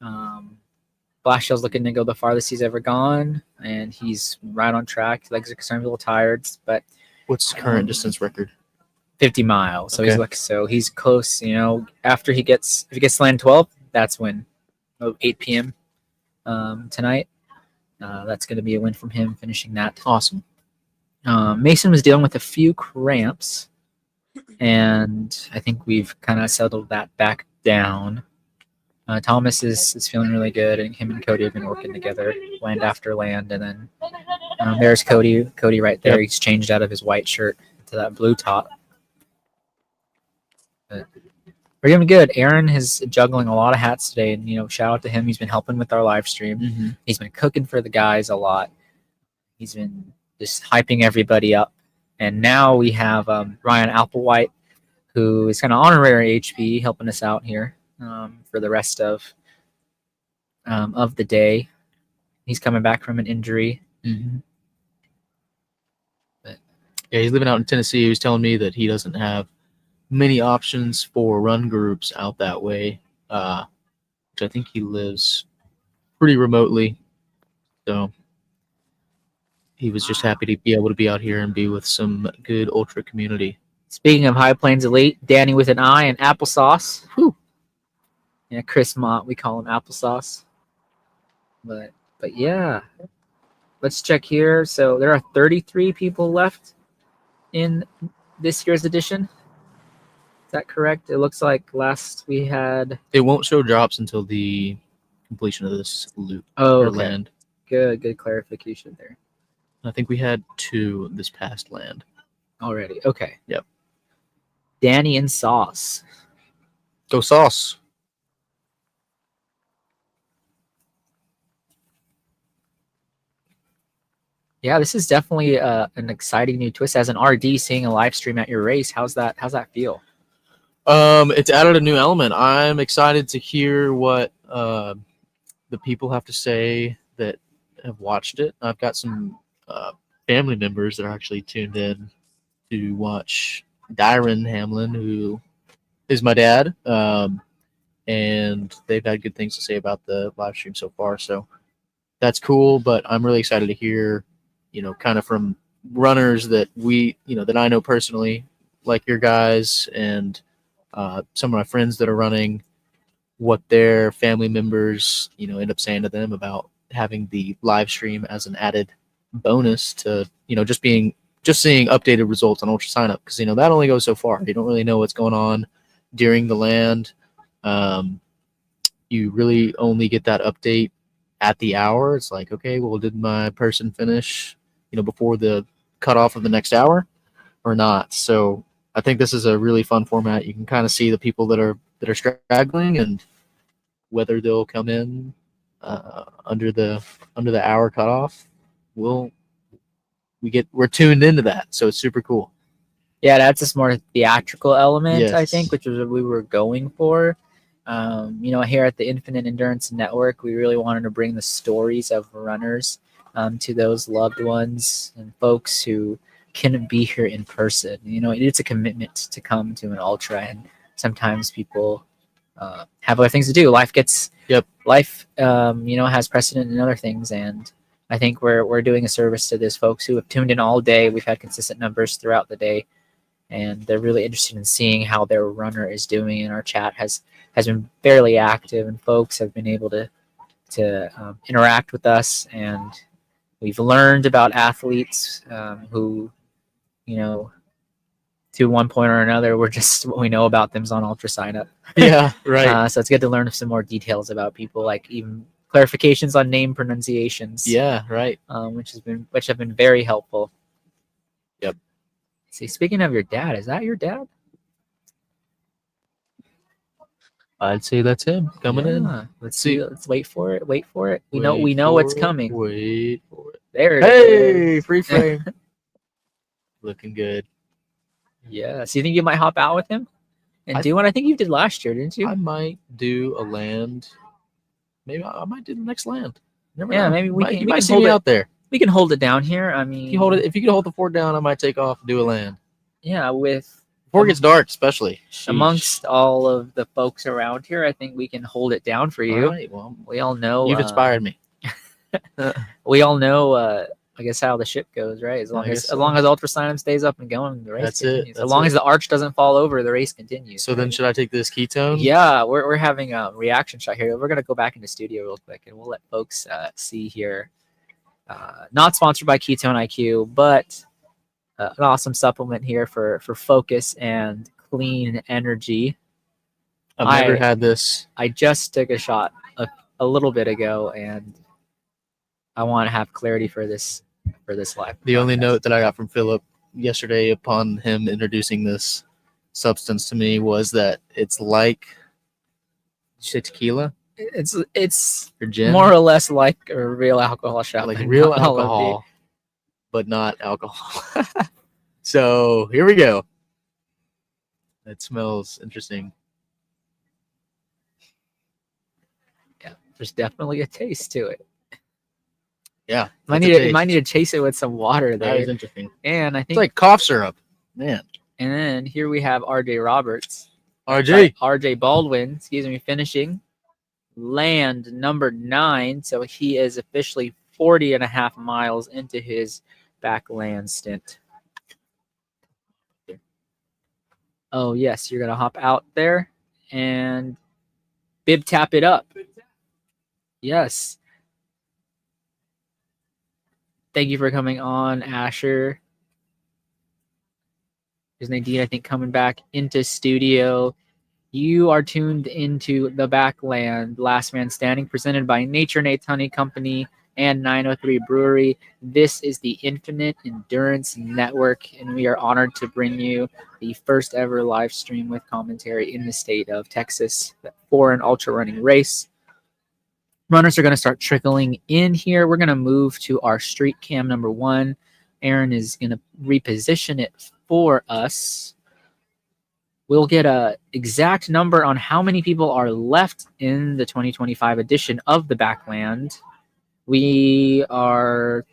Blashill's looking to go the farthest he's ever gone, and he's right on track. Legs are concerned, a little tired, but what's the current distance record? 50 miles. So Okay. he's close. You know, after if he gets land 12, that's when 8 p.m. Tonight. That's going to be a win from him finishing that. Awesome. Mason was dealing with a few cramps, and I think we've kind of settled that back down. Thomas is feeling really good, and him and Cody have been working together land after land. And then there's Cody right there. Yep. He's changed out of his white shirt to that blue top. But we're doing good. Aaron is juggling a lot of hats today, and shout out to him. He's been helping with our live stream. Mm-hmm. He's been cooking for the guys a lot. He's been just hyping everybody up. And now we have Ryan Applewhite, who is kind of honorary HP, helping us out here for the rest of the day. He's coming back from an injury. Mm-hmm. Yeah, he's living out in Tennessee. He was telling me that he doesn't have many options for run groups out that way, which I think he lives pretty remotely. So he was just happy to be able to be out here and be with some good ultra community. Speaking of High Plains Elite, Danny with an I and applesauce. Whew. Yeah, Chris Mott, we call him applesauce. But yeah, let's check here. So there are 33 people left in this year's edition. Is that correct? It looks like last we had. It won't show drops until the completion of this loop. Oh, or okay. land. Good clarification there. I think we had 2 this past land already. Okay. Yep. Danny and Sauce. Go Sauce. Yeah, this is definitely an exciting new twist. As an RD, seeing a live stream at your race, how's that feel? It's added a new element. I'm excited to hear what the people have to say that have watched it. I've got some family members that are actually tuned in to watch Dyron Hamlin, who is my dad, and they've had good things to say about the live stream so far. So that's cool, but I'm really excited to hear, kind of from runners that that I know personally, like your guys and some of my friends that are running, what their family members, end up saying to them about having the live stream as an added bonus to, just seeing updated results on Ultra Sign Up, because that only goes so far. You don't really know what's going on during the land. You really only get that update at the hour. It's like, okay, well, did my person finish, before the cutoff of the next hour or not? So I think this is a really fun format. You can kind of see the people that are straggling and whether they'll come in under the hour cutoff. We're tuned into that, so it's super cool. Yeah, that's a more theatrical element, Yes. I think, which is what we were going for. Here at the Infinite Endurance Network, we really wanted to bring the stories of runners to those loved ones and folks who couldn't be here in person. It's a commitment to come to an ultra, and sometimes people have other things to do. Life gets life, has precedent in other things, and I think we're doing a service to those folks who have tuned in all day. We've had consistent numbers throughout the day, and they're really interested in seeing how their runner is doing. And our chat has been fairly active, and folks have been able to interact with us, and we've learned about athletes who, to one point or another, we're just what we know about them is on Ultra Sign Up. Yeah, right. So it's good to learn some more details about people, like even clarifications on name pronunciations. Yeah, right. Which have been very helpful. Yep. See, speaking of your dad, is that your dad? I'd say that's him coming in. Let's see. Let's wait for it. Wait for it. We know for it's coming. Wait for it. There it Hey, is. free frame. Looking good. Yeah. So you think you might hop out with him and do what I think you did last year, didn't you? I might do a land. Maybe I might do the next land. Never Yeah, know. maybe we can. You we might can see hold me it out there. We can hold it down here. I mean, If you could hold the fort down, I might take off and do a land. Yeah, before it gets dark, especially. Amongst all of the folks around here, I think we can hold it down for you. All right, well, we all know you've inspired me. We all know. I guess how the ship goes, right? As long as Ultra Sign Up stays up and going, the race continues. As long as the arch doesn't fall over, the race continues. So then, should I take this ketone? Yeah, we're having a reaction shot here. We're gonna go back into studio real quick, and we'll let folks see here. Not sponsored by Ketone IQ, but an awesome supplement here for focus and clean energy. I've never had this. I just took a shot a little bit ago, and I want to have clarity for this live. The only note that I got from Philip yesterday upon him introducing this substance to me was that it's like tequila. It's or gin, more or less like a real alcohol shot, like real alcohol, but not alcohol. So here we go. It smells interesting. Yeah, there's definitely a taste to it. Yeah, might need to chase it with some water there. That is interesting. And I think it's like cough syrup, man. And then here we have RJ Roberts, RJ Baldwin, finishing land number 9. So he is officially 40.5 miles into his Backland stint. Oh yes, you're gonna hop out there and bib tap it up. Yes. Thank you for coming on, Asher. There's Nadine, I think, coming back into studio. You are tuned into the Backland, Last Man Standing, presented by Nature Nate's Honey Company and 903 Brewery. This is the Infinite Endurance Network, and we are honored to bring you the first ever live stream with commentary in the state of Texas for an ultra running race. Runners are going to start trickling in here. We're going to move to our street cam number 1. Aaron is going to reposition it for us. We'll get an exact number on how many people are left in the 2025 edition of the Backland. We are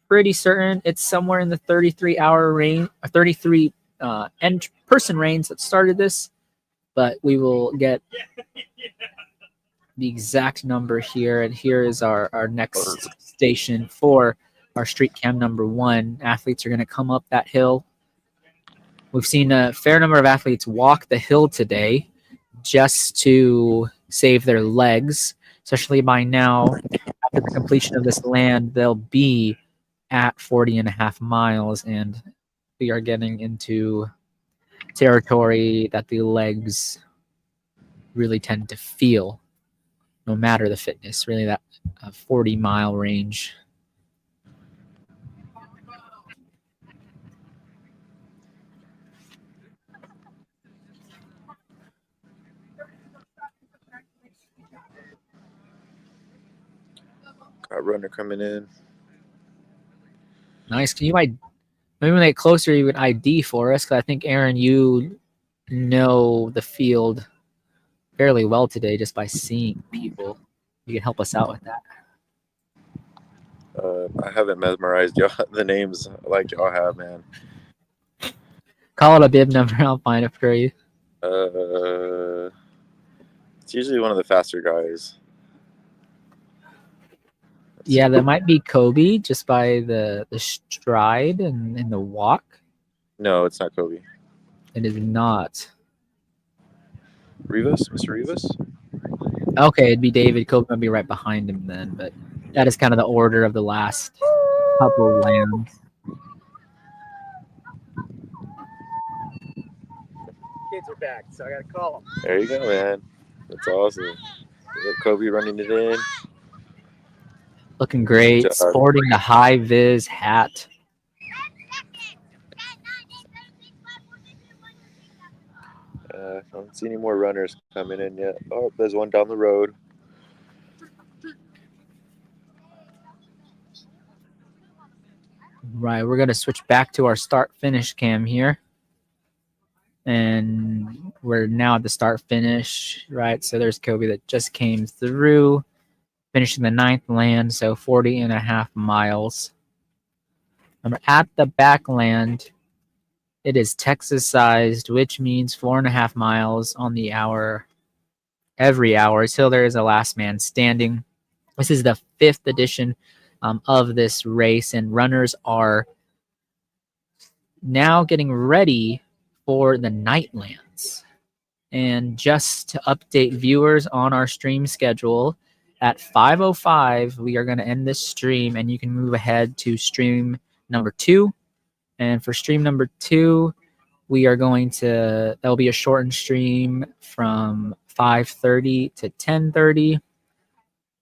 pretty certain it's somewhere in the 33-hour range, 33 person range that started this, but we will get the exact number here. And here is our next station for our street cam number 1. Athletes are going to come up that hill. We've seen a fair number of athletes walk the hill today just to save their legs, especially by now. After the completion of this land, they'll be at 40.5 miles, and we are getting into territory that the legs really tend to feel, no matter the fitness, really that 40-mile range. Got runner coming in. Nice. Can you maybe when they get closer, you would ID for us? Because I think, Aaron, you know the field fairly well today just by seeing people. You can help us out with that. I haven't memorized y'all the names like y'all have, man. Call it a bib number. I'll find it for you. It's usually one of the faster guys. Yeah, that might be Kobe just by the stride and the walk. No, it's not Kobe. It is not. Rivas, Mr. Rivas. Okay, it'd be David. Kobe might be right behind him then, but that is kind of the order of the last couple of lambs. Kids are back, so I gotta call them. There you go, man. That's awesome. We got Kobe running it in. Looking great, Good job. sporting the high vis hat. I don't see any more runners coming in yet. Oh, there's one down the road. Right, we're gonna switch back to our start finish cam here. And we're now at the start finish, right? So there's Kobe that just came through, finishing the 9th land, so 40.5 miles. And we're at the Backland. It is Texas sized, which means 4.5 miles on the hour every hour. So there is a last man standing. This is the 5th edition of this race, and runners are now getting ready for the Nightlands. And just to update viewers on our stream schedule, at 5:05 we are going to end this stream, and you can move ahead to stream number 2. And for stream number 2, we are going to, that'll be a shortened stream from 5:30 to 10:30.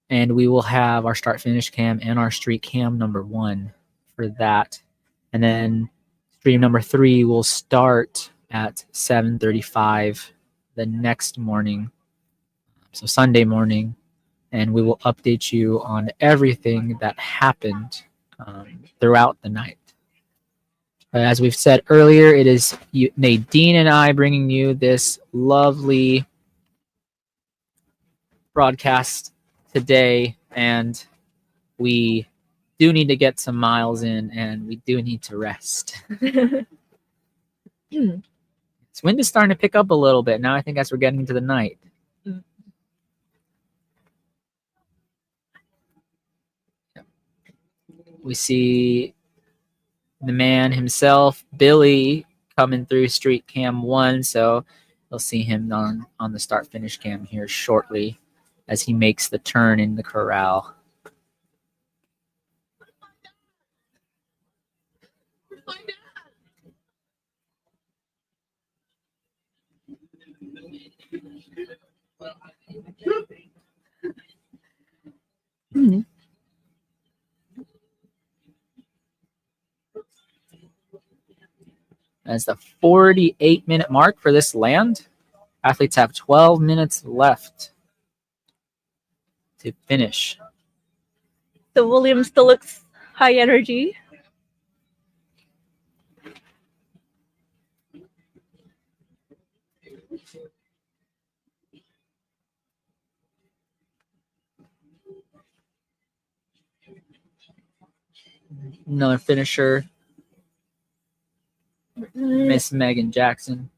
And we will have our start finish cam and our street cam number 1 for that. And then stream number 3 will start at 7:35 the next morning, so Sunday morning, and we will update you on everything that happened throughout the night. As we've said earlier, it is Nadine and I bringing you this lovely broadcast today, and we do need to get some miles in, and we do need to rest. This wind is starting to pick up a little bit now, I think, as we're getting into the night. We see the man himself, Billy, coming through street cam 1, so you'll see him on the start finish cam here shortly as he makes the turn in the corral. That's the 48-minute mark for this land. Athletes have 12 minutes left to finish. So William still looks high energy. Another finisher, Miss Megan Jackson.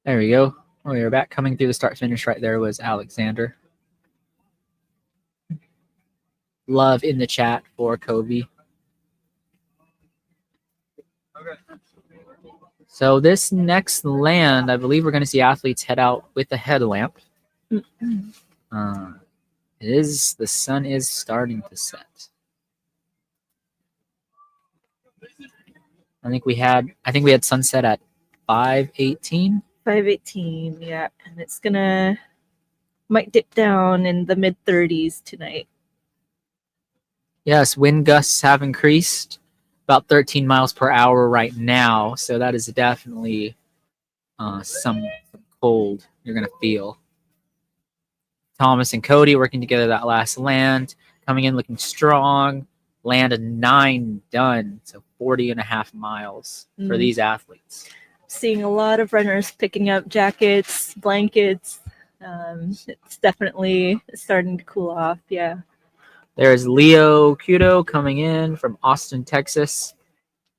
There we go. We are back. Coming through the start finish right there was Alexander. Love in the chat for Kobe. So this next land, I believe we're going to see athletes head out with a headlamp. The sun is starting to set. I think we had sunset at 5:18. 5:18, yeah, and it's might dip down in the mid 30s tonight. Yes, wind gusts have increased about 13 miles per hour right now, so that is definitely some cold you're going to feel. Thomas and Cody working together that last land, coming in looking strong. Land of 9 done, so 40.5 miles for these athletes. Seeing a lot of runners picking up jackets, blankets. It's definitely starting to cool off, yeah. There's Leo Kudo coming in from Austin, Texas.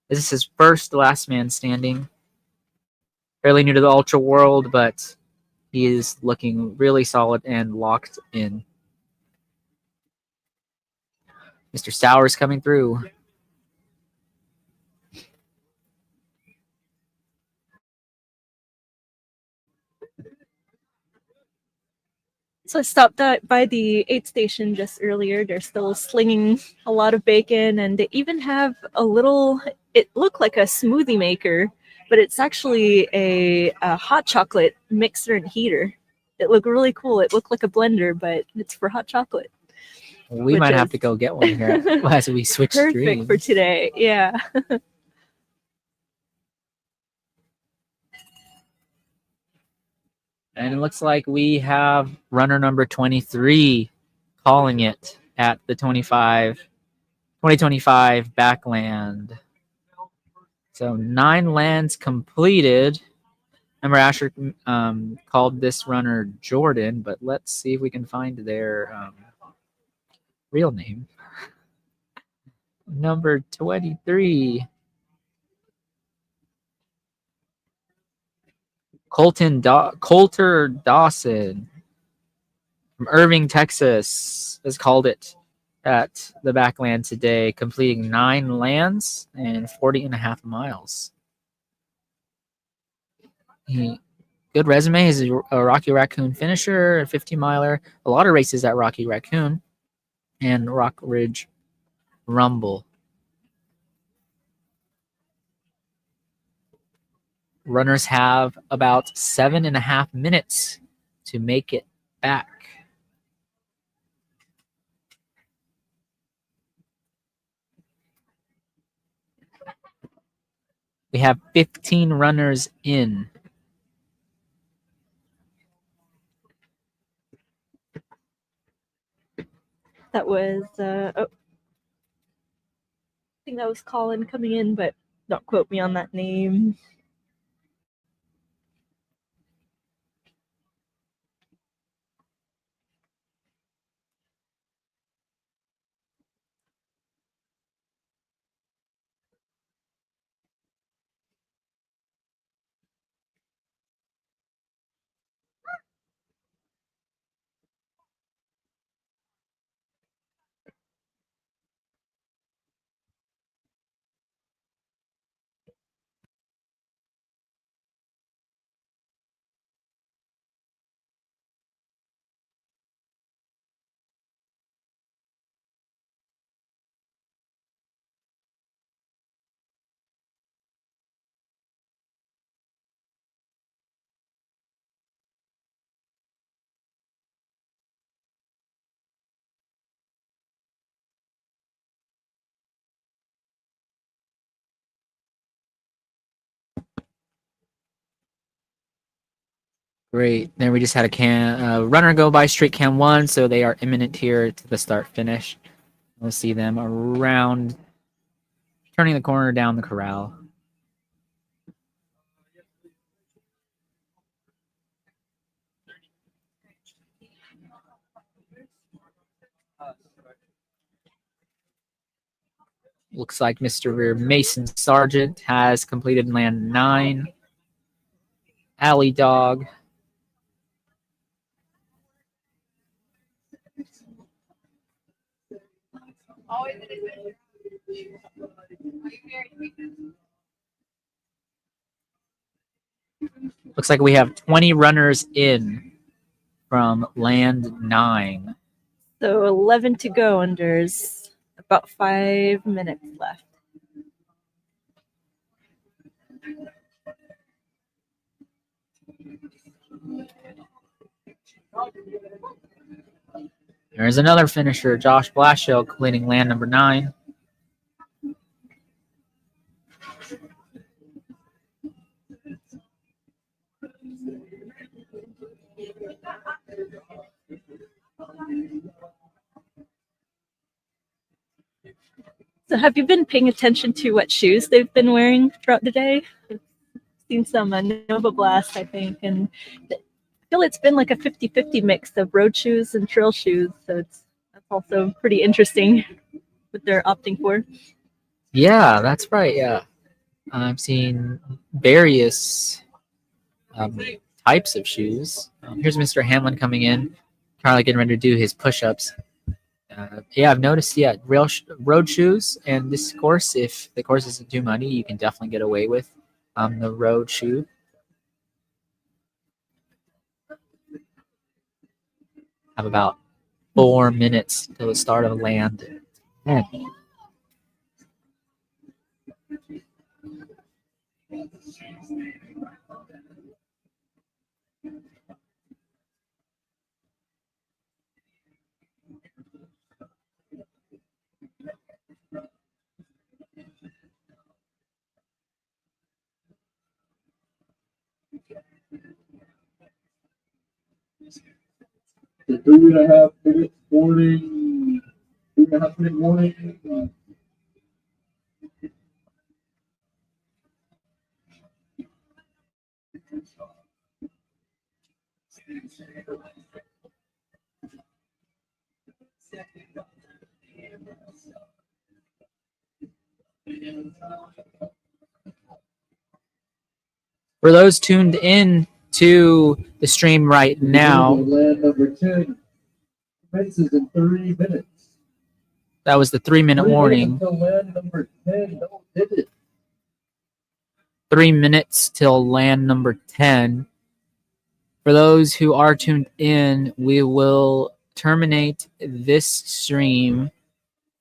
This is his first last man standing. Fairly new to the ultra world, but he is looking really solid and locked in. Mr. Stowers coming through. So I stopped by the aid station just earlier. They're still slinging a lot of bacon, and they even have a little, it looked like a smoothie maker, but it's actually a hot chocolate mixer and heater. It looked really cool. It looked like a blender, but it's for hot chocolate. We might have to go get one here as we switch perfect streams. for today, yeah. And it looks like we have runner number 23 calling it at the 2025 Backland. So 9 lands completed. Remember, Asher called this runner Jordan, but let's see if we can find their real name. Number 23. Coulter Dawson from Irving, Texas, has called it at the Backland today, completing 9 lands and 40.5 miles. Good resume. He's a Rocky Raccoon finisher, a 50-miler, a lot of races at Rocky Raccoon and Rock Ridge Rumble. Runners have about 7.5 minutes to make it back. We have 15 runners in. That was, I think that was Colin coming in, but don't quote me on that name. Great. Then we just had a runner go by straight cam 1, so they are imminent here to the start finish. We'll see them around, turning the corner down the corral. Looks like Mr. Mason Sargent has completed land 9. Alley Dog. Looks like we have 20 runners in from land 9. So 11 to go, and there's about 5 minutes left. There's another finisher, Josh Blashill, completing land number 9. So have you been paying attention to what shoes they've been wearing throughout the day? I've seen some Nova Blast, I think, and I feel it's been like a 50-50 mix of road shoes and trail shoes. So that's also pretty interesting what they're opting for. Yeah, that's right. Yeah. I've seen various types of shoes. Here's Mr. Hamlin coming in, probably getting ready to do his push-ups. Yeah, I've noticed, road shoes. And this course, if the course isn't too muddy, you can definitely get away with the road shoe. Have about 4 minutes till the start of land 10. The 3.5 minutes warning. 3.5 minute warning. For those tuned in to the stream right now, Land number 10 commences in 3 minutes. that was the 3-minute warning. Until land number 10 double digits. 3 minutes till land number 10. For those who are tuned in, we will terminate this stream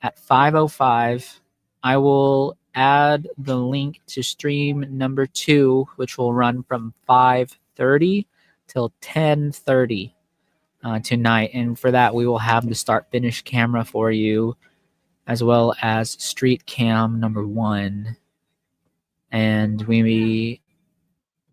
at 5:05. I will add the link to stream number 2, which will run from 5:30 till 10:30 tonight. And for that, we will have the start-finish camera for you, as well as street cam number 1. And we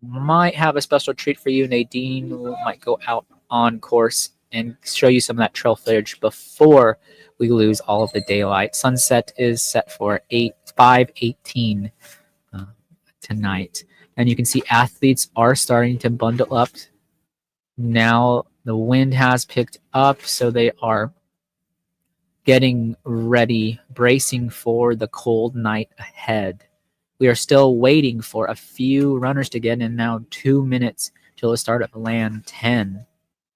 might have a special treat for you. Nadine might go out on course and show you some of that trail footage before we lose all of the daylight. Sunset is set for 5:18 tonight. And you can see athletes are starting to bundle up. Now the wind has picked up, so they are getting ready, bracing for the cold night ahead. We are still waiting for a few runners to get in now. 2 minutes till the start of land 10.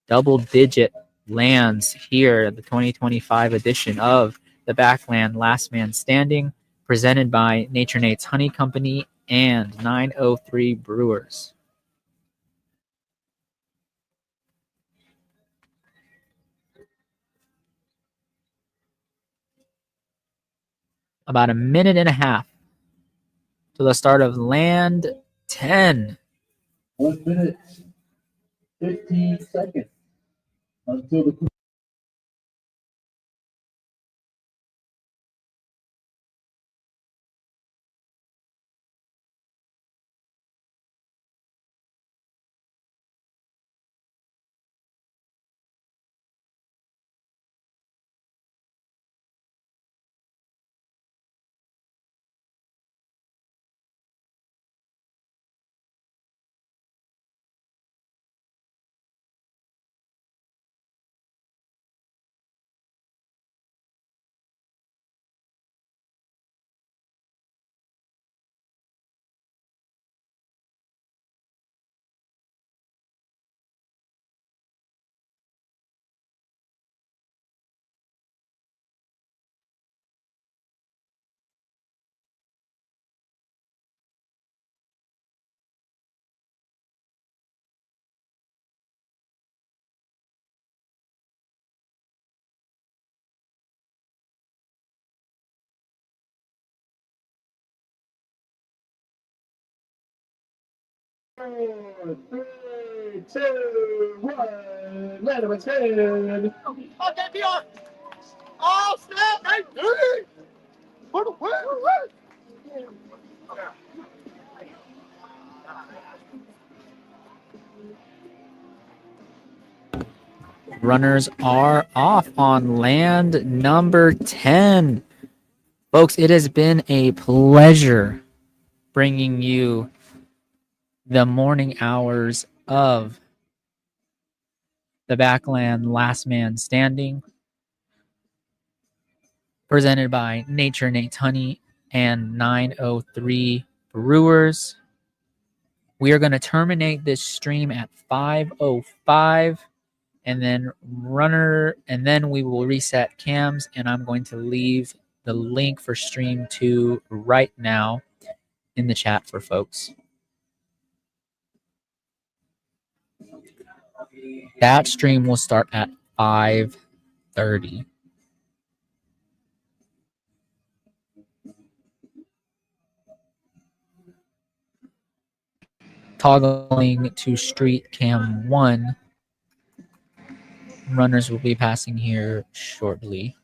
Double-digit lands here at the 2025 edition of the Backland Last Man Standing, presented by Nature Nate's Honey Company and 903 Brewers. About a minute and a half to the start of land 10. 1 minute, 15 seconds until the 3, 2, 1. Land of a 10. Okay, be on. Oh, snap. Hey, dude. Runners are off on land number 10. Folks, it has been a pleasure bringing you the morning hours of the Backland Last Man Standing, presented by Nature Nate Honey and 903 Brewers. We are going to terminate this stream at 5:05, and then we will reset cams, and I'm going to leave the link for stream 2 right now in the chat for folks. That stream will start at 5:30. Toggling to street cam 1. Runners will be passing here shortly.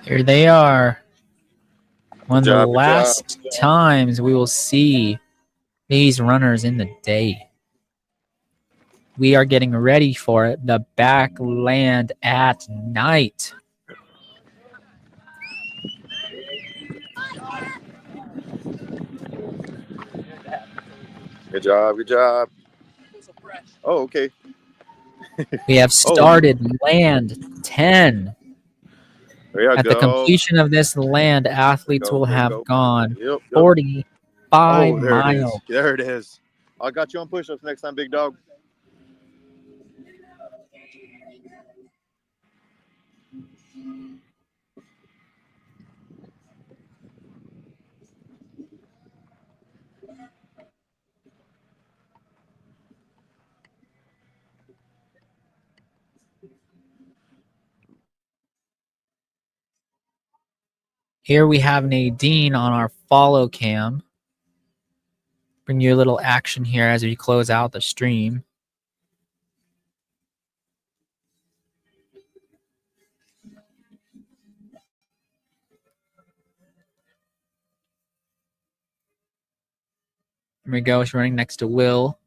Here they are. One of the last times we will see these runners in the day. We are getting ready for it. The Backland at night. Good job. Good job. Oh, okay. We have started land 10. At the go. completion of this land, athletes will have gone 45 miles. There it is. I got you on push-ups next time, big dog. Here we have Nadine on our follow cam. Bring you a little action here as we close out the stream. Here we go. She's running next to Will.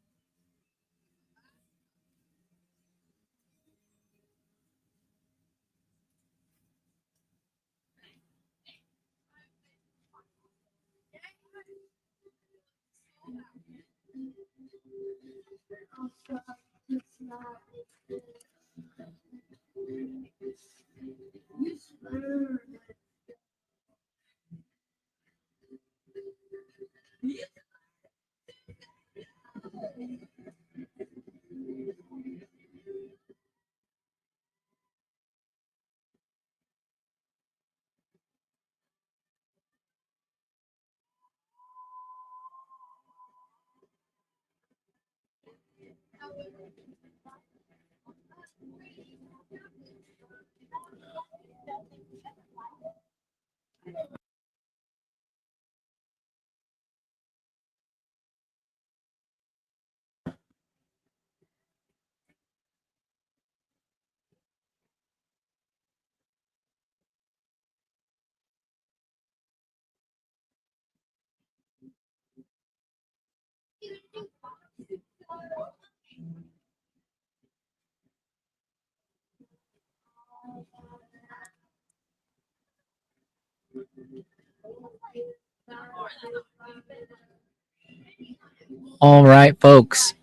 All right, folks.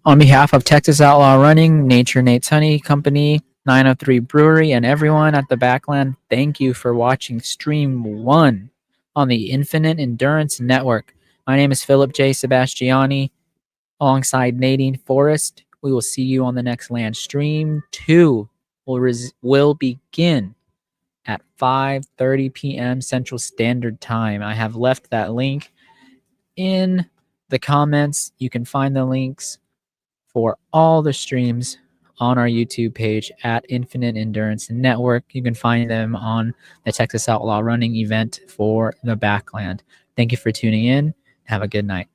On behalf of Texas Outlaw Running, Nature Nate Honey Company, 903 Brewery, and everyone at the Backland, thank you for watching Stream 1 on the Infinite Endurance Network. My name is Philip J. Sebastiani, alongside Nadine Forrest. We will see you on the next land. Stream 2 will begin at 5:30 p.m. Central Standard Time. I have left that link in the comments. You can find the links for all the streams on our YouTube page at Infinite Endurance Network. You can find them on the Texas Outlaw Running event for the Backland. Thank you for tuning in. Have a good night.